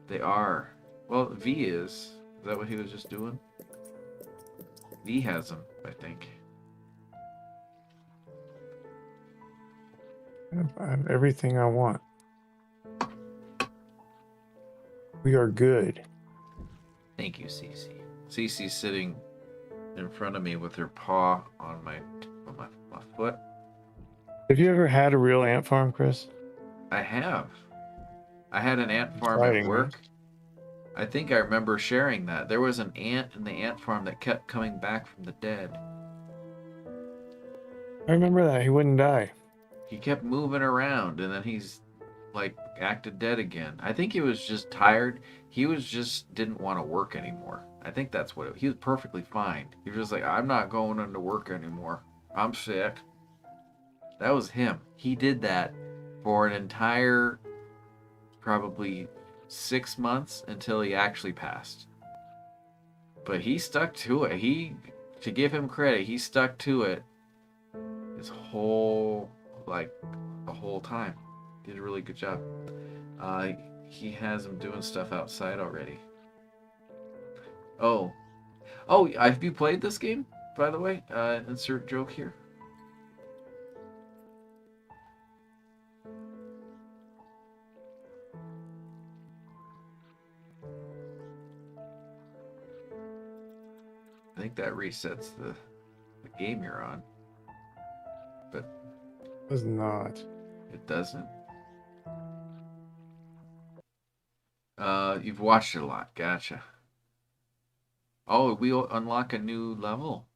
They are. Well, V is. Is that what he was just doing? V has them, I think. I have everything I want. We are good. Thank you, Cece. Cece's sitting in front of me with her paw on my foot. Have you ever had a real ant farm, Chris? I have. I had an ant farm Exciting, at work. I think I remember sharing that. There was an ant in the ant farm that kept coming back from the dead. I remember that. He wouldn't die. He kept moving around, and then he's like acted dead again. I think he was just tired. He was just didn't want to work anymore. I think that's what he was perfectly fine. He was just like, I'm not going into work anymore. I'm sick. That was him. He did that for an entire probably 6 months until he actually passed. But he stuck to it. To give him credit, he stuck to it his whole the whole time. Did a really good job. He has him doing stuff outside already. Oh, have you played this game, by the way? Insert joke here. I think that resets the game you're on. But It does not. It doesn't? You've watched it a lot. Gotcha. Oh, we'll unlock a new level.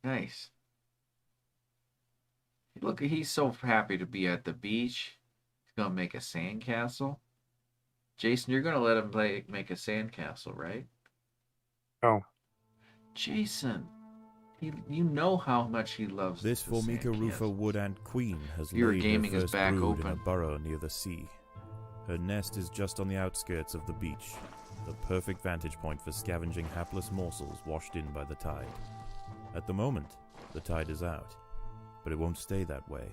Nice. Look, he's so happy to be at the beach. He's gonna make a sandcastle. Jason, you're gonna let him make a sandcastle, right? Oh. Jason, you know how much he loves this Formica rufa wood ant queen has Your laid gaming her is first back brood open. in a burrow near the sea. Her nest is just on the outskirts of the beach, the perfect vantage point for scavenging hapless morsels washed in by the tide. At the moment, the tide is out, but it won't stay that way.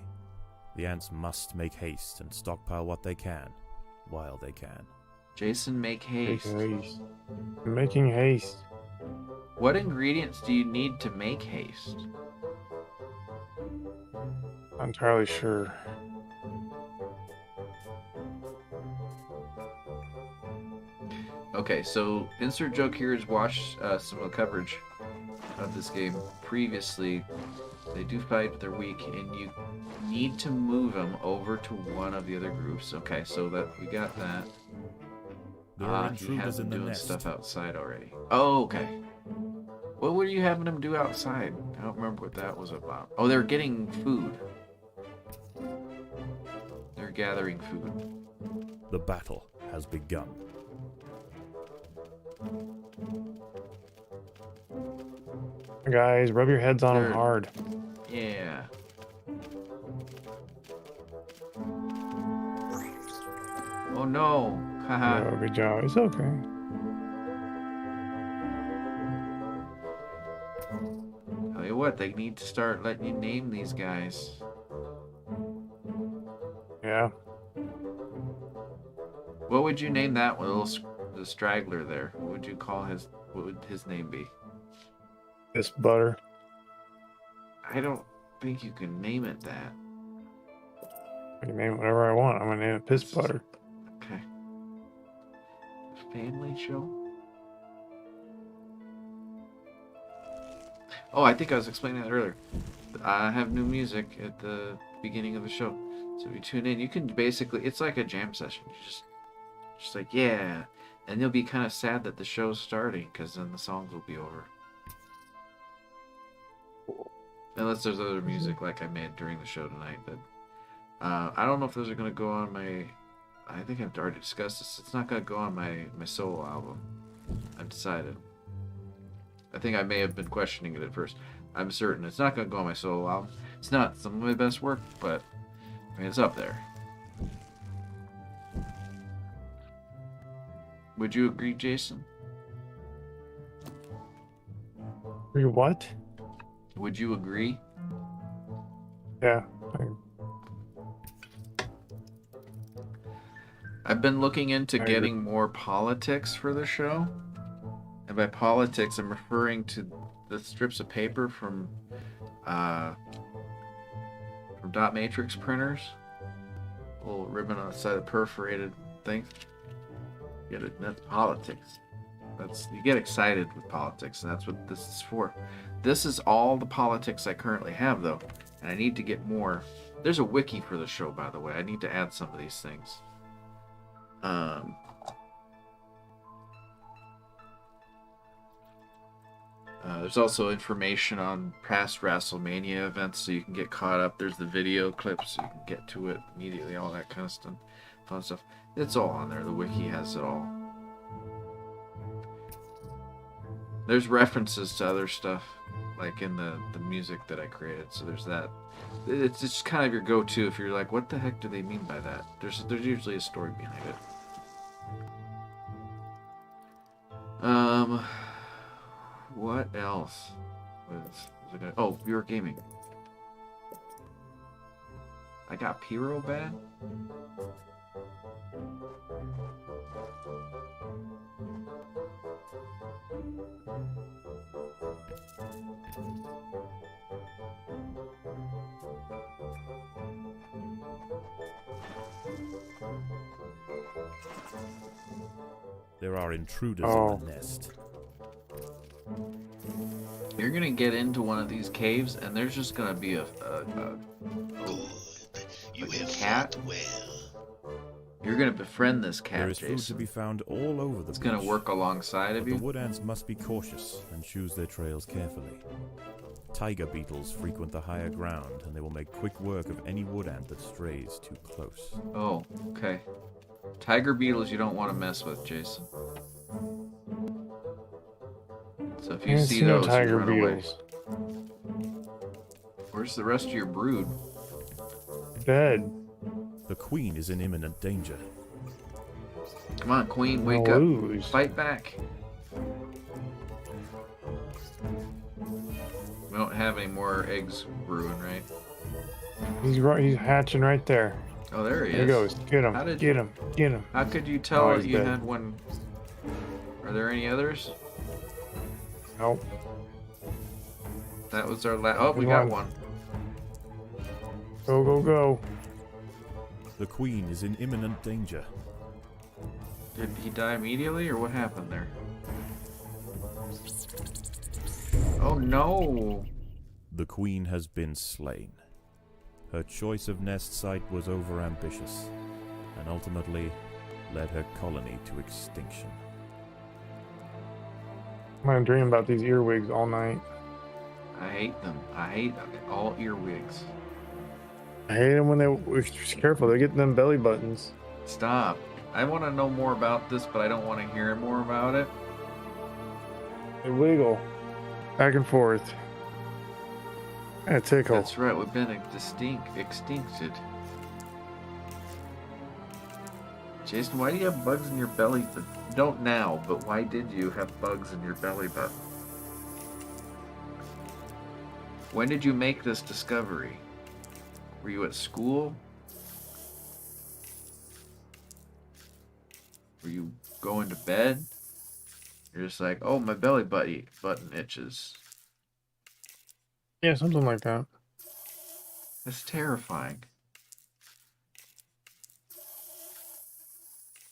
The ants must make haste and stockpile what they can, while they can. Jason, make haste. I'm making haste. What ingredients do you need to make haste? Not entirely sure. Okay, so insert joke here is watched some of the coverage of this game previously. They do fight, but they're weak, and you need to move them over to one of the other groups. Okay, so that we got that. There are He intruders has them in the doing nest. stuff outside already. Oh, okay. What were you having them do outside? I don't remember what that was about. Oh, they're getting food. They're gathering food. The battle has begun. Guys, rub your heads on them They're- hard. Yeah. Oh no. Haha. Oh, good job. It's okay. Tell you what, they need to start letting you name these guys. Yeah. What would you name that one? The straggler there. What would you call his? What would his name be? This butter. I don't think you can name it that. I can name it whatever I want. I'm gonna name it piss butter. Okay. Family show. Oh, I think I was explaining that earlier. I have new music at the beginning of the show, so if you tune in, you can basically, it's like a jam session. You just like, yeah, and you'll be kind of sad that the show's starting because then the songs will be over. Unless there's other music like I made during the show tonight. But I don't know if those are going to go on my... I think I've already discussed this. It's not going to go on my solo album. I've decided. I think I may have been questioning it at first. I'm certain it's not going to go on my solo album. It's not some of my best work, but I mean, it's up there. Would you agree, Jason? What? Would you agree? Yeah. I've been looking into I agree. getting more politics for the show. And by politics, I'm referring to the strips of paper from dot matrix printers. A little ribbon on the side of perforated thing. Get it? That's politics. You get excited with politics, and that's what this is for. This is all the politics I currently have, though, and I need to get more. There's a wiki for the show, by the way. I need to add some of these things. There's also information on past WrestleMania events, so you can get caught up. There's the video clips, so you can get to it immediately, all that kind of stuff, fun stuff. It's all on there. The wiki has it all. There's references to other stuff, like in the music that I created. So there's that. It's just kind of your go-to if you're like, what the heck do they mean by that? There's usually a story behind it. What else? Oh, Viewer Gaming. I got Pyro bad? There are intruders in the nest. You're gonna get into one of these caves, and there's just gonna be a cat. You're gonna befriend this cat, There is Jason. food to be found all over the It's gonna beach, work alongside of but you. the wood ants must be cautious and choose their trails carefully. Tiger beetles frequent the higher ground, and they will make quick work of any wood ant that strays too close. Oh, okay. Tiger beetles you don't want to mess with, Jason. So if you Ain't see seen no those, tiger run away. beetles. Where's the rest of your brood? Dead. The queen is in imminent danger. Come on, Queen, wake We'll up. lose. Fight back. We don't have any more eggs brewing, right? He's hatching right there. Oh, there he There is. he goes. Get him. How did- Get him. Get him. How could you tell Oh, that he's you dead. had one? Are there any others? Nope. That was our last. Oh, we Come got on. one. Go, go, go. The queen is in imminent danger. Did he die immediately, or what happened there? Oh no! The queen has been slain. Her choice of nest site was overambitious, and ultimately led her colony to extinction. I'm gonna dream about these earwigs all night. I hate them. I hate all earwigs. I hate them when they. Just careful, they're getting them belly buttons. Stop. I want to know more about this, but I don't want to hear more about it. They wiggle back and forth. And a tickle. That's right. We've been extincted. Jason, why do you have bugs in your belly? You don't now, but why did you have bugs in your belly button? When did you make this discovery? Were you at school? Were you going to bed? You're just like, oh, my belly button itches. Yeah, something like that. That's terrifying.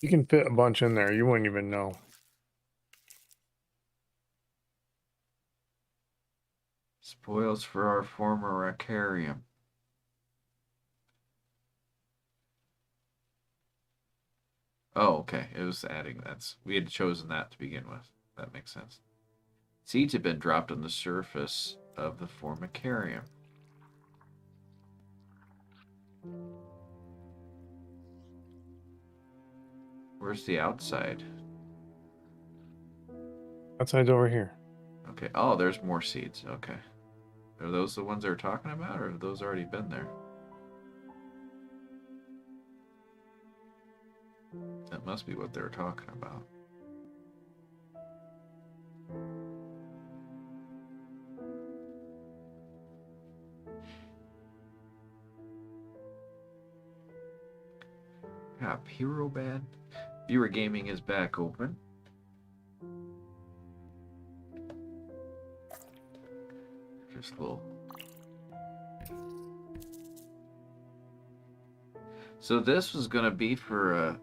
You can fit a bunch in there. You wouldn't even know. Spoils for our former racarium. Oh, okay. It was adding that. We had chosen that to begin with. That makes sense. Seeds have been dropped on the surface of the formicarium. Where's the outside? Outside's over here. Okay. Oh, there's more seeds. Okay. Are those the ones they're talking about, or have those already been there? That must be what they were talking about. Yeah, Hero Bad. Viewer Gaming is back open. Just a little. So this was gonna be for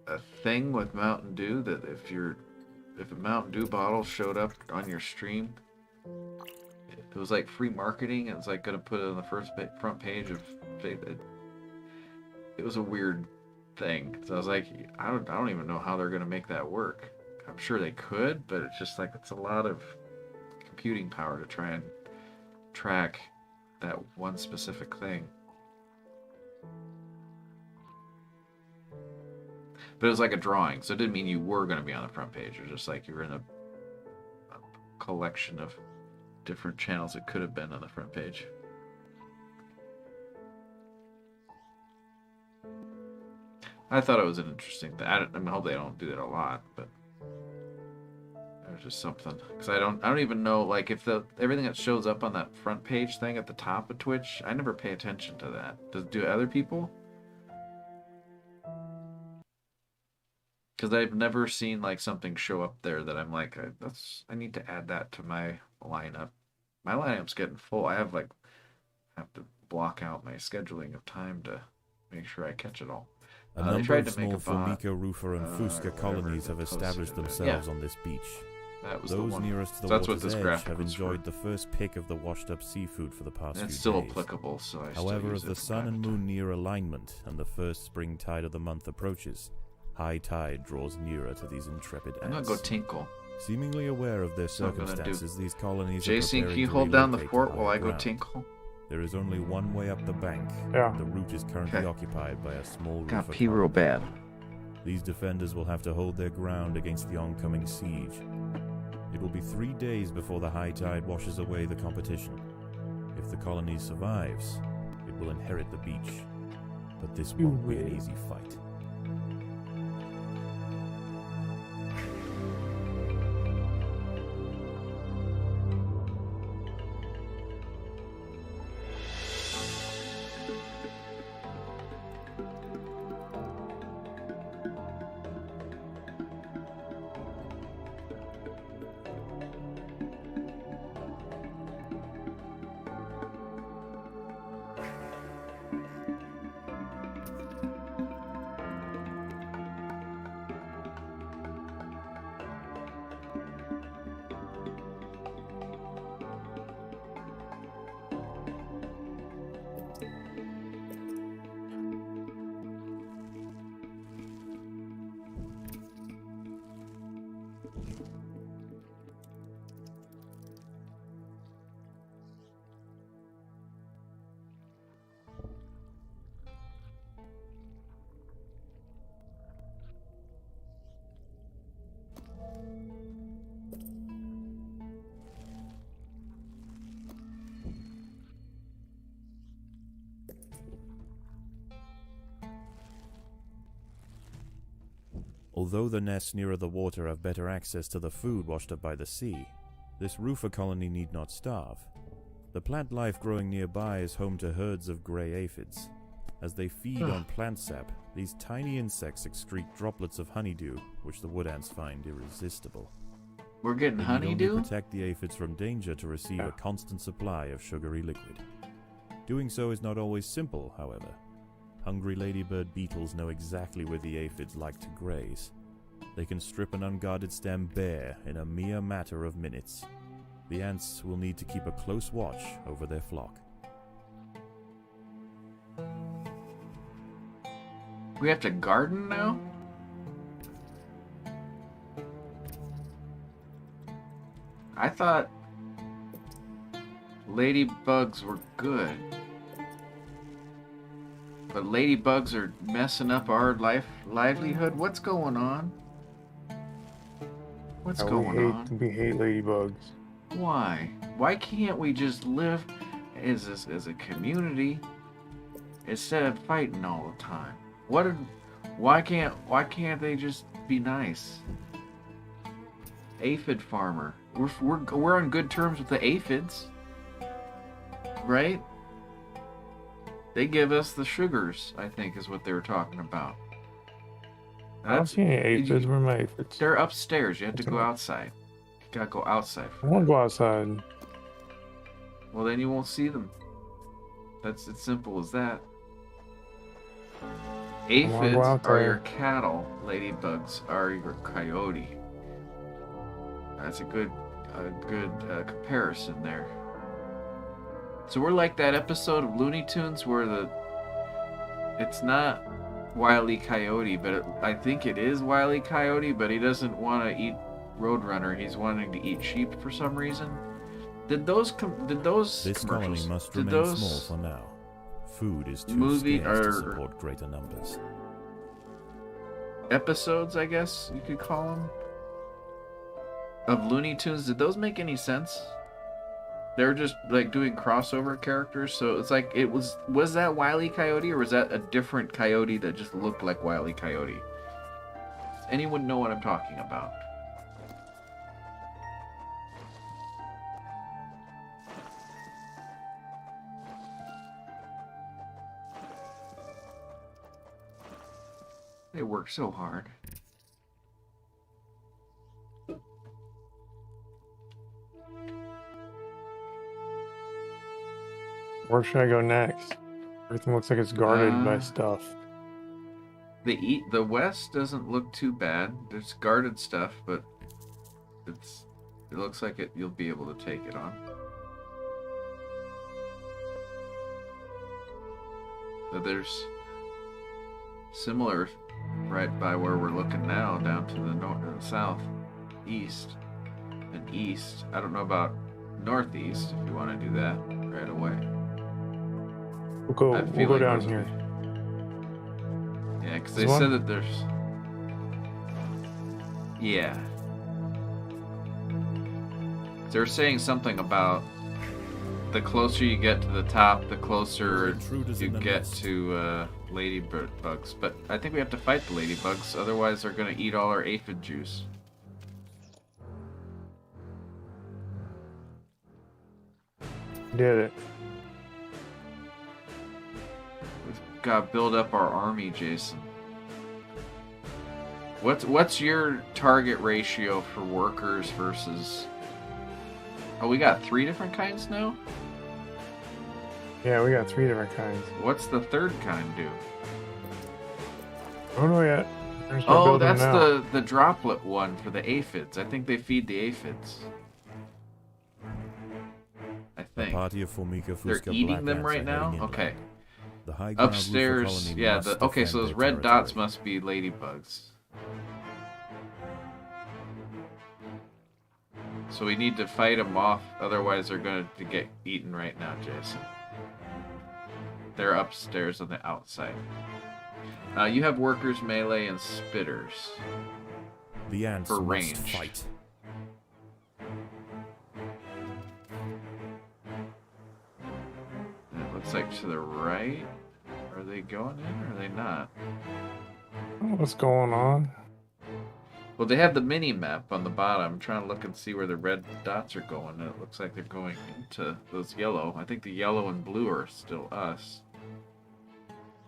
a thing with Mountain Dew that if a Mountain Dew bottle showed up on your stream, it was like free marketing. It was like gonna put it on the front page of it. It was a weird thing. So I was like, I don't even know how they're gonna make that work. I'm sure they could, but it's just like it's a lot of computing power to try and track that one specific thing. But it was like a drawing, so it didn't mean you were going to be on the front page. It was just like you were in a collection of different channels that could have been on the front page. I thought it was an interesting thing. I hope they don't do that a lot, but it was just something. Because I don't even know, like, if everything that shows up on that front page thing at the top of Twitch, I never pay attention to that. Do other people? Because I've never seen like something show up there that I'm like, I need to add that to my lineup. My lineup's getting full. I have to block out my scheduling of time to make sure I catch it all. A number of small Formica, Rufer, and Fusca colonies have established themselves on this beach. That was Those the one. nearest the So that's what water's this edge graphic have was enjoyed for. the first pick of the washed-up seafood for the past few It's days. still applicable, so I still However, use as the it sun and moon near alignment and the first spring tide of the month approaches, high tide draws nearer to these intrepid ants. I'm gonna go tinkle. Seemingly aware of their That's what I'm gonna do. circumstances, these colonies Jason, are can preparing you to hold down the relocate to fort higher while I go ground. tinkle? There is only one way up the bank. Yeah. The route is currently occupied by a small Got Rufer pee real colony. bad. These defenders will have to hold their ground against the oncoming siege. It will be 3 days before the high tide washes away the competition. If the colony survives, it will inherit the beach. But this won't be an easy fight. Although the nests nearer the water have better access to the food washed up by the sea, this Rufer colony need not starve. The plant life growing nearby is home to herds of grey aphids. As they feed on plant sap, these tiny insects excrete droplets of honeydew, which the wood ants find irresistible. We're getting They need honeydew? only protect the aphids from danger to receive a constant supply of sugary liquid. Doing so is not always simple, however. Hungry ladybird beetles know exactly where the aphids like to graze. They can strip an unguarded stem bare in a mere matter of minutes. The ants will need to keep a close watch over their flock. We have to garden now? I thought ladybugs were good. But ladybugs are messing up our livelihood? What's going on? What's going on? We hate ladybugs. Why? Why can't we just live as a community instead of fighting all the time? Why can't they just be nice? Aphid farmer. We're on good terms with the aphids, right? They give us the sugars, I think, is what they were talking about. I don't see any aphids. Where are my aphids? They're upstairs. You have to go outside. You gotta go outside. I want to go outside. Well, then you won't see them. That's as simple as that. Aphids are your cattle. Ladybugs are your coyote. That's a good comparison there. So we're like that episode of Looney Tunes where it's not Wile E. Coyote, but I think it is Wile E. Coyote, but he doesn't want to eat Roadrunner. He's wanting to eat sheep for some reason. Did those This colony commercials? must Did remain those small for now. Food is too movie scarce to or support greater numbers. episodes, I guess you could call them, of Looney Tunes? Did those make any sense? They were just like doing crossover characters, so it's like it was that Wile E. Coyote, or was that a different coyote that just looked like Wile E. Coyote? Does anyone know what I'm talking about? They work so hard. Where should I go next? Everything looks like it's guarded by stuff. The west doesn't look too bad. There's guarded stuff, but it looks like you'll be able to take it on. So there's similar right by where we're looking now, down to the north, south, east, and east. I don't know about northeast if you want to do that right away. We'll go down here. Yeah, because they said that there's... Yeah. They're saying something about the closer you get to the top, the closer you get to ladybugs. But I think we have to fight the ladybugs, otherwise they're going to eat all our aphid juice. Did it. We've got to build up our army, Jason. What's your target ratio for workers versus... Oh, we got 3 different kinds now? Yeah, we got 3 different kinds. What's the third kind do? I don't know yet. Oh, that's the droplet one for the aphids. I think they feed the aphids. I think. A party of Formica They're Fusca eating black them ants right are now? heading inland. Okay. The high ground Upstairs, roofer colony yeah, must okay, so defend those their red dots territory. must be ladybugs. So we need to fight them off, otherwise they're going to get eaten right now, Jason. They're upstairs on the outside. You have workers, melee, and spitters. The ants for must range. fight. And it looks like to the right. Are they going in or are they not? I don't know what's going on. Well, they have the mini map on the bottom. I'm trying to look and see where the red dots are going, and it looks like they're going into those yellow. I think the yellow and blue are still us.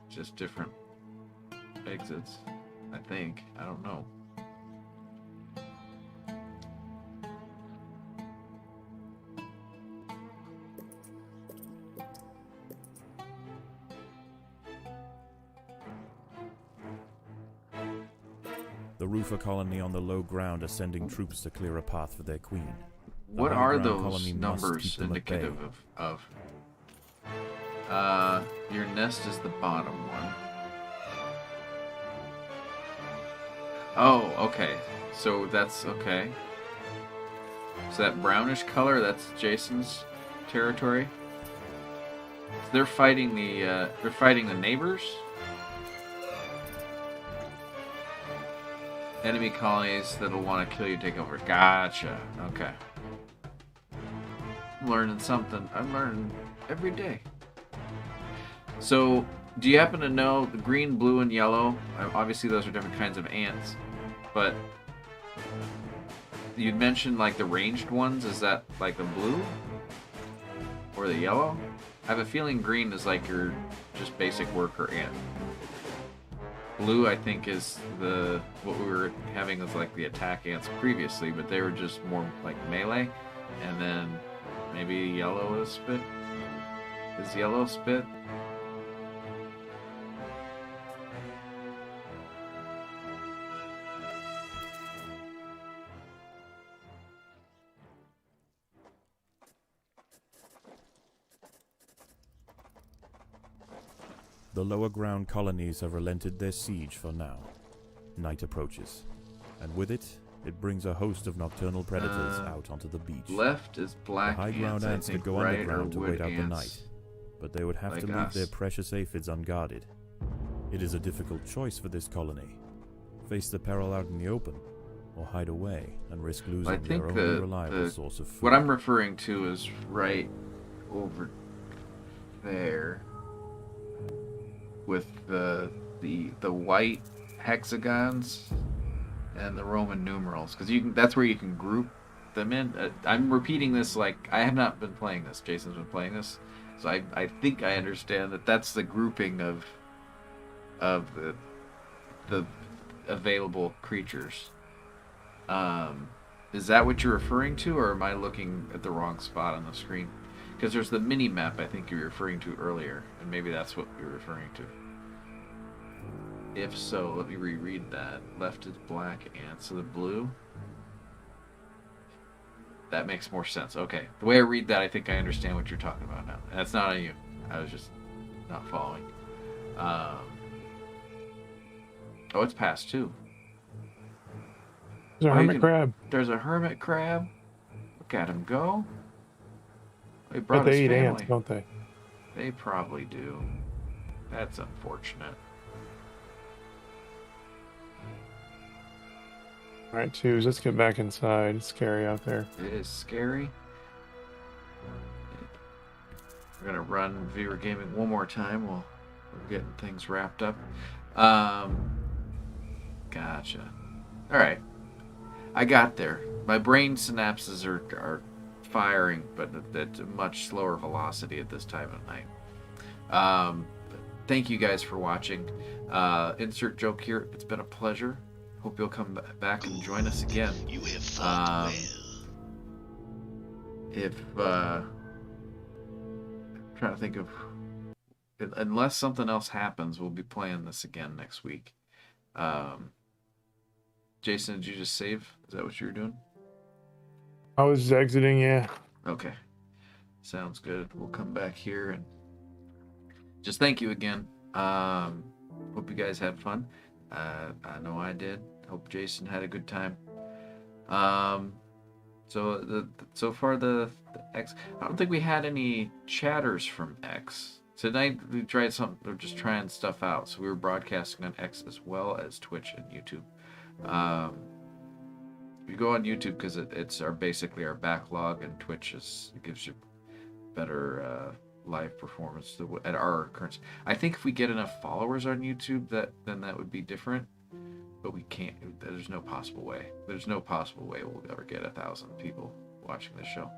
Just different exits, I think. I don't know. The roofer colony on the low ground are sending troops to clear a path for their queen. The What high are ground those colony must numbers keep them at bay. indicative of? Your nest is the bottom one. Oh, okay. So that's okay. So that brownish color, that's Jason's territory. So they're fighting the neighbors. Enemy colonies that'll want to kill you, take over. Gotcha. Okay. I'm learning something. I'm learning every day. So, do you happen to know the green, blue, and yellow? Obviously, those are different kinds of ants. But you mentioned like the ranged ones. Is that like the blue or the yellow? I have a feeling green is like your just basic worker ant. Blue, I think, is what we were having as like the attack ants previously, but they were just more like melee. And then maybe yellow is spit. Is yellow spit? The lower ground colonies have relented their siege for now. Night approaches, and with it, It brings a host of nocturnal predators out onto the beach. Left is black The high ground ants could go right underground to wait out the ants, night, but they would have like to leave us. their precious aphids unguarded. It is a difficult choice for this colony. Face the peril out in the open, or hide away and risk losing I think their only reliable source of food. what I'm referring to is right over there with the white hexagons and the Roman numerals, because that's where you can group them in. I'm repeating this like I have not been playing this. Jason's been playing this, so I think I understand that that's the grouping of the available creatures. Is that what you're referring to, or am I looking at the wrong spot on the screen? Because there's the mini map I think you were referring to earlier, and maybe that's what you're referring to. If so, let me reread that. Left is black, ants of the blue. That makes more sense. Okay. The way I read that, I think I understand what you're talking about now. And that's not on you. I was just not following. Oh, it's past two. There's a hermit crab. There's a hermit crab. Look at him go. He But brought they his eat family. ants, don't they? They probably do. That's unfortunate. All right, twos. Let's get back inside. It's scary out there. It is scary. We're gonna run viewer gaming one more time while we're getting things wrapped up. Gotcha. All right, I got there. My brain synapses are firing, but at a much slower velocity at this time of night. Thank you guys for watching. Insert joke here. It's been a pleasure. Hope you'll come back and join us again. You have fought I'm trying to think of, unless something else happens, we'll be playing this again next week. Jason, did you just save? Is that what you were doing? I was exiting, yeah. Okay. Sounds good. We'll come back here and just thank you again. Hope you guys had fun. I know I did. Hope Jason had a good time. So far the X, I don't think we had any chatters from X. Tonight we tried something, we're just trying stuff out. So we were broadcasting on X as well as Twitch and YouTube. You go on YouTube because it's basically our backlog, and Twitch gives you better live performance at our current. I think if we get enough followers on YouTube, then that would be different. But we can't. There's no possible way. There's no possible way we'll ever get 1,000 people watching this show.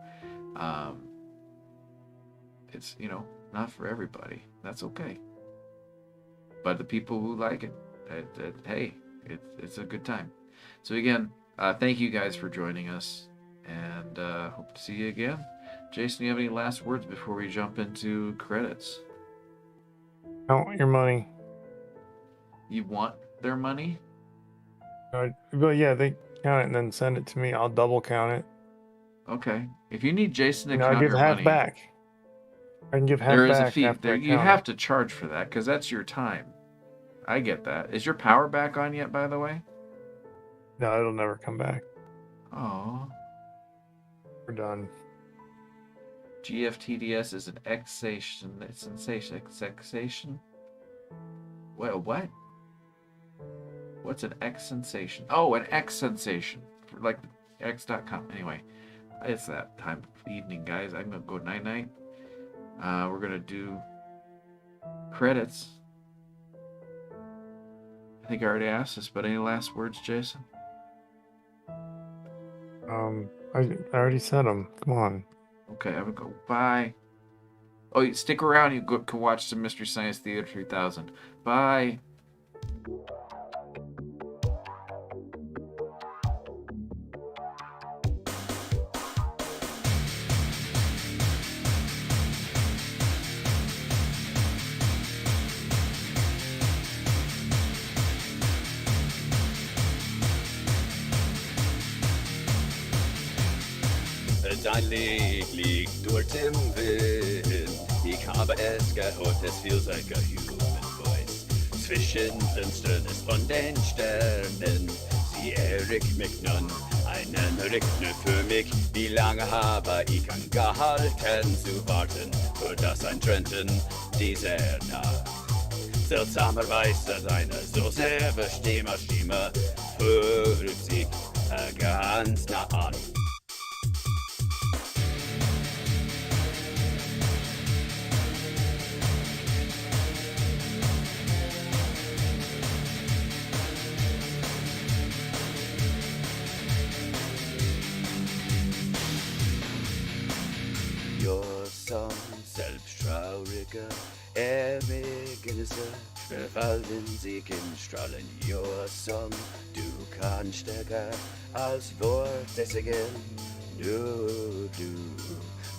It's not for everybody. That's okay. But the people who like it, hey, it's a good time. So again, thank you guys for joining us, and hope to see you again. Jason, you have any last words before we jump into credits? Count your money. You want their money? But yeah, they count it and then send it to me. I'll double count it. Okay. If you need Jason to I'll count give your half money, back. I can give half there is back. a fee. After I You count have it. to charge for that because that's your time. I get that. Is your power back on yet, by the way? No, it'll never come back. Oh. We're done. GFTDS is an exation. It's sensation. Well, what? What's an X sensation? Oh, an X sensation. Like X.com. Anyway, it's that time of evening, guys. I'm going to go night-night. We're going to do credits. I think I already asked this, but any last words, Jason? I already said them. Come on. Okay, I'm going to go bye. Oh, you stick around. You can watch some Mystery Science Theater 3000. Bye. Dein Licht liegt dort im Wind. Ich habe es gehört, es feels like a human voice. Zwischen Finsternis von den Sternen wie Erik McNunn. Einen Rückne für mich, wie lange habe ich angehalten zu warten, für das ein Trenton dieser seltsamerweise seine so sehr Stimme fühlt sich ganz nah an. Your Song, selbsttrauriger Ergebnisse verfallen sich in Strahlen. Your Song, du kannst stärker als Worte singen. Du.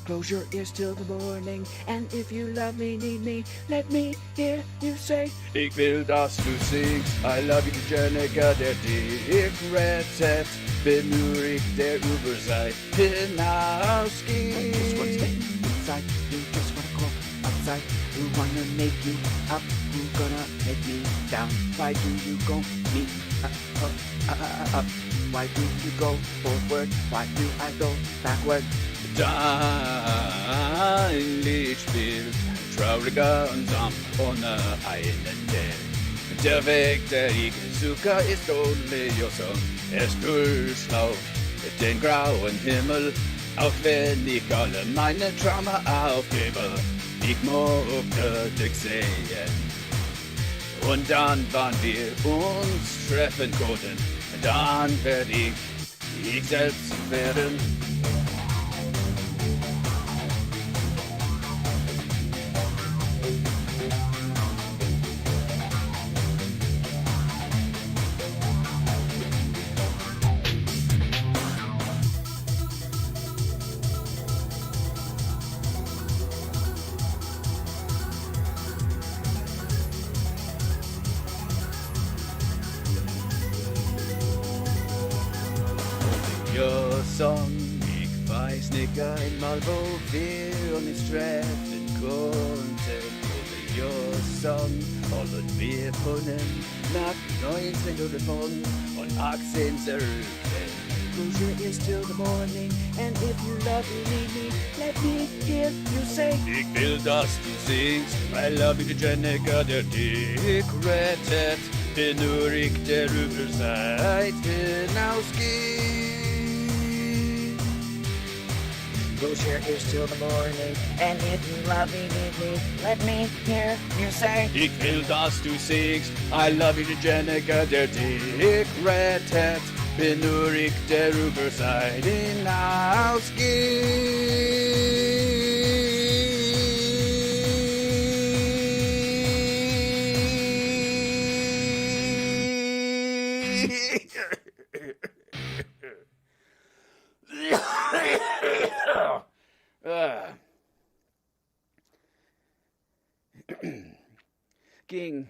Close your ears till the morning, and if you love me, need me, let me hear you say. Ich will, dass du singst, I love you, Jennifer, der dich rettet. Bin nur ich, der über Zeit hinausgeht. Just wanna stay inside, you just wanna go outside. Who wanna make you up, who gonna make me down? Why do you go me up? Why do you go forward? Why do I go backward? Dein Lied spielt trauriger und sanft ohne einen Sinn. Der Weg, der ich suche, ist only your song. Es durchlauft den grauen Himmel, auch wenn ich alle meine Trauma aufgebe. Ich mochte dich sehen. Und dann, wann wir uns treffen konnten, dann werde ich selbst werden. Your Song, ich weiß nicht einmal, wo wir uns treffen konnten. Ohne Your Song wollen wir können nach 1918 zurückkehren. Close your ears till the morning, and if you love me, need me, let me hear you say. Ich will, dass du singst, I love you, Jennifer, der dich rettet. Bin nur ich, der über Zeit hinausgeht. Close your ears till the morning, and if you love me, need me, let me hear you say. Ich will, dass du singst, I love you, Jennifer, der dich rettet. Bin nur ich, der über Zeit hinausgeht. King,